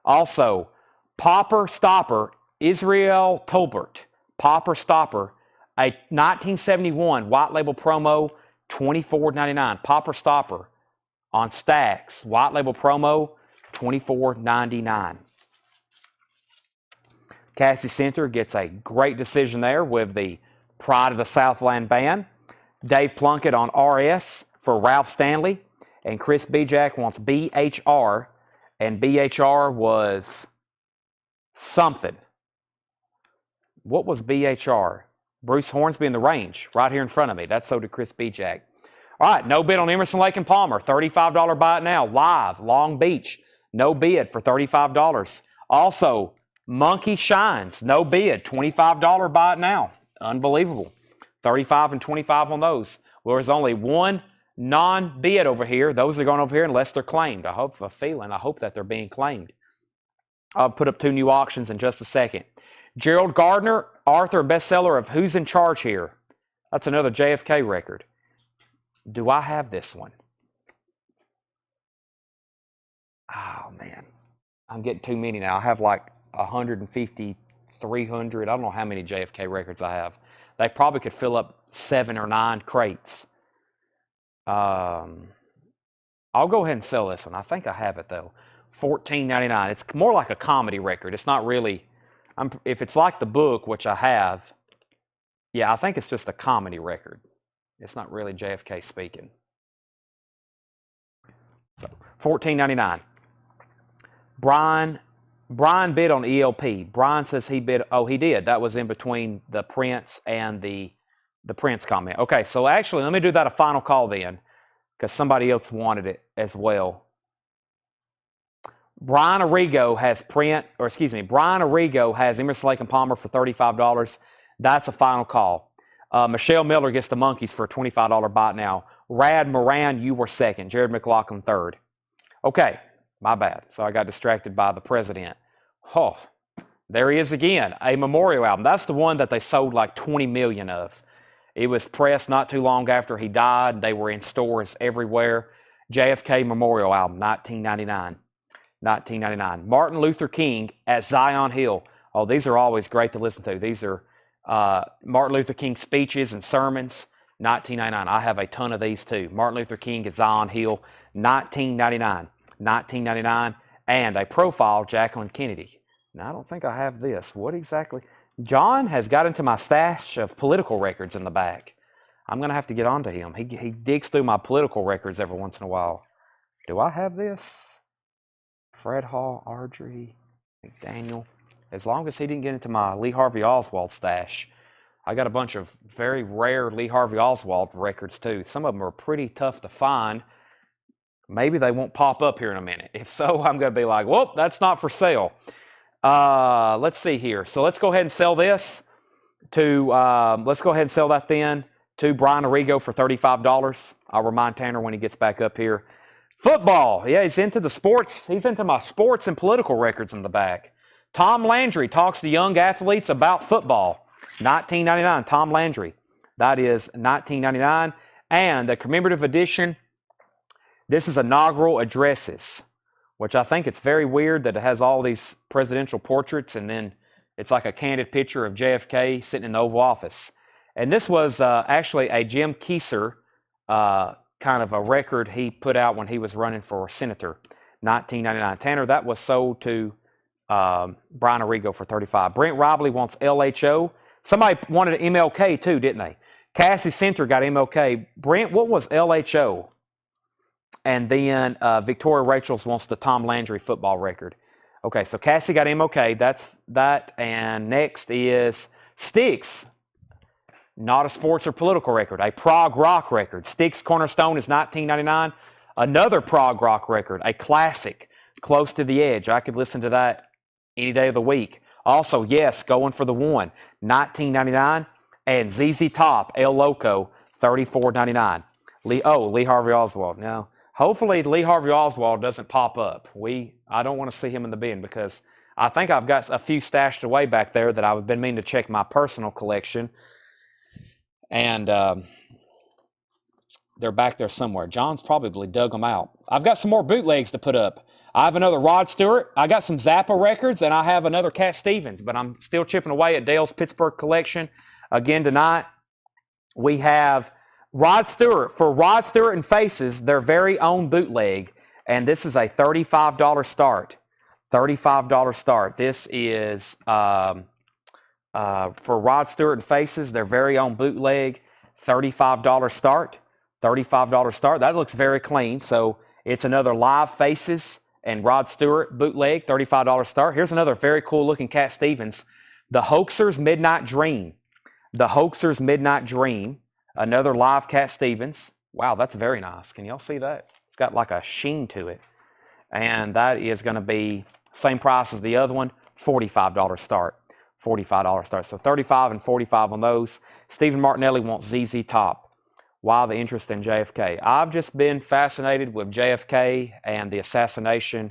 Also, Popper Stopper, Israel Tolbert. Popper Stopper, a 1971 white label promo, $24.99. Popper Stopper. on Stacks. White label promo, $24.99. Cassie Center gets a great decision there with the Pride of the Southland band. Dave Plunkett on RS for Ralph Stanley. And Chris Bijak wants BHR. And BHR was something. What was BHR? Bruce Hornsby in the range, right here in front of me. That's so did Chris Bijak. All right, no bid on Emerson, Lake and Palmer. $35 buy it now. Live, Long Beach. No bid for $35. Also, Monkey Shines. No bid. $25 buy it now. Unbelievable. 35 and 25 on those. Well, there's only one non-bid over here. Those are going over here unless they're claimed. I hope that they're being claimed. I'll put up 2 new auctions in just a second. Gerald Gardner, author and bestseller of Who's in Charge Here? That's another JFK record. Do I have this one? Oh, man. I'm getting too many now. I have like 150, 300. I don't know how many JFK records I have. They probably could fill up 7 or 9 crates. I'll go ahead and sell this one. I think I have it, though. $14.99. It's more like a comedy record. It's not really... if it's like the book, which I have, yeah, I think it's just a comedy record. It's not really JFK speaking. So, $14.99. Brian bid on ELP. Brian says he bid. Oh, he did. That was in between the Prince and the Prince comment. Okay, so actually, let me do that a final call then, because somebody else wanted it as well. Brian Arrigo has Emerson, Lake and Palmer for $35. That's a final call. Michelle Miller gets the Monkeys for a $25 buy now. Rad Moran, you were second. Jared McLaughlin third. Okay, my bad. So I got distracted by the president. Oh, there he is again. A memorial album. That's the one that they sold like 20 million of. It was pressed not too long after he died. They were in stores everywhere. JFK Memorial Album, $19.99. $19.99. Martin Luther King at Zion Hill. Oh, these are always great to listen to. These are Martin Luther King speeches and sermons. $19.99. I have a ton of these too. Martin Luther King at Zion Hill. $19.99. $19.99. And a profile Jacqueline Kennedy. Now, I don't think I have this. What exactly? John has got into my stash of political records in the back. I'm going to have to get on to him. He digs through my political records every once in a while. Do I have this? Fred Hall, Ardrey, McDaniel. As long as he didn't get into my Lee Harvey Oswald stash. I got a bunch of very rare Lee Harvey Oswald records too. Some of them are pretty tough to find. Maybe they won't pop up here in a minute. If so, I'm going to be like, whoop, that's not for sale. Let's see here. So let's go ahead and sell this to, let's go ahead and sell that then to Brian Arrigo for $35. I'll remind Tanner when he gets back up here. Football. Yeah, he's into the sports. He's into my sports and political records in the back. Tom Landry talks to young athletes about football. $19.99. Tom Landry. That is $19.99. And the commemorative edition, this is inaugural addresses, which I think it's very weird that it has all these presidential portraits and then it's like a candid picture of JFK sitting in the Oval Office. And this was actually a Jim Kieser kind of a record he put out when he was running for senator. $19.99. Tanner, that was sold to Brian Arrigo for $35. Brent Robley wants LHO. Somebody wanted an MLK too, didn't they? Cassie Center got MLK. Brent, what was LHO? And then Victoria Rachels wants the Tom Landry football record. Okay, so Cassie got MLK. That's that. And next is Styx. Not a sports or political record. A prog rock record. Styx Cornerstone is $19.99. Another prog rock record. A classic. Close to the Edge. I could listen to that any day of the week. Also, yes, Going for the One. $19.99. And ZZ Top, El Loco, $34.99. Lee Harvey Oswald. Now, hopefully Lee Harvey Oswald doesn't pop up. I don't want to see him in the bin because I think I've got a few stashed away back there that I've been meaning to check my personal collection. And they're back there somewhere. John's probably dug them out. I've got some more bootlegs to put up. I have another Rod Stewart. I got some Zappa records, and I have another Cat Stevens, but I'm still chipping away at Dale's Pittsburgh collection. Again, tonight we have Rod Stewart, for Rod Stewart and Faces, their very own bootleg, and this is a $35 start. $35 start. This is for Rod Stewart and Faces, their very own bootleg, $35 start. $35 start. That looks very clean. So it's another Live Faces and Rod Stewart bootleg, $35 start. Here's another very cool looking Cat Stevens. The Hoaxers Midnight Dream. The Hoaxers Midnight Dream. Another live Cat Stevens. Wow, that's very nice. Can y'all see that? It's got like a sheen to it. And that is going to be same price as the other one, $45 start. $45 start. So 35 and 45 on those. Stephen Martinelli wants ZZ Top. Why the interest in JFK? I've just been fascinated with JFK and the assassination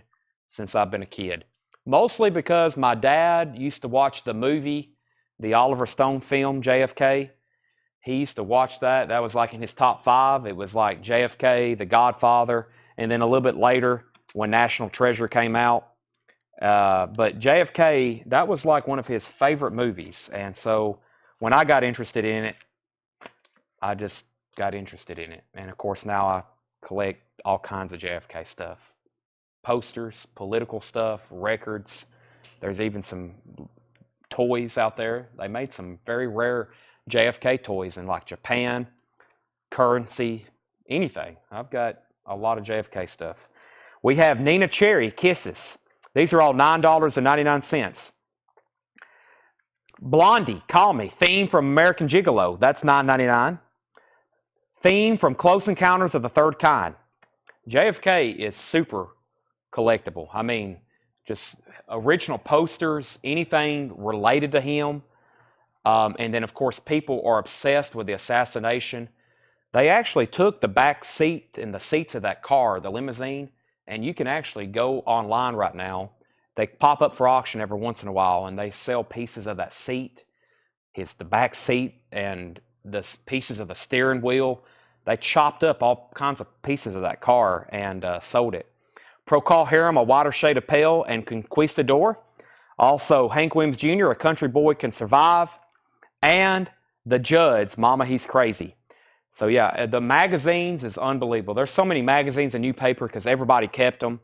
since I've been a kid. Mostly because my dad used to watch the movie, the Oliver Stone film, JFK. He used to watch that. That was like in his top 5. It was like JFK, The Godfather, and then a little bit later when National Treasure came out. But JFK, that was like one of his favorite movies. And so when I got interested in it, I just got interested in it. And of course, now I collect all kinds of JFK stuff. Posters, political stuff, records. There's even some toys out there. They made some very rare JFK toys in like Japan, currency, anything. I've got a lot of JFK stuff. We have Nina Cherry, Kisses. These are all $9.99. Blondie, Call Me. Theme from American Gigolo. That's $9.99. Theme from Close Encounters of the Third Kind. JFK is super collectible. I mean, just original posters, anything related to him. And then, of course, people are obsessed with the assassination. They actually took the back seat and the seats of that car, the limousine, and you can actually go online right now. They pop up for auction every once in a while, and they sell pieces of that seat. It's the back seat and the pieces of the steering wheel. They chopped up all kinds of pieces of that car and sold it. Procol Harum, A Whiter Shade of Pale, and Conquistador. Also, Hank Williams Jr., A Country Boy Can Survive. And The Judds, Mama, He's Crazy. So yeah, the magazines is unbelievable. There's so many magazines and newspaper because everybody kept them.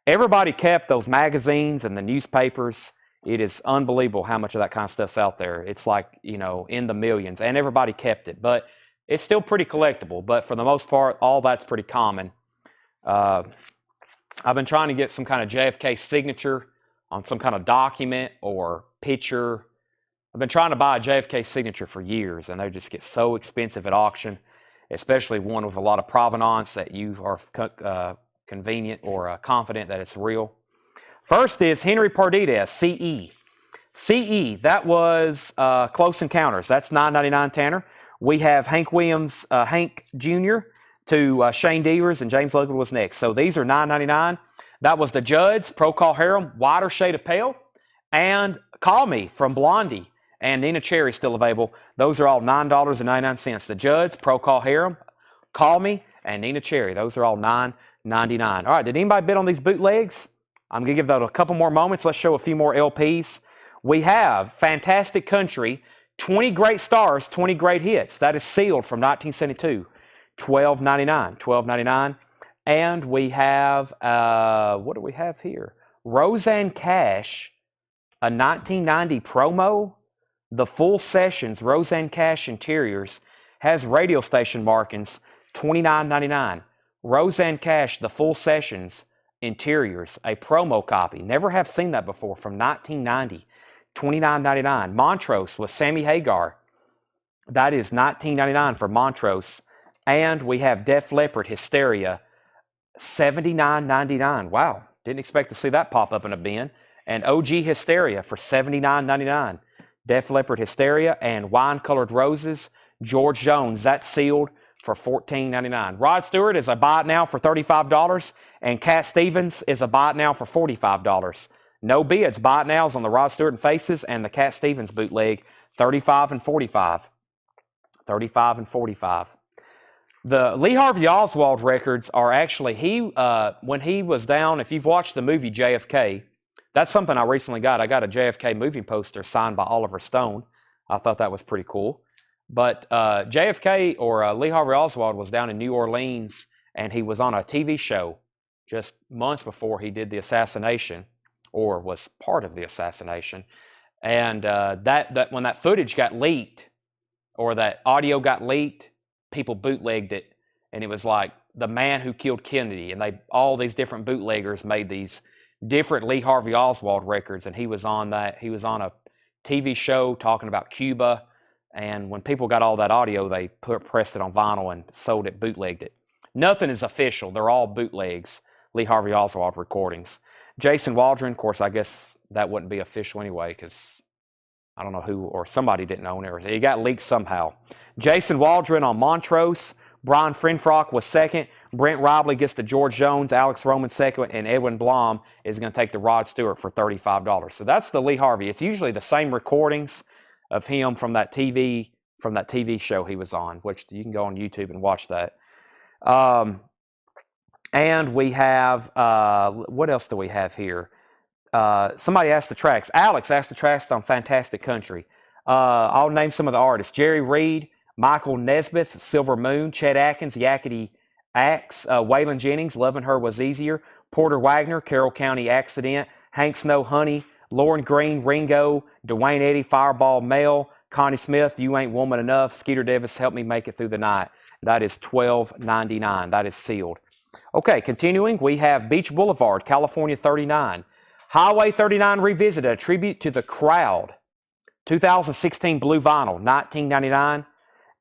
Everybody kept those magazines and the newspapers. It is unbelievable how much of that kind of stuff's out there. It's like, you know, in the millions, and everybody kept it. But it's still pretty collectible. But for the most part, all that's pretty common. I've been trying to get some kind of JFK signature on some kind of document or picture. I've been trying to buy a JFK signature for years, and they just get so expensive at auction, especially one with a lot of provenance that you are convenient or confident that it's real. First is Henry Pardita, CE. CE, that was Close Encounters. That's $9.99, Tanner. We have Hank Williams, Hank Jr. to Shane Devers, and James Logan was next. So these are $9.99. That was The Judds, Procol Harum, Whiter Shade of Pale, and Call Me from Blondie. And Nina Cherry still available. Those are all $9.99. The Judds, Procol Harum, Call Me, and Nina Cherry. Those are all $9.99. All right, did anybody bid on these bootlegs? I'm going to give that a couple more moments. Let's show a few more LPs. We have Fantastic Country, 20 Great Stars, 20 Great Hits. That is sealed from 1972. $12.99. $12.99. And we have, what do we have here? Roseanne Cash, a 1990 promo. The full sessions, Roseanne Cash Interiors, has radio station markings, $29.99. Roseanne Cash, the full sessions, Interiors, a promo copy. Never have seen that before, from 1990, $29.99. Montrose with Sammy Hagar. That is $19.99 for Montrose. And we have Def Leppard, Hysteria, $79.99. Wow, didn't expect to see that pop up in a bin. And OG Hysteria for $79.99. Def Leppard Hysteria and Wine Colored Roses, George Jones, that's sealed for $14.99. Rod Stewart is a buy it now for $35, and Cat Stevens is a buy it now for $45. No bids. Buy it nows on the Rod Stewart and Faces and the Cat Stevens bootleg, $35 and $45. $35 and $45. The Lee Harvey Oswald records are actually, when he was down, if you've watched the movie JFK, that's something I recently got. I got a JFK movie poster signed by Oliver Stone. I thought that was pretty cool. But JFK or Lee Harvey Oswald was down in New Orleans, and he was on a TV show just months before he did the assassination, or was part of the assassination. And that when that footage got leaked, or that audio got leaked, people bootlegged it, and it was like the man who killed Kennedy, and all these different bootleggers made these different Lee Harvey Oswald records, and he was on that. He was on a TV show talking about Cuba, and when people got all that audio, they pressed it on vinyl and sold it, bootlegged it. Nothing is official. They're all bootlegs, Lee Harvey Oswald recordings. Jason Waldron, of course, I guess that wouldn't be official anyway, because I don't know who, or somebody didn't own everything. It got leaked somehow. Jason Waldron on Montrose. Brian Frenfrock was second. Brent Robley gets the George Jones. Alex Roman second. And Edwin Blom is going to take the Rod Stewart for $35. So that's the Lee Harvey. It's usually the same recordings of him from that TV show he was on, which you can go on YouTube and watch that. And we have, what else do we have here? Somebody asked the tracks. Alex asked the tracks on Fantastic Country. I'll name some of the artists. Jerry Reed, Michael Nesmith, Silver Moon, Chet Atkins, Yakety Axe, Waylon Jennings, Loving Her Was Easier, Porter Wagner, Carroll County Accident, Hank Snow, Honey, Lauren Green, Ringo, Dwayne Eddy, Fireball Mel, Connie Smith, You Ain't Woman Enough, Skeeter Davis, Help Me Make It Through the Night. That is $12.99. That is sealed. Okay, continuing, we have Beach Boulevard, California 39. Highway 39 Revisited, a tribute to the crowd. 2016 blue vinyl, $19.99.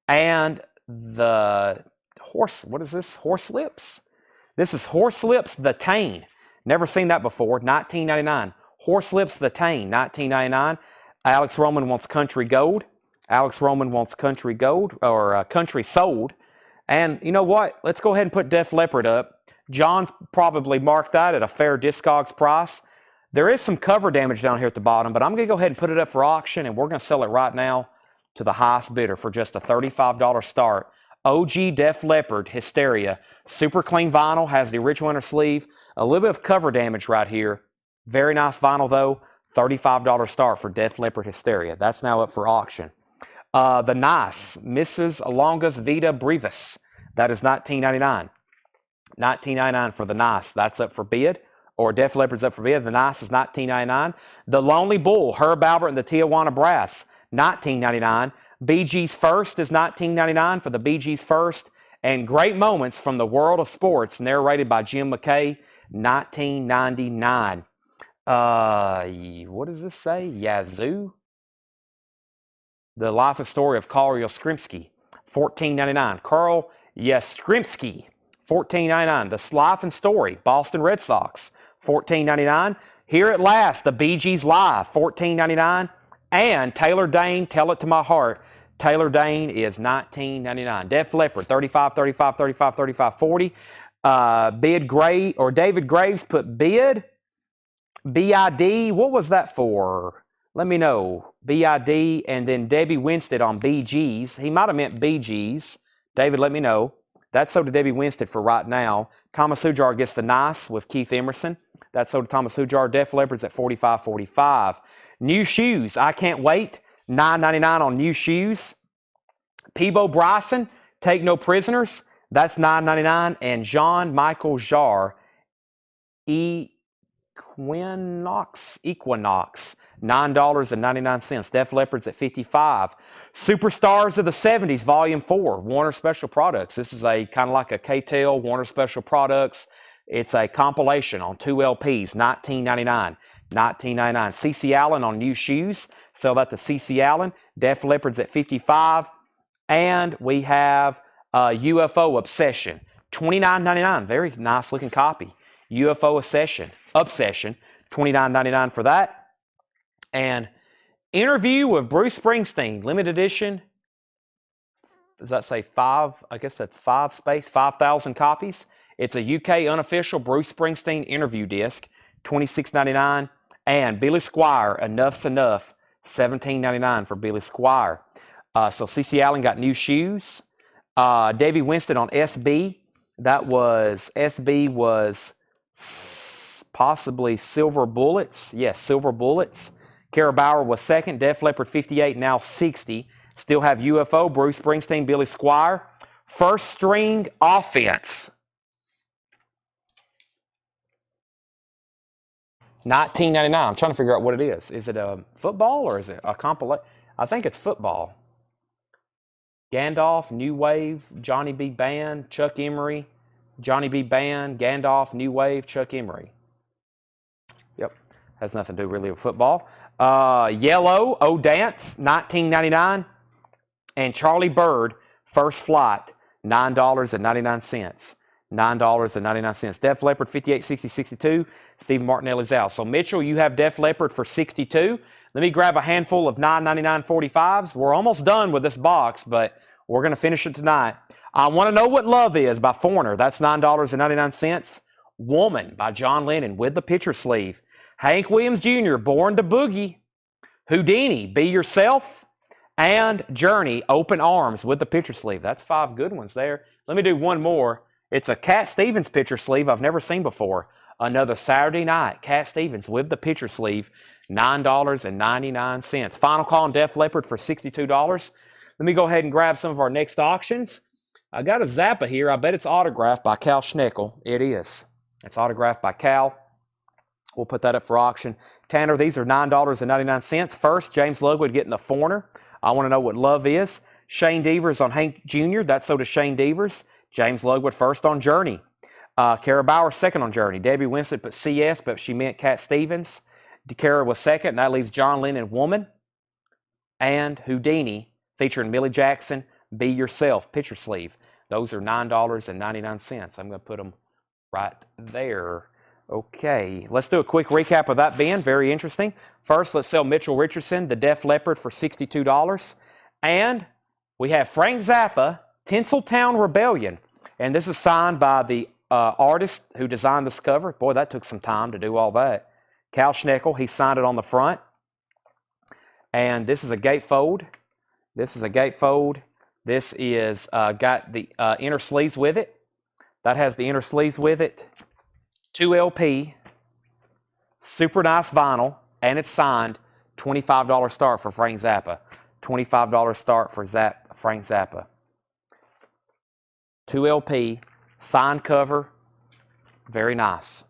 And the what is this? Horse Lips? This is Horse Lips The Tane. Never seen that before, $19.99. Horse Lips The Tane, $19.99. Alex Roman wants Country Gold. Alex Roman wants Country Gold, or Country Sold. And you know what? Let's go ahead and put Def Leppard up. John's probably marked that at a fair Discogs price. There is some cover damage down here at the bottom, but I'm going to go ahead and put it up for auction, and we're going to sell it right now to the highest bidder for just a $35 start. OG Def Leppard Hysteria. Super clean vinyl, has the original inner sleeve. A little bit of cover damage right here. Very nice vinyl, though. $35 start for Def Leppard Hysteria. That's now up for auction. The Nice, Mrs. Alonga's Vita Brevis. That is $19.99. $19.99 for the Nice. That's up for bid. Or Def Leppard's up for bid. The Nice is $19.99. The Lonely Bull, Herb Albert and the Tijuana Brass, $19.99. Bee Gees First is $19.99 for the Bee Gees First. And Great Moments from the World of Sports, narrated by Jim McKay, $19.99. What does this say? Yazoo? The Life and Story of Carl Yastrzemski, $14.99. Carl Yastrzemski, $14.99. The Life and Story, Boston Red Sox, $14.99. Here at Last, the Bee Gees Live, $14.99. And Taylor Dane, Tell It to My Heart. Taylor Dane is $19.99. Def Leppard, $35, $35, $35, $35, $40. Bid Gray, or David Graves put bid. BID, what was that for? Let me know. BID, and then Debbie Winstead on BGs. He might have meant BGs. David, let me know. That's sold to Debbie Winstead for right now. Thomas Hujar gets the Nice with Keith Emerson. That's sold to Thomas Hujar. Def Leppard's at $45.45. New Shoes, I Can't Wait. $9.99 on New Shoes. Peebo Bryson, Take No Prisoners. That's $9.99. And Jean Michael Jarre, Equinox, $9.99. Def Leppard's at $55. Superstars of the 70s, Volume 4, Warner Special Products. This is a kind of like a K-Tel Warner Special Products. It's a compilation on 2 LPs, $19.99. $19.99. CeCe Allen on New Shoes. Sell that to CeCe Allen. Def Leppard's at $55. And we have UFO Obsession, $29.99. Very nice looking copy. UFO Obsession, $29.99 for that. And Interview with Bruce Springsteen, limited edition. Does that say 5? I guess that's 5,000 copies. It's a UK unofficial Bruce Springsteen interview disc, $26.99. And Billy Squier, Enough's Enough, $17.99 for Billy Squier. So CeCe Allen got New Shoes. Debbie Winston on SB. SB was possibly Silver Bullets. Yes, Silver Bullets. Kara Bauer was second. Def Leppard 58, now 60. Still have UFO, Bruce Springsteen, Billy Squier. First string offense. 19.99. I'm trying to figure out what it is. Is it a football or is it a compilation? I think it's football. Gandalf, New Wave, Johnny B. Band, Chuck Emery, Johnny B. Band, Gandalf, New Wave, Chuck Emery. Yep, has nothing to do really with football. Yellow, Oh Dance, $19.99, and Charlie Bird, First Flight, $9.99. $9.99. Def Leppard, 58, 60, 62. Steve Martinelli's out. So, Mitchell, you have Def Leppard for 62. Let me grab a handful of $9.99 45s. We're almost done with this box, but we're going to finish it tonight. I Want to Know What Love Is by Foreigner. That's $9.99. Woman by John Lennon with the picture sleeve. Hank Williams Jr., Born to Boogie. Houdini, Be Yourself. And Journey, Open Arms with the picture sleeve. That's 5 good ones there. Let me do one more. It's a Cat Stevens picture sleeve I've never seen before. Another Saturday Night, Cat Stevens with the picture sleeve, $9.99. Final call on Def Leppard for $62. Let me go ahead and grab some of our next auctions. I got a Zappa here. I bet it's autographed by Cal Schnickel. It is. It's autographed by Cal. We'll put that up for auction. Tanner, these are $9.99. First, James Ludwig getting the Foreigner. I Want to Know What Love Is. Shane Devers on Hank Jr. That's so does Shane Devers. James Ludwig first on Journey. Kara Bauer second on Journey. Debbie Winslet put CS, but she meant Cat Stevens. Kara was second, and that leaves John Lennon, Woman. And Houdini, featuring Millie Jackson, Be Yourself, picture sleeve. Those are $9.99. I'm going to put them right there. Okay, let's do a quick recap of that bin. Very interesting. First, let's sell Mitchell Richardson, the Def Leppard, for $62. And we have Frank Zappa, Tinseltown Rebellion. And this is signed by the artist who designed this cover. Boy, that took some time to do all that. Cal Schnickel, he signed it on the front. And this is a gatefold. This is a gatefold. This is got the inner sleeves with it. That has the inner sleeves with it. 2 LP. Super nice vinyl. And it's signed. $25 start for Frank Zappa. $25 start for Frank Zappa. 2 LP, signed cover, very nice.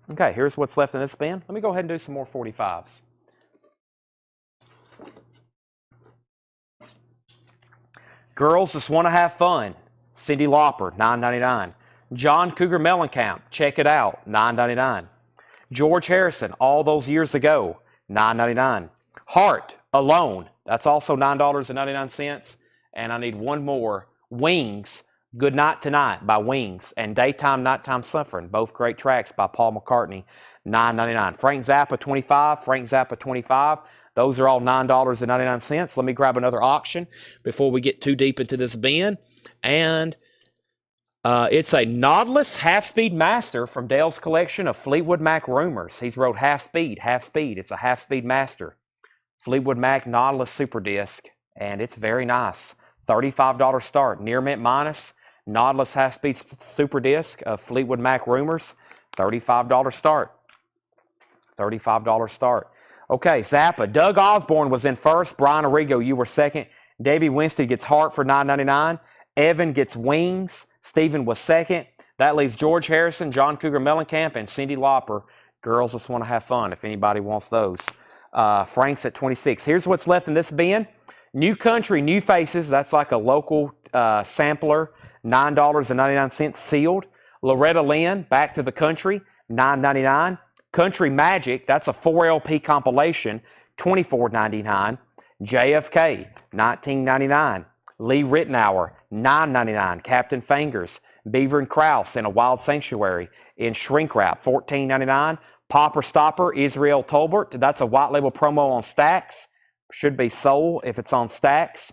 Okay, here's what's left in this bin. Let me go ahead and do some more 45s. Girls Just Want to Have Fun, Cyndi Lauper, $9.99. John Cougar Mellencamp, Check It Out, $9.99. George Harrison, All Those Years Ago, $9.99. Heart, Alone, that's also $9.99. And I need one more. Wings, Good Night Tonight by Wings, and Daytime, Nighttime Suffering, both great tracks by Paul McCartney, $9.99. Frank Zappa, 25. Frank Zappa, 25. Those are all $9.99. Let me grab another auction before we get too deep into this bin. And it's a Nautilus Half-Speed Master from Dale's collection of Fleetwood Mac Rumors. He's wrote Half-Speed, Half-Speed. It's a Half-Speed Master. Fleetwood Mac Nautilus Super Disc, and it's very nice. $35 start. Near Mint Minus, Nautilus Half-Speed Super Disc of Fleetwood Mac Rumors, $35 start. $35 start. Okay, Zappa. Doug Osborne was in first. Brian Arrigo, you were second. Debbie Winstead gets Heart for $9.99. Evan gets Wings. Stephen was second. That leaves George Harrison, John Cougar Mellencamp, and Cyndi Lauper. Girls Just Want to Have Fun, if anybody wants those. Frank's at 26. Here's what's left in this bin. New Country, New Faces, that's like a local sampler, $9.99 sealed. Loretta Lynn, Back to the Country, $9.99. Country Magic, that's a 4 LP compilation, $24.99. JFK, $19.99. Lee Ritenour, $9.99. Captain Fingers, Beaver and Krause in A Wild Sanctuary in shrink wrap, $14.99. Popper Stopper, Israel Tolbert, that's a white label promo on Stax. Should be sold if it's on Stax.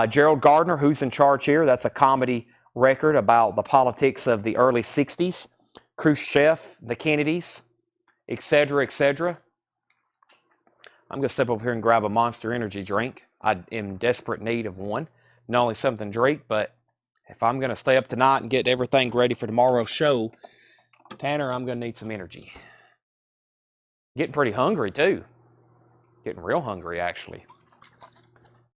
Gerald Gardner, Who's in Charge Here? That's a comedy record about the politics of the early 60s. Khrushchev, the Kennedys, etc., etc. I'm going to step over here and grab a Monster Energy drink. I am in desperate need of one. Not only something to drink, but if I'm going to stay up tonight and get everything ready for tomorrow's show, Tanner, I'm going to need some energy. Getting pretty hungry, too. Getting real hungry, actually.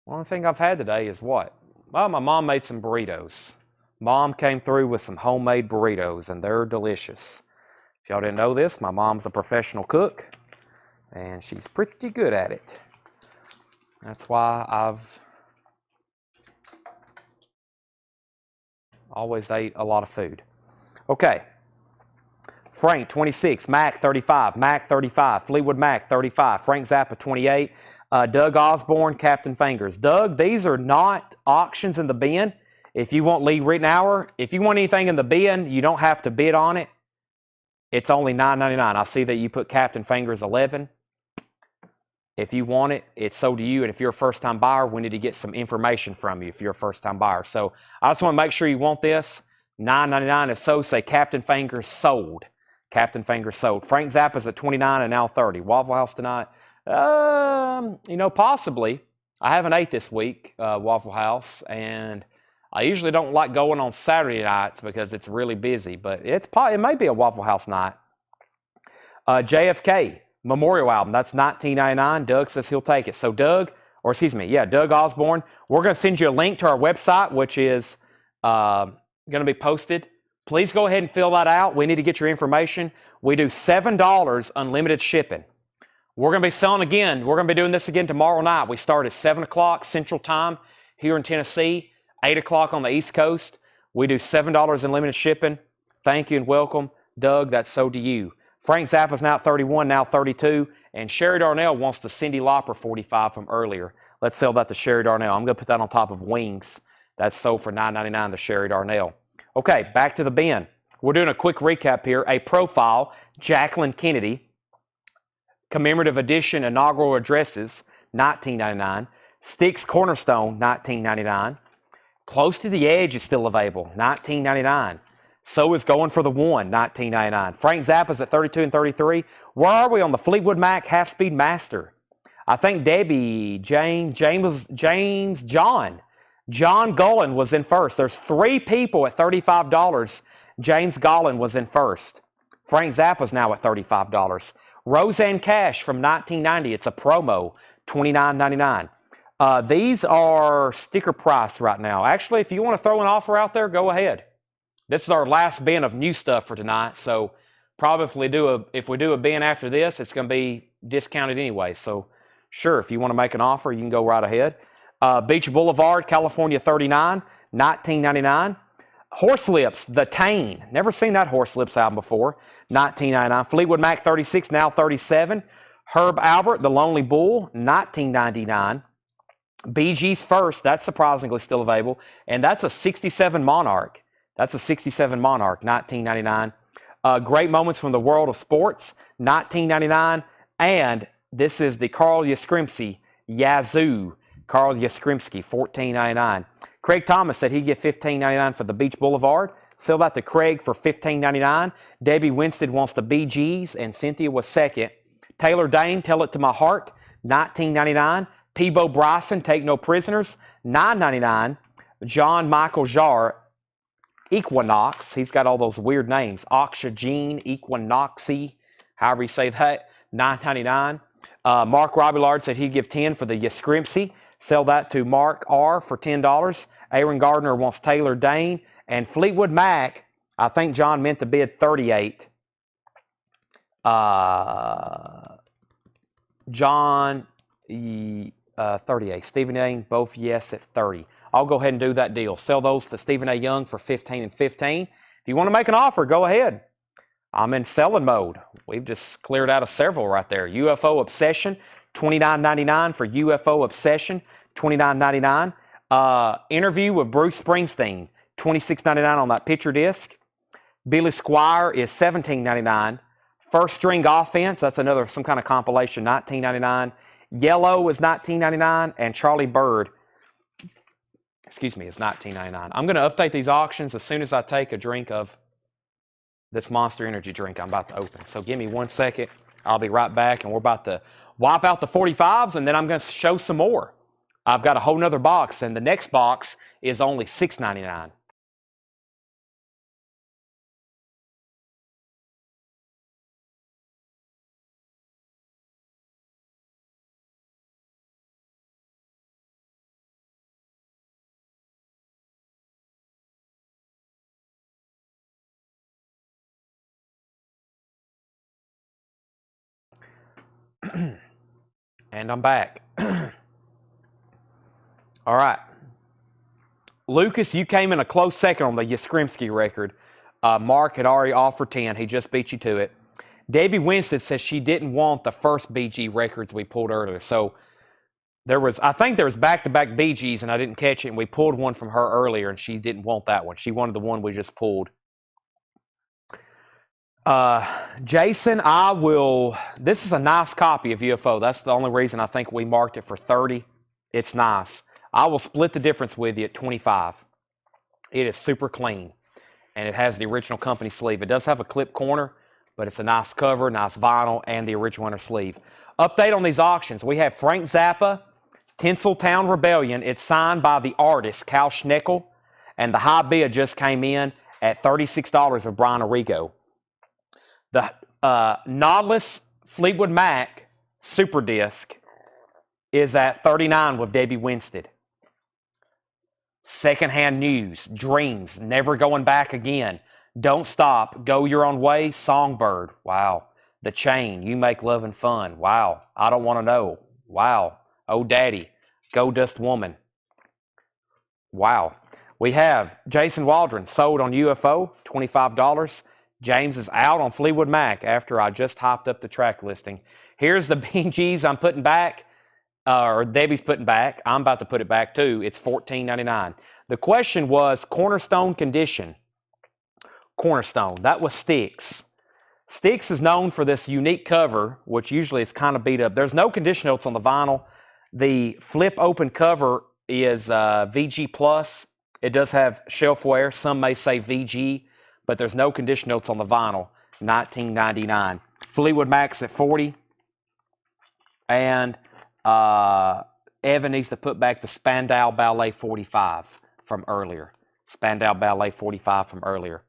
Only thing I've had today is what? Well, my mom made some burritos. Mom came through with some homemade burritos, and they're delicious. If y'all didn't know this, my mom's a professional cook, and she's pretty good at it. That's why I've always ate a lot of food. Okay. Frank, 26. Mac, 35. Mac, 35. Fleetwood Mac, 35. Frank Zappa, 28. Doug Osborne, Captain Fingers. Doug, these are not auctions in the bin. If you want Lee Rittenhour, if you want anything in the bin, you don't have to bid on it. It's only $9.99. I see that you put Captain Fingers 11. If you want it, it's sold to you. And if you're a first-time buyer, we need to get some information from you if you're a first-time buyer. So I just want to make sure you want this. $9.99 is so. Say Captain Fingers sold. Captain Fingers sold. Frank Zappa's at 29 and now 30. Waffle House tonight. Possibly. I haven't ate this week, Waffle House, and I usually don't like going on Saturday nights because it's really busy, but it may be a Waffle House night. JFK Memorial Album, that's $19.99. Doug says he'll take it. So Doug Osborne, we're going to send you a link to our website, which is going to be posted. Please go ahead and fill that out. We need to get your information. We do $7 unlimited shipping. We're going to be selling again. We're going to be doing this again tomorrow night. We start at 7 o'clock Central Time here in Tennessee, 8 o'clock on the East Coast. We do $7 unlimited shipping. Thank you and welcome. Doug, that's so to you. Frank Zappa's now 31, now 32. And Sherry Darnell wants the Cyndi Lauper 45 from earlier. Let's sell that to Sherry Darnell. I'm going to put that on top of wings. That's sold for $9.99 to Sherry Darnell. Okay, back to the bin. We're doing a quick recap here. A profile, Jacqueline Kennedy. Commemorative edition inaugural addresses, $19.99. Sticks Cornerstone, $19.99. Close to the Edge is still available, $19.99. So is Going for the One, $19.99. Frank Zappa's at 32 and 33. Where are we on the Fleetwood Mac Half-Speed Master? I think Debbie, John Gullen was in first. There's 3 people at $35. James Gullen was in first. Frank Zappa's now at $35. Roseanne Cash from 1990. It's a promo, $29.99. These are sticker price right now. Actually, if you want to throw an offer out there, go ahead. This is our last bin of new stuff for tonight. So probably if we do a bin after this, it's going to be discounted anyway. So sure, if you want to make an offer, you can go right ahead. Beach Boulevard, California 39, $19.99. Horse Lips, The Tane. Never seen that Horse Lips album before. $19.99. Fleetwood Mac 36, now 37. Herb Albert, The Lonely Bull, $19.99. Bee Gees First, that's surprisingly still available. And that's a 67 Monarch. $19.99. Great Moments from the World of Sports, $19.99. And this is the Carl Yastrzemski Yazoo. Carl Yastrzemski, $14.99. Craig Thomas said he'd get $15.99 for the Beach Boulevard. Sell that to Craig for $15.99. Debbie Winstead wants the Bee Gees, and Cynthia was second. Taylor Dane, Tell It to My Heart, $19.99. Peebo Bryson, Take No Prisoners, $9.99. John Michael Jarre, Equinox. He's got all those weird names. Oxygen, Equinoxy, however you say that, $9.99. Mark Robillard said he'd give $10 for the Yastrzemski. Sell that to Mark R. for $10. Aaron Gardner wants Taylor Dane. And Fleetwood Mac, I think John meant to bid $38. John, 38. Stephen A. both yes at 30. I'll go ahead and do that deal. Sell those to Stephen A. Young for 15 and 15. If you want to make an offer, go ahead. I'm in selling mode. We've just cleared out of several right there. UFO Obsession, $29.99 for UFO Obsession, $29.99. Interview with Bruce Springsteen, $26.99 on that picture disc. Billy Squire is $17.99. First String Offense, that's some kind of compilation, $19.99. Yellow is $19.99, and Charlie Bird, is $19.99. I'm going to update these auctions as soon as I take a drink of this Monster Energy drink I'm about to open. So give me 1 second. I'll be right back, and we're about to wipe out the 45s, and then I'm going to show some more. I've got a whole nother box, and the next box is only $6.99. And I'm back. All right. Lucas, you came in a close second on the Yastrzemski record. Mark had already offered 10. He just beat you to it. Debbie Winstead says she didn't want the first BG records we pulled earlier. So I think there was back-to-back BGs, and I didn't catch it, and we pulled one from her earlier, and she didn't want that one. She wanted the one we just pulled. Jason, this is a nice copy of UFO. That's the only reason I think we marked it for 30. It's nice. I will split the difference with you at 25. It is super clean, and it has the original company sleeve. It does have a clip corner, but it's a nice cover, nice vinyl, and the original inner sleeve. Update on these auctions. We have Frank Zappa, Tinseltown Rebellion. It's signed by the artist, Cal Schneckel, and the high bid just came in at $36 of Brian Arrigo. The Nautilus Fleetwood Mac Super Disc is at $39 with Debbie Winstead. Secondhand News, Dreams, Never Going Back Again, Don't Stop, Go Your Own Way, Songbird, wow. The Chain, You Make Lovin' Fun, wow. I Don't Want to Know, wow. Oh Daddy, Go Dust Woman, wow. We have Jason Waldron, sold on UFO, $25. James is out on Fleetwood Mac after I just hopped up the track listing. Here's the BGs I'm putting back. Or Debbie's putting back. I'm about to put it back too. It's $14.99. The question was Cornerstone condition. Cornerstone. That was Styx. Styx is known for this unique cover, which usually is kind of beat up. There's no condition notes on the vinyl. The flip open cover is VG Plus. It does have shelf wear. Some may say VG, but there's no condition notes on the vinyl. $19.99. Fleetwood Mac's at $40. And Evan needs to put back the Spandau Ballet 45 from earlier. Spandau Ballet 45 from earlier.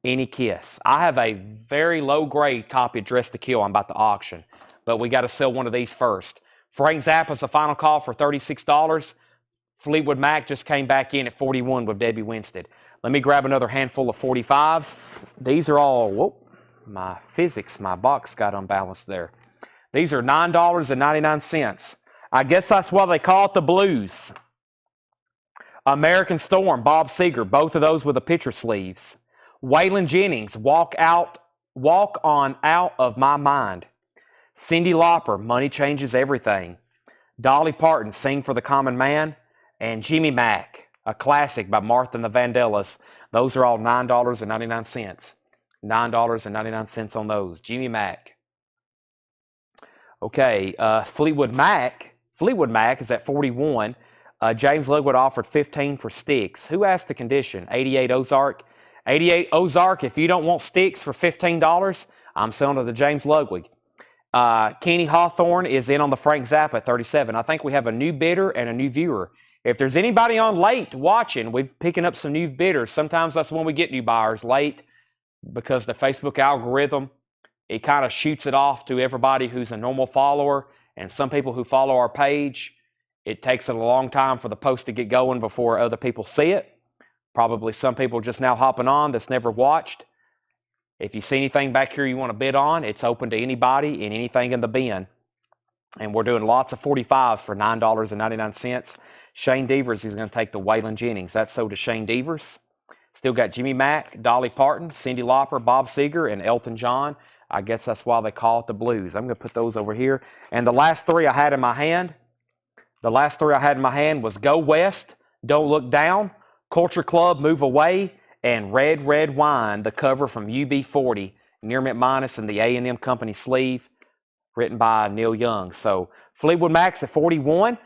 Any Kiss. I have a very low-grade copy of Dress to Kill I'm about to auction, but we got to sell one of these first. Frank Zappa's a final call for $36. Fleetwood Mac just came back in at $41 with Debbie Winstead. Let me grab another handful of 45s. These are all, my box got unbalanced there. These are $9.99. I guess that's why they call it the blues. American Storm, Bob Seger, both of those with the picture sleeves. Waylon Jennings, Walk On Out of My Mind. Cyndi Lauper, Money Changes Everything. Dolly Parton, Sing for the Common Man. And Jimmy Mack, a classic by Martha and the Vandellas. Those are all $9.99. $9.99 on those. Jimmy Mack. Okay, Fleetwood Mac is at $41. James Ludwig offered $15 for Styx. Who asked the condition? 88 Ozark. 88 Ozark, if you don't want Styx for $15, I'm selling to the James Ludwig. Kenny Hawthorne is in on the Frank Zappa at $37. I think we have a new bidder and a new viewer. If there's anybody on late watching, we're picking up some new bidders. Sometimes that's when we get new buyers late because the Facebook algorithm, it kind of shoots it off to everybody who's a normal follower, and some people who follow our page, it takes it a long time for the post to get going before other people see it. Probably some people just now hopping on that's never watched. If you see anything back here you want to bid on, it's open to anybody and anything in the bin. And we're doing lots of 45s for $9.99. Shane Devers is going to take the Waylon Jennings. That's sold to Shane Devers. Still got Jimmy Mack, Dolly Parton, Cyndi Lauper, Bob Seger, and Elton John. I guess that's why they call it the blues. I'm going to put those over here. And the last three I had in my hand, was Go West, Don't Look Down, Culture Club, Move Away, and Red Red Wine, the cover from UB40, Near McManus and the A&M Company sleeve, written by Neil Young. So Fleetwood Mac's at $41.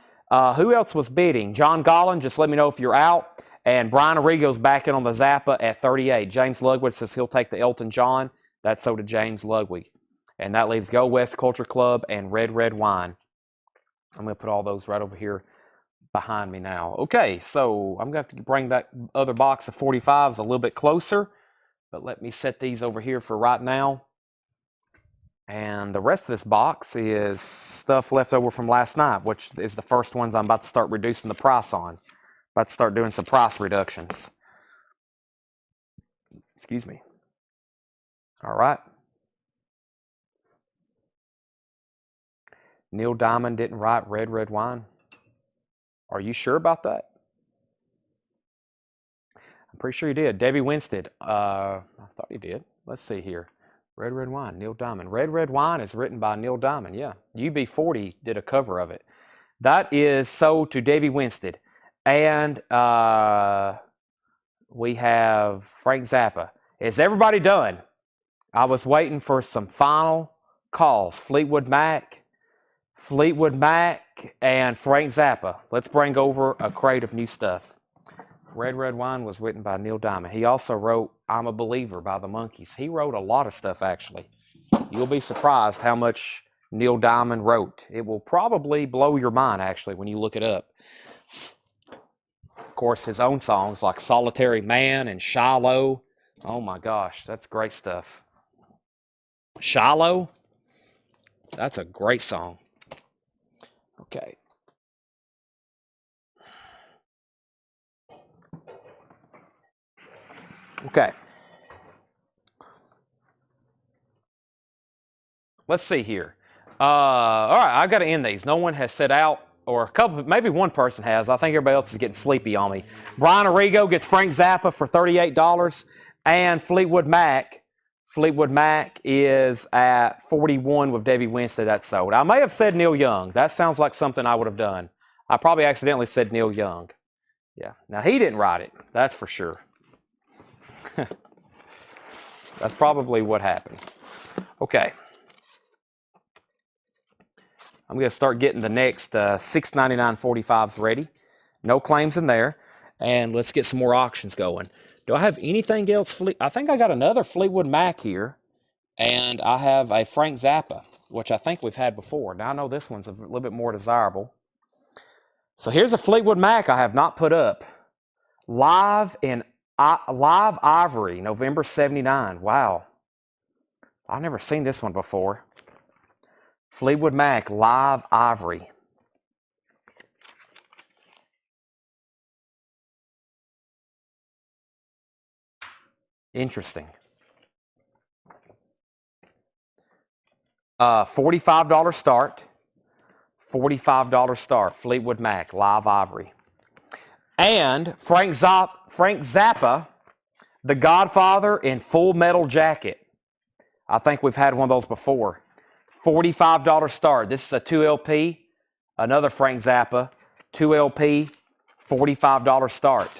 Who else was bidding? John Gollan, just let me know if you're out. And Brian Arrigo's back in on the Zappa at $38. James Ludwig says he'll take the Elton John. That's sold to James Ludwig. And that leaves Go West, Culture Club, and Red Red Wine. I'm going to put all those right over here behind me now. Okay, so I'm going to have to bring that other box of 45s a little bit closer. But let me set these over here for right now. And the rest of this box is stuff left over from last night, which is the first ones I'm about to start reducing the price on. About to start doing some price reductions. Excuse me. All right. Neil Diamond didn't write Red, Red Wine. Are you sure about that? I'm pretty sure he did. Debbie Winstead. I thought he did. Let's see here. Red, Red Wine, Neil Diamond. Red, Red Wine is written by Neil Diamond. Yeah. UB40 did a cover of it. That is sold to Debbie Winstead. And we have Frank Zappa. Is everybody done? I was waiting for some final calls. Fleetwood Mac, and Frank Zappa. Let's bring over a crate of new stuff. Red, Red Wine was written by Neil Diamond. He also wrote I'm a Believer by the Monkees. He wrote a lot of stuff, actually. You'll be surprised how much Neil Diamond wrote. It will probably blow your mind, actually, when you look it up. Of course, his own songs like Solitary Man and Shiloh. Oh my gosh, that's great stuff. Shiloh, that's a great song. Okay. Okay. Let's see here. All right, I've got to end these. No one has set out, or a couple, maybe one person has. I think everybody else is getting sleepy on me. Brian Arrigo gets Frank Zappa for $38, and Fleetwood Mac. Fleetwood Mac is at 41 with Debbie Winstead. That's sold. I may have said Neil Young. That sounds like something I would have done. I probably accidentally said Neil Young. Yeah. Now, he didn't write it. That's for sure. That's probably what happened. Okay. I'm going to start getting the next $6.99.45s ready. No claims in there. And let's get some more auctions going. Do I have anything else? I think I got another Fleetwood Mac here. And I have a Frank Zappa, which I think we've had before. Now I know this one's a little bit more desirable. So here's a Fleetwood Mac I have not put up. Live Ivory, November 79. Wow. I've never seen this one before. Fleetwood Mac, Live Ivory. Interesting. $45 start. $45 start. Fleetwood Mac, Live Ivory. And Frank Zappa, The Godfather in Full Metal Jacket. I think we've had one of those before. $45 start. This is a 2LP. Another Frank Zappa. 2LP. $45 start.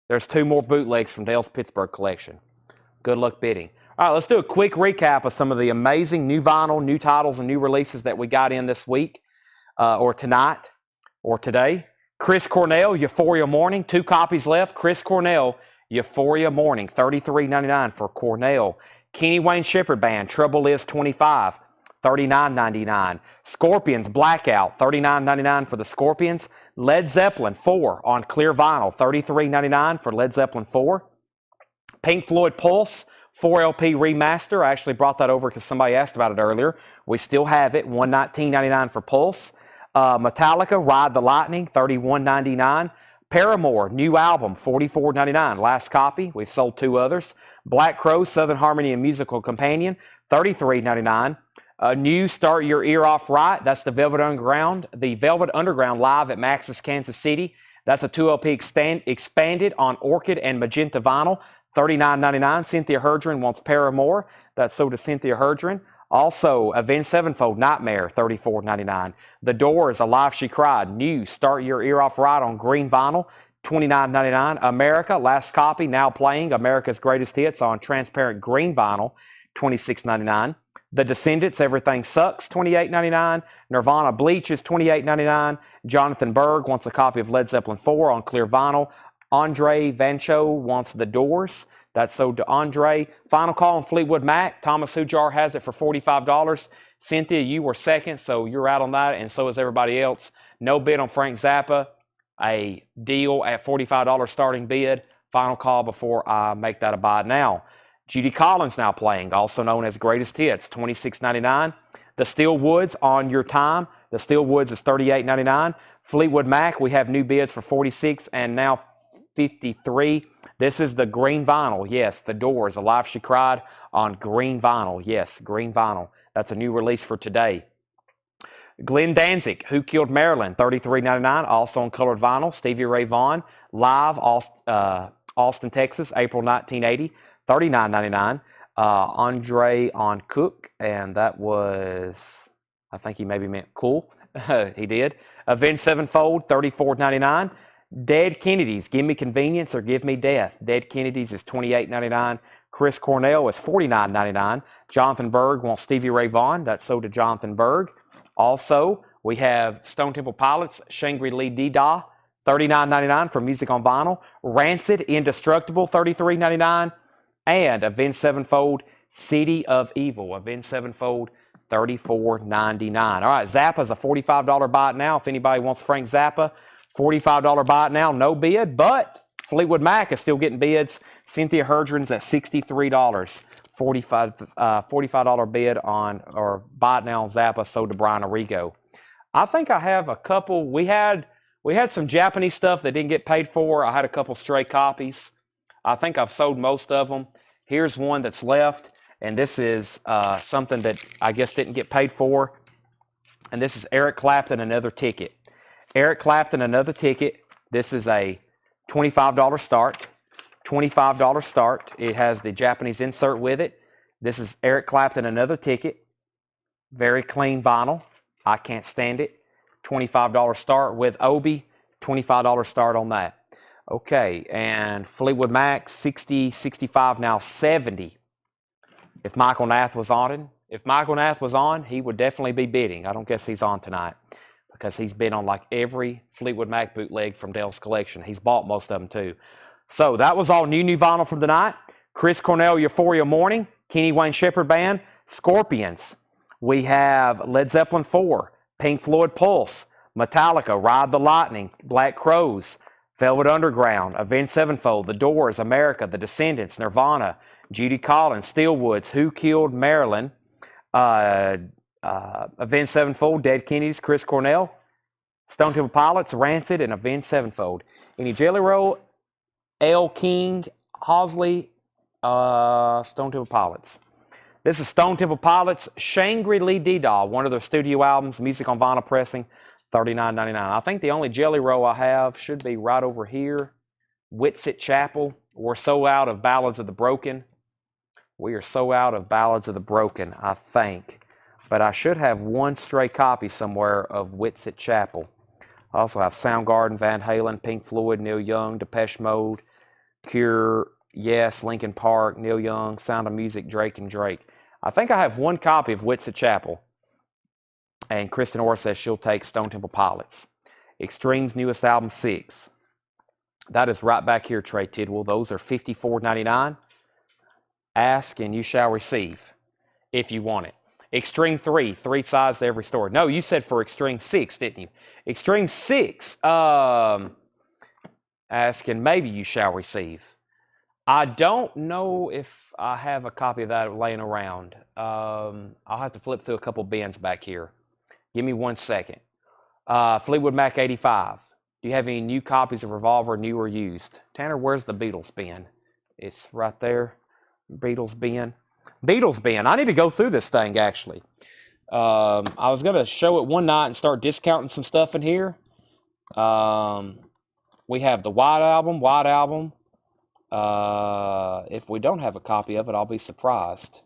There's two more bootlegs from Dale's Pittsburgh collection. Good luck bidding. All right, let's do a quick recap of some of the amazing new vinyl, new titles, and new releases that we got in this week, or tonight, or today. Chris Cornell, Euphoria Morning, 2 copies left. Chris Cornell, Euphoria Morning, $33.99 for Cornell. Kenny Wayne Shepherd Band, Trouble Is 25, $39.99. Scorpions Blackout, $39.99 for the Scorpions. Led Zeppelin 4 on clear vinyl, $33.99 for Led Zeppelin 4. Pink Floyd Pulse 4LP remaster. I actually brought that over because somebody asked about it earlier. We still have it, $119.99 for Pulse. Metallica Ride the Lightning, $31.99. Paramore, new album, $44.99. Last copy. We've sold 2 others. Black Crow, Southern Harmony and Musical Companion, $33.99. New Start Your Ear Off Right. That's the Velvet Underground. The Velvet Underground live at Max's Kansas City. That's a 2LP expanded on Orchid and Magenta vinyl, $39.99. Cynthia Herdren wants Paramore. That's sold to Cynthia Herdren. Also, Avenged Sevenfold Nightmare, $34.99. The Doors, Alive She Cried. New Start Your Ear Off Right on green vinyl, $29.99. America, last copy, now playing. America's Greatest Hits on transparent green vinyl, $26.99. The Descendants, Everything Sucks, $28.99. Nirvana Bleach is $28.99. Jonathan Berg wants a copy of Led Zeppelin 4 on clear vinyl. Andre Vancho wants The Doors. That's sold to Andre. Final call on Fleetwood Mac. Thomas Hujar has it for $45. Cynthia, you were second, so you're out on that, and so is everybody else. No bid on Frank Zappa. A deal at $45 starting bid. Final call before I make that a buy now. Judy Collins now playing, also known as Greatest Hits, $26.99. The Steel Woods, On Your Time. The Steel Woods is $38.99. Fleetwood Mac, we have new bids for $46 and now $53. This is the green vinyl. Yes, The Doors, Alive She Cried on green vinyl. Yes, green vinyl. That's a new release for today. Glenn Danzig, Who Killed Marilyn, $33.99, also on colored vinyl. Stevie Ray Vaughan, Live, Austin, Texas, April 1980, $39.99. Andre on Cook, and that was, I think he maybe meant cool. He did. Avenged Sevenfold, $34.99. Dead Kennedys, Give Me Convenience or Give Me Death. Dead Kennedys is $28.99. Chris Cornell is $49.99. Jonathan Berg wants Stevie Ray Vaughan. That's sold to Jonathan Berg. Also, we have Stone Temple Pilots, Shangri-La Dee-Da, $39.99 for Music on Vinyl. Rancid, Indestructible, $33.99. And Avenged Sevenfold, City of Evil. Avenged Sevenfold, $34.99. All right, Zappa's a $45 buy it now. If anybody wants Frank Zappa, $45 buy it now. No bid, but Fleetwood Mac is still getting bids. Cynthia Herdren's at $63. $45 bid on, or buy it now on Zappa, sold to Brian Arrigo. I think I have a couple. We had some Japanese stuff that didn't get paid for. I had a couple stray copies. I think I've sold most of them. Here's one that's left, and this is something that I guess didn't get paid for. And this is Eric Clapton, Another Ticket. Eric Clapton, Another Ticket. This is a $25 start. $25 start. It has the Japanese insert with it. This is Eric Clapton, Another Ticket. Very clean vinyl. I can't stand it. $25 start with Obi. $25 start on that. Okay, and Fleetwood Mac, 60, 65, now 70. If Michael Nath was on, he would definitely be bidding. I don't guess he's on tonight because he's been on like every Fleetwood Mac bootleg from Dale's collection. He's bought most of them too. So that was all new vinyl from tonight. Chris Cornell, Euphoria Morning, Kenny Wayne Shepherd Band, Scorpions. We have Led Zeppelin 4, Pink Floyd Pulse, Metallica, Ride the Lightning, Black Crowes, Velvet Underground, Avenged Sevenfold, The Doors, America, The Descendants, Nirvana, Judy Collins, Steelwoods, Who Killed Marilyn, Avenged Sevenfold, Dead Kennedys, Chris Cornell, Stone Temple Pilots, Rancid, and Avenged Sevenfold. Any Jelly Roll, L. King, Hosley, Stone Temple Pilots. This is Stone Temple Pilots, Shangri-La Dee-Da, one of their studio albums, Music on Vinyl pressing, $39.99. I think the only Jelly Roll I have should be right over here. Whitsitt Chapel. We're so out of Ballads of the Broken. We are so out of Ballads of the Broken, I think. But I should have one stray copy somewhere of Whitsitt Chapel. I also have Soundgarden, Van Halen, Pink Floyd, Neil Young, Depeche Mode, Cure, Yes, Linkin Park, Neil Young, Sound of Music, Drake and Drake. I think I have one copy of Whitsitt Chapel. And Kristen Orr says she'll take Stone Temple Pilots. Extreme's newest album, 6. That is right back here, Trey Tidwell. Those are $54.99. Ask and you shall receive if you want it. Extreme 3, 3 sides to every store. No, you said for Extreme 6, didn't you? Extreme 6, ask and maybe you shall receive. I don't know if I have a copy of that laying around. I'll have to flip through a couple bins back here. Give me 1 second. Fleetwood Mac 85. Do you have any new copies of Revolver, new or used? Tanner, where's the Beatles bin? It's right there. Beatles bin. Beatles bin. I need to go through this thing, actually. I was going to show it one night and start discounting some stuff in here. We have the White Album. If we don't have a copy of it, I'll be surprised.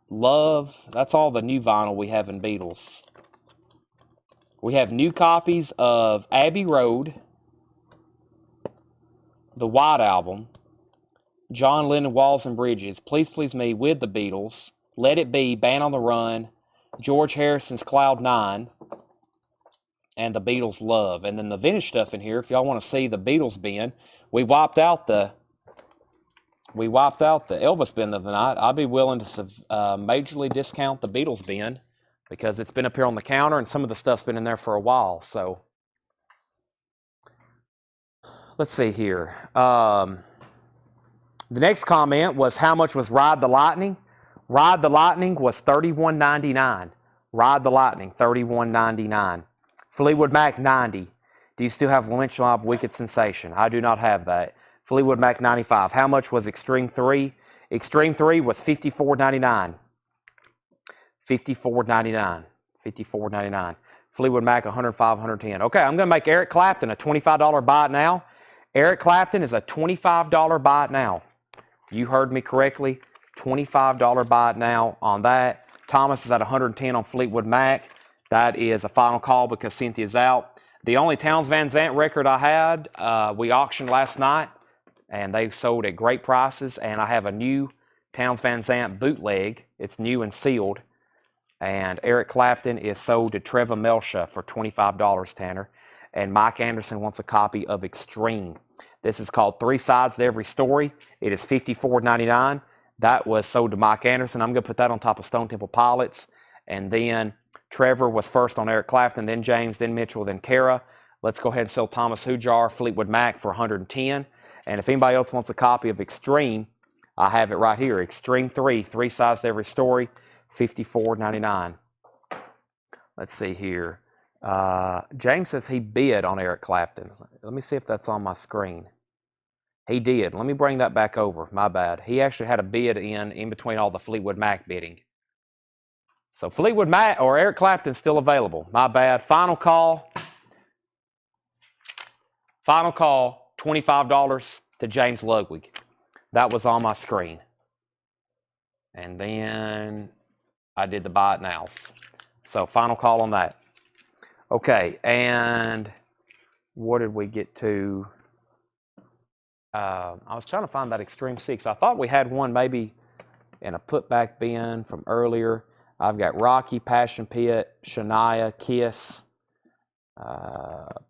Love. That's all the new vinyl we have in Beatles. We have new copies of Abbey Road, the White Album, John Lennon, Walls and Bridges, Please Please Me with the Beatles, Let It Be, Band on the Run, George Harrison's Cloud 9, and the Beatles Love. And then the vintage stuff in here, if y'all want to see the Beatles bin, we wiped out the Elvis bin of the night. I'd be willing to majorly discount the Beatles bin because it's been up here on the counter and some of the stuff's been in there for a while. So let's see here. The next comment was how much was Ride the Lightning? Ride the Lightning was $31.99. Ride the Lightning, $31.99. Fleetwood Mac, $90. Do you still have Lynch Mob Wicked Sensation? I do not have that. Fleetwood Mac, $95. How much was Extreme 3? Extreme 3 was $54.99. $54.99. $54.99. Fleetwood Mac, 105, 110. Okay, I'm going to make Eric Clapton a $25 buy it now. Eric Clapton is a $25 buy it now. You heard me correctly. $25 buy it now on that. Thomas is at 110 on Fleetwood Mac. That is a final call because Cynthia's out. The only Towns Van Zandt record I had, we auctioned last night, and they sold at great prices. And I have a new Towns Van Zandt bootleg. It's new and sealed. And Eric Clapton is sold to Trevor Melsha for $25, Tanner. And Mike Anderson wants a copy of Extreme. This is called Three Sides to Every Story. It is $54.99. That was sold to Mike Anderson. I'm going to put that on top of Stone Temple Pilots. And then Trevor was first on Eric Clapton, then James, then Mitchell, then Kara. Let's go ahead and sell Thomas Hujar, Fleetwood Mac for $110. And if anybody else wants a copy of Extreme, I have it right here. Extreme 3, Three Sides to Every Story, $54.99. Let's see here. James says he bid on Eric Clapton. Let me see if that's on my screen. He did. Let me bring that back over. My bad. He actually had a bid in between all the Fleetwood Mac bidding. So Fleetwood Mac or Eric Clapton's still available. My bad. Final call. Final call, $25 to James Ludwig. That was on my screen. And then I did the buy it nows. So final call on that. Okay, and what did we get to? I was trying to find that Extreme 6. I thought we had one maybe in a putback bin from earlier. I've got Rocky, Passion Pit, Shania, Kiss,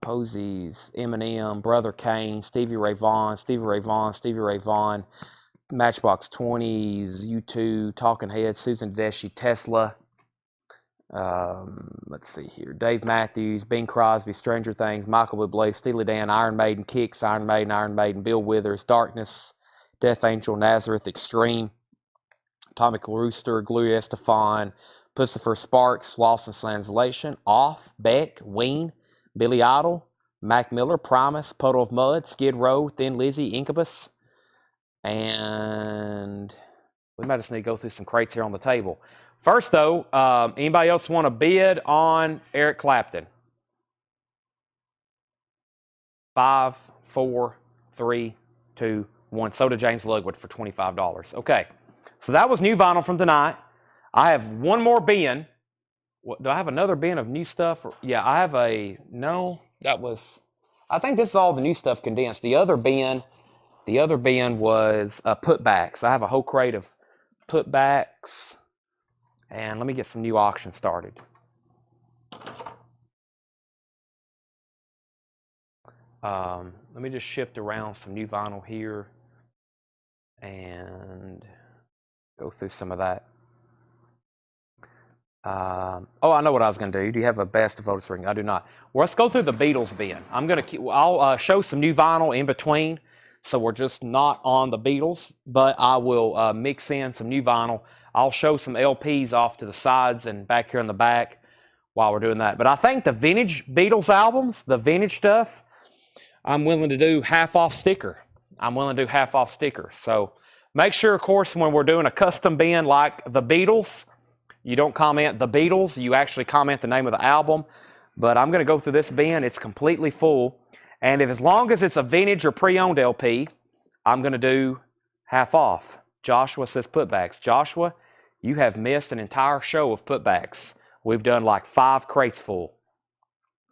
Posies, Eminem, Brother Kane, Stevie Ray Vaughan, Matchbox 20s, U2, Talking Heads, Susan Tedeschi, Tesla. Let's see here. Dave Matthews, Bing Crosby, Stranger Things, Michael Bublé, Steely Dan, Iron Maiden, Kicks, Iron Maiden, Bill Withers, Darkness, Death Angel, Nazareth, Extreme, Atomic Rooster, Gloria Estefan, Pussifer Sparks, Lost in Translation, Off, Beck, Ween, Billy Idol, Mac Miller, Primus, Puddle of Mud, Skid Row, Thin Lizzy, Incubus, and we might just need to go through some crates here on the table. First, though, anybody else want to bid on Eric Clapton? 5, 4, 3, 2, 1. So did James Ludwig for $25. Okay, so that was new vinyl from tonight. I have one more bin. Do I have another bin of new stuff? Yeah, I have a, no, that was, I think this is all the new stuff condensed. The other bin was putbacks. I have a whole crate of putbacks. And let me get some new auctions started. Let me just shift around some new vinyl here and go through some of that. Oh, I know what I was going to do. Do you have a best of Otis ring? I do not. Well, let's go through the Beatles bin. I'll show some new vinyl in between, so we're just not on the Beatles, but I will mix in some new vinyl. I'll show some LPs off to the sides and back here in the back while we're doing that. But I think the vintage Beatles albums, the vintage stuff, I'm willing to do half off sticker. So make sure, of course, when we're doing a custom bin like the Beatles, you don't comment the Beatles, you actually comment the name of the album. But I'm going to go through this bin. It's completely full. And as long as it's a vintage or pre-owned LP, I'm going to do half off. Joshua says putbacks. Joshua, you have missed an entire show of putbacks. We've done like 5 crates full.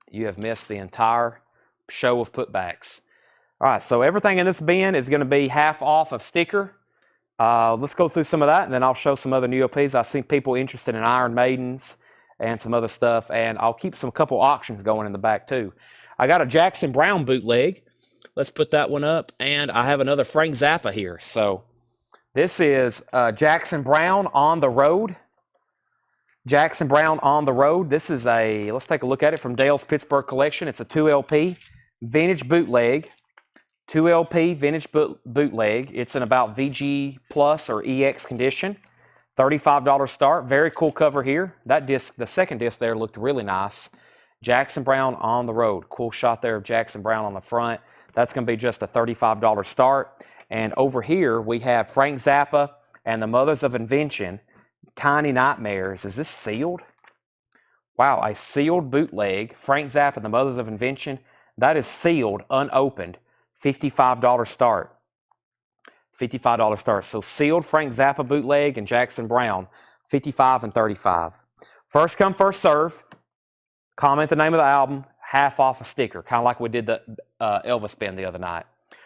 You have missed the entire show of putbacks. All right, so everything in this bin is going to be half off of sticker. Let's go through some of that, and then I'll show some other new LPs. I've seen people interested in Iron Maidens and some other stuff, and I'll keep a couple auctions going in the back too. I got a Jackson Browne bootleg. Let's put that one up, and I have another Frank Zappa here. So this is Jackson Browne on the Road. Jackson Browne on the Road. This is let's take a look at it from Dale's Pittsburgh collection. It's a 2LP vintage bootleg. 2LP vintage bootleg. It's in about VG Plus or EX condition. $35 start. Very cool cover here. That disc, the second disc there, looked really nice. Jackson Browne on the Road. Cool shot there of Jackson Browne on the front. That's going to be just a $35 start. And over here, we have Frank Zappa and the Mothers of Invention. Tiny Nightmares. Is this sealed? Wow, a sealed bootleg. Frank Zappa and the Mothers of Invention. That is sealed, unopened. $55 start. $55 start. So sealed Frank Zappa bootleg and Jackson Browne. $55 and $35. First come, first serve. Comment the name of the album. Half off a sticker. Kind of like we did the Elvis bin the other night.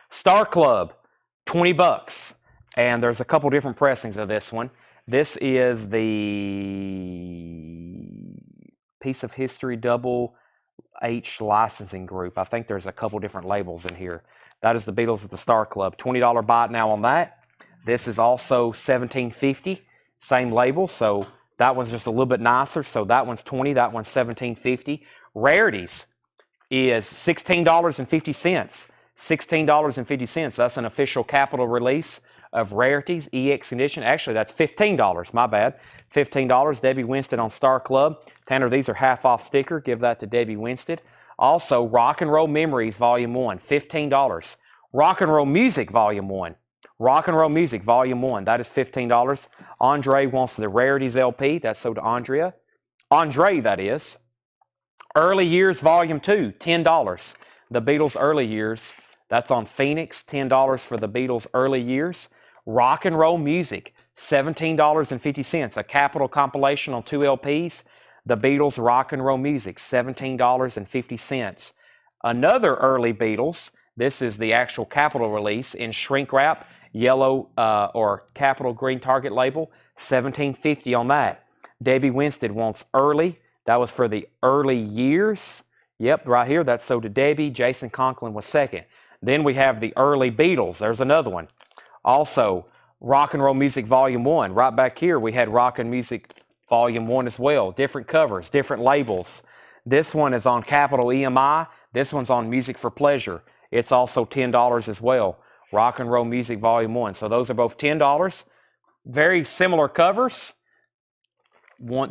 Star Club. $20. And there's a couple different pressings of this one. This is the Piece of History Double H licensing group. I think there's a couple different labels in here. That is the Beatles at the Star Club. $20 buy it now on that. This is also $17.50. Same label, so that one's just a little bit nicer. So that one's $20. That one's $17.50. Rarities is $16.50. $16.50. That's an official Capitol release of Rarities, EX Edition. Actually, that's $15. My bad. $15. Debbie Winston on Star Club. Tanner, these are half off sticker. Give that to Debbie Winston. Also, Rock and Roll Memories Volume 1, $15. Rock and Roll Music Volume 1. Rock and Roll Music Volume 1. That is $15. Andre wants the Rarities LP. That's sold to Andrea. Andre, that is. Early Years Volume 2, $10. The Beatles Early Years. That's on Phoenix. $10 for the Beatles Early Years. Rock and Roll Music, $17.50. A Capitol compilation on 2 LPs. The Beatles Rock and Roll Music, $17.50. Another early Beatles. This is the actual Capitol release in shrink wrap, yellow or Capitol green Target label, $17.50 on that. Debbie Winston wants Early. That was for the Early Years. Yep, right here. That's sold to Debbie. Jason Conklin was second. Then we have the Early Beatles. There's another one. Also, Rock and Roll Music Volume 1. Right back here, we had Rock and Music Volume 1 as well. Different covers, different labels. This one is on Capitol EMI. This one's on Music for Pleasure. It's also $10 as well. Rock and Roll Music Volume 1. So those are both $10. Very similar covers.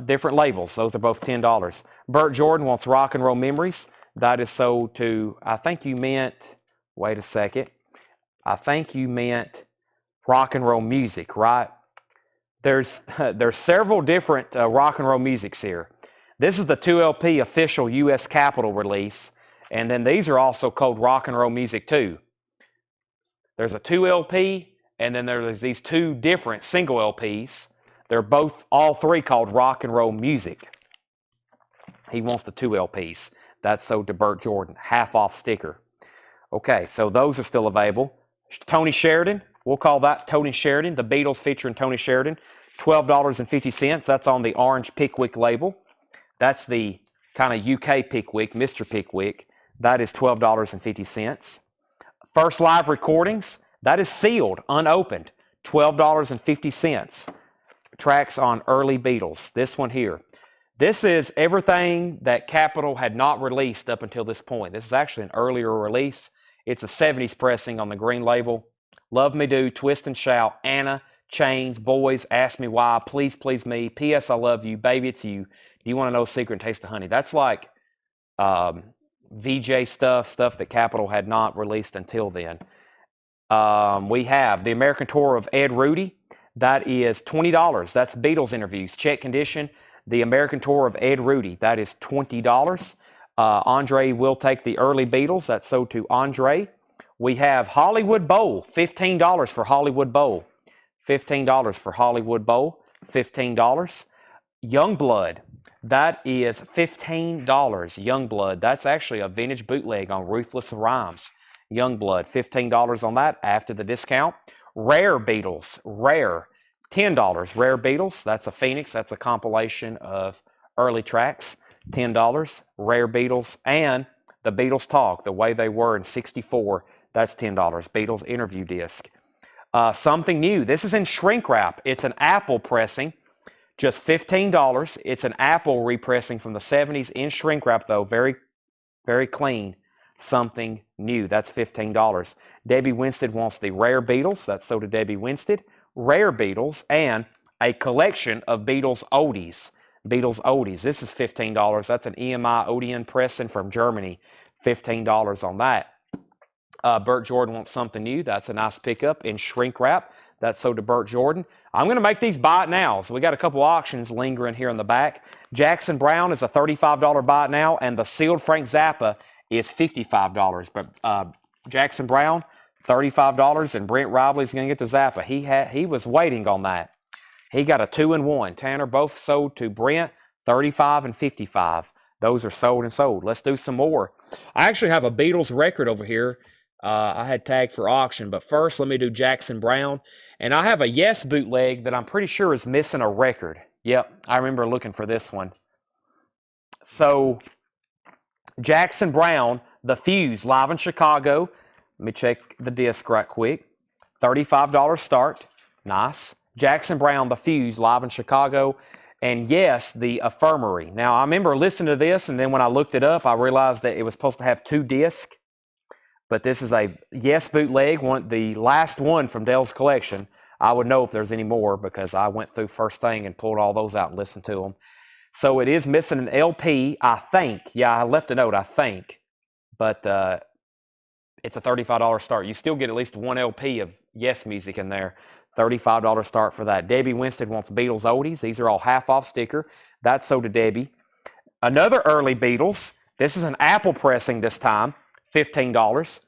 Different labels. Those are both $10. Burt Jordan wants Rock and Roll Memories. That is sold to, I think you meant, wait a second. I think you meant Rock and Roll Music, right? There's several different rock and roll musics here. This is the 2LP official U.S. Capitol release, and then these are also called Rock and Roll Music 2. There's a 2LP, and then there's these 2 different single LPs. They're all 3 called Rock and Roll Music. He wants the 2 LPs. That's sold to Burt Jordan. Half off sticker. Okay, so those are still available. Tony Sheridan. We'll call that Tony Sheridan. The Beatles featuring Tony Sheridan. $12.50. That's on the orange Pickwick label. That's the kind of UK Pickwick, Mr. Pickwick. That is $12.50. First Live Recordings. That is sealed, unopened. $12.50. Tracks on early Beatles. This one here. This is everything that Capitol had not released up until this point. This is actually an earlier release. It's a 70s pressing on the green label. Love Me Do, Twist and Shout, Anna, Chains, Boys, Ask Me Why, Please Please Me, P.S. I Love You, Baby It's You, Do You Want to Know Secret and Taste of Honey? That's like VJ stuff that Capitol had not released until then. We have the American Tour of Ed Rudy. That is $20. That's Beatles interviews. Check condition. The American Tour of Ed Rudy. That is $20. Andre will take the early Beatles. That's sold to Andre. We have Hollywood Bowl. $15 for Hollywood Bowl. $15 for Hollywood Bowl. $15. Youngblood. That is $15. Youngblood. That's actually a vintage bootleg on Ruthless Rhymes. Youngblood. $15 on that after the discount. Rare Beatles. Rare. $10. Rare Beatles. That's a Phoenix. That's a compilation of early tracks. $10. Rare Beatles. And the Beatles Talk, the way they were in '64. That's $10. Beatles interview disc. Something new. This is in shrink wrap. It's an Apple pressing. Just $15. It's an Apple repressing from the 70s in shrink wrap, though. Very, very clean. Something new. That's $15. Debbie Winston wants the Rare Beatles. That's sold to Debbie Winston. Rare Beatles and a collection of Beatles oldies. Beatles oldies. This is $15. That's an EMI Odeon pressing from Germany. $15 on that. Burt Jordan wants something new. That's a nice pickup in shrink wrap. That's sold to Burt Jordan. I'm going to make these buy it now. So we got a couple auctions lingering here in the back. Jackson Brown is a $35 buy it now, and the sealed Frank Zappa is $55. But Jackson Brown, $35, and Brent Robley's going to get the Zappa. He was waiting on that. He got a 2-and-1. Tanner, both sold to Brent, 35 and 55. Those are sold and sold. Let's do some more. I actually have a Beatles record over here. I had tagged for auction, but first let me do Jackson Brown. And I have a Yes bootleg that I'm pretty sure is missing a record. Yep, I remember looking for this one. So, Jackson Brown, The Fuse, live in Chicago. Let me check the disc right quick. $35 start. Nice. Jackson Brown, The Fuse, live in Chicago. And yes, the Infirmary. Now, I remember listening to this, and then when I looked it up, I realized that it was supposed to have 2 discs. But this is a Yes bootleg, the last one from Dale's collection. I would know if there's any more because I went through first thing and pulled all those out and listened to them. So it is missing an LP, I think. Yeah, I left a note, I think. But it's a $35 start. You still get at least 1 LP of Yes music in there. $35 start for that. Debbie Winston wants Beatles oldies. These are all half-off sticker. That's sold to Debbie. Another early Beatles. This is an Apple pressing this time. $15.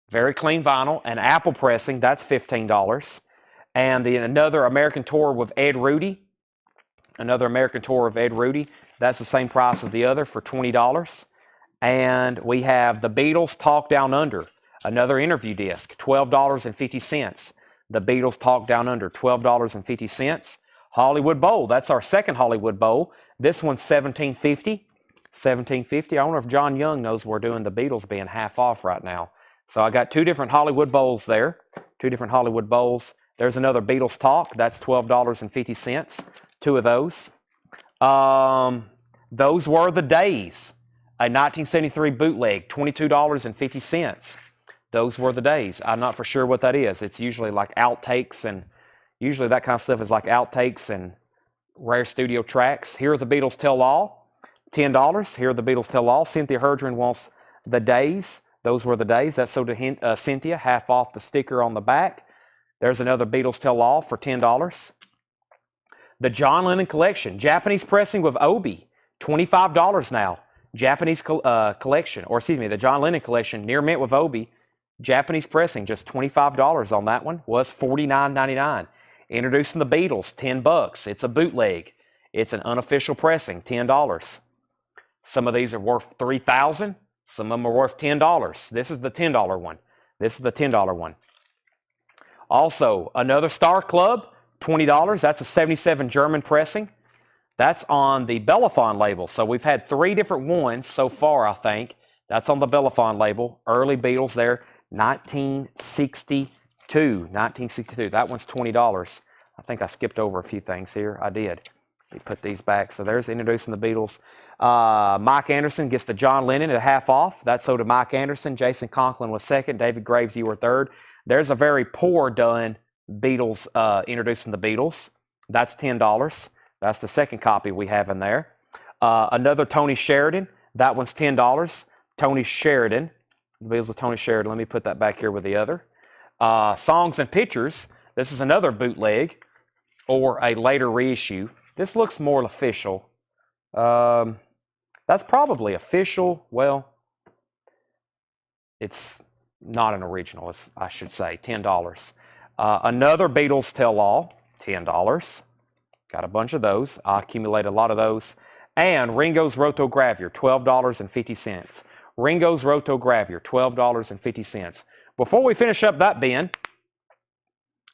Very clean vinyl. An Apple pressing, that's $15. And then another American Tour with Ed Rudy. Another American Tour of Ed Rudy. That's the same price as the other for $20. And we have the Beatles Talk Down Under. Another interview disc, $12.50. The Beatles Talk Down Under, $12.50. Hollywood Bowl, that's our second Hollywood Bowl. This one's $17.50. $17.50. I wonder if John Young knows we're doing the Beatles being half off right now. So I got 2 different Hollywood Bowls there. 2 different Hollywood Bowls. There's another Beatles Talk. That's $12.50. 2 of those. Those were the days. A 1973 bootleg, $22.50. Those were the days. I'm not for sure what that is. It's usually like outtakes, and usually that kind of stuff is like outtakes and rare studio tracks. Here are the Beatles Tell All. $10. Here are the Beatles Tell All. Cynthia Herdren wants the days. Those were the days. That's sold to Cynthia, half off the sticker on the back. There's another Beatles Tell All for $10. The John Lennon Collection, Japanese pressing with Obi, $25 now. Japanese collection, or excuse me, the John Lennon Collection, near mint with Obi, Japanese pressing, just $25 on that one. Was $49.99. Introducing the Beatles, $10. It's a bootleg. It's an unofficial pressing, $10. Some of these are worth $3,000. Some of them are worth $10. This is the $10 one. This is the $10 one. Also, another Star Club, $20. That's a 77 German pressing. That's on the Bellaphon label. So we've had 3 different ones so far, I think. That's on the Bellaphon label. Early Beatles there, 1962. 1962. That one's $20. I think I skipped over a few things here. I did. We put these back. So there's introducing the Beatles. Mike Anderson gets the John Lennon at half off. That's sold to Mike Anderson. Jason Conklin was second. David Graves, you were third. There's a very poor done Beatles introducing the Beatles. That's $10. That's the second copy we have in there. Another Tony Sheridan. That one's $10. Tony Sheridan. The Beatles with Tony Sheridan. Let me put that back here with the other. Songs and Pictures. This is another bootleg or a later reissue. This looks more official. That's probably official. Well, it's not an original, I should say. $10. Another Beatles Tell All. $10. Got a bunch of those. I accumulate a lot of those. And Ringo's Rotogravure, $12.50. Ringo's Rotogravure, $12.50. Before we finish up that bin,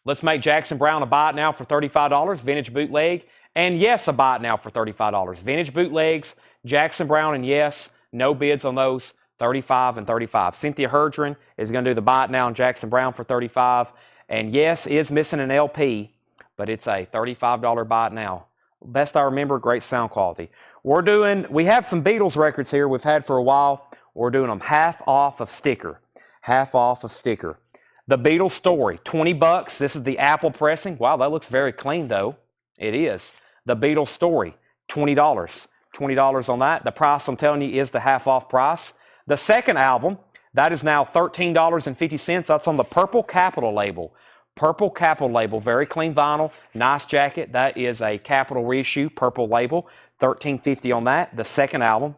let's make Jackson Brown a buy it now for $35. Vintage bootleg. And yes, a buy it now for $35. Vintage bootlegs, Jackson Brown and yes, no bids on those, $35 and $35. Cynthia Herdren is going to do the buy it now on Jackson Brown for $35. And yes, is missing an LP, but it's a $35 buy it now. Best I remember, great sound quality. We have some Beatles records here we've had for a while. We're doing them half off of sticker. Half off of sticker. The Beatles Story, $20. This is the Apple pressing. Wow, that looks very clean though. It is. The Beatles Story, $20. $20 on that. The price I'm telling you is the half off price. The second album, that is now $13.50. That's on the Purple Capitol label. Purple Capitol label, very clean vinyl, nice jacket. That is a Capitol reissue, purple label, $13.50 on that, the second album.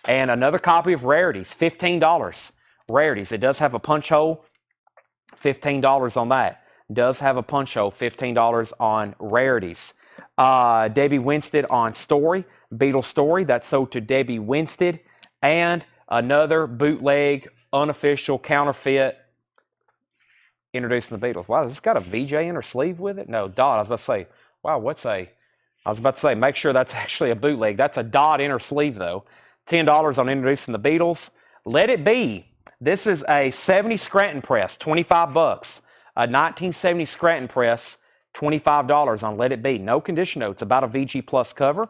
And another copy of Rarities, $15. Rarities, it does have a punch hole, $15 on that. Does have a punch hole, $15 on Rarities. Debbie Winstead on Story, Beatles Story, that's sold to Debbie Winstead. And another bootleg, unofficial, counterfeit, Introducing the Beatles. Wow, has this got a VJ inner sleeve with it? No, dot. I was about to say, wow, make sure that's actually a bootleg. That's a dot inner sleeve, though. $10 on Introducing the Beatles. Let It Be. This is a 70 Scranton press, $25. A 1970 Scranton press, $25 on Let It Be. No condition notes, about a VG Plus cover.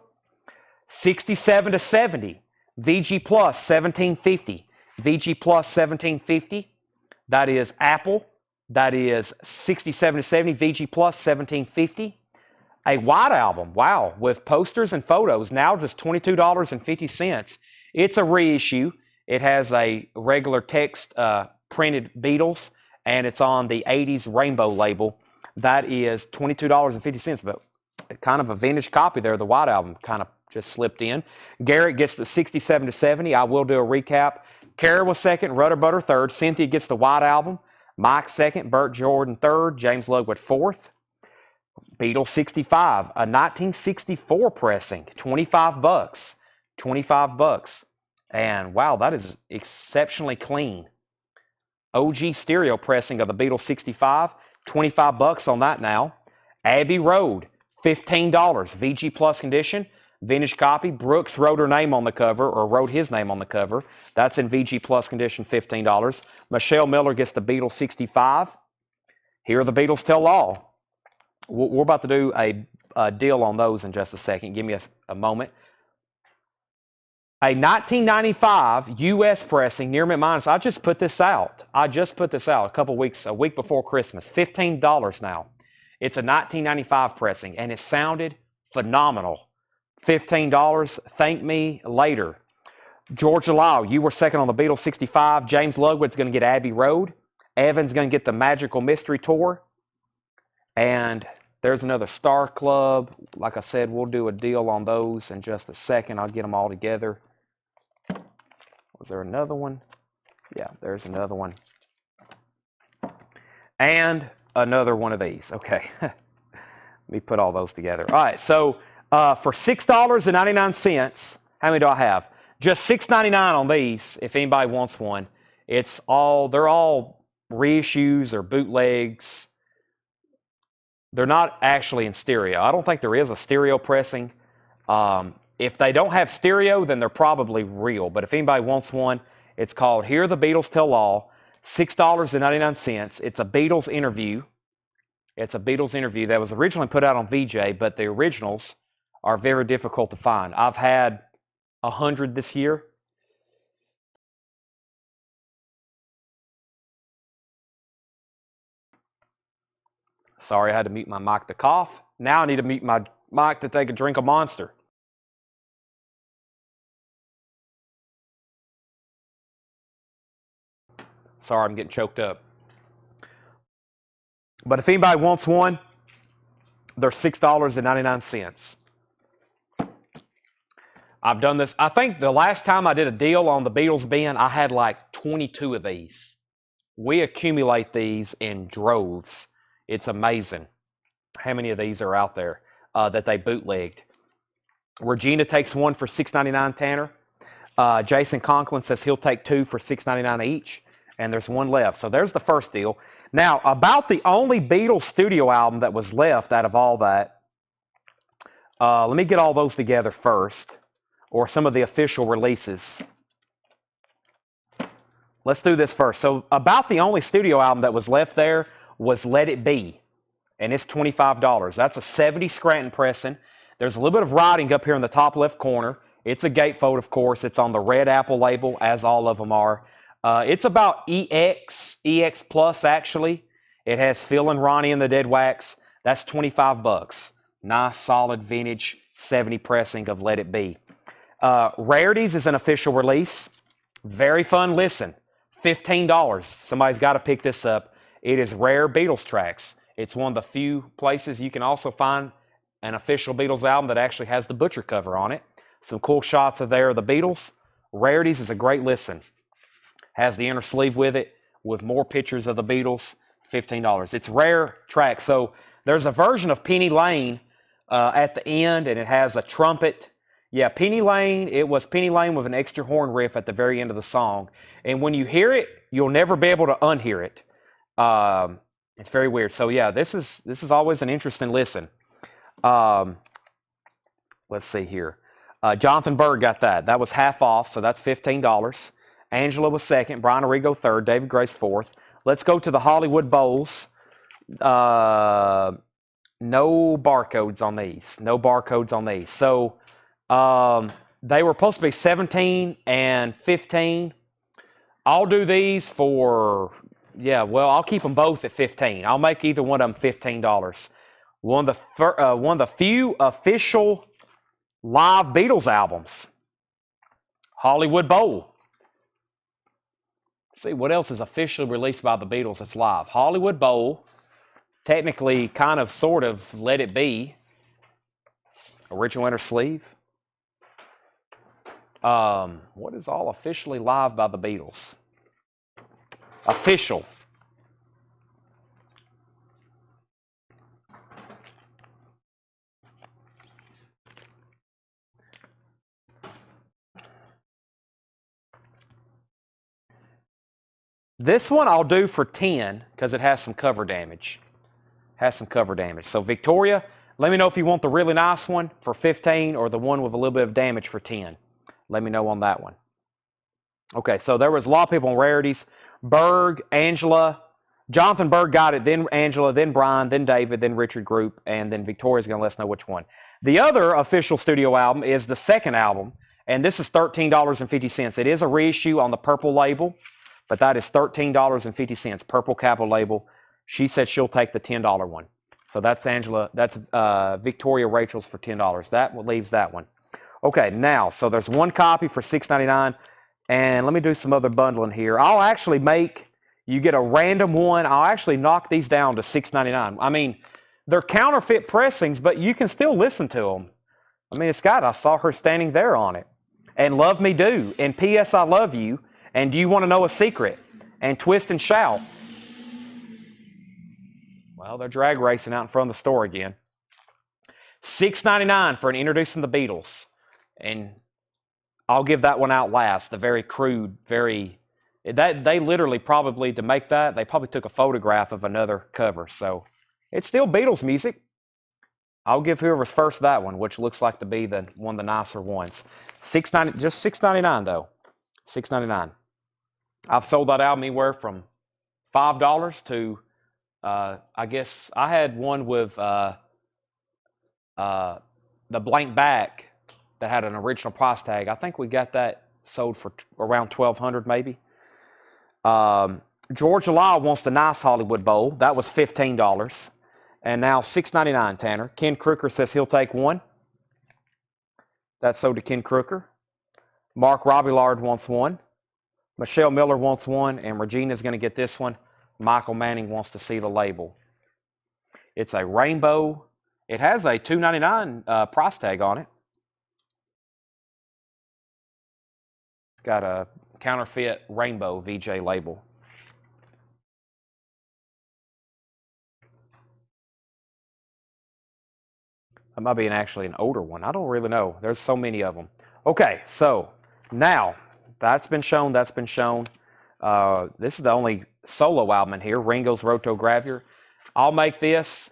67 to 70, VG Plus, $17.50. VG Plus, $17.50. That is Apple. That is 67 to 70, VG Plus, $17.50. A white album, wow, with posters and photos, now just $22.50. It's a reissue. It has a regular text printed Beatles, and it's on the 80s Rainbow label. That is $22.50, but kind of a vintage copy there. The white album kind of just slipped in. Garrett gets the 67 to 70. I will do a recap. Kara was second, Rudder Butter third. Cynthia gets the white album. Mike second, Burt Jordan third, James Ludwig fourth. Beatles 65, a 1964 pressing, $25. $25. And wow, that is exceptionally clean. OG stereo pressing of the Beatles 65, $25 on that now. Abbey Road, $15, VG Plus condition, vintage copy. Brooks wrote her name on the cover, or wrote his name on the cover. That's in VG Plus condition, $15. Michelle Miller gets the Beatles 65. Here are the Beatles Tell All. We're about to do a deal on those in just a second. Give me a moment. A 1995 U.S. pressing, near mint minus. I just put this out a week before Christmas. $15 now. It's a 1995 pressing, and it sounded phenomenal. $15. Thank me later. Georgia Lyle, you were second on the Beatles 65. James Ludwig's going to get Abbey Road. Evan's going to get the Magical Mystery Tour. And there's another Star Club. Like I said, we'll do a deal on those in just a second. I'll get them all together. Was there another one? Yeah, there's another one. And another one of these. Okay. Let me put all those together. All right, so for $6.99, how many do I have? Just $6.99 on these, if anybody wants one. They're all reissues or bootlegs. They're not actually in stereo. I don't think there is a stereo pressing. If they don't have stereo, then they're probably real. But if anybody wants one, it's called Hear the Beatles Tell All, $6.99. It's a Beatles interview. It's a Beatles interview that was originally put out on VJ, but the originals are very difficult to find. I've had 100 this year. Sorry, I had to mute my mic to cough. Now I need to mute my mic to take a drink of Monster. Sorry, I'm getting choked up. But if anybody wants one, they're $6.99. I've done this. I think the last time I did a deal on the Beatles bin, I had like 22 of these. We accumulate these in droves. It's amazing how many of these are out there that they bootlegged. Regina takes one for $6.99, Tanner. Jason Conklin says he'll take two for $6.99 each, and there's one left. So there's the first deal. Now, about the only Beatles studio album that was left out of all that, let me get all those together first, or some of the official releases. Let's do this first. So about the only studio album that was left there was Let It Be, and it's $25. That's a 70 Scranton pressing. There's a little bit of writing up here in the top left corner. It's a gatefold, of course. It's on the red Apple label, as all of them are. It's about EX Plus, actually. It has Phil and Ronnie and the Dead Wax. That's $25. Nice, solid, vintage 70 pressing of Let It Be. Rarities is an official release. Very fun listen. $15. Somebody's got to pick this up. It is rare Beatles tracks. It's one of the few places you can also find an official Beatles album that actually has the Butcher cover on it. Some cool shots of there of the Beatles. Rarities is a great listen. Has the inner sleeve with it, with more pictures of the Beatles. $15. It's rare track. So there's a version of Penny Lane at the end, and it has a trumpet. Yeah, Penny Lane, it was Penny Lane with an extra horn riff at the very end of the song. And when you hear it, you'll never be able to unhear it. It's very weird. So yeah, this is always an interesting listen. Let's see here. Jonathan Berg got that. That was half off, so that's $15. Angela was second. Brian Arrigo third. David Grace fourth. Let's go to the Hollywood Bowls. No barcodes on these. No barcodes on these. So they were supposed to be 17 and 15. I'll do these for, yeah, well, I'll keep them both at 15. I'll make either one of them $15. One of the few official live Beatles albums. Hollywood Bowl. See, what else is officially released by the Beatles that's live? Hollywood Bowl. Technically, kind of, sort of, Let It Be. Original inner sleeve. What is all officially live by the Beatles? Official. This one I'll do for 10 because it has some cover damage. So Victoria, let me know if you want the really nice one for 15 or the one with a little bit of damage for 10. Let me know on that one. Okay, so there was a lot of people on rarities. Berg, Angela, Jonathan Berg got it, then Angela, then Brian, then David, then Richard Group, and then Victoria's going to let us know which one. The other official studio album is the second album, and this is $13.50. It is a reissue on the purple label, but that is $13.50, purple capital label. She said she'll take the $10 one. So that's Angela, that's Victoria Rachel's for $10. That leaves that one. Okay, now, so there's one copy for $6.99, and let me do some other bundling here. I'll actually make, you get a random one. I'll actually knock these down to $6.99. I mean, they're counterfeit pressings, but you can still listen to them. I mean, it's got, I saw her standing there on it. And Love Me Do, and P.S. I Love You, and Do You Want to Know a Secret, and Twist and Shout. Well, they're drag racing out in front of the store again. $6.99 for an Introducing the Beatles. And I'll give that one out last. The very crude, very... They literally probably, to make that, they probably took a photograph of another cover. So it's still Beatles music. I'll give whoever's first that one, which looks like to be one of the nicer ones. Just $6.99 though. $6.99. I've sold that album anywhere from $5 to... I guess I had one with the blank back that had an original price tag. I think we got that sold for around $1,200 maybe. George Lyle wants the nice Hollywood Bowl. That was $15. And now $6.99, Tanner. Ken Crooker says he'll take one. That's sold to Ken Crooker. Mark Robillard wants one. Michelle Miller wants one. And Regina's going to get this one. Michael Manning wants to see the label. It's a rainbow. It has a $2.99 price tag on it. It's got a counterfeit rainbow VJ label. That might be actually an older one. I don't really know. There's so many of them. Okay, so now that's been shown. This is the only solo album in here, Ringo's Rotogravure. I'll make this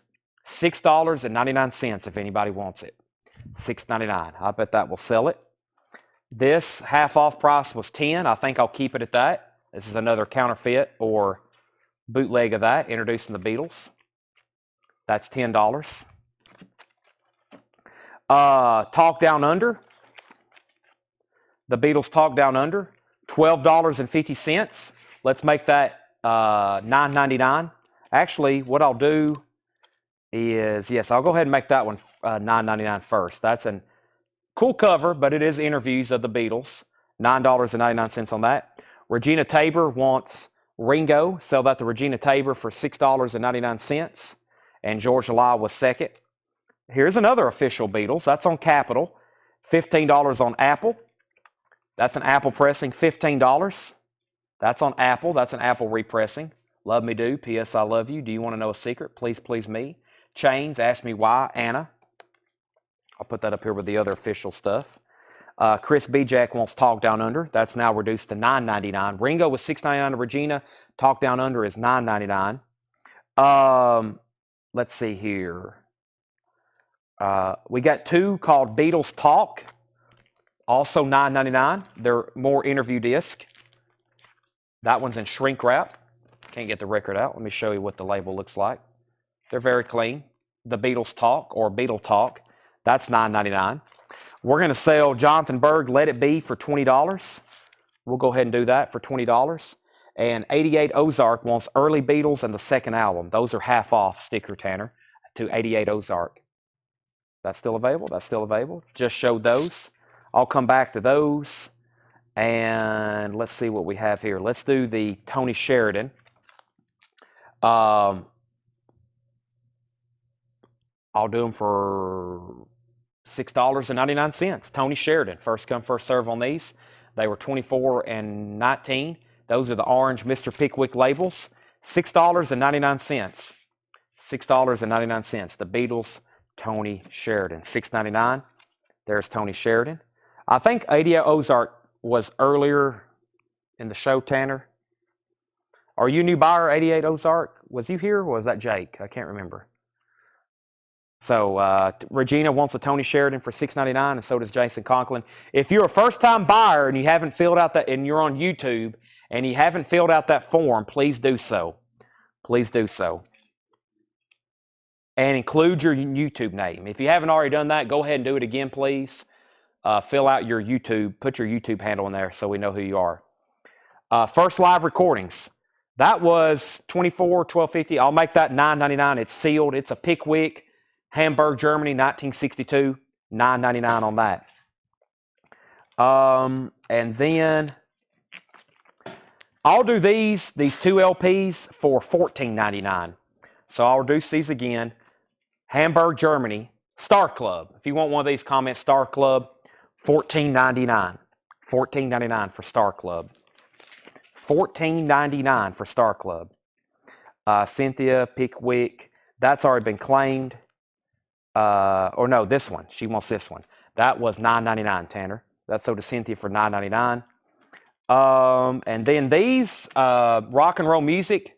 $6.99 if anybody wants it. $6.99. I bet that will sell it. This half off price was $10. I think I'll keep it at that. This is another counterfeit or bootleg of that, Introducing the Beatles. That's $10. Talk Down Under. The Beatles Talk Down Under. $12.50. Let's make that $9.99. Actually, what I'll do is, yes, I'll go ahead and make that one $9.99 first. That's a cool cover, but it is interviews of the Beatles. $9.99 on that. Regina Tabor wants Ringo. Sell that to Regina Tabor for $6.99. and Georgia Lie was second. Here's another official Beatles. That's on Capitol. $15 on Apple. That's an Apple pressing. $15. That's on Apple. That's an Apple repressing. Love Me Do. P.S. I Love You. Do you want to know a secret? Please, please me. Chains. Ask Me Why. Anna. I'll put that up here with the other official stuff. Chris B. Jack wants Talk Down Under. That's now reduced to $9.99. Ringo was $6.99 to Regina. Talk Down Under is $9.99. Let's see here. We got two called Beatles Talk. Also $9.99. They're more interview disc. That one's in shrink wrap. Can't get the record out. Let me show you what the label looks like. They're very clean. The Beatles Talk or Beatle Talk. That's $9.99. We're going to sell Jonathan Berg Let It Be for $20. We'll go ahead and do that for $20. And 88 Ozark wants Early Beatles and the second album. Those are half off sticker, Tanner, to 88 Ozark. That's still available? That's still available. Just showed those. I'll come back to those. And let's see what we have here. Let's do the Tony Sheridan. I'll do them for $6.99. Tony Sheridan, first come, first serve on these. They were $24 and $19. Those are the orange Mr. Pickwick labels. $6.99. $6.99. The Beatles, Tony Sheridan. $6.99. There's Tony Sheridan. I think 88 Ozark was earlier in the show, Tanner. Are you a new buyer, 88 Ozark? Was you here or was that Jake? I can't remember. So Regina wants a Tony Sheridan for $6.99, and so does Jason Conklin. If you're a first-time buyer and you haven't filled out that, and you're on YouTube and you haven't filled out that form, please do so. Please do so. And include your YouTube name. If you haven't already done that, go ahead and do it again, please. Fill out your YouTube, put your YouTube handle in there so we know who you are. First live recordings. That was $24, $12.50. I'll make that $9.99. It's sealed. It's a Pickwick, Hamburg, Germany, 1962. $9.99 on that. And then I'll do these two LPs for $14.99. So I'll reduce these again. Hamburg, Germany, Star Club. If you want one of these, comment Star Club. $14.99. $14.99 for Star Club. $14.99 for Star Club. Cynthia Pickwick, that's already been claimed. Or no, this one. She wants this one. That was $9.99, Tanner. That's sold to Cynthia for $9.99. And then these, rock and roll music.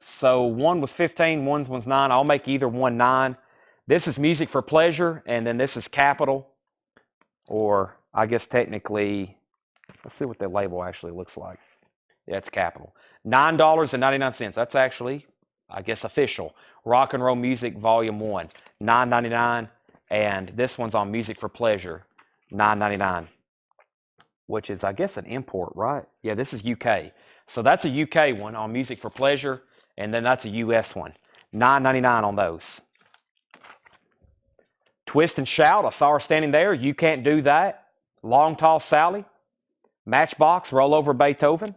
So one was 15, one's 9. I'll make either one 9. This is Music for Pleasure, and then this is Capitol. Or I guess technically, let's see what the label actually looks like. Yeah, it's Capitol. $9.99. That's actually, I guess, official. Rock and Roll Music Volume 1. $9.99. And this one's on Music for Pleasure. $9.99. Which is, I guess, an import, right? Yeah, this is UK. So that's a UK one on Music for Pleasure. And then that's a US one. $9.99 on those. Twist and Shout. I saw her standing there. You Can't Do That. Long Tall Sally. Matchbox. Roll Over Beethoven.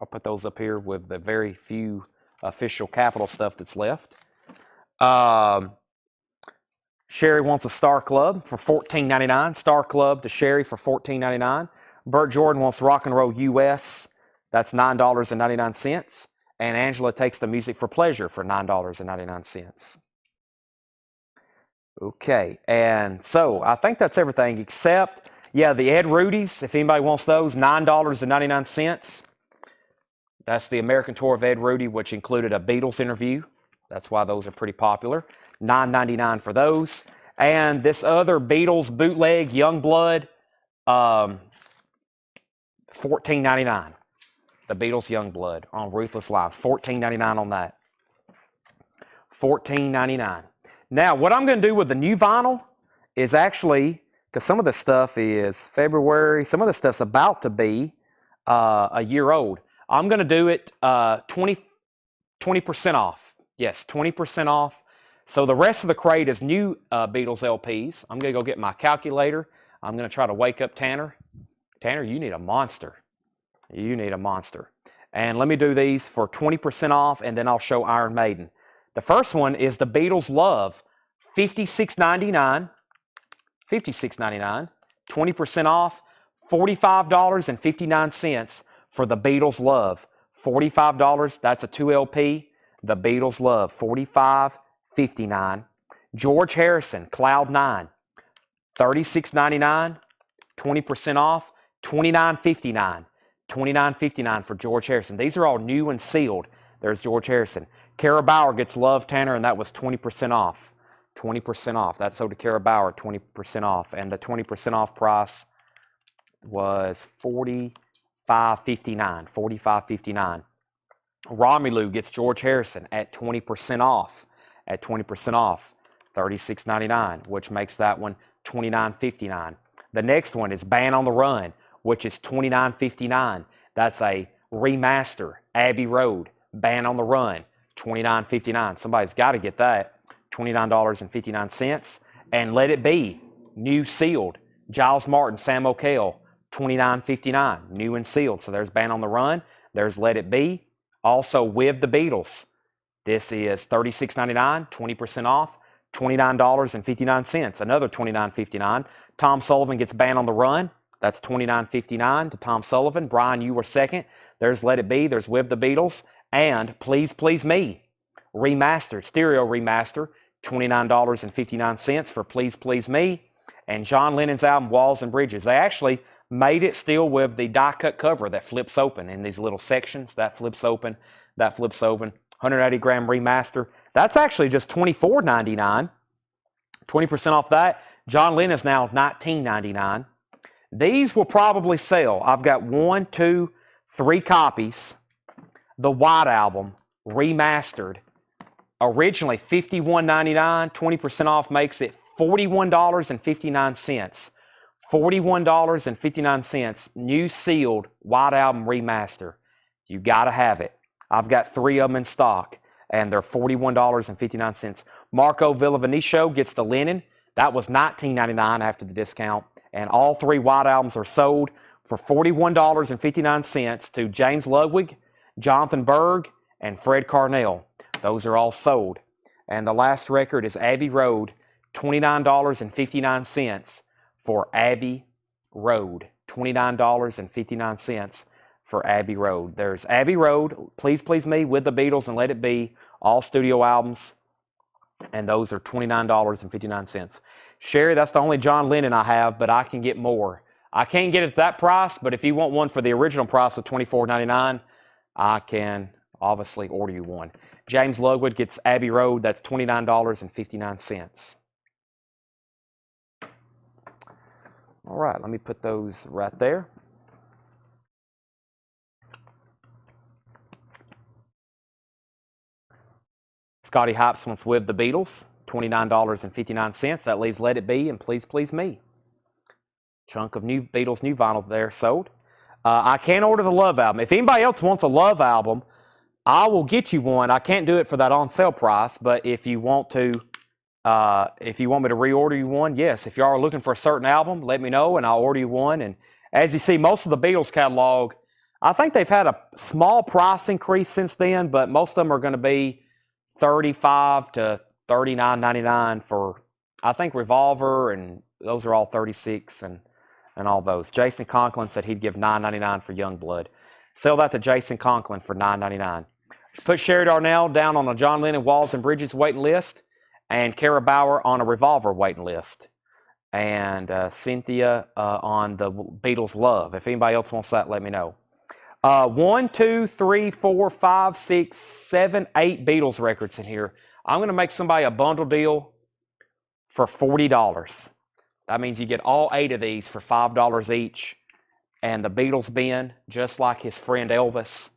I'll put those up here with the very few official Capitol stuff that's left. Sherry wants a Star Club for $14.99. Star Club to Sherry for $14.99. Bert Jordan wants Rock and Roll US. That's $9.99. And Angela takes the Music for Pleasure for $9.99. Okay, and so I think that's everything except, yeah, the Ed Rudy's, if anybody wants those, $9.99. That's the American Tour of Ed Rudy, which included a Beatles interview. That's why those are pretty popular. $9.99 for those. And this other Beatles bootleg, Youngblood, $14.99. The Beatles Youngblood on Ruthless Live. $14.99 on that. $14.99. Now, what I'm going to do with the new vinyl is actually, because some of this stuff is February, some of this stuff's about to be a year old. I'm going to do it 20% off. Yes, 20% off. So the rest of the crate is new Beatles LPs. I'm going to go get my calculator. I'm going to try to wake up Tanner. Tanner, you need a monster. You need a monster. And let me do these for 20% off, and then I'll show Iron Maiden. The first one is the Beatles Love, $56.99. $56.99. 20% off, $45.59 for the Beatles Love. $45, that's a 2LP. The Beatles Love, $45.59. George Harrison, Cloud 9, $36.99. 20% off, $29.59. $29.59 for George Harrison. These are all new and sealed. There's George Harrison. Kara Bauer gets Love, Tanner, and that was 20% off. 20% off. That's sold to Kara Bauer, 20% off. And the 20% off price was $45.59. $45.59. Romelu gets George Harrison at 20% off. At 20% off. $36.99, which makes that one $29.59. The next one is Band on the Run, which is $29.59. That's a remaster. Abbey Road, Band on the Run, $29.59. Somebody's got to get that. $29.59. And Let It Be, new sealed. Giles Martin, Sam O'Kell, $29.59. New and sealed. So there's Band on the Run. There's Let It Be. Also With the Beatles. This is $36.99, 20% off. $29.59. Another $29.59. Tom Sullivan gets Band on the Run. That's $29.59 to Tom Sullivan. Brian, you were second. There's Let It Be. There's With the Beatles. And Please Please Me. Remastered, stereo remaster. $29.59 for Please Please Me. And John Lennon's album Walls and Bridges. They actually made it still with the die-cut cover that flips open in these little sections. That flips open. That flips open. 180-gram remaster. That's actually just $24.99. 20% off that. John Lennon is now $19.99. These will probably sell. I've got 1, 2, 3 copies. The White Album, remastered. Originally $51.99. 20% off makes it $41.59. $41.59. New sealed White Album remaster. You got to have it. I've got 3 of them in stock, and they're $41.59. Marco Villavenicio gets the Lennon. That was $19.99 after the discount. And all 3 White Albums are sold for $41.59 to James Ludwig, Jonathan Berg, and Fred Carnell. Those are all sold. And the last record is Abbey Road, $29.59 for Abbey Road. $29.59 for Abbey Road. There's Abbey Road, Please Please Me, With the Beatles, and Let It Be, all studio albums, and those are $29.59. Sherry, that's the only John Lennon I have, but I can get more. I can't get it at that price, but if you want one for the original price of $24.99, I can obviously order you one. James Ludwig gets Abbey Road, that's $29.59. All right, let me put those right there. Scotty Hypes wants With the Beatles, $29.59. That leaves Let It Be and Please Please Me. Chunk of new Beatles new vinyl there sold. I can't order the Love album. If anybody else wants a Love album, I will get you one. I can't do it for that on sale price, but if you want to, if you want me to reorder you one, yes. If you are looking for a certain album, let me know and I'll order you one. And as you see, most of the Beatles catalog, I think they've had a small price increase since then, but most of them are going to be $35 to $39.99 for, I think, Revolver, and those are all $36 and all those. Jason Conklin said he'd give $9.99 for Youngblood. Sell that to Jason Conklin for $9.99. Put Sherry Darnell down on a John Lennon Walls and Bridges waiting list, and Kara Bauer on a Revolver waiting list, and Cynthia on the Beatles Love. If anybody else wants that, let me know. 1, 2, 3, 4, 5, 6, 7, 8 Beatles records in here. I'm going to make somebody a bundle deal for $40. That means you get all 8 of these for $5 each. And the Beatles bin, just like his friend Elvis,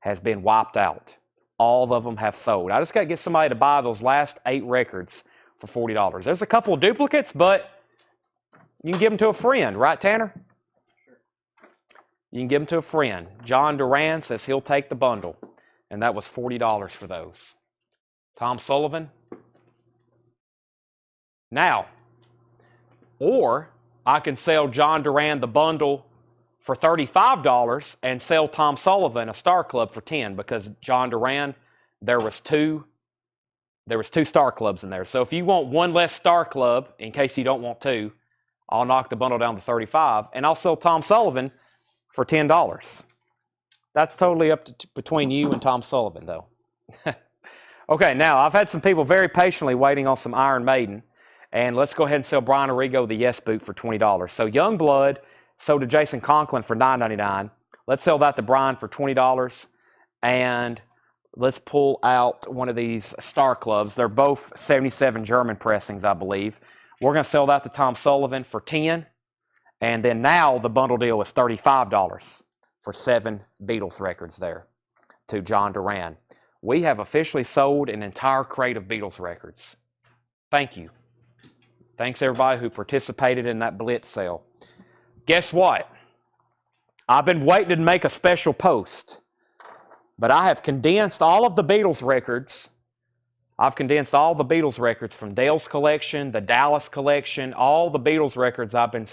has been wiped out. All of them have sold. I just got to get somebody to buy those last 8 records for $40. There's a couple of duplicates, but you can give them to a friend, right, Tanner? You can give them to a friend. John Duran says he'll take the bundle, and that was $40 for those. Tom Sullivan. Now, or I can sell John Duran the bundle for $35 and sell Tom Sullivan a Star Club for $10, because John Duran, there was 2 There was 2 star clubs in there. So if you want one less star club, in case you don't want 2, I'll knock the bundle down to $35, and I'll sell Tom Sullivan for $10. That's totally up to between you and Tom Sullivan, though. Okay, now I've had some people very patiently waiting on some Iron Maiden, and let's go ahead and sell Brian Arrigo the Yes Boot for $20. So Youngblood sold to Jason Conklin for $9.99. Let's sell that to Brian for $20, and let's pull out one of these star clubs. They're both 77 German pressings, I believe. We're going to sell that to Tom Sullivan for $10, and then now the bundle deal is $35 for 7 Beatles records there to John Duran. We have officially sold an entire crate of Beatles records. Thank you. Thanks everybody who participated in that blitz sale. Guess what? I've been waiting to make a special post, but I have condensed all of the Beatles records. I've condensed all the Beatles records from Dale's collection, the Dallas collection, all the Beatles records I've been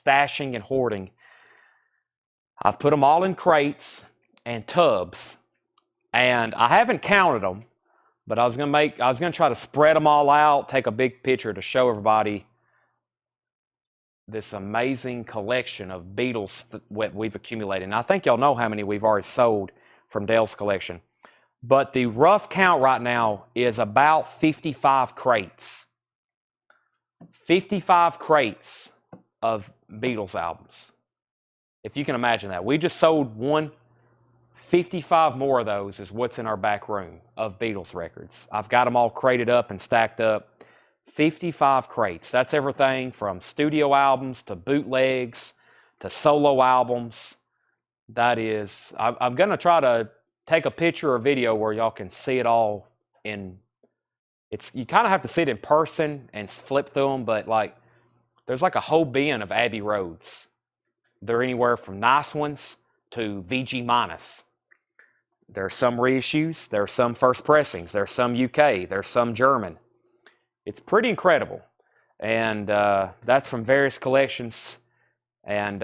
stashing and hoarding. I've put them all in crates and tubs, and I haven't counted them, but I was gonna try to spread them all out, take a big picture to show everybody this amazing collection of Beatles that we've accumulated. And I think y'all know how many we've already sold from Dale's collection. But the rough count right now is about 55 crates. 55 crates of Beatles albums. If you can imagine that. We just sold 55 more of those is what's in our back room of Beatles records. I've got them all crated up and stacked up. 55 crates. That's everything from studio albums to bootlegs to solo albums. That is, I'm going to try to take a picture or video where y'all can see it all in, you kind of have to see it in person and flip through them, but like, there's like a whole bin of Abbey Roads. They're anywhere from nice ones to VG minus. There are some reissues, there are some first pressings, there's some UK, there's some German. It's pretty incredible. And that's from various collections, and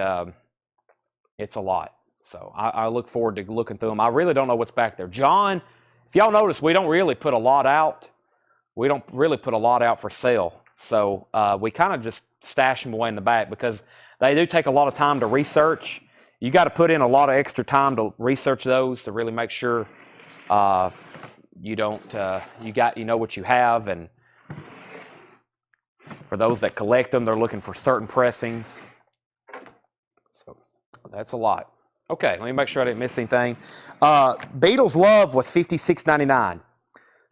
it's a lot. So I look forward to looking through them. I really don't know what's back there. John, if y'all notice, we don't really put a lot out. We don't really put a lot out for sale. So we kind of just stash them away in the back because they do take a lot of time to research. You got to put in a lot of extra time to research those to really make sure you know what you have. And for those that collect them, they're looking for certain pressings. So that's a lot. Okay, let me make sure I didn't miss anything. Beatles Love was $56.99.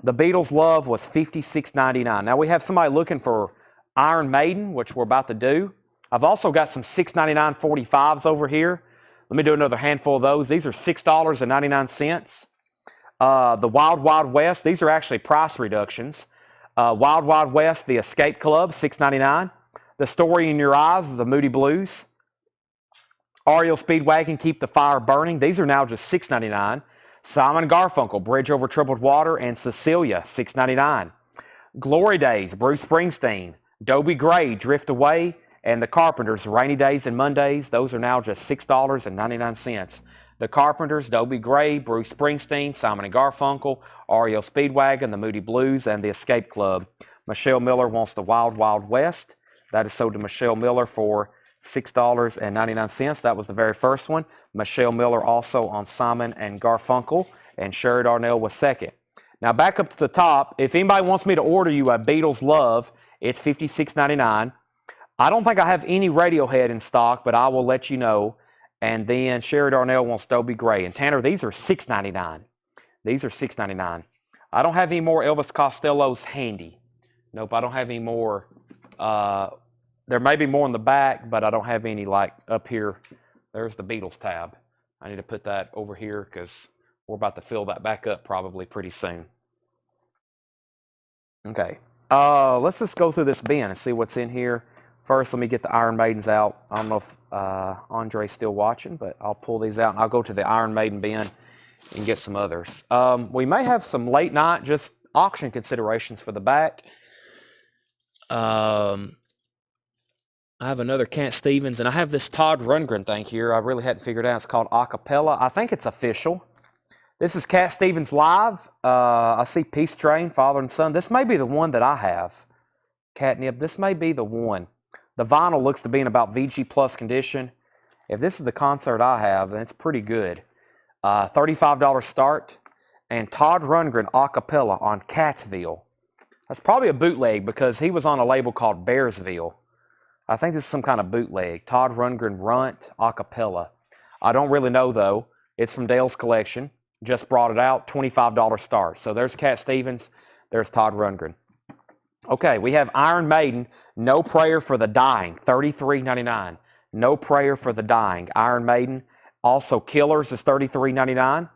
The Beatles Love was $56.99. Now we have somebody looking for Iron Maiden, which we're about to do. I've also got some $6.99 45s over here. Let me do another handful of those. These are $6.99. The Wild Wild West, these are actually price reductions. Wild Wild West, the Escape Club, $6.99. The Story in Your Eyes, the Moody Blues. REO Speedwagon, Keep the Fire Burning. These are now just $6.99. Simon & Garfunkel, Bridge Over Troubled Water, and Cecilia, $6.99. Glory Days, Bruce Springsteen. Dobie Gray, Drift Away, and The Carpenters, Rainy Days and Mondays. Those are now just $6.99. The Carpenters, Dobie Gray, Bruce Springsteen, Simon & Garfunkel, REO Speedwagon, the Moody Blues, and the Escape Club. Michelle Miller wants the Wild Wild West. That is sold to Michelle Miller for $6.99. That was the very first one. Michelle Miller also on Simon and Garfunkel, and Sherry Darnell was second. Now back up to the top. If anybody wants me to order you a Beatles Love, it's $56.99. I don't think I have any Radiohead in stock, but I will let you know. And then Sherry Darnell wants Dobie Gray. And Tanner, these are $6.99. These are $6.99. I don't have any more Elvis Costello's handy. Nope, I don't have any more. There may be more in the back, but I don't have any like up here. There's the Beatles tab. I need to put that over here because we're about to fill that back up probably pretty soon. Okay, let's just go through this bin and see what's in here. First, let me get the Iron Maidens out. I don't know if Andre's still watching, but I'll pull these out and I'll go to the Iron Maiden bin and get some others. We may have some late night just auction considerations for the back. I have another Cat Stevens, and I have this Todd Rundgren thing here. I really hadn't figured out. It's called Acapella. I think it's official. This is Cat Stevens Live. I see Peace Train, Father and Son. This may be the one that I have. Catnip, this may be the one. The vinyl looks to be in about VG Plus condition. If this is the concert I have, then it's pretty good. $35 start. And Todd Rundgren a cappella on Catsville. That's probably a bootleg because he was on a label called Bearsville. I think this is some kind of bootleg. Todd Rundgren Runt a cappella. I don't really know though. It's from Dale's collection. Just brought it out, $25 start. So there's Cat Stevens, there's Todd Rundgren. Okay, we have Iron Maiden, No Prayer for the Dying, $33.99. No Prayer for the Dying, Iron Maiden. Also, Killers is $33.99.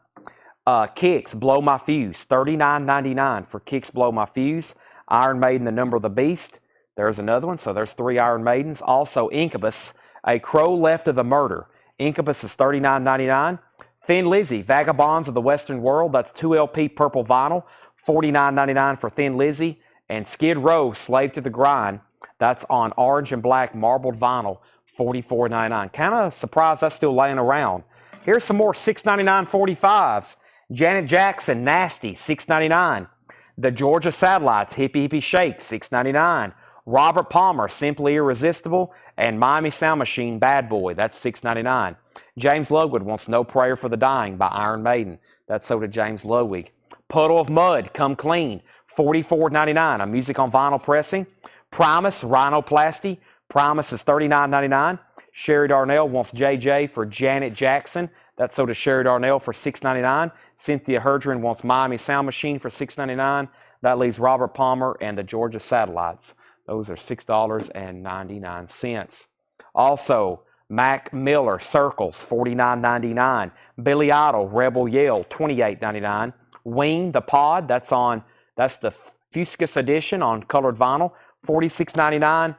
Kicks, Blow My Fuse, $39.99 for Kicks, Blow My Fuse. Iron Maiden, The Number of the Beast. There's another one, so there's 3 Iron Maidens. Also, Incubus, A Crow Left of the Murder. Incubus is $39.99. Thin Lizzy, Vagabonds of the Western World. That's 2 LP purple vinyl, $49.99 for Thin Lizzy. And Skid Row, Slave to the Grind. That's on orange and black marbled vinyl, $44.99. Kind of surprised that's still laying around. Here's some more $6.99 45s. Janet Jackson, Nasty, $6.99. The Georgia Satellites, Hippie Hippie Shake, $6.99. Robert Palmer, Simply Irresistible. And Miami Sound Machine, Bad Boy, that's $6.99. James Ludwig wants No Prayer for the Dying by Iron Maiden. That's so did James Ludwig. Puddle of Mud, Come Clean, $44.99. A music on vinyl pressing. Primus, Rhinoplasty. Primus is $39.99. Sherry Darnell wants JJ for Janet Jackson. That's so does Sherry Darnell for $6.99. Cynthia Herdren wants Miami Sound Machine for $6.99. That leaves Robert Palmer and the Georgia Satellites. Those are $6.99. Also, Mac Miller, Circles, $49.99. Billy Idol, Rebel Yell, $28.99. Wing, The Pod, that's the Fuscus edition on colored vinyl, $46.99.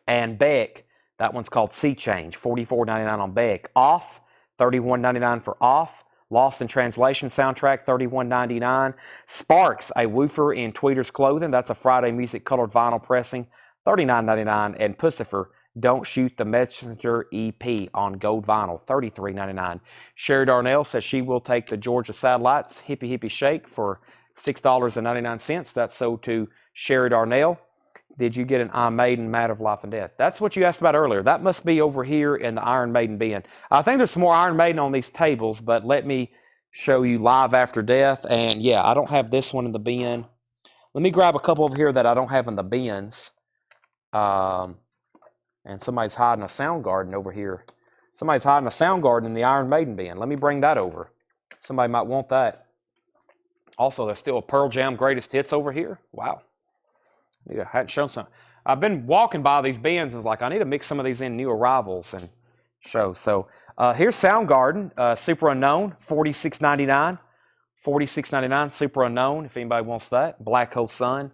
And Beck, that one's called Sea Change, $44.99 on Beck. Off, $31.99 for Off. Lost in Translation soundtrack, $31.99. Sparks, a woofer in Tweeter's Clothing, that's a Friday Music colored vinyl pressing, $39.99. And Pussifer, Don't Shoot the Messenger EP on gold vinyl, $33.99. Sherry Darnell says she will take the Georgia Satellites Hippie Hippie Shake for $6.99. That's sold to Sherry Darnell. Did you get an Iron Maiden, Matter of Life and Death? That's what you asked about earlier. That must be over here in the Iron Maiden bin. I think there's some more Iron Maiden on these tables, but let me show you Live After Death. And yeah, I don't have this one in the bin. Let me grab a couple over here that I don't have in the bins. And somebody's hiding a Soundgarden over here. Somebody's hiding a Soundgarden in the Iron Maiden bin. Let me bring that over. Somebody might want that. Also, there's still a Pearl Jam Greatest Hits over here. Wow. I hadn't shown some. I've been walking by these bins and was like, I need to mix some of these in new arrivals and show. So here's Soundgarden, Super Unknown, $46.99. $46.99, Super Unknown, if anybody wants that. Black Hole Sun.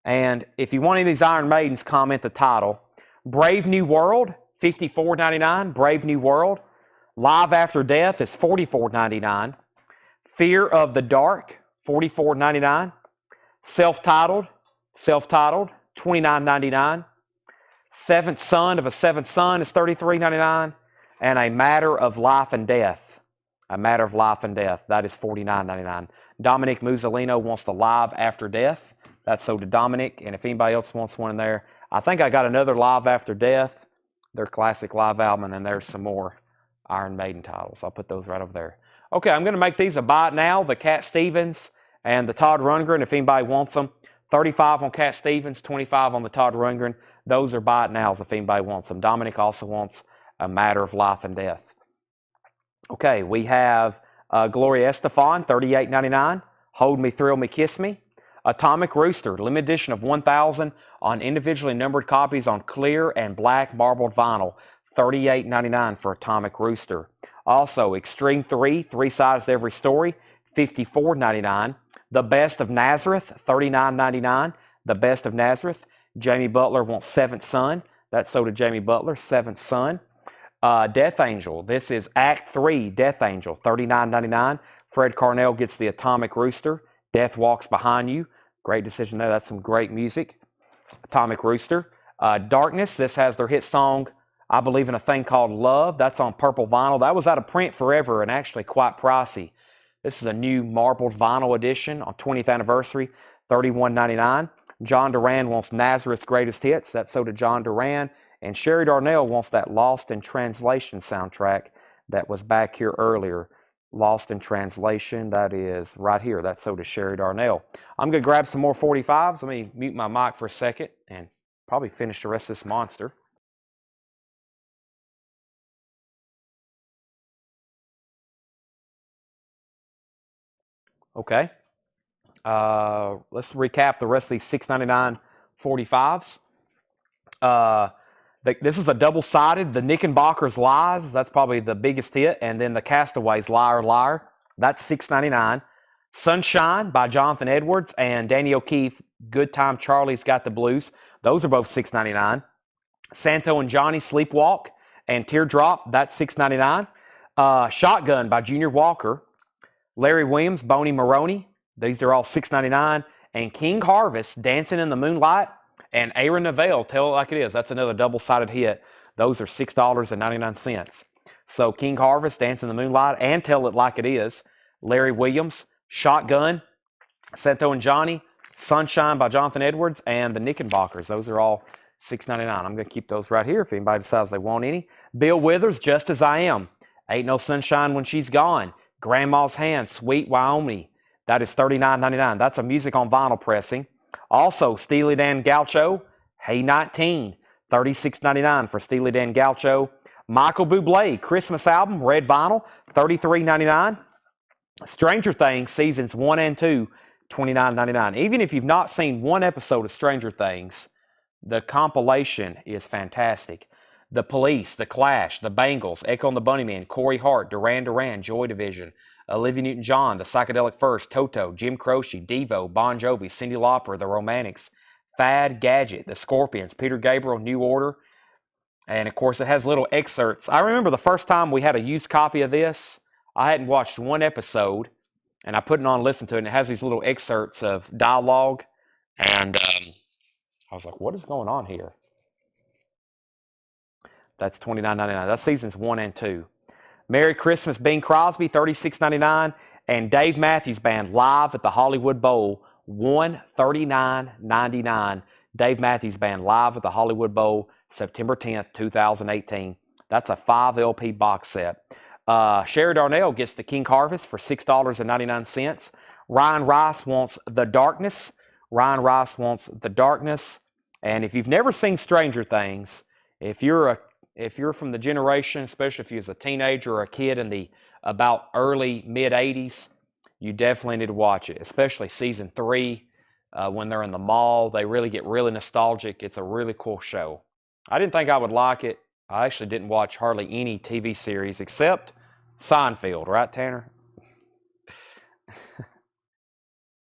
And if you want any of these Iron Maidens, comment the title. Brave New World, $54.99. Brave New World. Live After Death is $44.99. Fear of the Dark, $44.99. Self-Titled, $29.99. Seventh Son of a Seventh Son is $33.99. And A Matter of Life and Death. A Matter of Life and Death, that is $49.99. Dominic Musolino wants the Live After Death. That's sold to Dominic. And if anybody else wants one in there, I think I got another Live After Death, their classic live album, and there's some more Iron Maiden titles. I'll put those right over there. Okay, I'm going to make these a buy it now, the Cat Stevens and the Todd Rundgren, if anybody wants them. 35 on Cat Stevens, 25 on the Todd Rundgren. Those are buy it nows if anybody wants them. Dominic also wants A Matter of Life and Death. Okay, we have Gloria Estefan, $38.99. Hold Me, Thrill Me, Kiss Me. Atomic Rooster, limited edition of 1,000 on individually numbered copies on clear and black marbled vinyl, $38.99 for Atomic Rooster. Also, Extreme 3, 3 sides to every story, $54.99. The Best of Nazareth, $39.99. The Best of Nazareth. Jamie Butler wants Seventh Son. That's so did Jamie Butler, Seventh Son. Death Angel, this is Act 3, Death Angel, $39.99. Fred Carnell gets the Atomic Rooster. Death Walks Behind You. Great decision there. That's some great music. Atomic Rooster. Darkness, this has their hit song, I Believe in a Thing Called Love. That's on purple vinyl. That was out of print forever and actually quite pricey. This is a new marbled vinyl edition on 20th anniversary, $31.99. John Duran wants Nazareth's Greatest Hits. That's so did John Duran. And Sherry Darnell wants that Lost in Translation soundtrack that was back here earlier. Lost in Translation, that is right here. That's so does Sherry Darnell. I'm going to grab some more 45s. Let me mute my mic for a second and probably finish the rest of this monster. Okay. Let's recap the rest of these $6.99 45s. This is a double-sided. The Knickerbocker's Lies, that's probably the biggest hit. And then the Castaways, Liar, Liar. That's $6.99. Sunshine by Jonathan Edwards and Danny O'Keefe, Good Time Charlie's Got the Blues. Those are both $6.99. Santo and Johnny, Sleepwalk and Teardrop, that's $6.99. Shotgun by Junior Walker. Larry Williams, Boney Maroney. These are all $6.99. And King Harvest, Dancing in the Moonlight. And Aaron Neville, Tell It Like It Is. That's another double-sided hit. Those are $6.99. So King Harvest, Dancing in the Moonlight, and Tell It Like It Is. Larry Williams, Shotgun, Santo and Johnny, Sunshine by Jonathan Edwards, and the Knickerbockers. Those are all $6.99. I'm going to keep those right here if anybody decides they want any. Bill Withers, Just As I Am. Ain't No Sunshine When She's Gone. Grandma's Hand, Sweet Wyoming. That is $39.99. That's a music on vinyl pressing. Also, Steely Dan Gaucho, Hey 19, $36.99 for Steely Dan Gaucho. Michael Bublé, Christmas album, red vinyl, $33.99. Stranger Things, seasons 1 and 2, $29.99. Even if you've not seen one episode of Stranger Things, the compilation is fantastic. The Police, The Clash, The Bangles, Echo and the Bunnymen, Corey Hart, Duran Duran, Joy Division, Olivia Newton-John, The Psychedelic Furs, Toto, Jim Croce, Devo, Bon Jovi, Cyndi Lauper, The Romantics, Fad, Gadget, The Scorpions, Peter Gabriel, New Order, and of course it has little excerpts. I remember the first time we had a used copy of this, I hadn't watched one episode, and I put it on and listened to it, and it has these little excerpts of dialogue, and I was like, what is going on here? That's $29.99. That's seasons 1 and 2. Merry Christmas, Bing Crosby, $36.99. And Dave Matthews Band live at the Hollywood Bowl, $139.99. Dave Matthews Band live at the Hollywood Bowl, September 10th, 2018. That's a 5 LP box set. Sherry Darnell gets the King Harvest for $6.99. Ryan Rice wants The Darkness. Ryan Rice wants The Darkness. And if you've never seen Stranger Things, if you're from the generation, especially if you was a teenager or a kid in the about early mid-'80s, you definitely need to watch it, especially season 3 when they're in the mall. They really get really nostalgic. It's a really cool show. I didn't think I would like it. I actually didn't watch hardly any TV series except Seinfeld, right, Tanner?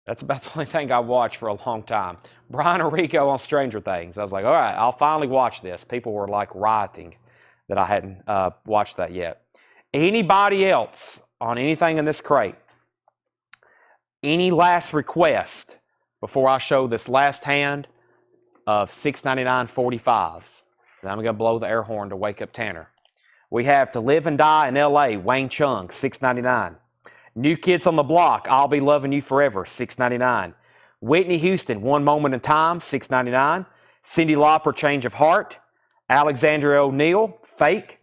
That's about the only thing I watched for a long time. Brian Arrigo on Stranger Things. I was like, all right, I'll finally watch this. People were like rioting that I hadn't watched that yet. Anybody else on anything in this crate? Any last request before I show this last hand of $6.99 45s? Then I'm going to blow the air horn to wake up Tanner. We have To Live and Die in L.A., Wayne Chung, $6.99. New Kids on the Block, I'll Be Loving You Forever, $6.99. Whitney Houston, One Moment in Time, $6.99. Cyndi Lauper, Change of Heart. Alexandria O'Neal, Fake.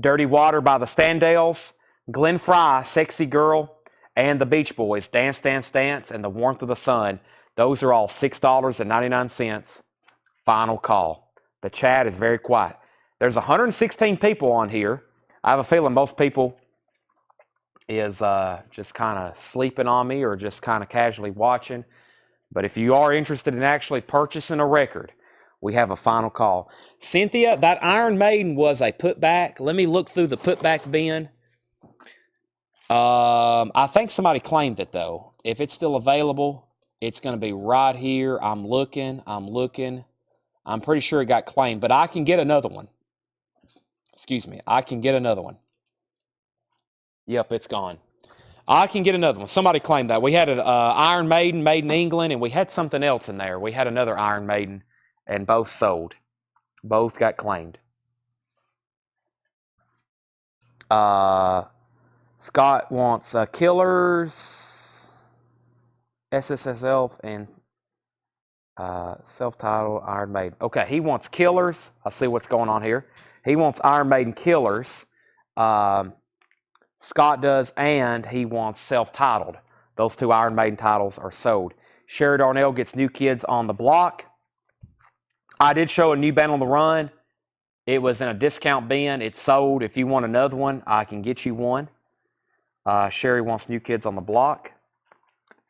Dirty Water by the Standells. Glenn Frey, Sexy Girl. And the Beach Boys, Dance, Dance, Dance, and The Warmth of the Sun. Those are all $6.99. Final call. The chat is very quiet. There's 116 people on here. I have a feeling most people is just kind of sleeping on me or just kind of casually watching. But if you are interested in actually purchasing a record, we have a final call. Cynthia, that Iron Maiden was a putback. Let me look through the putback bin. I think somebody claimed it, though. If it's still available, it's going to be right here. I'm looking. I'm pretty sure it got claimed, but I can get another one. Excuse me. I can get another one. Yep, it's gone. I can get another one. Somebody claimed that. We had an Iron Maiden made in England, and we had something else in there. We had another Iron Maiden, and both sold. Both got claimed. Scott wants Killers, SSSL, and self-titled Iron Maiden. Okay, he wants Killers. I'll see what's going on here. He wants Iron Maiden Killers. Scott does, and he wants self-titled. Those 2 Iron Maiden titles are sold. Sherry Darnell gets New Kids on the Block. I did show a new band on the run. It was in a discount bin. It's sold. If you want another one, I can get you one. Sherry wants New Kids on the Block.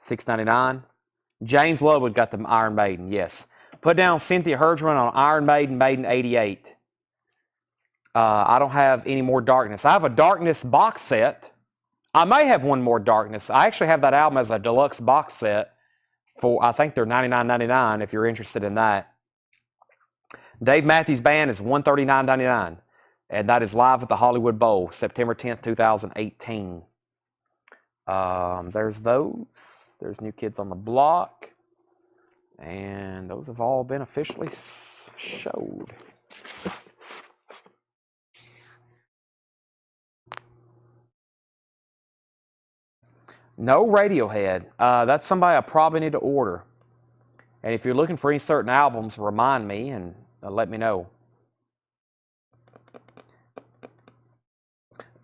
$6.99. James Lovewood got the Iron Maiden, yes. Put down Cynthia Hergeron on Iron Maiden, Maiden 88. I don't have any more Darkness. I have a Darkness box set. I may have one more Darkness. I actually have that album as a deluxe box set for, I think they're $99.99 if you're interested in that. Dave Matthews Band is $139.99, and that is live at the Hollywood Bowl, September 10th, 2018. There's those. There's New Kids on the Block, and those have all been officially showed. No Radiohead. That's somebody I probably need to order. And if you're looking for any certain albums, remind me and let me know.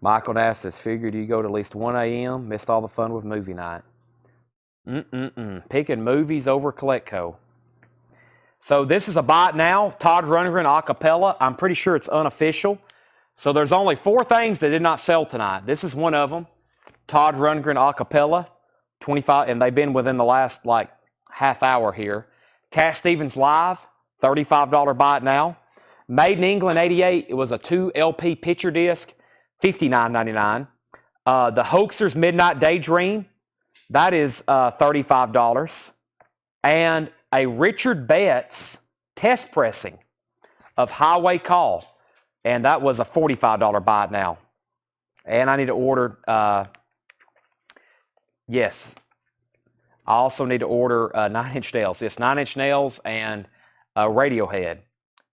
Michael Nass says, figured you go to at least 1 a.m., missed all the fun with movie night. Picking movies over Colectco. So this is a buy it now. Todd Rundgren a cappella. I'm pretty sure it's unofficial. So there's only 4 things that did not sell tonight. This is one of them. Todd Rundgren a cappella. 25, and they've been within the last half hour here. Cat Stevens Live, $35 buy it now. Made in England 88, it was a 2 LP picture disc, $59.99. The Hoaxers Midnight Daydream, that is $35. And a Richard Betts test pressing of Highway Call, and that was a $45 buy it now. And I need to order, yes, I also need to order 9 Inch Nails. Yes, 9 Inch Nails and Radiohead.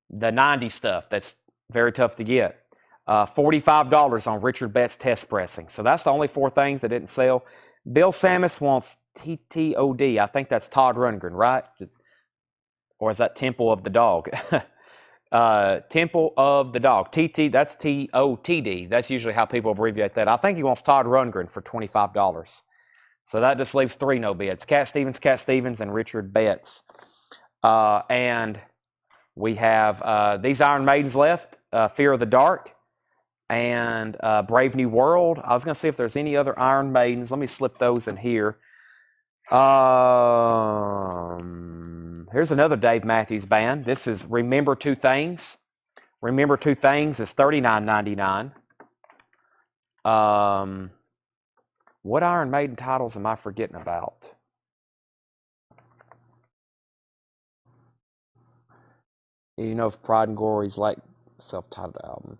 The 90s stuff, that's very tough to get. $45 on Richard Betts test pressing. So that's the only 4 things that didn't sell. Bill Samus wants TTOD. I think that's Todd Rundgren, right? Or is that Temple of the Dog? Temple of the Dog. TT, that's TOTD. That's usually how people abbreviate that. I think he wants Todd Rundgren for $25. So that just leaves 3 no bids. Cat Stevens, and Richard Betts. And we have these Iron Maidens left. Fear of the Dark and Brave New World. I was going to see if there's any other Iron Maidens. Let me slip those in here. Here's another Dave Matthews Band. This is Remember Two Things. Remember Two Things is $39.99. What Iron Maiden titles am I forgetting about? You know, if Pride and Glory's self-titled album.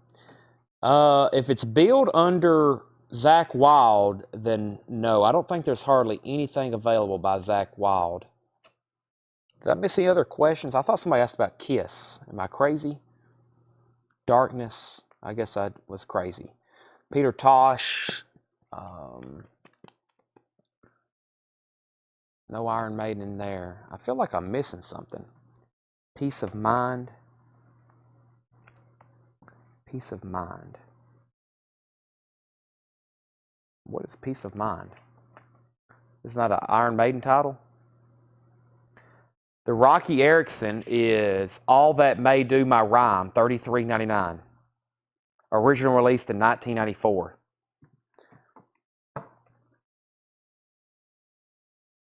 If it's billed under Zakk Wylde, then no. I don't think there's hardly anything available by Zakk Wylde. Did I miss any other questions? I thought somebody asked about Kiss. Am I crazy? Darkness. I guess I was crazy. Peter Tosh. No Iron Maiden in there. I feel like I'm missing something. Peace of Mind. Peace of Mind. What is Peace of Mind? Isn't that an Iron Maiden title? The Rocky Erickson is All That May Do My Rhyme, $33.99. Original released in 1994.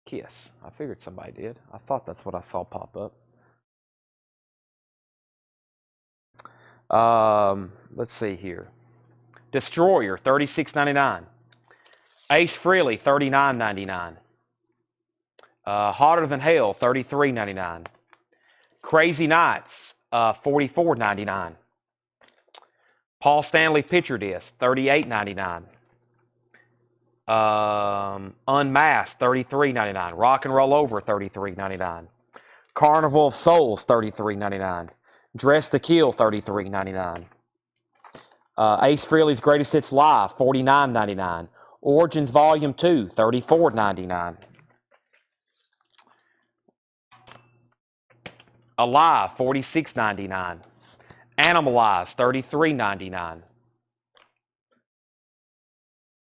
Kiss. I figured somebody did. I thought that's what I saw pop up. Let's see here. Destroyer, $36.99. Ace Frehley, $39.99. Hotter Than Hell, $33.99. Crazy Nights, $44.99. Paul Stanley Picture Disc, $38.99. Unmasked, $33.99. Rock and Roll Over, $33.99. Carnival of Souls, $33.99. Dress to Kill, $33.99. Ace Frehley's Greatest Hits Live, $49.99. Origins Volume 2, $34.99. Alive, $46.99. Animalize, $33.99.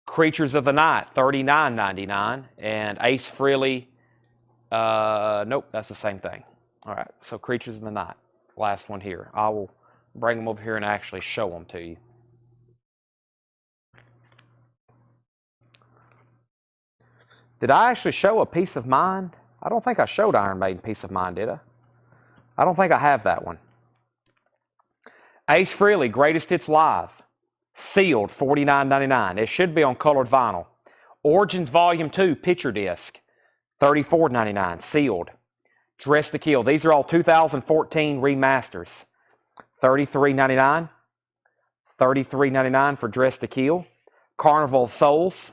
Creatures of the Night, $39.99. And Ace Frehley, nope, that's the same thing. All right, so Creatures of the Night, last one here. I will bring them over here and actually show them to you. Did I actually show a Peace of Mind? I don't think I showed Iron Maiden Peace of Mind, did I? I don't think I have that one. Ace Frehley, Greatest Hits Live, sealed, $49.99. It should be on colored vinyl. Origins Volume 2, picture disc, $34.99, sealed. Dress to Kill. These are all 2014 remasters. $33.99. $33.99 for Dress to Kill. Carnival of Souls.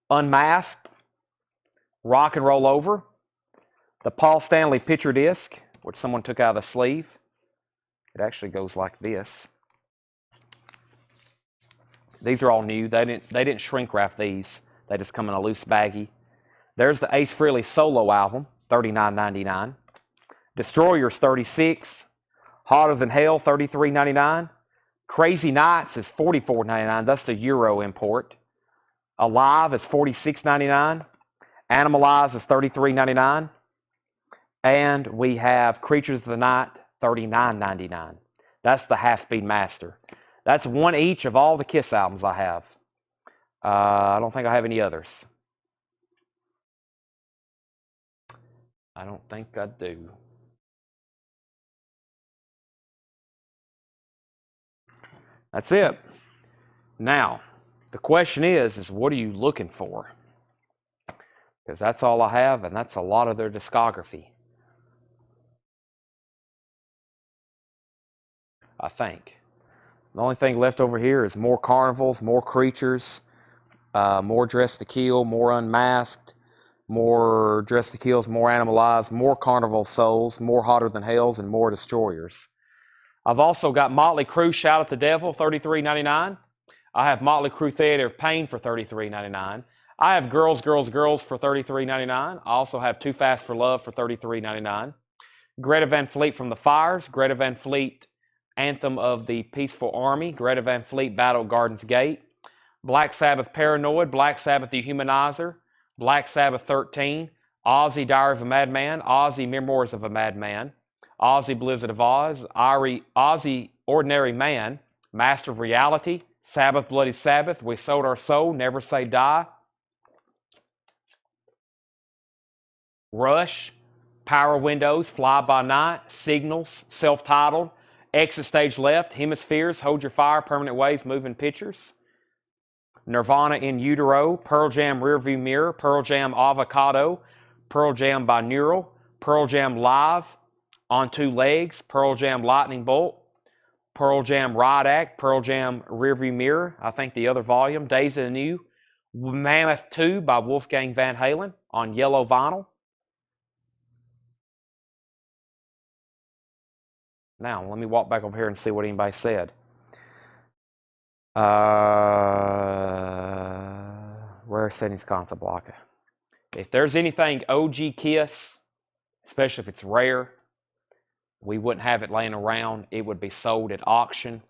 Unmasked. Rock and Roll Over. The Paul Stanley picture disc, which someone took out of the sleeve. It actually goes like this. These are all new. They didn't shrink wrap these. They just come in a loose baggie. There's the Ace Frehley solo album, $39.99. Destroyers, $36. Hotter Than Hell, $33.99. Crazy Nights is $44.99. That's the Euro import. Alive is $46.99. Animalize is $33.99. And we have Creatures of the Night, $39.99. That's the half-speed master. That's one each of all the Kiss albums I have. I don't think I have any others. I don't think I do. That's it. Now, the question is what are you looking for? Because that's all I have, and that's a lot of their discography. I think. The only thing left over here is more Carnivals, more Creatures, more Dress to Kill, more Unmasked, more Dress to Kills, more Animalized, more Carnival Souls, more Hotter Than Hells, and more Destroyers. I've also got Motley Crue, Shout at the Devil, $33.99. I have Motley Crue Theater of Pain for $33.99. I have Girls, Girls, Girls for $33.99. I also have Too Fast for Love for $33.99. Greta Van Fleet from the Fires, Greta Van Fleet Anthem of the Peaceful Army, Greta Van Fleet Battle Gardens Gate, Black Sabbath Paranoid, Black Sabbath The Humanizer, Black Sabbath 13, Ozzy Diary of a Madman, Ozzy Memoirs of a Madman, Ozzy Blizzard of Oz, Ozzy Ordinary Man, Master of Reality, Sabbath Bloody Sabbath, We Sold Our Soul, Never Say Die, Rush, Power Windows, Fly By Night, Signals, Self-Titled, Exit Stage Left, Hemispheres, Hold Your Fire, Permanent Waves, Moving Pictures, Nirvana In Utero, Pearl Jam Rearview Mirror, Pearl Jam Avocado, Pearl Jam Binaural, Pearl Jam Live, On Two Legs, Pearl Jam Lightning Bolt, Pearl Jam Riot Act, Pearl Jam Rearview Mirror, I think the other volume, Days of the New, Mammoth 2 by Wolfgang Van Halen on yellow vinyl. Now, let me walk back over here and see what anybody said. Rare settings console blocker. If there's anything OG Kiss, especially if it's rare, we wouldn't have it laying around. It would be sold at auction,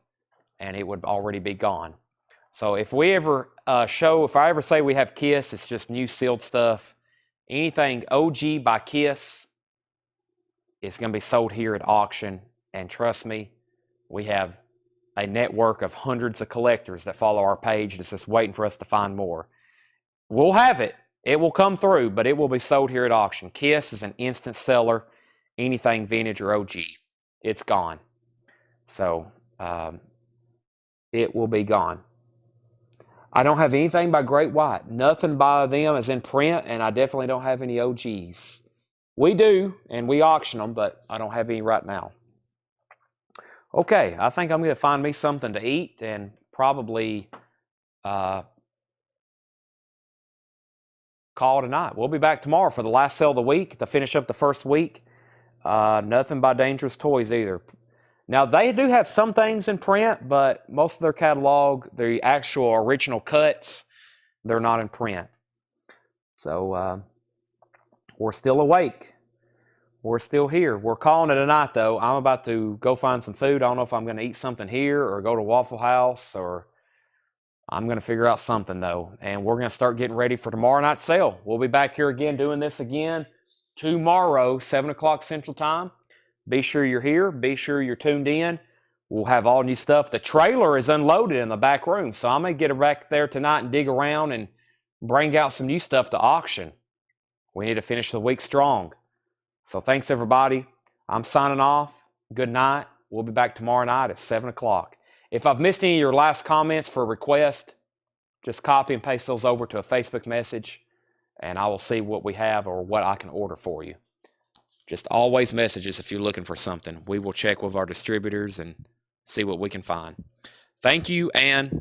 and it would already be gone. So if we ever if I ever say we have Kiss, it's just new sealed stuff. Anything OG by Kiss is going to be sold here at auction. And trust me, we have a network of hundreds of collectors that follow our page that's just waiting for us to find more. We'll have it. It will come through, but it will be sold here at auction. Kiss is an instant seller. Anything vintage or OG, it's gone. So it will be gone. I don't have anything by Great White. Nothing by them is in print, and I definitely don't have any OGs. We do, and we auction them, but I don't have any right now. Okay, I think I'm going to find me something to eat and probably call it a night. We'll be back tomorrow for the last sale of the week to finish up the first week. Nothing by Dangerous Toys either. Now, they do have some things in print, but most of their catalog, the actual original cuts, they're not in print. So we're still awake. We're still here. We're calling it a night, though. I'm about to go find some food. I don't know if I'm going to eat something here or go to Waffle House, or I'm going to figure out something, though. And we're going to start getting ready for tomorrow night's sale. We'll be back here again doing this again tomorrow, 7 o'clock Central Time. Be sure you're here. Be sure you're tuned in. We'll have all new stuff. The trailer is unloaded in the back room, so I'm going to get it back there tonight and dig around and bring out some new stuff to auction. We need to finish the week strong. So thanks, everybody. I'm signing off. Good night. We'll be back tomorrow night at 7 o'clock. If I've missed any of your last comments for request, just copy and paste those over to a Facebook message, and I will see what we have or what I can order for you. Just always messages if you're looking for something. We will check with our distributors and see what we can find. Thank you, and